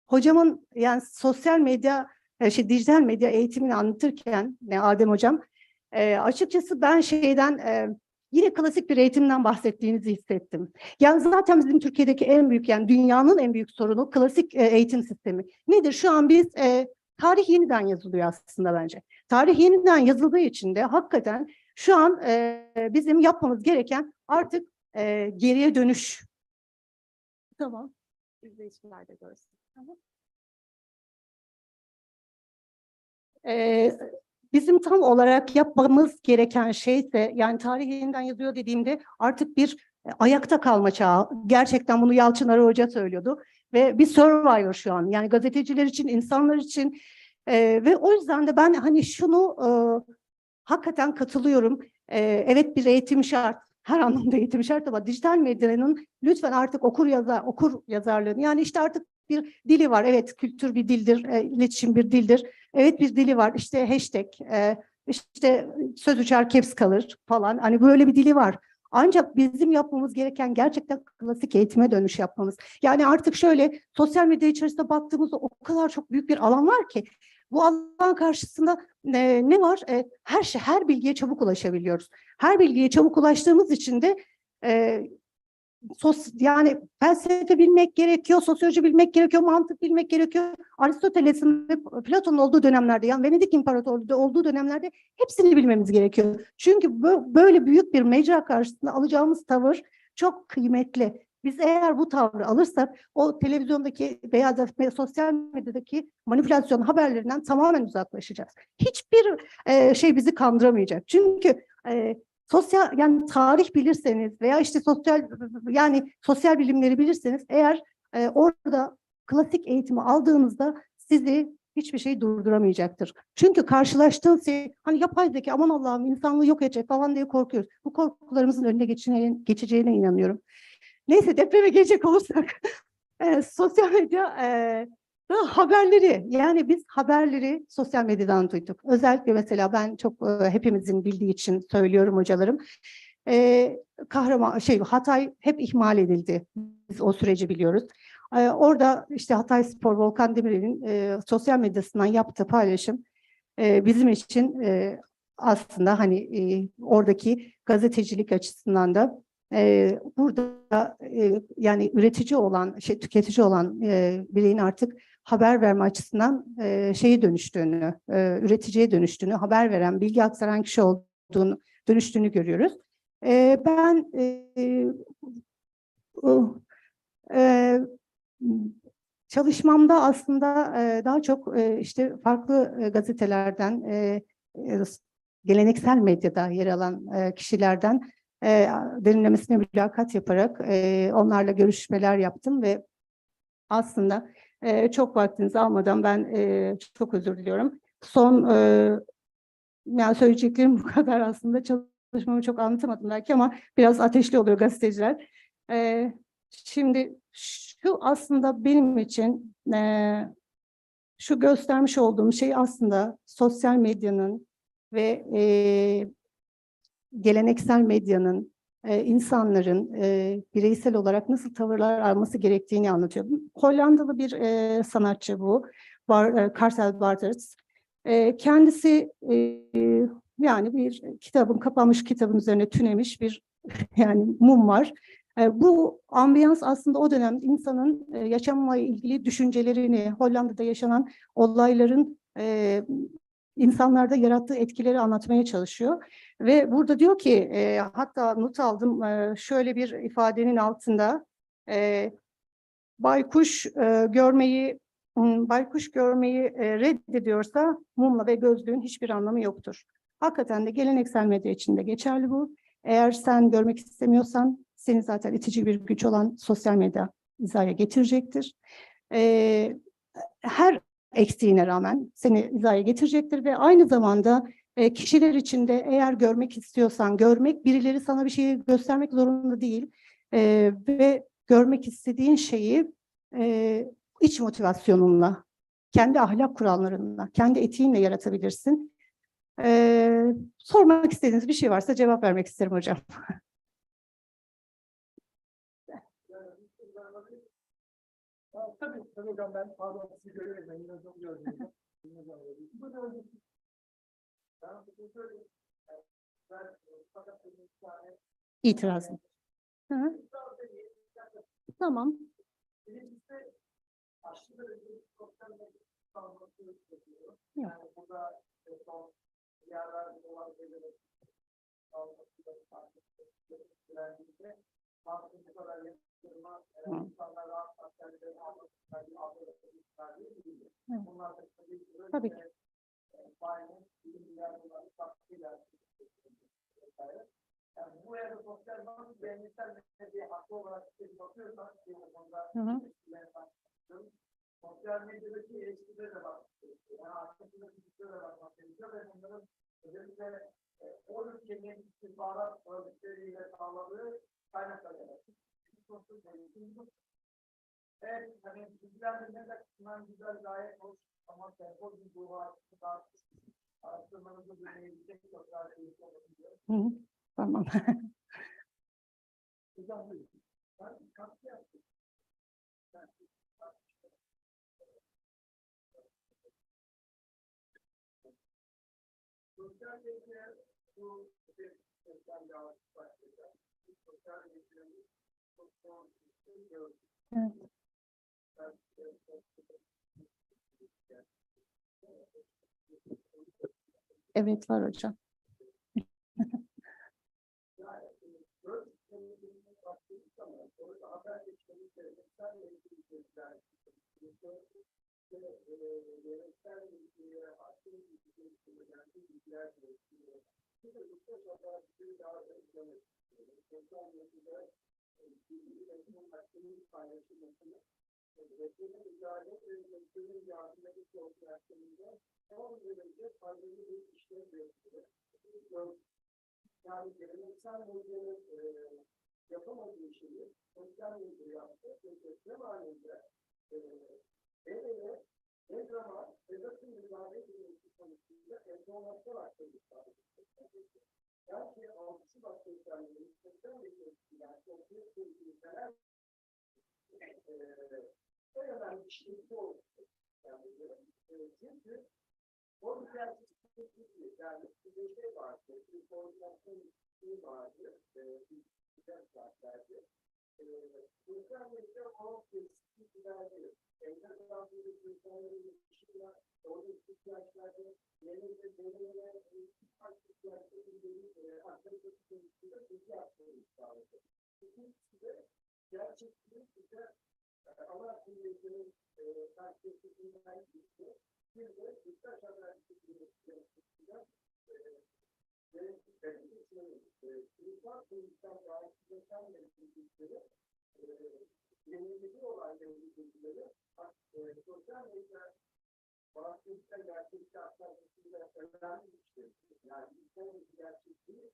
hocamın yani sosyal medya, dijital medya eğitimini anlatırken Adem hocam, açıkçası ben yine klasik bir eğitimden bahsettiğinizi hissettim. Yani zaten bizim Türkiye'deki en büyük, yani dünyanın en büyük sorunu klasik eğitim sistemi. Nedir? Şu an biz tarih yeniden yazılıyor aslında bence. Tarih yeniden yazıldığı için de hakikaten şu an bizim yapmamız gereken artık geriye dönüş. Tamam. İzleyicilerde görsün. Tamam. Bizim tam olarak yapmamız gereken şey ise, yani tarih yeniden yazıyor dediğimde artık bir ayakta kalma çağı. Gerçekten bunu Yalçın Arı Hoca söylüyordu. Ve bir survivor şu an. Yani gazeteciler için, insanlar için. Ve o yüzden de ben hani şunu hakikaten katılıyorum. Evet, bir eğitim şart. Her anlamda eğitim şart ama dijital medyanın lütfen artık okur yazarlığını, yani işte artık bir dili var. Evet, kültür bir dildir, iletişim bir dildir. Evet, bir dili var. İşte hashtag, işte söz uçar caps kalır falan. Hani böyle bir dili var. Ancak bizim yapmamız gereken gerçekten klasik eğitime dönüş yapmamız. Yani artık şöyle, sosyal medya içerisinde baktığımızda o kadar çok büyük bir alan var ki bu alan karşısında ne var? Her bilgiye çabuk ulaşabiliyoruz. Her bilgiye çabuk ulaştığımız için de yani felsefe bilmek gerekiyor, sosyoloji bilmek gerekiyor, mantık bilmek gerekiyor. Aristoteles'in ve Platon'un olduğu dönemlerde, yani Venedik İmparatorluğu'da olduğu dönemlerde hepsini bilmemiz gerekiyor. Çünkü böyle büyük bir mecra karşısında alacağımız tavır çok kıymetli. Biz eğer bu tavrı alırsak o televizyondaki veya da sosyal medyadaki manipülasyon haberlerinden tamamen uzaklaşacağız. Hiçbir şey bizi kandıramayacak. Çünkü sosyal, yani tarih bilirseniz veya işte sosyal bilimleri bilirseniz eğer orada klasik eğitimi aldığınızda sizi hiçbir şey durduramayacaktır. Çünkü karşılaştığınız şey, hani yapay zeka, aman Allah'ım insanlığı yok edecek falan diye korkuyoruz. Bu korkularımızın önüne geçeceğine inanıyorum. Neyse, depreme gelecek olursak sosyal medya haberleri, yani biz haberleri sosyal medyadan duyduk. Özellikle mesela ben çok hepimizin bildiği için söylüyorum hocalarım. Hatay hep ihmal edildi. Biz o süreci biliyoruz. Orada işte Hatay Spor, Volkan Demirel'in sosyal medyasından yaptığı paylaşım bizim için aslında hani oradaki gazetecilik açısından da burada yani üretici olan, tüketici olan bireyin artık haber verme açısından üreticiye dönüştüğünü, haber veren, bilgi aktaran kişi dönüştüğünü görüyoruz. Ben çalışmamda aslında daha çok işte farklı gazetelerden, geleneksel medyada yer alan kişilerden derinlemesine mülakat yaparak onlarla görüşmeler yaptım ve aslında çok vaktinizi almadan ben çok özür diliyorum. Yani söyleyeceklerim bu kadar aslında. Çalışmamı çok anlatamadım belki ama biraz ateşli oluyor gazeteciler. Şimdi şu aslında benim için şu göstermiş olduğum şey aslında sosyal medyanın ve geleneksel medyanın insanların bireysel olarak nasıl tavırlar alması gerektiğini anlatıyor. Hollandalı bir sanatçı bu, Karcel Bartels. Kendisi Yani bir kitabın, kapanmış kitabın üzerine tünemiş bir yani mum var. Bu ambiyans aslında o dönem insanın yaşamla ilgili düşüncelerini, Hollanda'da yaşanan olayların insanlarda yarattığı etkileri anlatmaya çalışıyor. Ve burada diyor ki, hatta not aldım, şöyle bir ifadenin altında, baykuş görmeyi reddediyorsa mumla ve gözlüğün hiçbir anlamı yoktur. Hakikaten de geleneksel medya için de geçerli bu. Eğer sen görmek istemiyorsan seni zaten itici bir güç olan sosyal medya hizaya getirecektir. Her eksiğine rağmen seni hizaya getirecektir ve aynı zamanda kişiler için de eğer görmek istiyorsan birileri sana bir şeyi göstermek zorunda değil. Ve görmek istediğin şeyi iç motivasyonunla, kendi ahlak kurallarınla, kendi etiğinle yaratabilirsin. Sormak istediğiniz bir şey varsa cevap vermek isterim hocam. Tabii hocam, ben pardon sizi görüyorum. Ben yine çok gördüm. İtiraz mı? Tamam. Tabii ki. Sosyal medyadaki ilişkilere de bakıyoruz. Yani arkasında ilişkilere de bakmak gerekiyor ve bunların özellikle o ülkenin istihbarat örgütleriyle sağladığı kaynaklara. Evet, hani bilgilendirme açısından güzel, gayet hoş ama sempozyum ruhu açısından araştırmanızı dinleyebilecek çok daha iyi olabilir. Tamam. Hocam buyurun. Ben katkı yaptım. Sosyal medya bu sosyal medya başlayacak. Sosyal medyanın çok son Evet var hocam. Yani geleneksel medyanın yapamadığı şeyi sosyal medya yaptı ve deprem halinde ne zaman ve nasıl müdahale edilmesi konusunda enformasyon hakkında belki 6 Şubat sosyalliğinin sosyal medyasından sosyal medyasından en önemli bir şey bu oldu. Çünkü o müdahale yani bir şey vardı, bir koordinasyon bir vardı, bir güzel saatlerde. Sosyal medya o kesinlikle güzeldi. Evde kalan bir insanların ilişkiler, orada ihtiyaçlarda, yenilere, farklı ihtiyaçları aktarıcı konusunda bilgi aktarımı sağladı. İkincisi de gerçekten bize ana aktivitenin karşısından gitti. Bir de dikkat haberciliği konusunda kurumsal kurumsal rahatsızlıktan yönetimcileri yenilgili olan yönetimcileri sosyal medya bağımsızlıkta gerçekçi aktarmasıyla önemli bir şey. Yani insanın gerçekliği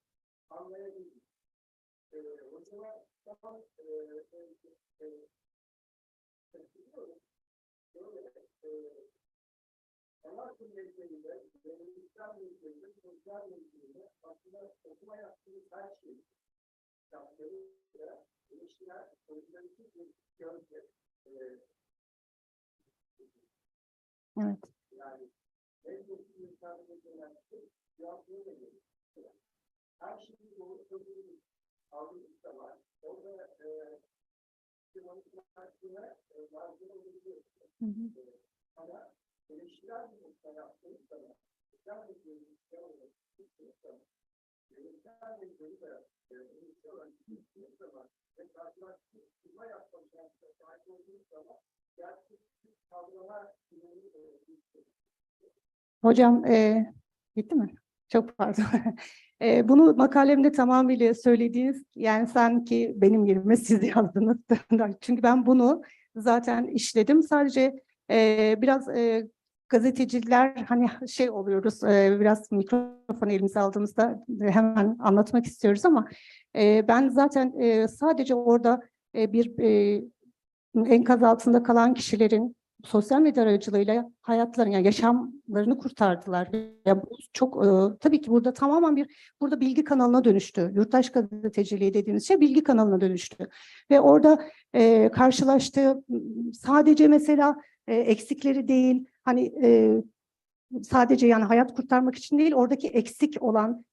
anlayabilir. O zaman tam ana medyayla, geleneksel medyayla, sosyal medyayla aslında okuma yaptığımız her şey, kitapları, ilişkiler, oyunlarıcı bir gözle. Evet. Yani en çok insanı her şeyi doğru söylediğimiz algımız da var. Orada manipülasyona lazım oluyor. Ama eleştirel bir nokta yaptığımız zaman eleştirel bir görüşler olarak tuttuğumuz zaman eleştirel bir görüşler olarak tuttuğumuz zaman ve karşılaştırma yapma şansına sahip olduğumuz zaman gerçekten kavrama Hocam gitti mi? Çok pardon. Bunu makalemde tamamıyla söylediğiniz, yani sanki benim yerime siz yazdınız. Çünkü ben bunu zaten işledim. Sadece biraz gazeteciler hani şey oluyoruz, biraz mikrofonu elimize aldığımızda hemen anlatmak istiyoruz ama ben zaten sadece orada bir enkaz altında kalan kişilerin sosyal medya aracılığıyla hayatlarını, yani yaşamlarını kurtardılar. Ya bu çok tabii ki burada tamamen burada bilgi kanalına dönüştü. Yurttaş gazeteciliği dediğimiz şey bilgi kanalına dönüştü. Ve orada karşılaştığı sadece mesela eksikleri değil, hani sadece yani hayat kurtarmak için değil, oradaki eksik olan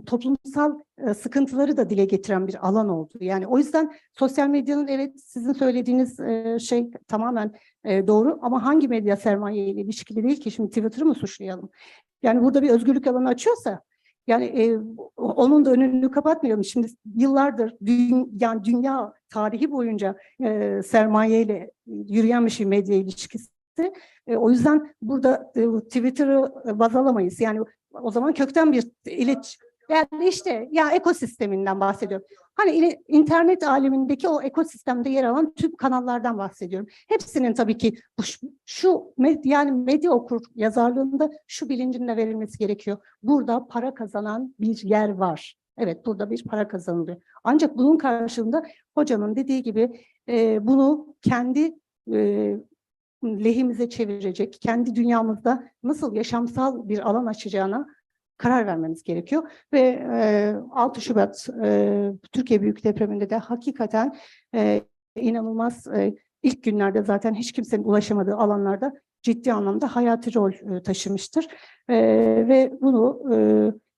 toplumsal sıkıntıları da dile getiren bir alan oldu. Yani o yüzden sosyal medyanın, evet sizin söylediğiniz şey tamamen doğru ama hangi medya sermaye ile ilişkili değil ki, şimdi Twitter'ı mı suçlayalım? Yani burada bir özgürlük alanı açıyorsa yani onun da önünü kapatmayalım. Şimdi yıllardır yani dünya tarihi boyunca sermayeyle yürüyen bir şey medya ilişkisi. O yüzden burada Twitter'ı baz alamayız. Yani o zaman kökten bir yani işte ya ekosisteminden bahsediyorum. Hani internet alemindeki o ekosistemde yer alan tüm kanallardan bahsediyorum. Hepsinin tabii ki yani medya okur yazarlığında şu bilincin de verilmesi gerekiyor. Burada para kazanan bir yer var. Evet, burada bir para kazanılıyor. Ancak bunun karşılığında hocamın dediği gibi bunu kendi lehimize çevirecek, kendi dünyamızda nasıl yaşamsal bir alan açacağına karar vermemiz gerekiyor. Ve 6 Şubat Türkiye Büyük Depremi'nde de hakikaten inanılmaz ilk günlerde zaten hiç kimsenin ulaşamadığı alanlarda ciddi anlamda hayati rol taşımıştır. Ve bunu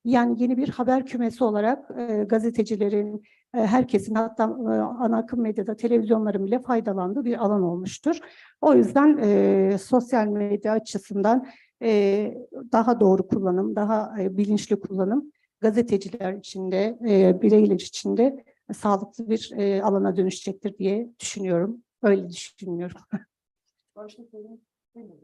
yani yeni bir haber kümesi olarak gazetecilerin, herkesin, hatta ana akım medyada televizyonların bile faydalandığı bir alan olmuştur. O yüzden sosyal medya açısından daha doğru kullanım, daha bilinçli kullanım gazeteciler için de, bireyler için de sağlıklı bir alana dönüşecektir diye düşünüyorum. Öyle düşünüyorum. Başta söyleyeyim. Evet.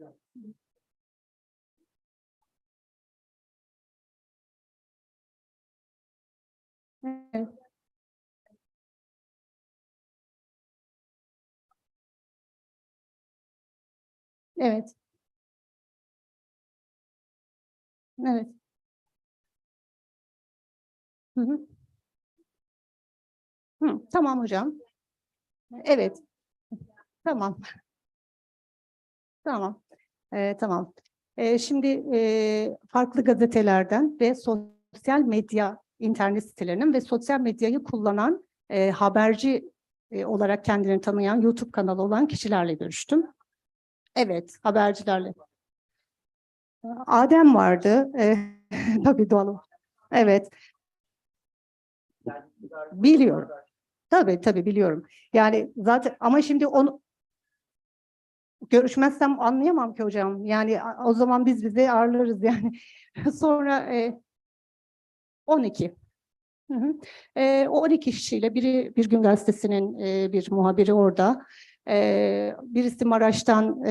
Evet. Evet. Hı hı. Hı, tamam hocam. Evet. Tamam. Tamam. Tamam. Şimdi farklı gazetelerden ve sosyal medya internet sitelerinin ve sosyal medyayı kullanan haberci olarak kendini tanıyan YouTube kanalı olan kişilerle görüştüm. Evet, habercilerle. Adem vardı. Tabii doğal. Evet. Biliyorum. Tabii biliyorum. Yani zaten ama şimdi onu görüşmezsem anlayamam ki hocam. Yani o zaman biz bize ağırlarız yani. Sonra 12. Hı hı. O 12 kişiyle biri Bir Gün Gazetesi'nin bir muhabiri orada. Birisi Maraş'tan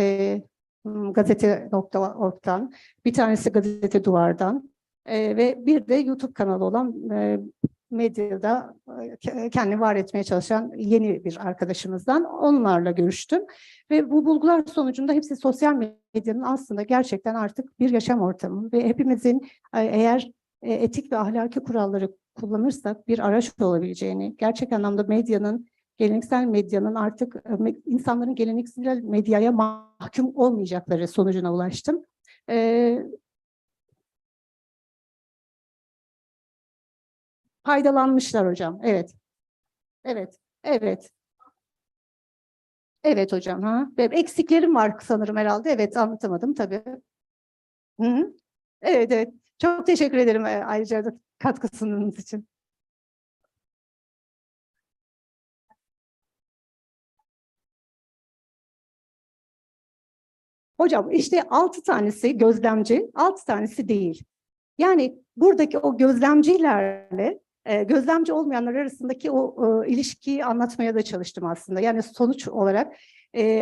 gazete.org'dan, bir tanesi Gazete Duvar'dan ve bir de YouTube kanalı olan medyada kendini var etmeye çalışan yeni bir arkadaşımızdan, onlarla görüştüm. Ve bu bulgular sonucunda hepsi sosyal medyanın aslında gerçekten artık bir yaşam ortamı ve hepimizin eğer etik ve ahlaki kuralları kullanırsak bir araç olabileceğini, gerçek anlamda geleneksel medyanın artık insanların geleneksel medyaya mahkum olmayacakları sonucuna ulaştım. Faydalanmışlar hocam. Evet. Evet. Evet. Evet hocam. Ha. Eksiklerim var sanırım herhalde. Evet, anlatamadım tabii. Hı hı. Evet, evet. Çok teşekkür ederim ayrıca da katkı sunduğunuz için. Hocam işte 6 tanesi gözlemci, 6 tanesi değil. Yani buradaki o gözlemcilerle gözlemci olmayanlar arasındaki o ilişkiyi anlatmaya da çalıştım aslında. Yani sonuç olarak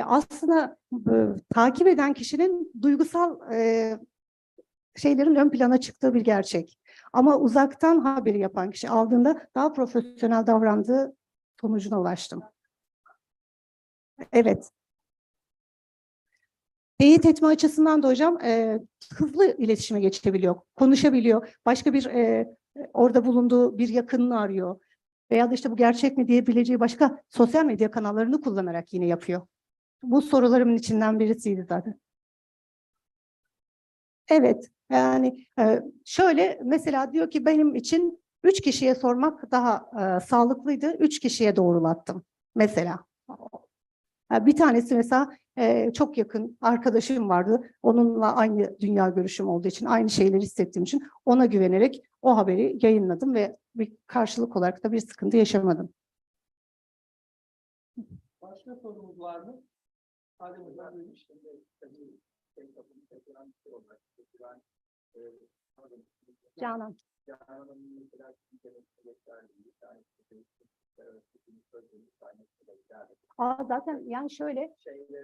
aslında takip eden kişinin duygusal şeylerin ön plana çıktığı bir gerçek. Ama uzaktan haberi yapan kişi aldığında daha profesyonel davrandığı sonucuna ulaştım. Evet. Teyit etme açısından da hocam hızlı iletişime geçebiliyor, konuşabiliyor. Başka bir orada bulunduğu bir yakınını arıyor. Veya da işte bu gerçek mi diyebileceği başka sosyal medya kanallarını kullanarak yine yapıyor. Bu sorularımın içinden birisiydi zaten. Evet, yani şöyle mesela diyor ki benim için 3 kişiye sormak daha sağlıklıydı. 3 kişiye doğrulattım mesela. Bir tanesi mesela çok yakın arkadaşım vardı. Onunla aynı dünya görüşüm olduğu için, aynı şeyleri hissettiğim için ona güvenerek o haberi yayınladım ve bir karşılık olarak da bir sıkıntı yaşamadım. Başka sorumuz var mı? Hadi bakalım. Canan. Zaten yani şöyle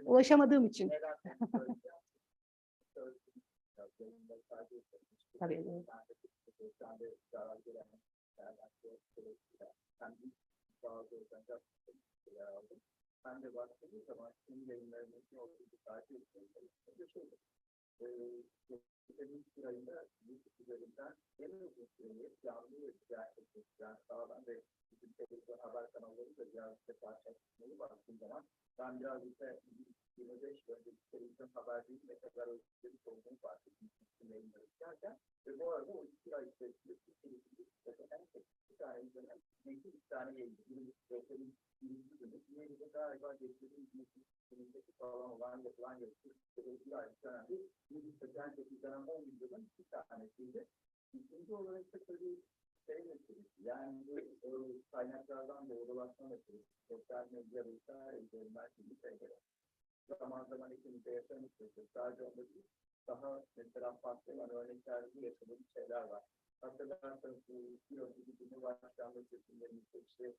ulaşamadığım için. Tabii. Ben de baktığım zaman tüm yayınlarımızın olduğu takip etmeye geçtiğimiz sırayında YouTube üzerinden en uzun süreli canlı ve gerçekleştiren sağlam ve bizim televizyon haber kanalları da biraz da karşılaştırmayı baktığım zaman ben biraz ise 25 yıl önceki televizyon haberciyi ne kadar özgürlük olduğunu fark ettim yayınları izlerken ve bu arada o 2 ay içerisinde en tek 2 tane izlenen 2 tane yayın, birinci günü, diğeri de galiba geçtiğimiz günündeki sağlam olan yapılan bir ay önemli. Müzikten çekilen 10 videodan 2 tanesiydi. İkinci olarak da tabii şey meselesi, yani bu kaynaklardan doğrulaşma meselesi, sosyal medya vesaire üzerinden şimdi şeyler. Zaman zaman ikimizde yaşamıştık. Sadece onda değil, daha mesela farklı örneklerde yaşadığımız şeyler var. Hatırlarsanız bu Cumhurbaşkanlığı seçimlerimizde işte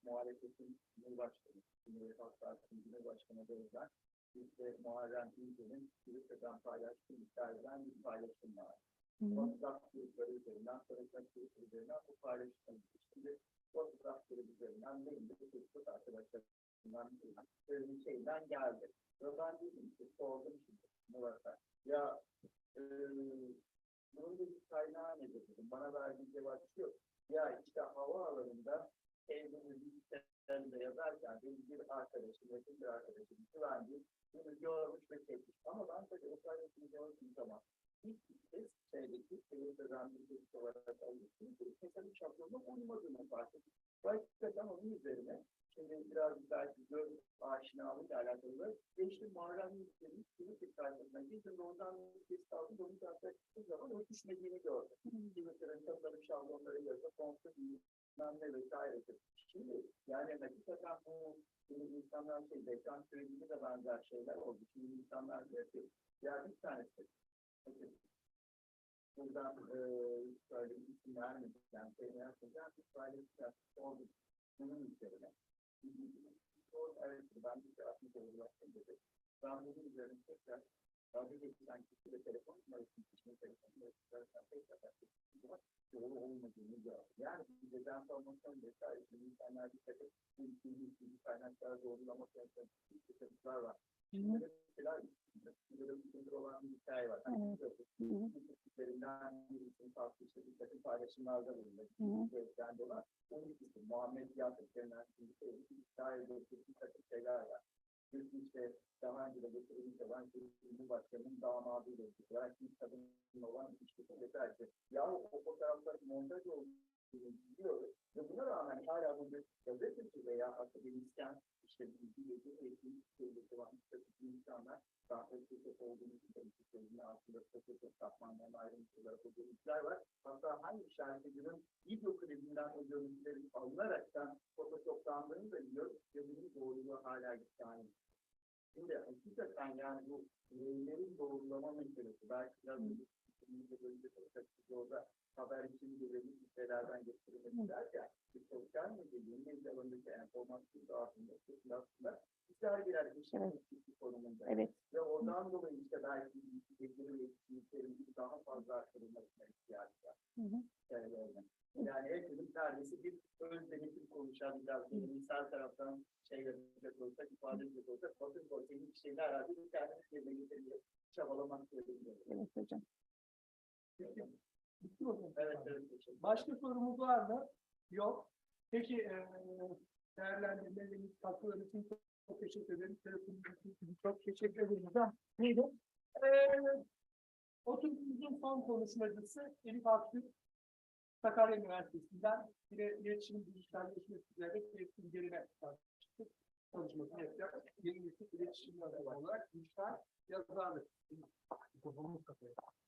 muhalefetin Cumhurbaşkanı, Cumhuriyet Partisi'nin Cumhurbaşkanı da işte Muharrem İnce'nin Twitter'dan paylaştığı iddia eden bir paylaşım var. WhatsApp grupları üzerinden, sosyal grupları üzerinden bu paylaşım. Şimdi WhatsApp grupları üzerinden benim de Facebook arkadaşlarımdan bir şeyden geldi. Ve ben dedim ki, sordum şimdi Murat'a. Ya bunun bir kaynağı nedir dedim. Bana verdiği cevap şu. Ya işte havaalanında evimizin sitelerinde yazarken benim bir arkadaşım, yakın bir arkadaşım güvendiğim bunu görmüş ve çekmiş. Ama ben tabii o paylaşımı gördüğüm zaman ilk kez şeydeki Twitter'dan bir kez olarak alıyorsunuz. Mesela şablonun olmadığını fark ettim. Hakikaten onun üzerine şimdi biraz belki görüp aşinalığıyla alakalı geçtim Muharrem İnce'nin Twitter sayfasına gittim. Ondan bir kez kaldım. Onu zaten çıktığı zaman örtüşmediğini gördüm. Twitter'ın tasarım şablonları yazıp sonsuz ne vesaire. Şimdi yani hakikaten bu insanlar ekran sürecinde de benzer şeyler oldu. Şimdi insanlar diyor ki ya bir tanesi buradan böyle bir isim vermedikten şeyler yapacağım bir paylaşacağım oldu. Bunun üzerine. Evet ben bir tarafını doğrulaştım dedi. Ben bunun üzerine tekrar daha bir geçen kişiyle telefon numarasını kişinin telefon numarasını tekrar doğru olmadığını gördüm. Yani bir dezenformasyon vesaire insanlar bir takım bilgi kaynaklar doğrulama konusunda sıkıntılar var. Şimdi mesela bir olan bir hikaye var. Üzerinden bir isim farklı işte bir takım paylaşımlarda bulundu. Gözden dolar. Onun için Muhammed Yatıp denilen bir hikaye bir takım şeyler var. İşte daha önce de getirilmiş olan Cumhurbaşkanı'nın damadıyla olarak bir kadın olan ilişkisi vesaire. Ya o fotoğrafların montaj olduğunu biliyoruz. Ve buna rağmen hala bu bir gazeteci veya akademisyen işte bilgi eğitim sevgisi olan insanlar daha ötesi olduğunu söylediğini aslında Photoshop katmanlarının ayrıntıları bu görüntüler var. Hatta hangi şarkıcının video klibinden o görüntülerin alınaraktan Photoshop'landığını da biliyoruz. Ve bunun doğruluğu hala yani. Şimdi hakikaten yani bu reylerin doğrulama meselesi belki biraz orada haber için verilmiş şeylerden getirilmesi derken sosyal medya yeni medya alanındaki enformasyon dağıtımında aslında birer eşit konumunda. Evet. Ve oradan dolayı işte belki ilişkilerin ve ilişkilerin daha fazla arttırılmasına ihtiyaç var. Yani hepimiz neredeyse bir öz denetim konuşan biraz bilimsel taraftan yapacak olsak, ifade edecek olsak, bakın bir şeyler herhalde bir kendimiz yerine getirecek, çabalamak gerekiyor. Evet hocam. Evet. Başka sorumuz var mı? Yok. Peki değerlendirmeleriniz, katkıları için çok teşekkür ederim. Çok teşekkür ederim. Neydi? Oturumumuzun son konuşmacısı Elif Aktürk, Sakarya Üniversitesi'nden iletişim dijitalleşme üzerine iletişim gerine çalışmasını yapacak. Yeni nesil iletişim olarak dijital yazarlık.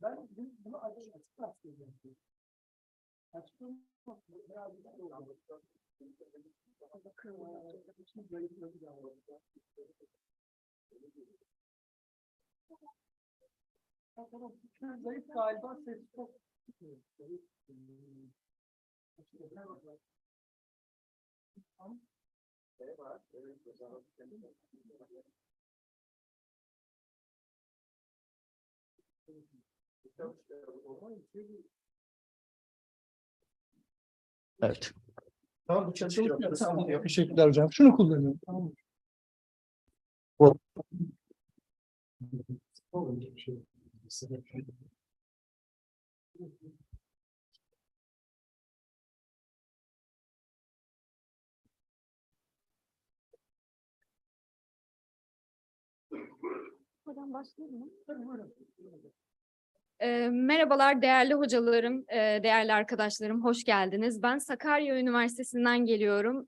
Ben bunu açıkçası istiyorum. Açıkçası zayıf galiba ses çok Evet. Tamam, bu çalışıyor. Tamam. Teşekkürler hocam. Şunu kullanıyorum. Tamam. Buradan başlayalım mı? Merhabalar değerli hocalarım, değerli arkadaşlarım, hoş geldiniz. Ben Sakarya Üniversitesi'nden geliyorum.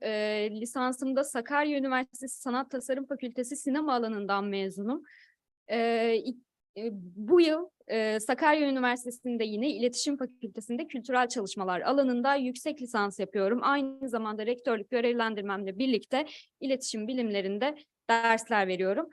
Lisansımda Sakarya Üniversitesi Sanat Tasarım Fakültesi Sinema alanından mezunum. Bu yıl Sakarya Üniversitesi'nde yine İletişim Fakültesi'nde kültürel çalışmalar alanında yüksek lisans yapıyorum. Aynı zamanda rektörlük görevlendirmemle birlikte iletişim bilimlerinde dersler veriyorum.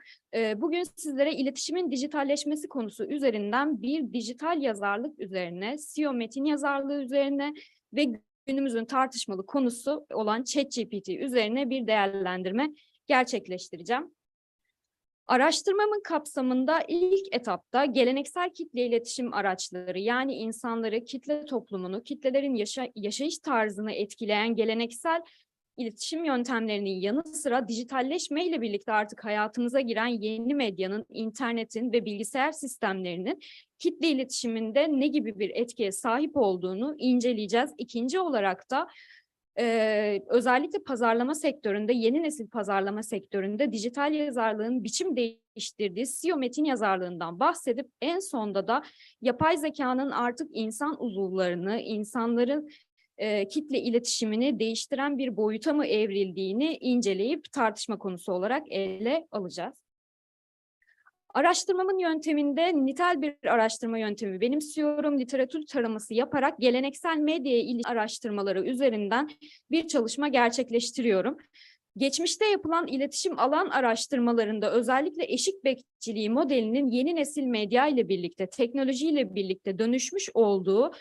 Bugün sizlere iletişimin dijitalleşmesi konusu üzerinden bir dijital yazarlık üzerine, SEO metin yazarlığı üzerine ve günümüzün tartışmalı konusu olan ChatGPT üzerine bir değerlendirme gerçekleştireceğim. Araştırmamın kapsamında ilk etapta geleneksel kitle iletişim araçları yani insanları, kitle toplumunu, kitlelerin yaşayış tarzını etkileyen geleneksel iletişim yöntemlerinin yanı sıra dijitalleşme ile birlikte artık hayatımıza giren yeni medyanın, internetin ve bilgisayar sistemlerinin kitle iletişiminde ne gibi bir etkiye sahip olduğunu inceleyeceğiz. İkinci olarak da özellikle pazarlama sektöründe, yeni nesil pazarlama sektöründe dijital yazarlığın biçim değiştirdiği SEO metin yazarlığından bahsedip en sonda da yapay zekanın artık insan uzuvlarını, insanların kitle iletişimini değiştiren bir boyuta mı evrildiğini inceleyip tartışma konusu olarak ele alacağız. Araştırmamın yönteminde nitel bir araştırma yöntemi benimsiyorum. Literatür taraması yaparak geleneksel medyaya ilişkin araştırmaları üzerinden bir çalışma gerçekleştiriyorum. Geçmişte yapılan iletişim alan araştırmalarında özellikle eşik bekçiliği modelinin yeni nesil medya ile birlikte, teknolojiyle birlikte dönüşmüş olduğu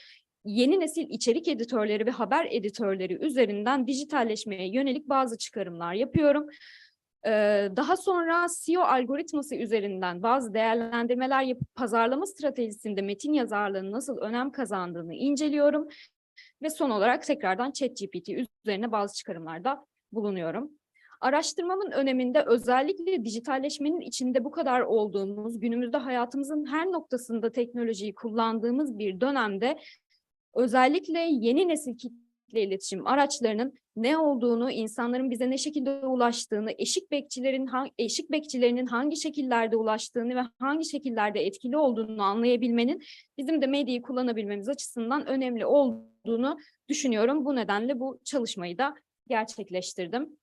yeni nesil içerik editörleri ve haber editörleri üzerinden dijitalleşmeye yönelik bazı çıkarımlar yapıyorum. Daha sonra SEO algoritması üzerinden bazı değerlendirmeler yapıp pazarlama stratejisinde metin yazarlığının nasıl önem kazandığını inceliyorum. Ve son olarak tekrardan ChatGPT üzerine bazı çıkarımlarda bulunuyorum. Araştırmamın öneminde özellikle dijitalleşmenin içinde bu kadar olduğumuz, günümüzde hayatımızın her noktasında teknolojiyi kullandığımız bir dönemde özellikle yeni nesil kitle iletişim araçlarının ne olduğunu, insanların bize ne şekilde ulaştığını, eşik bekçilerinin hangi şekillerde ulaştığını ve hangi şekillerde etkili olduğunu anlayabilmenin bizim de medyayı kullanabilmemiz açısından önemli olduğunu düşünüyorum. Bu nedenle bu çalışmayı da gerçekleştirdim.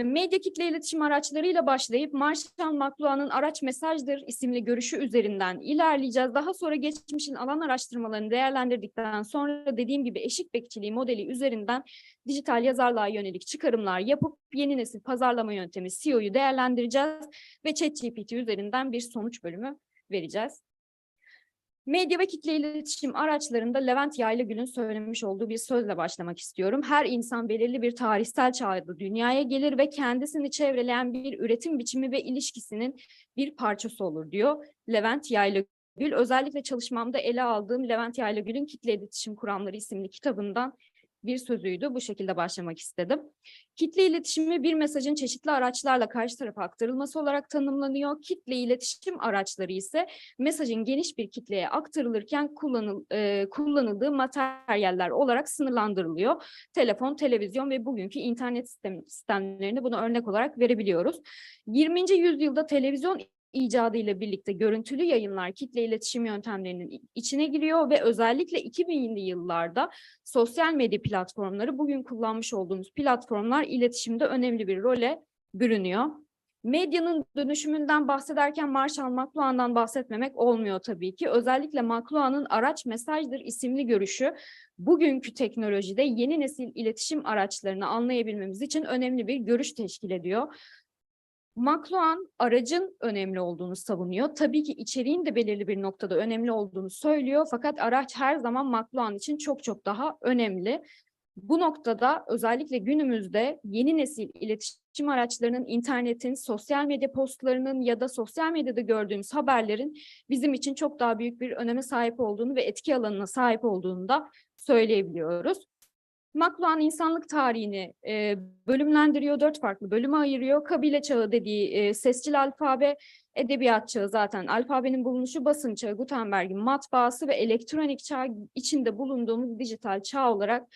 Medya kitle iletişim araçlarıyla başlayıp Marshall McLuhan'ın Araç Mesajdır isimli görüşü üzerinden ilerleyeceğiz. Daha sonra geçmişin alan araştırmalarını değerlendirdikten sonra dediğim gibi eşik bekçiliği modeli üzerinden dijital yazarlığa yönelik çıkarımlar yapıp yeni nesil pazarlama yöntemi SEO'yu değerlendireceğiz ve ChatGPT üzerinden bir sonuç bölümü vereceğiz. Medya ve kitle iletişim araçlarında Levent Yaylıgül'ün söylemiş olduğu bir sözle başlamak istiyorum. Her insan belirli bir tarihsel çağda dünyaya gelir ve kendisini çevreleyen bir üretim biçimi ve ilişkisinin bir parçası olur diyor Levent Yaylıgül. Özellikle çalışmamda ele aldığım Levent Yaylıgül'ün Kitle İletişim Kuramları isimli kitabından bir sözüydü. Bu şekilde başlamak istedim. Kitle iletişimi bir mesajın çeşitli araçlarla karşı tarafa aktarılması olarak tanımlanıyor. Kitle iletişim araçları ise mesajın geniş bir kitleye aktarılırken kullanıldığı materyaller olarak sınırlandırılıyor. Telefon, televizyon ve bugünkü internet sistemlerini buna örnek olarak verebiliyoruz. 20. yüzyılda televizyon icadıyla birlikte görüntülü yayınlar kitle iletişim yöntemlerinin içine giriyor ve özellikle 2000'li yıllarda sosyal medya platformları, bugün kullanmış olduğumuz platformlar iletişimde önemli bir role bürünüyor. Medyanın dönüşümünden bahsederken Marshall McLuhan'dan bahsetmemek olmuyor tabii ki. Özellikle McLuhan'ın Araç Mesajdır isimli görüşü bugünkü teknolojide yeni nesil iletişim araçlarını anlayabilmemiz için önemli bir görüş teşkil ediyor. McLuhan aracın önemli olduğunu savunuyor. Tabii ki içeriğin de belirli bir noktada önemli olduğunu söylüyor. Fakat araç her zaman McLuhan için çok çok daha önemli. Bu noktada özellikle günümüzde yeni nesil iletişim araçlarının, internetin, sosyal medya postlarının ya da sosyal medyada gördüğümüz haberlerin bizim için çok daha büyük bir öneme sahip olduğunu ve etki alanına sahip olduğunu da söyleyebiliyoruz. McLuhan insanlık tarihini bölümlendiriyor, 4 farklı bölüme ayırıyor. Kabile çağı dediği sesçil alfabe, edebiyat çağı zaten alfabenin bulunuşu, basın çağı, Gutenberg'in matbaası ve elektronik çağ içinde bulunduğumuz dijital çağ olarak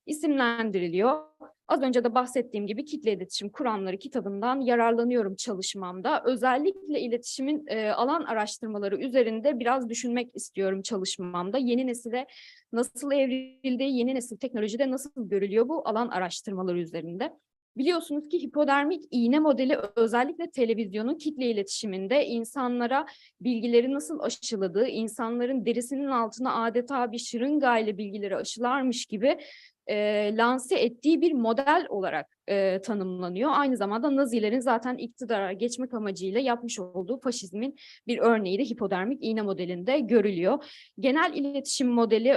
isimlendiriliyor. Az önce de bahsettiğim gibi Kitle İletişim Kuramları kitabından yararlanıyorum çalışmamda. Özellikle iletişimin alan araştırmaları üzerinde biraz düşünmek istiyorum çalışmamda. Yeni nesile nasıl evrildi, yeni nesil teknolojide nasıl görülüyor bu alan araştırmaları üzerinde. Biliyorsunuz ki hipodermik iğne modeli özellikle televizyonun kitle iletişiminde insanlara bilgileri nasıl aşıladığı, insanların derisinin altına adeta bir şırıngayla bilgileri aşılarmış gibi lanse ettiği bir model olarak tanımlanıyor. Aynı zamanda Nazilerin zaten iktidara geçmek amacıyla yapmış olduğu faşizmin bir örneği de hipodermik iğne modelinde görülüyor. Genel iletişim modeli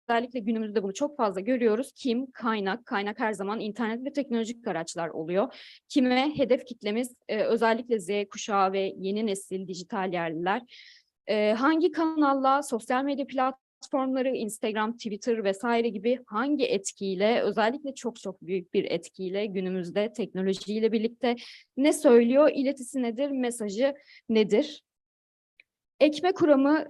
özellikle günümüzde bunu çok fazla görüyoruz. Kim, kaynak her zaman internet ve teknolojik araçlar oluyor. Kime, hedef kitlemiz özellikle Z kuşağı ve yeni nesil dijital yerliler. Hangi kanalla, sosyal medya platformları, Instagram, Twitter vesaire gibi hangi etkiyle, özellikle çok çok büyük bir etkiyle günümüzde teknolojiyle birlikte ne söylüyor, iletisi nedir, mesajı nedir? Ekme kuramı,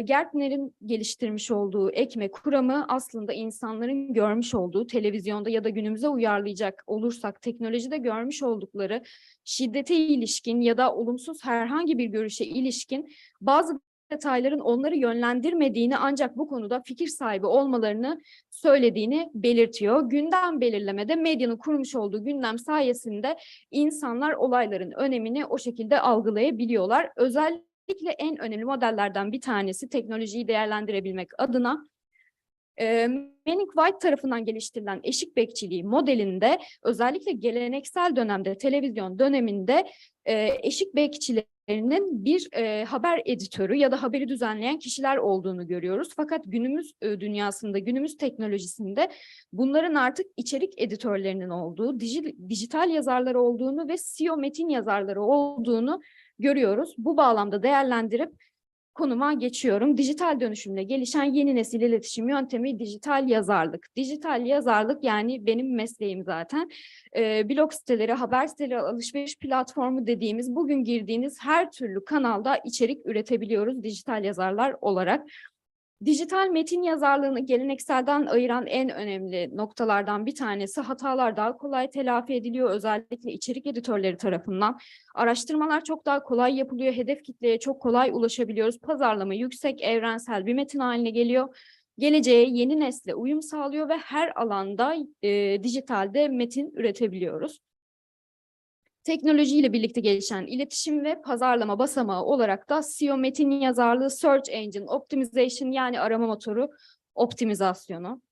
Gertner'in geliştirmiş olduğu ekme kuramı aslında insanların görmüş olduğu televizyonda ya da günümüze uyarlayacak olursak teknolojide görmüş oldukları şiddete ilişkin ya da olumsuz herhangi bir görüşe ilişkin bazı detayların onları yönlendirmediğini ancak bu konuda fikir sahibi olmalarını söylediğini belirtiyor. Gündem belirlemede medyanın kurmuş olduğu gündem sayesinde insanlar olayların önemini o şekilde algılayabiliyorlar. Özellikle en önemli modellerden bir tanesi teknolojiyi değerlendirebilmek adına Manning White tarafından geliştirilen eşik bekçiliği modelinde özellikle geleneksel dönemde, televizyon döneminde eşik bekçilerinin bir haber editörü ya da haberi düzenleyen kişiler olduğunu görüyoruz. Fakat günümüz dünyasında, günümüz teknolojisinde bunların artık içerik editörlerinin olduğu, dijital yazarlar olduğunu ve SEO metin yazarları olduğunu görüyoruz. Bu bağlamda değerlendirip konuma geçiyorum. Dijital dönüşümle gelişen yeni nesil iletişim yöntemi dijital yazarlık. Dijital yazarlık yani benim mesleğim zaten. Blog siteleri, haber siteleri, alışveriş platformu dediğimiz bugün girdiğiniz her türlü kanalda içerik üretebiliyoruz dijital yazarlar olarak. Dijital metin yazarlığını gelenekselden ayıran en önemli noktalardan bir tanesi hatalar daha kolay telafi ediliyor. Özellikle içerik editörleri tarafından. Araştırmalar çok daha kolay yapılıyor. Hedef kitleye çok kolay ulaşabiliyoruz. Pazarlama yüksek, evrensel bir metin haline geliyor. Geleceğe, yeni nesle uyum sağlıyor ve her alanda dijitalde metin üretebiliyoruz. Teknolojiyle birlikte gelişen iletişim ve pazarlama basamağı olarak da SEO metin yazarlığı, Search Engine Optimization yani arama motoru optimizasyonu.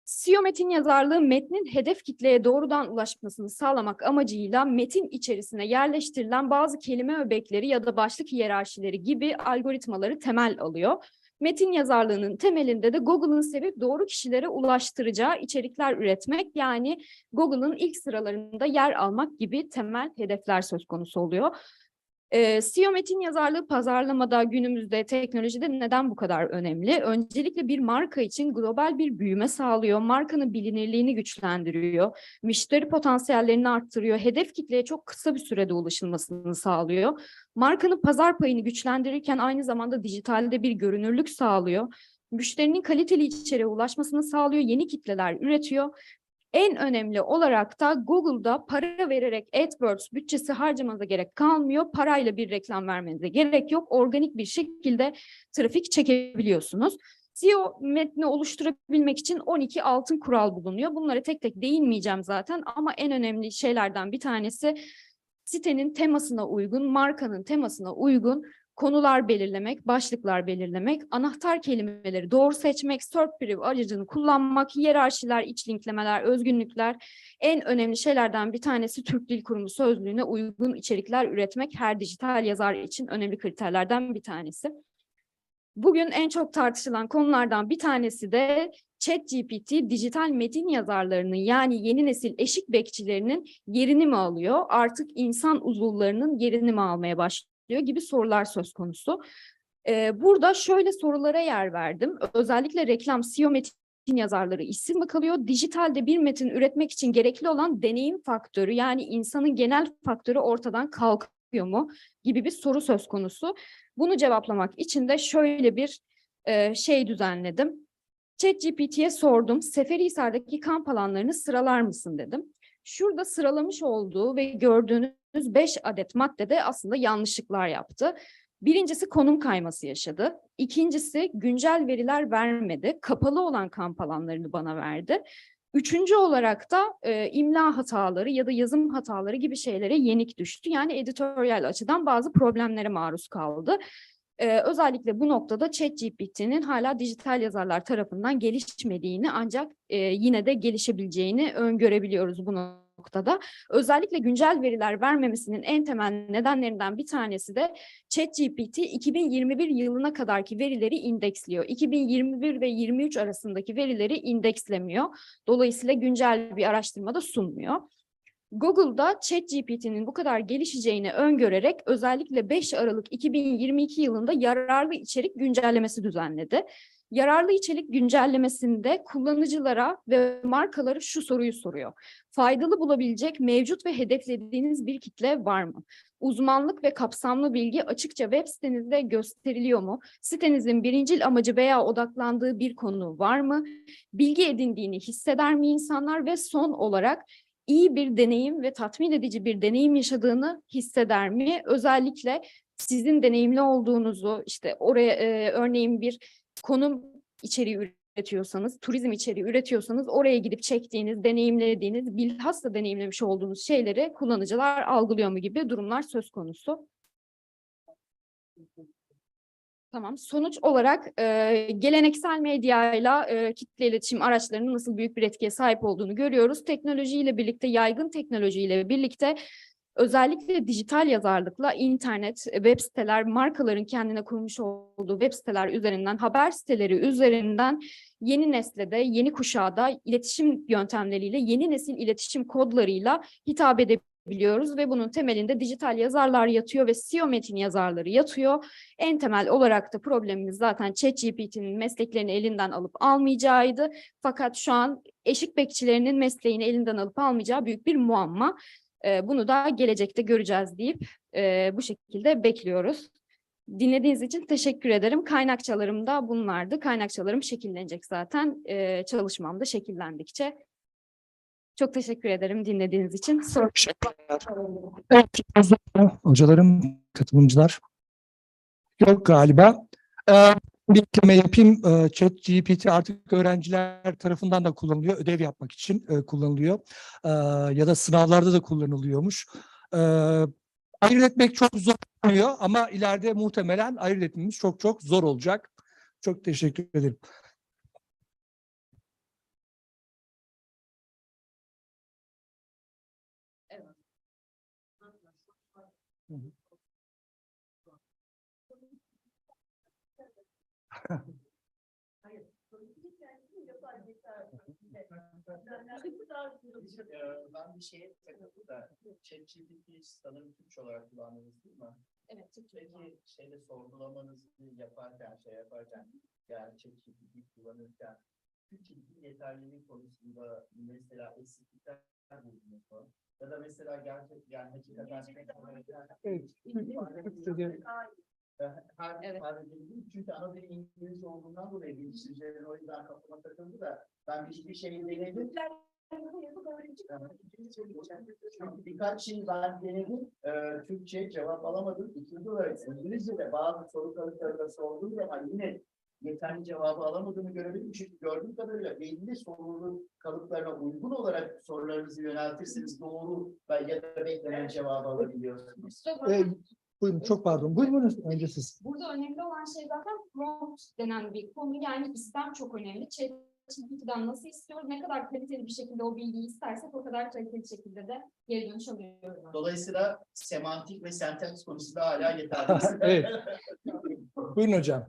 SEO metin yazarlığı metnin hedef kitleye doğrudan ulaşmasını sağlamak amacıyla metin içerisine yerleştirilen bazı kelime öbekleri ya da başlık hiyerarşileri gibi algoritmaları temel alıyor. Metin yazarlığının temelinde de Google'ın sevip doğru kişilere ulaştıracağı içerikler üretmek, yani Google'ın ilk sıralarında yer almak gibi temel hedefler söz konusu oluyor. SEO metin yazarlığı pazarlamada, günümüzde, teknolojide neden bu kadar önemli? Öncelikle bir marka için global bir büyüme sağlıyor, markanın bilinirliğini güçlendiriyor, müşteri potansiyellerini arttırıyor, hedef kitleye çok kısa bir sürede ulaşılmasını sağlıyor. Markanın pazar payını güçlendirirken aynı zamanda dijitalde bir görünürlük sağlıyor. Müşterinin kaliteli içeriğe ulaşmasını sağlıyor, yeni kitleler üretiyor. En önemli olarak da Google'da para vererek AdWords bütçesi harcamanıza gerek kalmıyor. Parayla bir reklam vermenize gerek yok. Organik bir şekilde trafik çekebiliyorsunuz. SEO metni oluşturabilmek için 12 altın kural bulunuyor. Bunlara tek tek değinmeyeceğim zaten ama en önemli şeylerden bir tanesi sitenin temasına uygun, markanın temasına uygun konular belirlemek, başlıklar belirlemek, anahtar kelimeleri doğru seçmek, search preview aracını kullanmak, hiyerarşiler, iç linklemeler, özgünlükler. En önemli şeylerden bir tanesi Türk Dil Kurumu sözlüğüne uygun içerikler üretmek her dijital yazar için önemli kriterlerden bir tanesi. Bugün en çok tartışılan konulardan bir tanesi de ChatGPT dijital metin yazarlarının yani yeni nesil eşik bekçilerinin yerini mi alıyor? Artık insan uzuvlarının yerini mi almaya başlıyor gibi sorular söz konusu. Burada şöyle sorulara yer verdim. Özellikle reklam, SEO metin yazarları işsiz mi kalıyor? Dijitalde bir metin üretmek için gerekli olan deneyim faktörü yani insanın genel faktörü ortadan kalkıyor mu? Gibi bir soru söz konusu. Bunu cevaplamak için de şöyle bir şey düzenledim. ChatGPT'ye sordum. Seferihisar'daki kamp alanlarını sıralar mısın dedim. Şurada sıralamış olduğu ve gördüğünüz 5 adet maddede aslında yanlışlıklar yaptı. Birincisi konum kayması yaşadı. İkincisi güncel veriler vermedi. Kapalı olan kamp alanlarını bana verdi. Üçüncü olarak da imla hataları ya da yazım hataları gibi şeylere yenik düştü. Yani editoryal açıdan bazı problemlere maruz kaldı. Özellikle bu noktada ChatGPT'nin hala dijital yazarlar tarafından gelişmediğini ancak yine de gelişebileceğini öngörebiliyoruz bu noktada. Özellikle güncel veriler vermemesinin en temel nedenlerinden bir tanesi de ChatGPT 2021 yılına kadarki verileri indeksliyor. 2021 ve 23 arasındaki verileri indekslemiyor. Dolayısıyla güncel bir araştırmada sunmuyor. Google'da ChatGPT'nin bu kadar gelişeceğini öngörerek özellikle 5 Aralık 2022 yılında yararlı içerik güncellemesi düzenledi. Yararlı içerik güncellemesinde kullanıcılara ve markalara şu soruyu soruyor. Faydalı bulabilecek mevcut ve hedeflediğiniz bir kitle var mı? Uzmanlık ve kapsamlı bilgi açıkça web sitenizde gösteriliyor mu? Sitenizin birincil amacı veya odaklandığı bir konu var mı? Bilgi edindiğini hisseder mi insanlar ve son olarak iyi bir deneyim ve tatmin edici bir deneyim yaşadığını hisseder mi? Özellikle sizin deneyimli olduğunuzu, işte oraya örneğin bir konum içeriği üretiyorsanız, turizm içeriği üretiyorsanız oraya gidip çektiğiniz, deneyimlediğiniz, bilhassa deneyimlemiş olduğunuz şeyleri kullanıcılar algılıyor mu gibi durumlar söz konusu. Tamam. Sonuç olarak geleneksel medyayla kitle iletişim araçlarının nasıl büyük bir etkiye sahip olduğunu görüyoruz. Teknolojiyle birlikte, yaygın teknolojiyle birlikte özellikle dijital yazarlıkla internet, web siteler, markaların kendine kurmuş olduğu web siteler üzerinden, haber siteleri üzerinden yeni nesle de, yeni kuşağa da iletişim yöntemleriyle, yeni nesil iletişim kodlarıyla hitap edebiliyoruz ve bunun temelinde dijital yazarlar yatıyor ve SEO metin yazarları yatıyor. En temel olarak da problemimiz zaten ChatGPT'nin mesleklerini elinden alıp almayacağıydı. Fakat şu an eşik bekçilerinin mesleğini elinden alıp almayacağı büyük bir muamma. Bunu da gelecekte göreceğiz deyip bu şekilde bekliyoruz. Dinlediğiniz için teşekkür ederim. Kaynakçalarım da bunlardı. Kaynakçalarım şekillenecek zaten çalışmam da şekillendikçe. Çok teşekkür ederim dinlediğiniz için. Evet, hocalarım, katılımcılar yok galiba. Bir ekleme yapayım. ChatGPT artık öğrenciler tarafından da kullanılıyor. Ödev yapmak için kullanılıyor. Ya da sınavlarda da kullanılıyormuş. Ayırt etmek çok zor oluyor ama ileride muhtemelen ayırt etmemiz çok çok zor olacak. Çok teşekkür ederim. Ben bir şeye takıldım da ChatGPT sanırım Türkçe olarak kullandınız değil mi? Evet, Türkçe. Peki şeyde sorgulamanızı yaparken, yani ChatGPT kullanırken Türkçe'deki yeterliliği konusunda mesela eksiklikler buldunuz mu? Ya da mesela gerçekten yani hakikaten çünkü ana dili İngilizce olduğundan dolayı geliştiricilerin o yüzden kafama takıldı da ben hiçbir şey denedim. Birkaç şey ben denedim. Türkçe cevap alamadım. İkinci olarak İngilizce'de bazı soru kalıplarında sorduğum zaman yine yeterli cevabı alamadığımı görebildim. Çünkü gördüğüm kadarıyla belli soru kalıplarına uygun olarak sorularınızı yöneltirseniz doğru ya da beklenen cevabı alabiliyorsunuz. Buyurun, çok pardon. Buyurun önce siz. Burada önemli olan şey zaten prompt denen bir konu. Yani istem çok önemli. ChatGPT'den nasıl istiyoruz? Ne kadar kaliteli bir şekilde o bilgiyi istersek o kadar kaliteli şekilde de geri dönüş alıyoruz. Dolayısıyla semantik ve senteks konusunda hala yeterli. Evet. Buyurun hocam.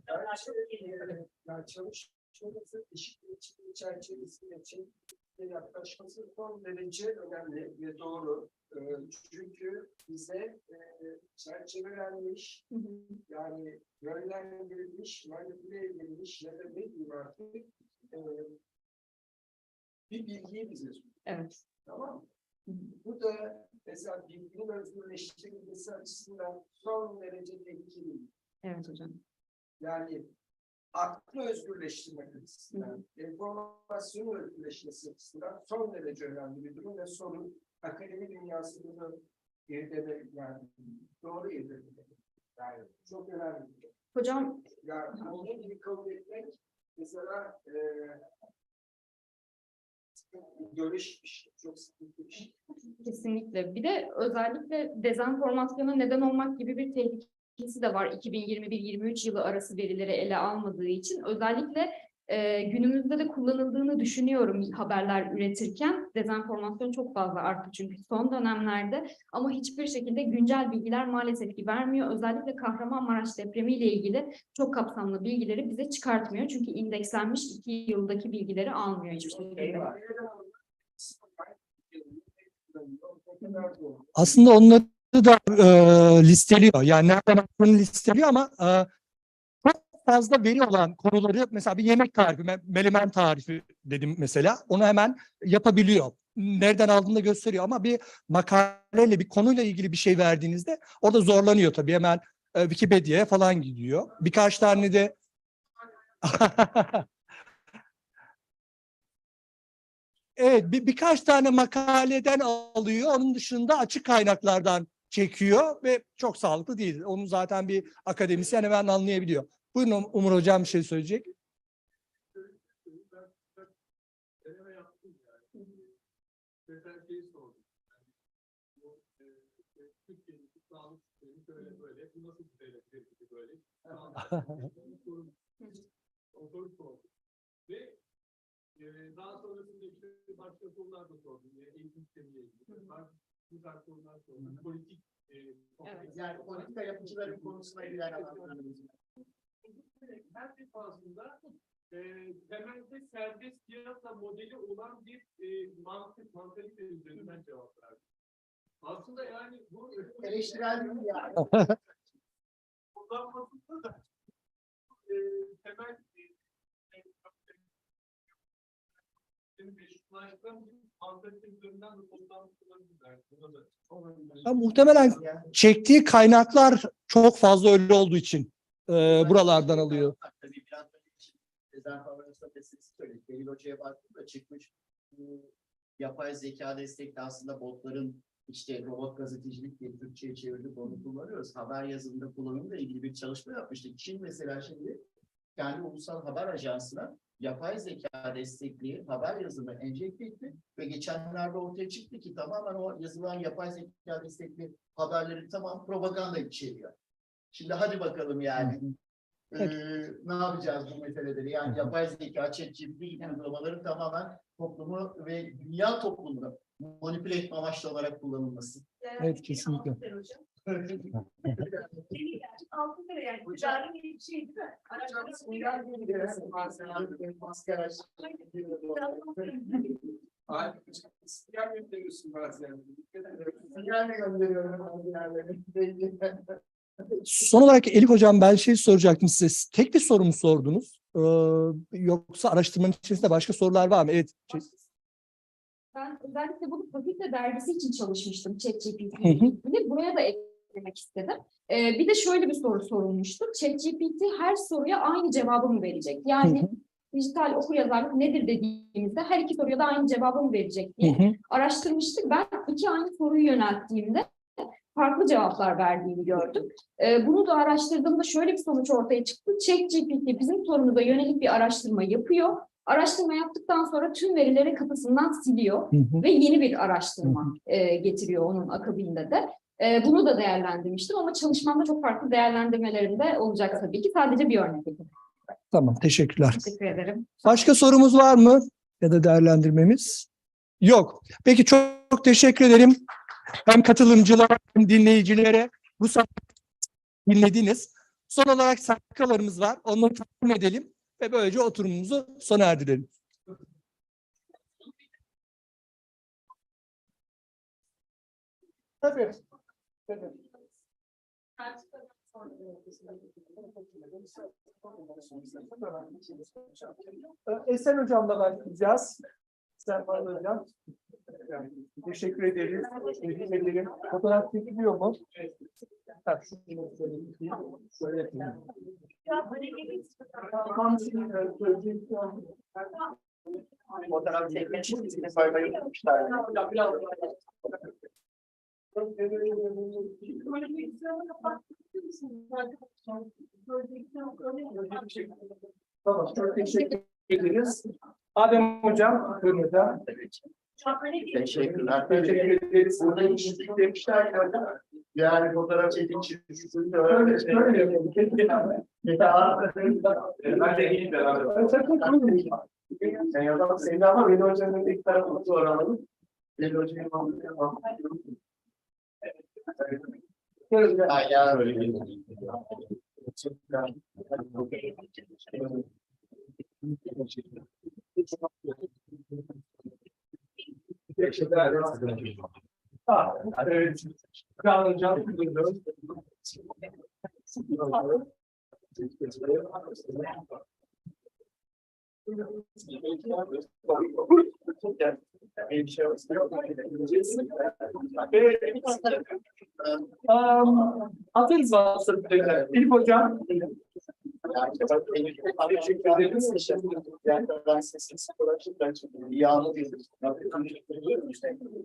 Yani çalışmamızın eşit iletişim çerçevesi için yaklaşması son derece önemli ve doğru. Çünkü bize çerçevelenmiş, yani yönlendirilmiş, manipüle edilmiş ya da ne diyeyim artık bir bilgiyi bize sunuyor. Evet. Tamam mı? Bu da mesela bilginin özgürleştirilmesi açısından son derece tehlikeli. Evet hocam. Yani aklı özgürleştirmek açısından, informasyonu özgürleşmesi açısından son derece önemli bir durum ve sorun akademi dünyasında geride yani doğru yerinde. Yani çok önemli. Hocam. Yani onun gibi kabul etmek mesela görüş çok sıkıntı bir şey. Kesinlikle. Bir de özellikle dezenformasyona neden olmak gibi bir tehlikesi de var. 2021-23 yılı arası verileri ele almadığı için. Özellikle günümüzde de kullanıldığını düşünüyorum haberler üretirken. Dezenformasyon çok fazla arttı çünkü son dönemlerde. Ama hiçbir şekilde güncel bilgiler maalesef ki vermiyor. Özellikle Kahramanmaraş depremiyle ilgili çok kapsamlı bilgileri bize çıkartmıyor. Çünkü indekslenmiş 2 yıldaki bilgileri almıyor hiçbir şekilde. Aslında onları da listeliyor. Yani nereden attığını listeliyor ama çok fazla veri olan konuları mesela bir yemek tarifi, menemen tarifi dedim mesela. Onu hemen yapabiliyor. Nereden aldığını da gösteriyor ama bir makaleyle, bir konuyla ilgili bir şey verdiğinizde orada zorlanıyor tabii. Hemen Wikipedia'ya falan gidiyor. Birkaç tane de evet, birkaç tane makaleden alıyor. Onun dışında açık kaynaklardan çekiyor ve çok sağlıklı değil. Onu zaten bir akademisyen hemen anlayabiliyor. Buyurun Umur Hocam bir şey söyleyecek. Daha sonrasında işte başka konular da sordum. Eğitim sistemiyle ilgili. Bu tarz konular sordum. Politik. Evet. Yani politika yapıcıların konusuna ilgilen alanlarımız. Her defasında temelde serbest piyasa modeli olan bir mantalite üzerinden cevap verdim. Aslında yani bu eleştirel değil yani. Kullanmasında da temel Muhtemelen çektiği kaynaklar çok fazla öyle olduğu için buralardan alıyor. Tabii biraz dezenformasyon meselesi söyledik. Belli hocaya baktığımda çıkmış yapay zeka destekli aslında botların işte robot gazetecilik diye Türkçe'ye çevirdik onu kullanıyoruz. Haber yazımında kullanımıyla ilgili bir çalışma yapmıştık. Çin mesela şimdi kendi ulusal haber ajansına yapay zeka destekli haber yazımı enjekte etti ve geçenlerde ortaya çıktı ki tamamen o yazılan yapay zeka destekli haberleri tamam propaganda içeriyor. Şimdi hadi bakalım yani. Ne yapacağız bu meseleleri? Yani yapay zeka, ChatGPT gibi uygulamaların tamamen toplumu ve dünya toplumunu manipüle etme amaçlı olarak kullanılması. Evet, kesinlikle. Altın lira yani ticari bir şey değil mi? Son olarak Elif Hocam ben şey soracaktım size. Tek bir soru mu sordunuz? Yoksa araştırmanın içerisinde başka sorular var mı? Evet. Ben özellikle bunu Fakülte dergisi için çalışmıştım ChatGPT'yi. Buraya da eklemek istedim. Bir de şöyle bir soru sorulmuştu. ChatGPT her soruya aynı cevabı mı verecek? Yani dijital okuryazarlık nedir dediğimizde her iki soruya da aynı cevabı mı verecek diye araştırmıştık. Ben iki aynı soruyu yönelttiğimde farklı cevaplar verdiğini gördüm. Bunu da araştırdığımda şöyle bir sonuç ortaya çıktı. ChatGPT bizim sorumuza yönelik bir araştırma yapıyor. Araştırma yaptıktan sonra tüm verileri kafasından siliyor ve yeni bir araştırma getiriyor onun akabinde de. Bunu da değerlendirmiştim ama çalışmamda çok farklı değerlendirmelerim de olacak tabii ki. Sadece bir örnek. Tamam, teşekkürler. Teşekkür ederim. Başka sorumuz var mı? Ya da değerlendirmemiz? Yok. Peki çok teşekkür ederim. Hem katılımcılara hem dinleyicilere bu saat dinlediniz. Son olarak sayfalarımız var. Onları takdim edelim ve böylece oturumumuzu sona erdirelim. Tabii. Tabii. Esen Hocam'la başlayacağız. Sen Hocam. Teşekkür ederiz. Teşekkür ederim. Fotoğraf çekiliyor mu? Şöyle yapayım. Fotoğraf çekmek için bizi saymayı unutmuşlar. Tamam, çok teşekkür ederiz. Adem Hocam, buyurun hocam. Teşekkürler. Teşekkür ederiz. Burada işittik demişler ki yani fotoğraf çekin çıkışını da Öyle. Ben de gelip beraber. Sen yazalım seni ama Veli Hoca'nın ilk tarafını soralım. Veli Hoca'yı anlayalım. Aynen öyle. Teşekkürler. Evet. Hocam, buyurun. Atarız bazı. İlk hocam. Teşekkür ederiz. Yani ben sesiniz ben iyi anlatıyorum.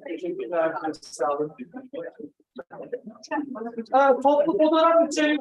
Teşekkürler. Sağ olun. Toplu fotoğraf için